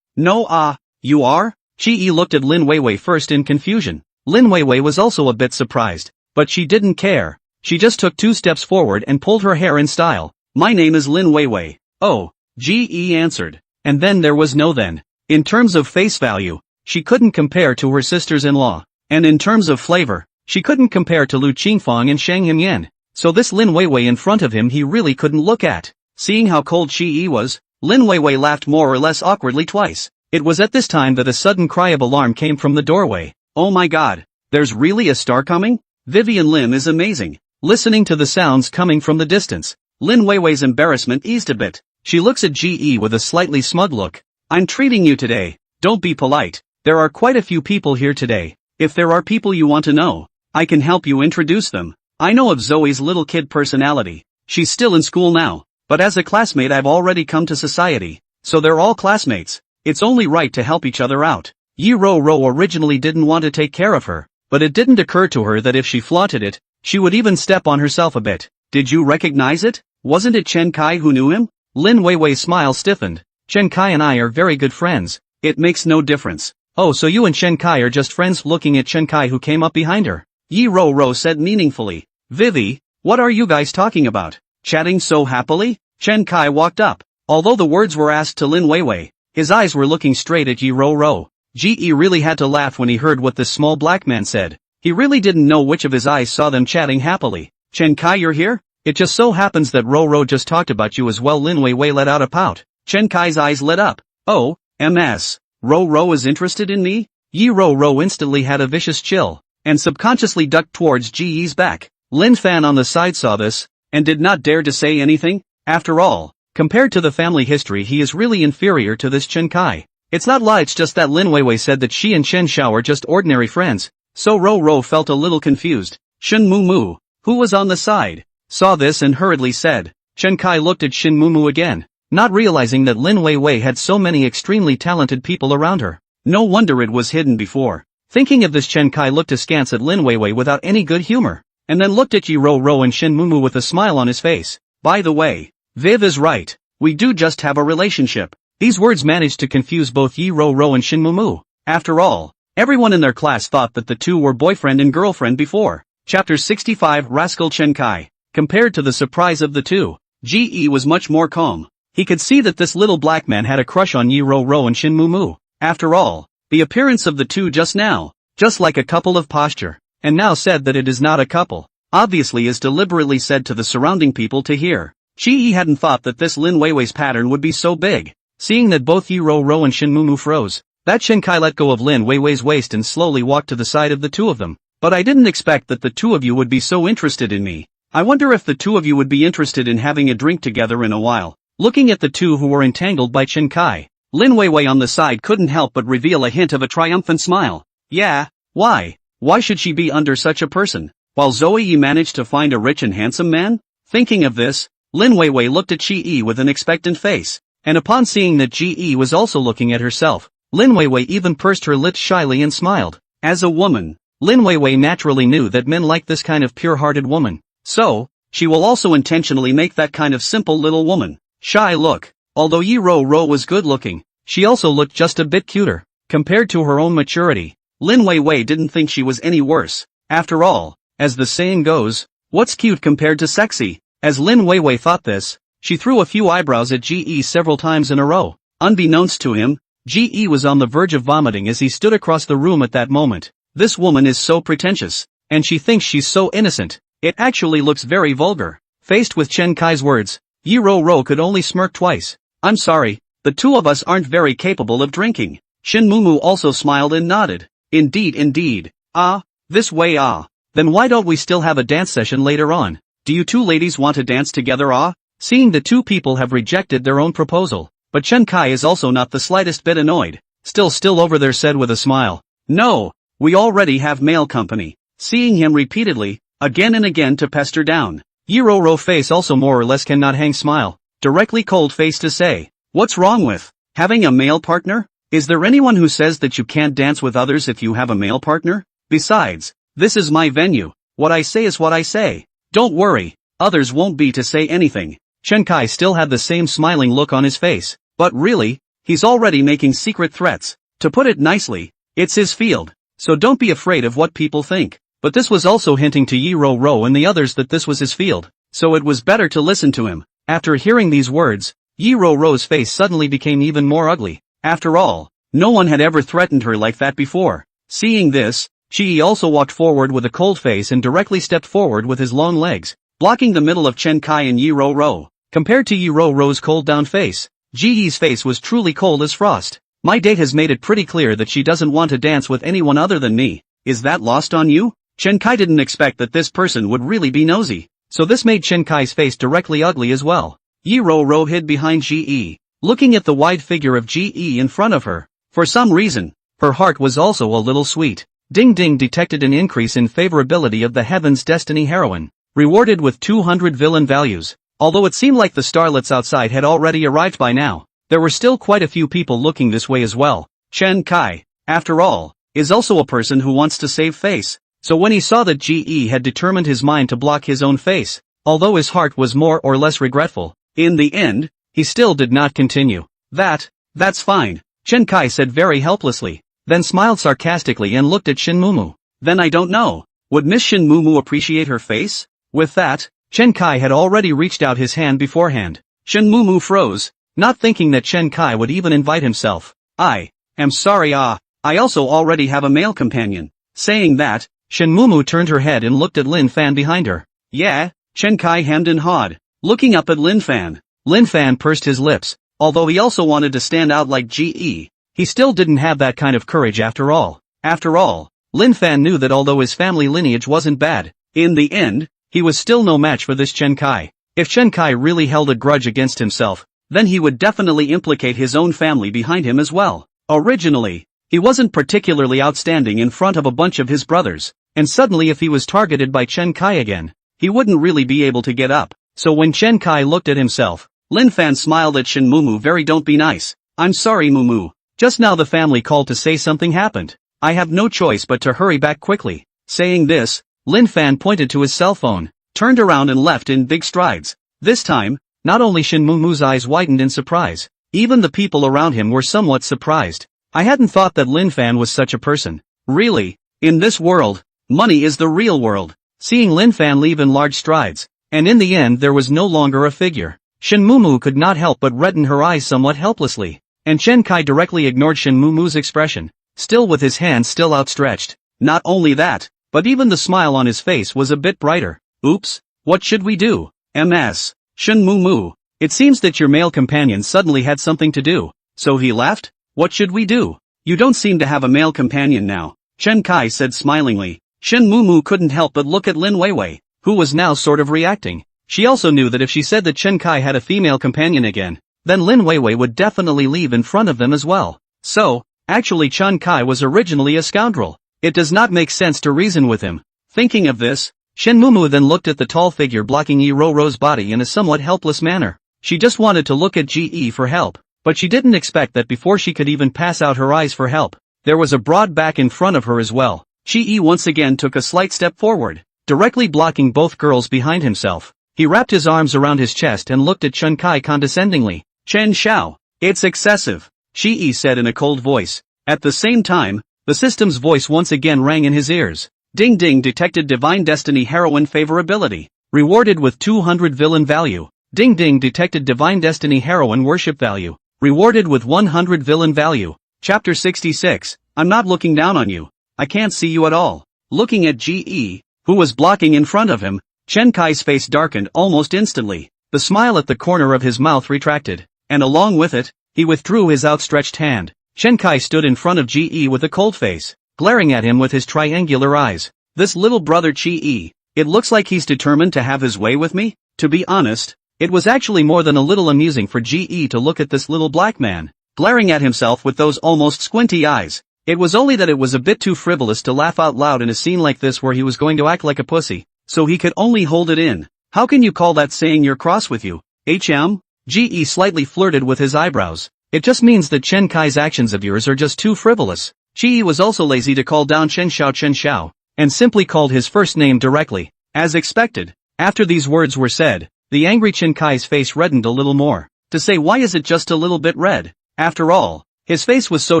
No, you are? GE looked at Lin Weiwei first in confusion. Lin Weiwei was also a bit surprised, but she didn't care. She just took 2 steps forward and pulled her hair in style. My name is Lin Weiwei. Oh, GE answered. And then there was no then. In terms of face value, she couldn't compare to her sisters-in-law. And in terms of flavor, she couldn't compare to Lu Qingfang and Shang Himyan. So this Lin Weiwei in front of him he really couldn't look at. Seeing how cold GE was, Lin Weiwei laughed more or less awkwardly twice. It was at this time that a sudden cry of alarm came from the doorway. Oh my god, there's really a star coming? Vivian Lim is amazing. Listening to the sounds coming from the distance, Lin Weiwei's embarrassment eased a bit. She looks at GE with a slightly smug look. I'm treating you today. Don't be polite. There are quite a few people here today. If there are people you want to know, I can help you introduce them. I know of Zoe's little kid personality. She's still in school now, but as a classmate I've already come to society, so they're all classmates. It's only right to help each other out. Yi Ro originally didn't want to take care of her, but it didn't occur to her that if she flaunted it, she would even step on herself a bit. Did you recognize it? Wasn't it Chen Kai who knew him? Lin Weiwei's smile stiffened. Chen Kai and I are very good friends. It makes no difference. Oh, so you and Chen Kai are just friends? Looking at Chen Kai who came up behind her, Yi Ro said meaningfully. Vivi, what are you guys talking about? Chatting so happily? Chen Kai walked up. Although the words were asked to Lin Weiwei, his eyes were looking straight at Yi Ro. GE really had to laugh when he heard what this small black man said. He really didn't know which of his eyes saw them chatting happily. Chen Kai, you're here? It just so happens that Ro just talked about you as well. Lin Weiwei let out a pout. Chen Kai's eyes lit up. Oh, MS. Ro is interested in me? Yi Ro instantly had a vicious chill, and subconsciously ducked towards Ji Yi's back. Lin Fan on the side saw this, and did not dare to say anything. After all, compared to the family history, he is really inferior to this Chen Kai. It's not lie, it's just that Lin Weiwei said that she and Chen Xiao are just ordinary friends, so Ro felt a little confused. Shen Mumu, who was on the side, saw this and hurriedly said. Chen Kai looked at Shen Mumu again, not realizing that Lin Weiwei had so many extremely talented people around her. No wonder it was hidden before. Thinking of this, Chen Kai looked askance at Lin Weiwei without any good humor, and then looked at Yi Ro and Shen Mumu with a smile on his face. By the way, Viv is right, we do just have a relationship. These words managed to confuse both Yi Ro and Shen Mumu. After all, everyone in their class thought that the two were boyfriend and girlfriend before. Chapter 65 Rascal Chen Kai. Compared to the surprise of the two, Ji Yi was much more calm. He could see that this little black man had a crush on Yi Ro and Shen Mumu. After all, the appearance of the two just now, just like a couple of posture, and now said that it is not a couple, obviously is deliberately said to the surrounding people to hear. Ji Yi hadn't thought that this Lin Weiwei's pattern would be so big. Seeing that both Yi Ro and Shen Mumu froze, that Chen Kai let go of Lin Weiwei's waist and slowly walked to the side of the two of them. But I didn't expect that the two of you would be so interested in me. I wonder if the two of you would be interested in having a drink together in a while. Looking at the two who were entangled by Chen Kai, Lin Weiwei on the side couldn't help but reveal a hint of a triumphant smile. Yeah, why? Why should she be under such a person? While Zoe Yi managed to find a rich and handsome man? Thinking of this, Lin Weiwei looked at Ji Yi with an expectant face. And upon seeing that Ji Yi was also looking at herself, Lin Weiwei even pursed her lips shyly and smiled. As a woman, Lin Weiwei naturally knew that men like this kind of pure-hearted woman. So, she will also intentionally make that kind of simple little woman shy look. Although Yi Ro was good-looking, she also looked just a bit cuter. Compared to her own maturity, Lin Weiwei didn't think she was any worse. After all, as the saying goes, what's cute compared to sexy? As Lin Weiwei thought this, she threw a few eyebrows at Ji Yi several times in a row. Unbeknownst to him, Ji Yi was on the verge of vomiting as he stood across the room at that moment. This woman is so pretentious, and she thinks she's so innocent. It actually looks very vulgar. Faced with Chen Kai's words, Yi Ro could only smirk twice. I'm sorry, the two of us aren't very capable of drinking. Shen Mumu also smiled and nodded. Indeed. Ah, this way ah. Then why don't we still have a dance session later on? Do you two ladies want to dance together ah? Seeing the two people have rejected their own proposal, but Chen Kai is also not the slightest bit annoyed. Still over there said with a smile. No, we already have male company. Seeing him repeatedly, again and again to pester down, Yi Ro face also more or less cannot hang smile, directly cold face to say, what's wrong with having a male partner? Is there anyone who says that you can't dance with others if you have a male partner? Besides, this is my venue, what I say is what I say. Don't worry, others won't be to say anything. Chen Kai still had the same smiling look on his face, but really, he's already making secret threats. To put it nicely, it's his field, so don't be afraid of what people think. But this was also hinting to Yi Ro and the others that this was his field, so it was better to listen to him. After hearing these words, Yi Ro's face suddenly became even more ugly. After all, no one had ever threatened her like that before. Seeing this, Ji also walked forward with a cold face and directly stepped forward with his long legs, blocking the middle of Chen Kai and Yi Ro. Compared to Yi Ro's cold down face, Ji's face was truly cold as frost. My date has made it pretty clear that she doesn't want to dance with anyone other than me. Is that lost on you? Chen Kai didn't expect that this person would really be nosy, so this made Chen Kai's face directly ugly as well. Yi Ro hid behind Ji, looking at the wide figure of Ji in front of her. For some reason, her heart was also a little sweet. Ding detected an increase in favorability of the Heaven's Destiny heroine, rewarded with 200 villain values. Although it seemed like the starlets outside had already arrived by now, there were still quite a few people looking this way as well. Chen Kai, after all, is also a person who wants to save face. So when he saw that Ji had determined his mind to block his own face, although his heart was more or less regretful, in the end, he still did not continue. That's fine, Chen Kai said very helplessly, then smiled sarcastically and looked at Shen Mumu. Then I don't know, would Miss Shen Mumu appreciate her face? With that, Chen Kai had already reached out his hand beforehand. Shen Mumu froze, not thinking that Chen Kai would even invite himself. I am sorry I also already have a male companion. Saying that, Shen Mumu turned her head and looked at Lin Fan behind her. Yeah, Chen Kai hemmed and hawed, looking up at Lin Fan. Lin Fan pursed his lips, although he also wanted to stand out like Ji. he still didn't have that kind of courage after all. After all, Lin Fan knew that although his family lineage wasn't bad, in the end, he was still no match for this Chen Kai. If Chen Kai really held a grudge against himself, then he would definitely implicate his own family behind him as well. Originally, he wasn't particularly outstanding in front of a bunch of his brothers, and suddenly if he was targeted by Chen Kai again, he wouldn't really be able to get up. So when Chen Kai looked at himself, Lin Fan smiled at Shen Mumu. Very don't be nice. I'm sorry Mumu. Just now the family called to say something happened. I have no choice but to hurry back quickly. Saying this, Lin Fan pointed to his cell phone, turned around and left in big strides. This time, not only Shen Mumu's eyes widened in surprise, even the people around him were somewhat surprised. I hadn't thought that Lin Fan was such a person. Really, in this world, money is the real world. Seeing Lin Fan leave in large strides, and in the end there was no longer a figure, Shen Mumu could not help but redden her eyes somewhat helplessly, and Chen Kai directly ignored Shen Mumu's expression, still with his hands still outstretched. Not only that, but even the smile on his face was a bit brighter. Oops, what should we do? MS. Shen Mumu, it seems that your male companion suddenly had something to do, so he left? What should we do? You don't seem to have a male companion now, Chen Kai said smilingly. Shen Mumu couldn't help but look at Lin Weiwei, who was now sort of reacting. She also knew that if she said that Chen Kai had a female companion again, then Lin Weiwei would definitely leave in front of them as well. So, actually Chen Kai was originally a scoundrel. It does not make sense to reason with him. Thinking of this, Shen Mumu then looked at the tall figure blocking Yi Roro's body in a somewhat helpless manner. She just wanted to look at Ge for help, but she didn't expect that before she could even pass out her eyes for help, there was a broad back in front of her as well. Ge once again took a slight step forward, directly blocking both girls behind himself. He wrapped his arms around his chest and looked at Chen Kai condescendingly. Chen Xiao, it's excessive, Ge said in a cold voice. At the same time, the system's voice once again rang in his ears. Ding ding, detected divine destiny heroine favorability. Rewarded with 200 villain value. Ding ding, detected divine destiny heroine worship value. Rewarded with 100 villain value. Chapter 66, I'm not looking down on you. I can't see you at all. Looking at Ge, who was blocking in front of him, Chen Kai's face darkened almost instantly. The smile at the corner of his mouth retracted, and along with it, he withdrew his outstretched hand. Chen Kai stood in front of Ge with a cold face, glaring at him with his triangular eyes. This little brother Ge, it looks like he's determined to have his way with me? To be honest, it was actually more than a little amusing for Ge to look at this little black man, glaring at himself with those almost squinty eyes. It was only that it was a bit too frivolous to laugh out loud in a scene like this where he was going to act like a pussy, so he could only hold it in. How can you call that saying you're cross with you? Ge slightly flirted with his eyebrows. It just means that Chen Kai's actions of yours are just too frivolous. Ge was also lazy to call down Chen Xiao, and simply called his first name directly. As expected, after these words were said, the angry Chen Kai's face reddened a little more. To say why is it just a little bit red? After all, his face was so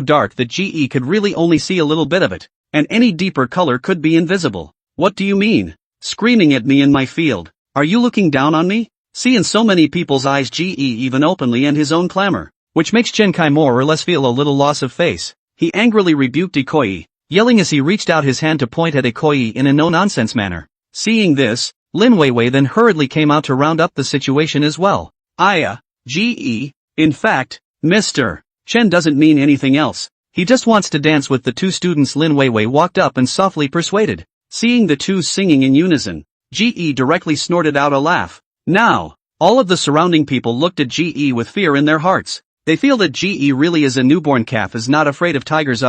dark that Ge could really only see a little bit of it, and any deeper color could be invisible. What do you mean? Screaming at me in my field. Are you looking down on me? See in so many people's eyes Ge even openly and his own clamor, which makes Chen Kai more or less feel a little loss of face. He angrily rebuked Ikoyi, yelling as he reached out his hand to point at Ikoyi in a no-nonsense manner. Seeing this, Lin Weiwei then hurriedly came out to round up the situation as well. Ge, in fact, Mr. Chen doesn't mean anything else. He just wants to dance with the two students. Lin Weiwei walked up and softly persuaded. Seeing the two singing in unison, Ge directly snorted out a laugh. Now, all of the surrounding people looked at Ge with fear in their hearts. They feel that Ge really is a newborn calf, is not afraid of tigers.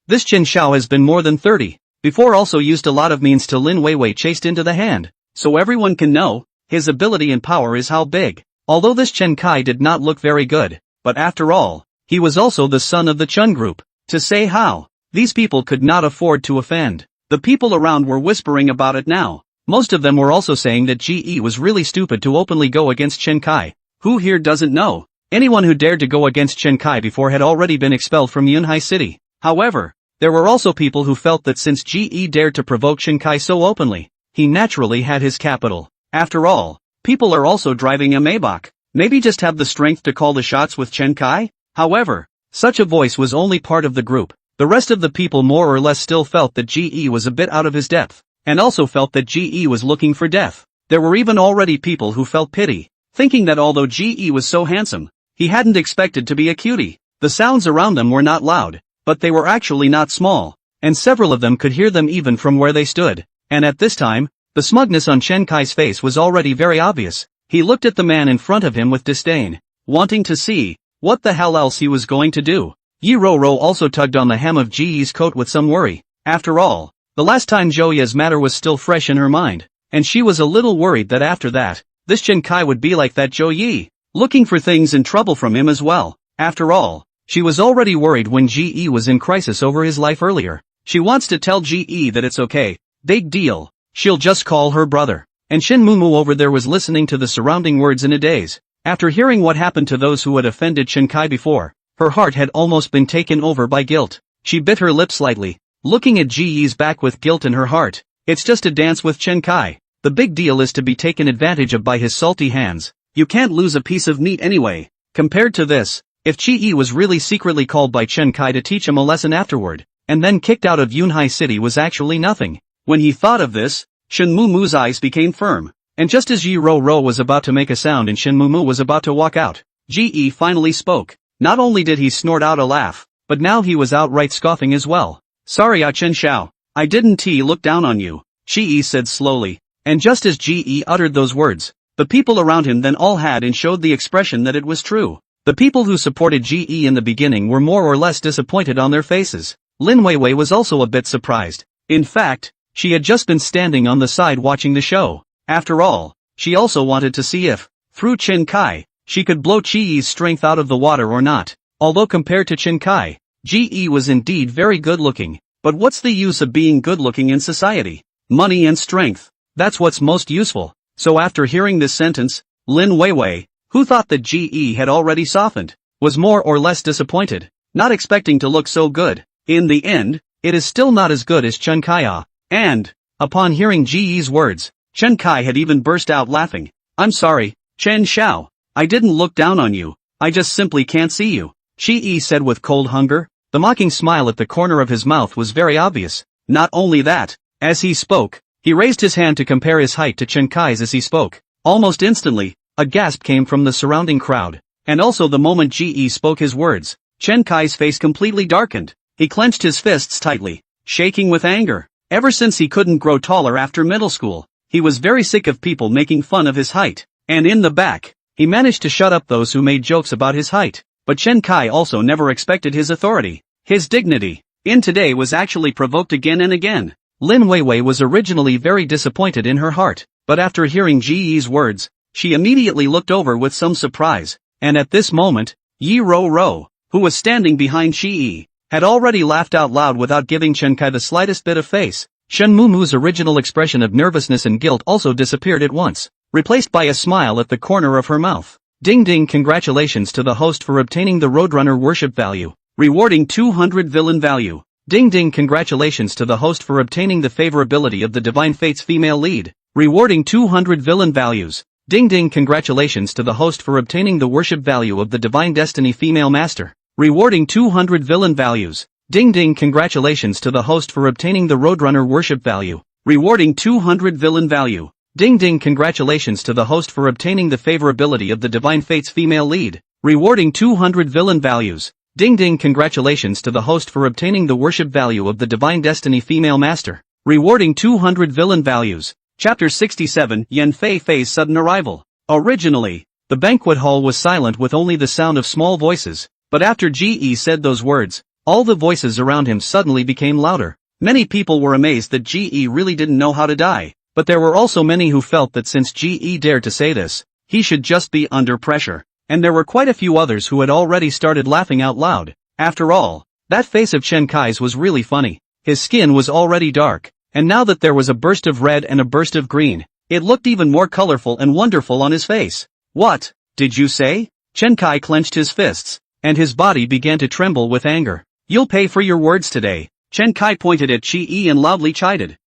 This Chen Xiao has been more than 30. Before also used a lot of means till Lin Weiwei chased into the hand. So everyone can know, his ability and power is how big. Although this Chen Kai did not look very good, but after all, he was also the son of the Chun group. To say how, these people could not afford to offend. The people around were whispering about it now. Most of them were also saying that Ge was really stupid to openly go against Chen Kai. Who here doesn't know? Anyone who dared to go against Chen Kai before had already been expelled from Yunhai City. However, there were also people who felt that since Ge dared to provoke Chen Kai so openly, he naturally had his capital. After all, people are also driving a Maybach. Maybe just have the strength to call the shots with Chen Kai? However, such a voice was only part of the group. The rest of the people more or less still felt that Ge was a bit out of his depth, and also felt that Ge was looking for death. There were even already people who felt pity, thinking that although Ge was so handsome, he hadn't expected to be a cutie. The sounds around them were not loud, but they were actually not small, and several of them could hear them even from where they stood. And at this time, the smugness on Chen Kai's face was already very obvious. He looked at the man in front of him with disdain, wanting to see what the hell else he was going to do. Yi Roro also tugged on the hem of Ji Yi's coat with some worry. After all, the last time Zhou Ye's matter was still fresh in her mind, and she was a little worried that after that, this Chen Kai would be like that Zhou Yi, looking for things and trouble from him as well. After all, she was already worried when Ji Yi was in crisis over his life earlier. She wants to tell Ji Yi that it's okay, big deal, she'll just call her brother. And Shen Mumu over there was listening to the surrounding words in a daze. After hearing what happened to those who had offended Chen Kai before, her heart had almost been taken over by guilt. She bit her lip slightly, looking at Ji Yi's back with guilt in her heart. It's just a dance with Chen Kai. The big deal is to be taken advantage of by his salty hands. You can't lose a piece of meat anyway. Compared to this, if Ji Yi was really secretly called by Chen Kai to teach him a lesson afterward, and then kicked out of Yunhai City was actually nothing. When he thought of this, Shen Mumu's eyes became firm, and just as Yi Roro was about to make a sound and Shen Mumu was about to walk out, Ji Yi finally spoke. Not only did he snort out a laugh, but now he was outright scoffing as well. Sorry Chen Xiao, I didn't look down on you, Ji Yi said slowly, and just as Ji Yi uttered those words, the people around him then all had and showed the expression that it was true. The people who supported Ji Yi in the beginning were more or less disappointed on their faces. Lin Weiwei was also a bit surprised. In fact, she had just been standing on the side watching the show. After all, she also wanted to see if, through Chen Kai, she could blow Ji Yi's strength out of the water or not. Although compared to Chen Kai, Ji Yi was indeed very good looking. But what's the use of being good looking in society? Money and strength. That's what's most useful. So after hearing this sentence, Lin Weiwei, who thought that Ji Yi had already softened, was more or less disappointed, not expecting to look so good. In the end, it is still not as good as Chen Kai. And, upon hearing Ji Yi's words, Chen Kai had even burst out laughing. I'm sorry, Chen Xiao, I didn't look down on you, I just simply can't see you, Ji Yi said with cold hunger. The mocking smile at the corner of his mouth was very obvious. Not only that, as he spoke, he raised his hand to compare his height to Chen Kai's as he spoke. Almost instantly, a gasp came from the surrounding crowd, and also the moment Ji Yi spoke his words, Chen Kai's face completely darkened. He clenched his fists tightly, shaking with anger. Ever since he couldn't grow taller after middle school, he was very sick of people making fun of his height, and in the back, he managed to shut up those who made jokes about his height. But Chen Kai also never expected his authority. His dignity, in today was actually provoked again and again. Lin Weiwei was originally very disappointed in her heart, but after hearing Ji Yi's words, she immediately looked over with some surprise, and at this moment, Yi Roro, who was standing behind Ji Yi, had already laughed out loud without giving Chen Kai the slightest bit of face. Shen Mumu's original expression of nervousness and guilt also disappeared at once, replaced by a smile at the corner of her mouth. Ding ding, congratulations to the host for obtaining the Roadrunner worship value, rewarding 200 villain value. Ding ding, congratulations to the host for obtaining the favorability of the Divine Fates female lead, rewarding 200 villain values. Ding ding, congratulations to the host for obtaining the worship value of the Divine Destiny female master, rewarding 200 villain values. Ding ding, congratulations to the host for obtaining the Roadrunner worship value, rewarding 200 villain value. Ding ding, congratulations to the host for obtaining the favorability of the Divine Fates female lead, rewarding 200 villain values. Ding ding, congratulations to the host for obtaining the worship value of the Divine Destiny female master, rewarding 200 villain values. Chapter 67, Yan Fei Fei's sudden arrival. Originally, the banquet hall was silent with only the sound of small voices, but after Ji Yi said those words, all the voices around him suddenly became louder. Many people were amazed that Ji Yi really didn't know how to die. But there were also many who felt that since Ji Yi dared to say this, he should just be under pressure. And there were quite a few others who had already started laughing out loud. After all, that face of Chen Kai's was really funny. His skin was already dark, and now that there was a burst of red and a burst of green, it looked even more colorful and wonderful on his face. What did you say? Chen Kai clenched his fists, and his body began to tremble with anger. You'll pay for your words today. Chen Kai pointed at Ji Yi and loudly chided.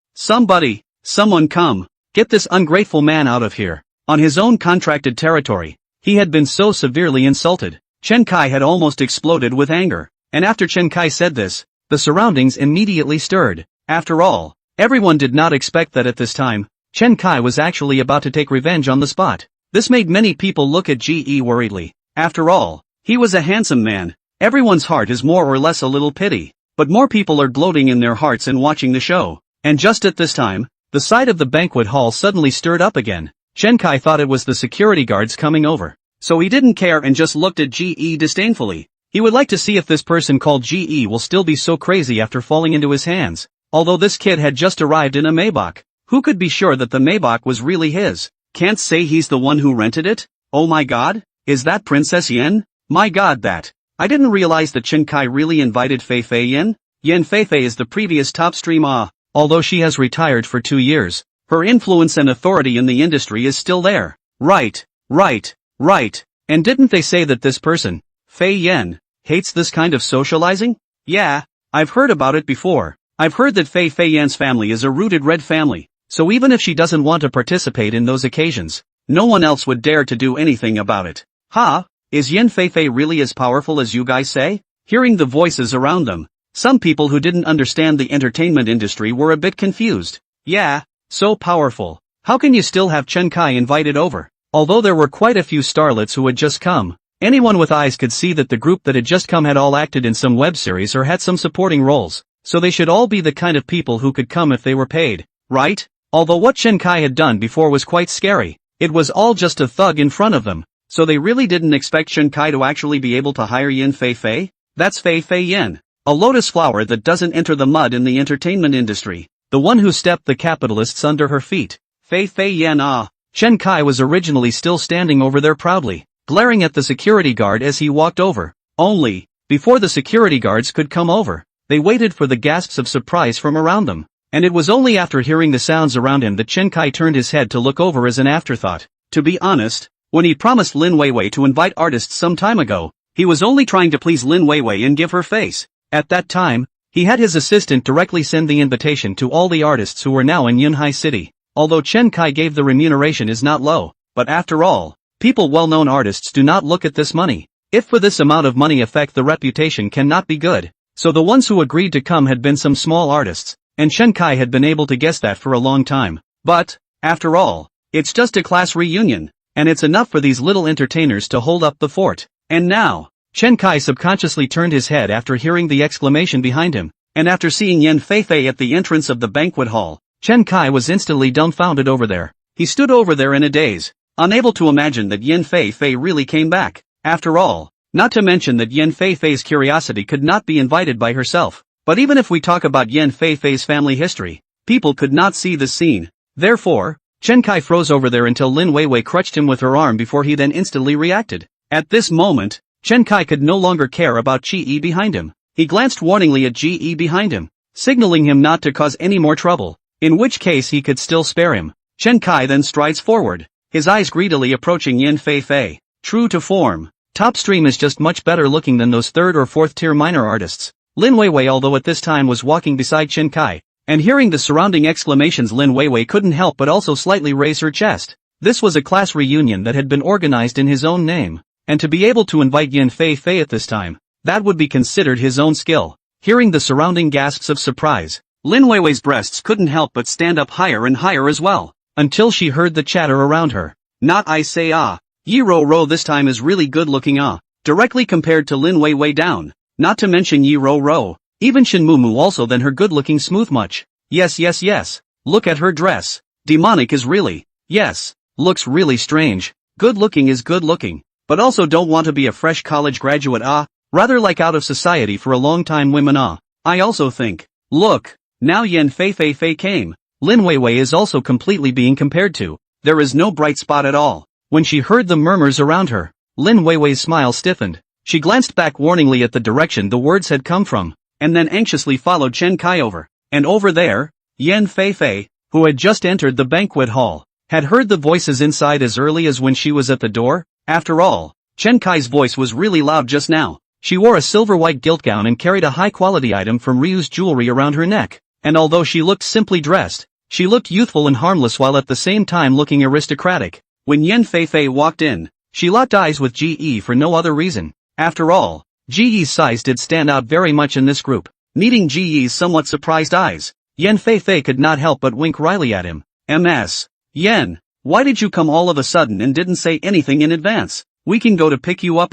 Someone come, get this ungrateful man out of here. On his own contracted territory, he had been so severely insulted. Chen Kai had almost exploded with anger, and after Chen Kai said this, the surroundings immediately stirred. After all, everyone did not expect that at this time, Chen Kai was actually about to take revenge on the spot. This made many people look at Ji Yi worriedly. After all, he was a handsome man, Everyone's heart is more or less a little pity, but more people are gloating in their hearts and watching the show. And just at this time, the side of the banquet hall suddenly stirred up again. Chen Kai thought it was the security guards coming over, so he didn't care and just looked at GE disdainfully. He would like to see if this person called GE will still be so crazy after falling into his hands. Although this kid had just arrived in a Maybach, who could be sure that the Maybach was really his? Can't say he's the one who rented it? Oh my god, is that Princess Yen? My god, that. I didn't realize that Chen Kai really invited Fei Fei Yen. Yen Fei Fei is the previous top stream although she has retired for 2 years, her influence and authority in the industry is still there. Right. And didn't they say that this person, Fei Yen, hates this kind of socializing? Yeah, I've heard about it before. I've heard that Fei Fei Yan's family is a rooted red family, so even if she doesn't want to participate in those occasions, no one else would dare to do anything about it. Is Yen Fei Fei really as powerful as you guys say? Hearing the voices around them, some people who didn't understand the entertainment industry were a bit confused. Yeah, so powerful. How can you still have Chen Kai invited over? Although there were quite a few starlets who had just come, anyone with eyes could see that the group that had just come had all acted in some web series or had some supporting roles, so they should all be the kind of people who could come if they were paid, right? Although what Chen Kai had done before was quite scary, it was all just a thug in front of them, so they really didn't expect Chen Kai to actually be able to hire Yen Fei Fei? That's Fei Fei Yen, a lotus flower that doesn't enter the mud in the entertainment industry, the one who stepped the capitalists under her feet. Fei Fei Yen Chen Kai was originally still standing over there proudly, glaring at the security guard as he walked over. Only, before the security guards could come over, they waited for the gasps of surprise from around them, and it was only after hearing the sounds around him that Chen Kai turned his head to look over as an afterthought. To be honest, when he promised Lin Weiwei to invite artists some time ago, he was only trying to please Lin Weiwei and give her face. At that time, he had his assistant directly send the invitation to all the artists who were now in Yunhai City. Although Chen Kai gave the remuneration is not low, but after all, people well-known artists do not look at this money. If for this amount of money affect the reputation cannot be good. So the ones who agreed to come had been some small artists, and Chen Kai had been able to guess that for a long time. But, after all, it's just a class reunion, and it's enough for these little entertainers to hold up the fort. And now, Chen Kai subconsciously turned his head after hearing the exclamation behind him, and after seeing Yen Fei Fei at the entrance of the banquet hall, Chen Kai was instantly dumbfounded over there. He stood over there in a daze, unable to imagine that Yen Fei Fei really came back. After all, not to mention that Yen Fei Fei's curiosity could not be invited by herself. But even if we talk about Yen Fei Fei's family history, people could not see this scene. Therefore, Chen Kai froze over there until Lin Weiwei crutched him with her arm before he then instantly reacted. At this moment, Chen Kai could no longer care about GE behind him. He glanced warningly at GE behind him, signaling him not to cause any more trouble, in which case he could still spare him. Chen Kai then strides forward, his eyes greedily approaching Yen Fei Fei. True to form, Top Stream is just much better looking than those 3rd or 4th tier minor artists. Lin Weiwei, although at this time was walking beside Chen Kai, and hearing the surrounding exclamations, Lin Weiwei couldn't help but also slightly raise her chest. This was a class reunion that had been organized in his own name, and to be able to invite Yen Fei Fei at this time, that would be considered his own skill. Hearing the surrounding gasps of surprise, Lin Weiwei's breasts couldn't help but stand up higher and higher as well, until she heard the chatter around her. Not I say Yi Ro this time is really good looking directly compared to Lin Weiwei down, not to mention Yi Ro, even Shin Mumu also than her good looking smooth much. Yes, look at her dress. Demonic is really, yes, looks really strange. Good looking is good looking, but also don't want to be a fresh college graduate rather like out of society for a long time women I also think. Look, now Yen Fei Fei came. Lin Weiwei is also completely being compared to. There is no bright spot at all. When she heard the murmurs around her, Lin Weiwei's smile stiffened. She glanced back warningly at the direction the words had come from, and then anxiously followed Chen Kai over. And over there, Yen Fei Fei, who had just entered the banquet hall, had heard the voices inside as early as when she was at the door. After all, Chen Kai's voice was really loud just now. She wore a silver-white gilt gown and carried a high-quality item from Ryu's jewelry around her neck, and although she looked simply dressed, she looked youthful and harmless while at the same time looking aristocratic. When Yen Fei Fei walked in, she locked eyes with GE for no other reason. After all, GE's size did stand out very much in this group. Meeting GE's somewhat surprised eyes, Yen Fei Fei could not help but wink wryly at him. MS. Yen, why did you come all of a sudden and didn't say anything in advance? We can go to pick you up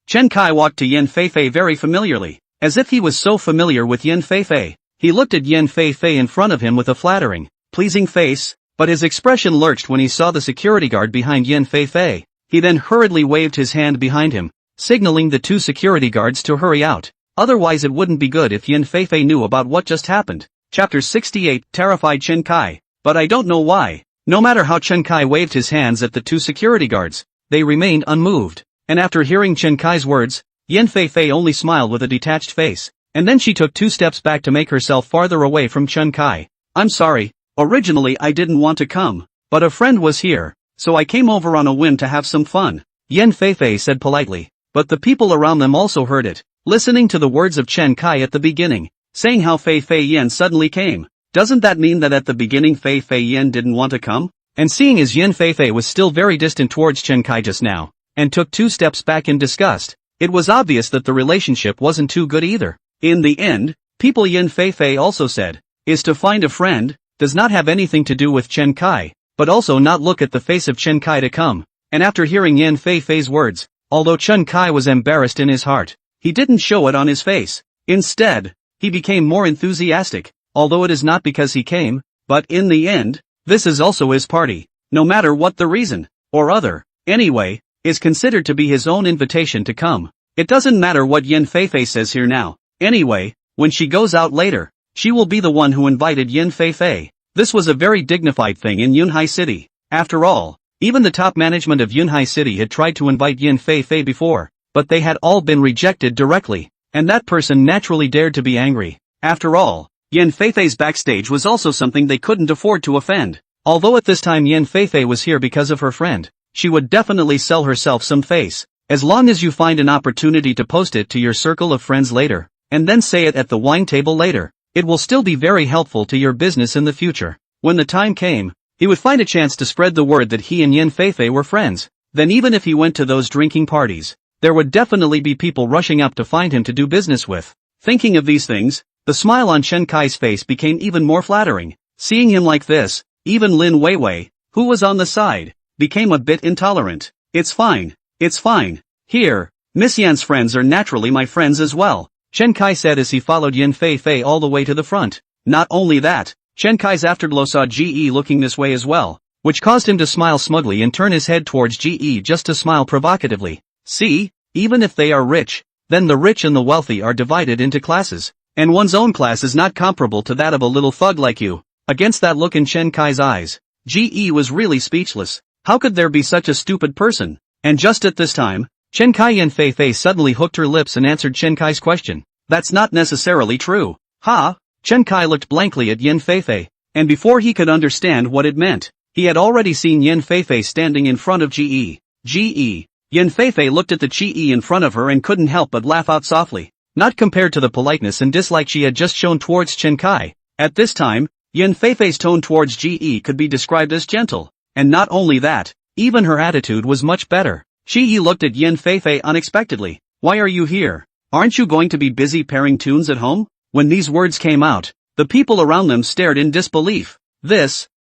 Chen Kai walked to Yin Feifei very familiarly, as if he was so familiar with Yin Feifei. He looked at Yin Feifei in front of him with a flattering, pleasing face, but his expression lurched when he saw the security guard behind Yin Feifei. He then hurriedly waved his hand behind him, signaling the 2 security guards to hurry out. Otherwise it wouldn't be good if Yin Feifei knew about what just happened. Chapter 68 terrified Chen Kai. But I don't know why. No matter how Chen Kai waved his hands at the 2 security guards, they remained unmoved. And after hearing Chen Kai's words, Yin Feifei only smiled with a detached face. And then she took 2 steps back to make herself farther away from Chen Kai. I'm sorry, originally I didn't want to come, but a friend was here, so I came over on a whim to have some fun, Yin Feifei said politely. But the people around them also heard it, listening to the words of Chen Kai at the beginning, saying how Feifei Yin suddenly came. Doesn't that mean that at the beginning Feifei Yin didn't want to come? And seeing as Yin Feifei was still very distant towards Chen Kai just now, and took 2 steps back in disgust, it was obvious that the relationship wasn't too good either. In the end, people Yin Feifei also said, is to find a friend, does not have anything to do with Chen Kai, but also not look at the face of Chen Kai to come. And after hearing Yin Feifei's words, although Chen Kai was embarrassed in his heart, he didn't show it on his face. Instead, he became more enthusiastic, although it is not because he came, but in the end, this is also his party, no matter what the reason, or other, anyway, is considered to be his own invitation to come. It doesn't matter what Yin Feifei says here now. Anyway, when she goes out later, she will be the one who invited Yin Feifei. This was a very dignified thing in Yunhai City. After all, even the top management of Yunhai City had tried to invite Yin Feifei before, but they had all been rejected directly, and that person naturally dared to be angry. After all, Yin Feifei's backstage was also something they couldn't afford to offend. Although at this time Yin Feifei was here because of her friend, she would definitely sell herself some face, as long as you find an opportunity to post it to your circle of friends later, and then say it at the wine table later. It will still be very helpful to your business in the future. When the time came, he would find a chance to spread the word that he and Yin Feifei were friends. Then even if he went to those drinking parties, there would definitely be people rushing up to find him to do business with. Thinking of these things, the smile on Chen Kai's face became even more flattering. Seeing him like this, even Lin Weiwei, who was on the side, became a bit intolerant. It's fine. It's fine. Here, Miss Yan's friends are naturally my friends as well, Chen Kai said as he followed Yin Feifei all the way to the front. Not only that, Chen Kai's afterglow saw GE looking this way as well, which caused him to smile smugly and turn his head towards GE just to smile provocatively. See, even if they are rich, then the rich and the wealthy are divided into classes, and one's own class is not comparable to that of a little thug like you. Against that look in Chen Kai's eyes, GE was really speechless. How could there be such a stupid person? And just at this time, Chen Kai Yin Feifei suddenly hooked her lips and answered Chen Kai's question. That's not necessarily true. Ha! Chen Kai looked blankly at Yin Feifei, and before he could understand what it meant, he had already seen Yin Feifei standing in front of GE. GE. Yin Feifei looked at the GE in front of her and couldn't help but laugh out softly. Not compared to the politeness and dislike she had just shown towards Chen Kai. At this time, Yin Feifei's tone towards GE could be described as gentle. And not only that, even her attitude was much better. GE looked at Yin Feifei unexpectedly. Why are you here? Aren't you going to be busy pairing tunes at home? When these words came out, the people around them stared in disbelief.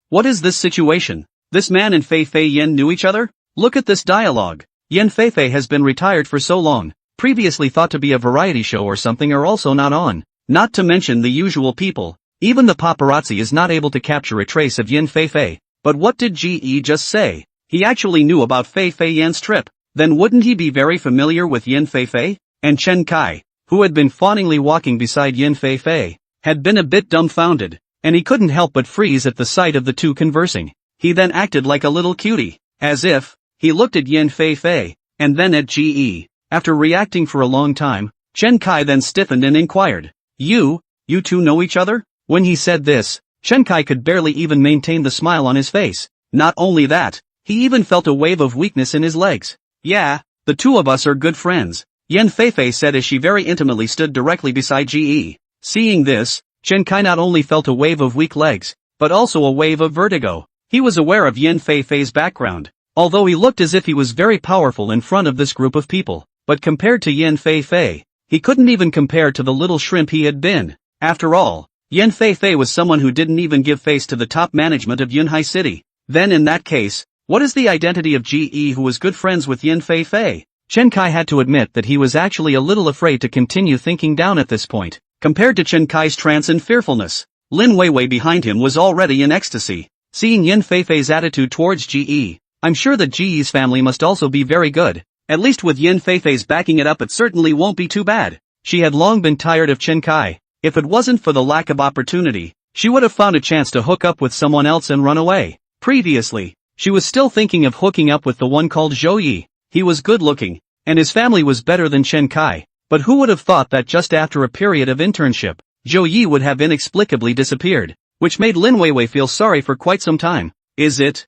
What is this situation? This man and Feifei Yin knew each other? Look at this dialogue. Yin Feifei has been retired for so long, previously thought to be a variety show or something are also not on. Not to mention the usual people. Even the paparazzi is not able to capture a trace of Yin Feifei. But what did GE just say? He actually knew about Feifei Yin's trip. Then wouldn't he be very familiar with Yin Feifei? And Chen Kai, who had been fawningly walking beside Yin Feifei, had been a bit dumbfounded, and he couldn't help but freeze at the sight of the two conversing. He then acted like a little cutie, as if, he looked at Yin Feifei, and then at GE. After reacting for a long time, Chen Kai then stiffened and inquired, You two know each other? When he said this, Chen Kai could barely even maintain the smile on his face. Not only that, he even felt a wave of weakness in his legs. Yeah, the two of us are good friends, Yin Feifei said as she very intimately stood directly beside GE. Seeing this, Chen Kai not only felt a wave of weak legs, but also a wave of vertigo. He was aware of Yin Feifei's background, although he looked as if he was very powerful in front of this group of people, but compared to Yin Feifei, he couldn't even compare to the little shrimp he had been. After all, Yin Feifei was someone who didn't even give face to the top management of Yunhai City. Then in that case, what is the identity of GE who was good friends with Yin Feifei? Chen Kai had to admit that he was actually a little afraid to continue thinking down at this point. Compared to Chen Kai's trance and fearfulness, Lin Weiwei behind him was already in ecstasy. Seeing Yin Feifei's attitude towards Ge, I'm sure that Ge's family must also be very good. At least with Yin Feifei's backing it up, it certainly won't be too bad. She had long been tired of Chen Kai. If it wasn't for the lack of opportunity, she would have found a chance to hook up with someone else and run away. Previously, she was still thinking of hooking up with the one called Zhou Yi. He was good looking, and his family was better than Chen Kai. But who would have thought that just after a period of internship, Zhou Yi would have inexplicably disappeared, which made Lin Weiwei feel sorry for quite some time. Is it?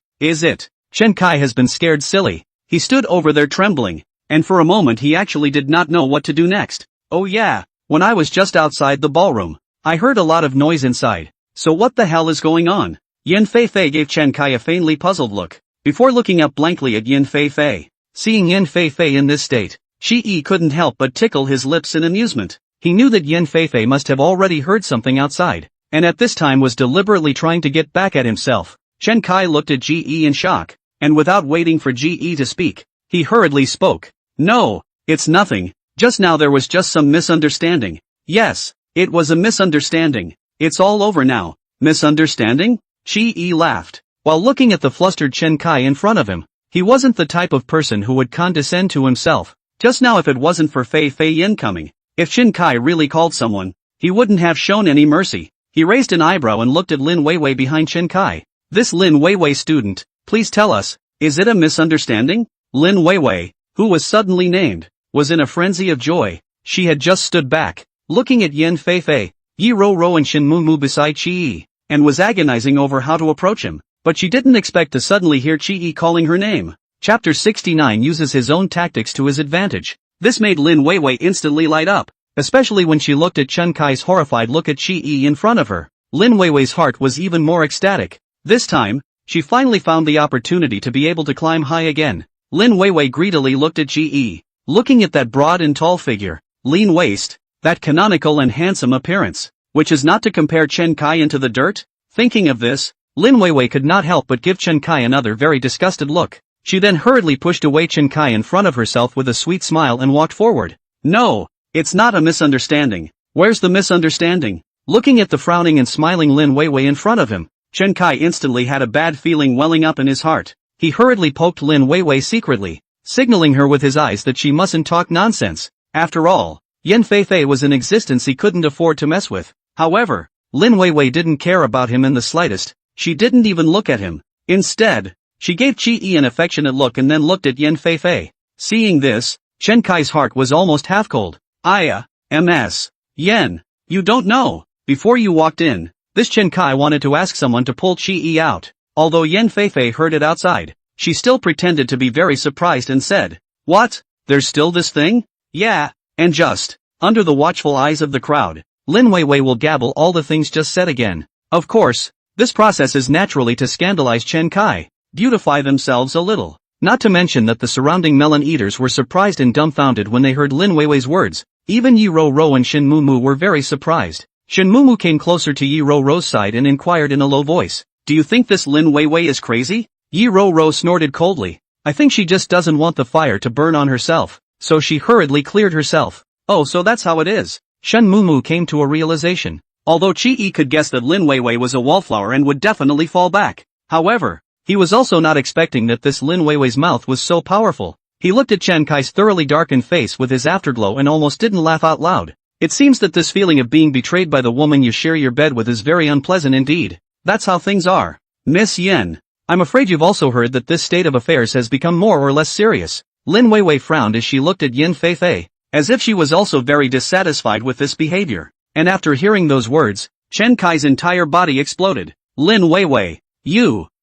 Chen Kai has been scared silly. He stood over there trembling, and for a moment he actually did not know what to do next. Oh yeah, when I was just outside the ballroom, I heard a lot of noise inside. So what the hell is going on? Yin Feifei gave Chen Kai a faintly puzzled look, before looking up blankly at Yin Feifei. Seeing Yin Feifei in this state, Shi couldn't help but tickle his lips in amusement. He knew that Yin Feifei must have already heard something outside, and at this time was deliberately trying to get back at himself. Chen Kai looked at Ge in shock, and without waiting for Ge to speak, he hurriedly spoke. No, it's nothing, just now there was just some misunderstanding. Yes, it was a misunderstanding. It's all over now. Misunderstanding? Shi laughed, while looking at the flustered Chen Kai in front of him. He wasn't the type of person who would condescend to himself. Just now if it wasn't for Fei Yin coming, if Chen Kai really called someone, he wouldn't have shown any mercy. He raised an eyebrow and looked at Lin Weiwei behind Chen Kai. This Lin Weiwei student, please tell us, is it a misunderstanding? Lin Weiwei, who was suddenly named, was in a frenzy of joy. She had just stood back, looking at Yin Feifei, Yi Rou and Shin Mu beside Qi, and was agonizing over how to approach him. But she didn't expect to suddenly hear Qi calling her name. Chapter 69 uses his own tactics to his advantage. This made Lin Weiwei instantly light up, especially when she looked at Chen Kai's horrified look at Qi in front of her. Lin Weiwei's heart was even more ecstatic. This time, she finally found the opportunity to be able to climb high again. Lin Weiwei greedily looked at Qi, looking at that broad and tall figure, lean waist, that canonical and handsome appearance, which is not to compare Chen Kai into the dirt. Thinking of this, Lin Weiwei could not help but give Chen Kai another very disgusted look. She then hurriedly pushed away Chen Kai in front of herself with a sweet smile and walked forward. No, it's not a misunderstanding. Where's the misunderstanding? Looking at the frowning and smiling Lin Weiwei in front of him, Chen Kai instantly had a bad feeling welling up in his heart. He hurriedly poked Lin Weiwei secretly, signaling her with his eyes that she mustn't talk nonsense. After all, Yin Feifei was an existence he couldn't afford to mess with. However, Lin Weiwei didn't care about him in the slightest. She didn't even look at him. Instead, she gave Qi an affectionate look and then looked at Yin Feifei. Seeing this, Chen Kai's heart was almost half cold. Ms. Yen, you don't know. Before you walked in, this Chen Kai wanted to ask someone to pull Qi out. Although Yin Feifei heard it outside, she still pretended to be very surprised and said, "What? There's still this thing?" "Yeah." And just, under the watchful eyes of the crowd, Lin Weiwei will gabble all the things just said again. Of course, this process is naturally to scandalize Chen Kai, beautify themselves a little. Not to mention that the surrounding melon eaters were surprised and dumbfounded when they heard Lin Weiwei's words. Even Yi Rou and Shin Mu were very surprised. Shin Mu came closer to Yi Rou's side and inquired in a low voice, "Do you think this Lin Weiwei is crazy?" Yi Rou snorted coldly. "I think she just doesn't want the fire to burn on herself, so she hurriedly cleared herself." "Oh, so that's how it is." Shen Mu came to a realization. Although Qi could guess that Lin Weiwei was a wallflower and would definitely fall back. However, he was also not expecting that this Lin Weiwei's mouth was so powerful. He looked at Chen Kai's thoroughly darkened face with his afterglow and almost didn't laugh out loud. It seems that this feeling of being betrayed by the woman you share your bed with is very unpleasant indeed. That's how things are. Miss Yen, I'm afraid you've also heard that this state of affairs has become more or less serious. Lin Weiwei frowned as she looked at Yin Feifei, as if she was also very dissatisfied with this behavior. And after hearing those words, Chen Kai's entire body exploded. "Lin Weiwei,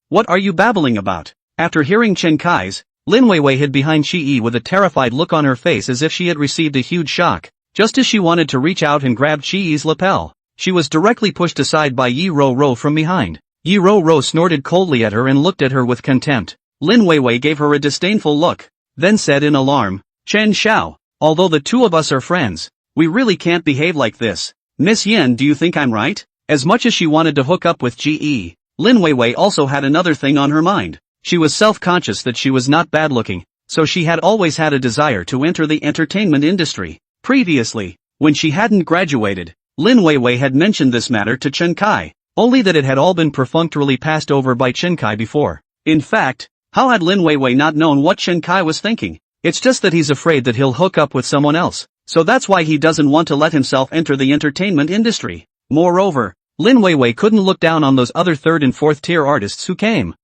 what are you babbling about?" After hearing Chen Kai's, Lin Weiwei hid behind Qi with a terrified look on her face as if she had received a huge shock. Just as she wanted to reach out and grab Qi's lapel, she was directly pushed aside by Yi Rou from behind. Yi Rou snorted coldly at her and looked at her with contempt. Lin Weiwei gave her a disdainful look, then said in alarm, "Chen Xiao, although the two of us are friends, we really can't behave like this. Miss Yen, do you think I'm right?" As much as she wanted to hook up with Ge, Lin Weiwei also had another thing on her mind. She was self-conscious that she was not bad-looking, so she had always had a desire to enter the entertainment industry. Previously, when she hadn't graduated, Lin Weiwei had mentioned this matter to Chen Kai, only that it had all been perfunctorily passed over by Chen Kai before. In fact, how had Lin Weiwei not known what Chen Kai was thinking? It's just that he's afraid that he'll hook up with someone else, so that's why he doesn't want to let himself enter the entertainment industry. Moreover, Lin Weiwei couldn't look down on those other third and fourth tier artists who came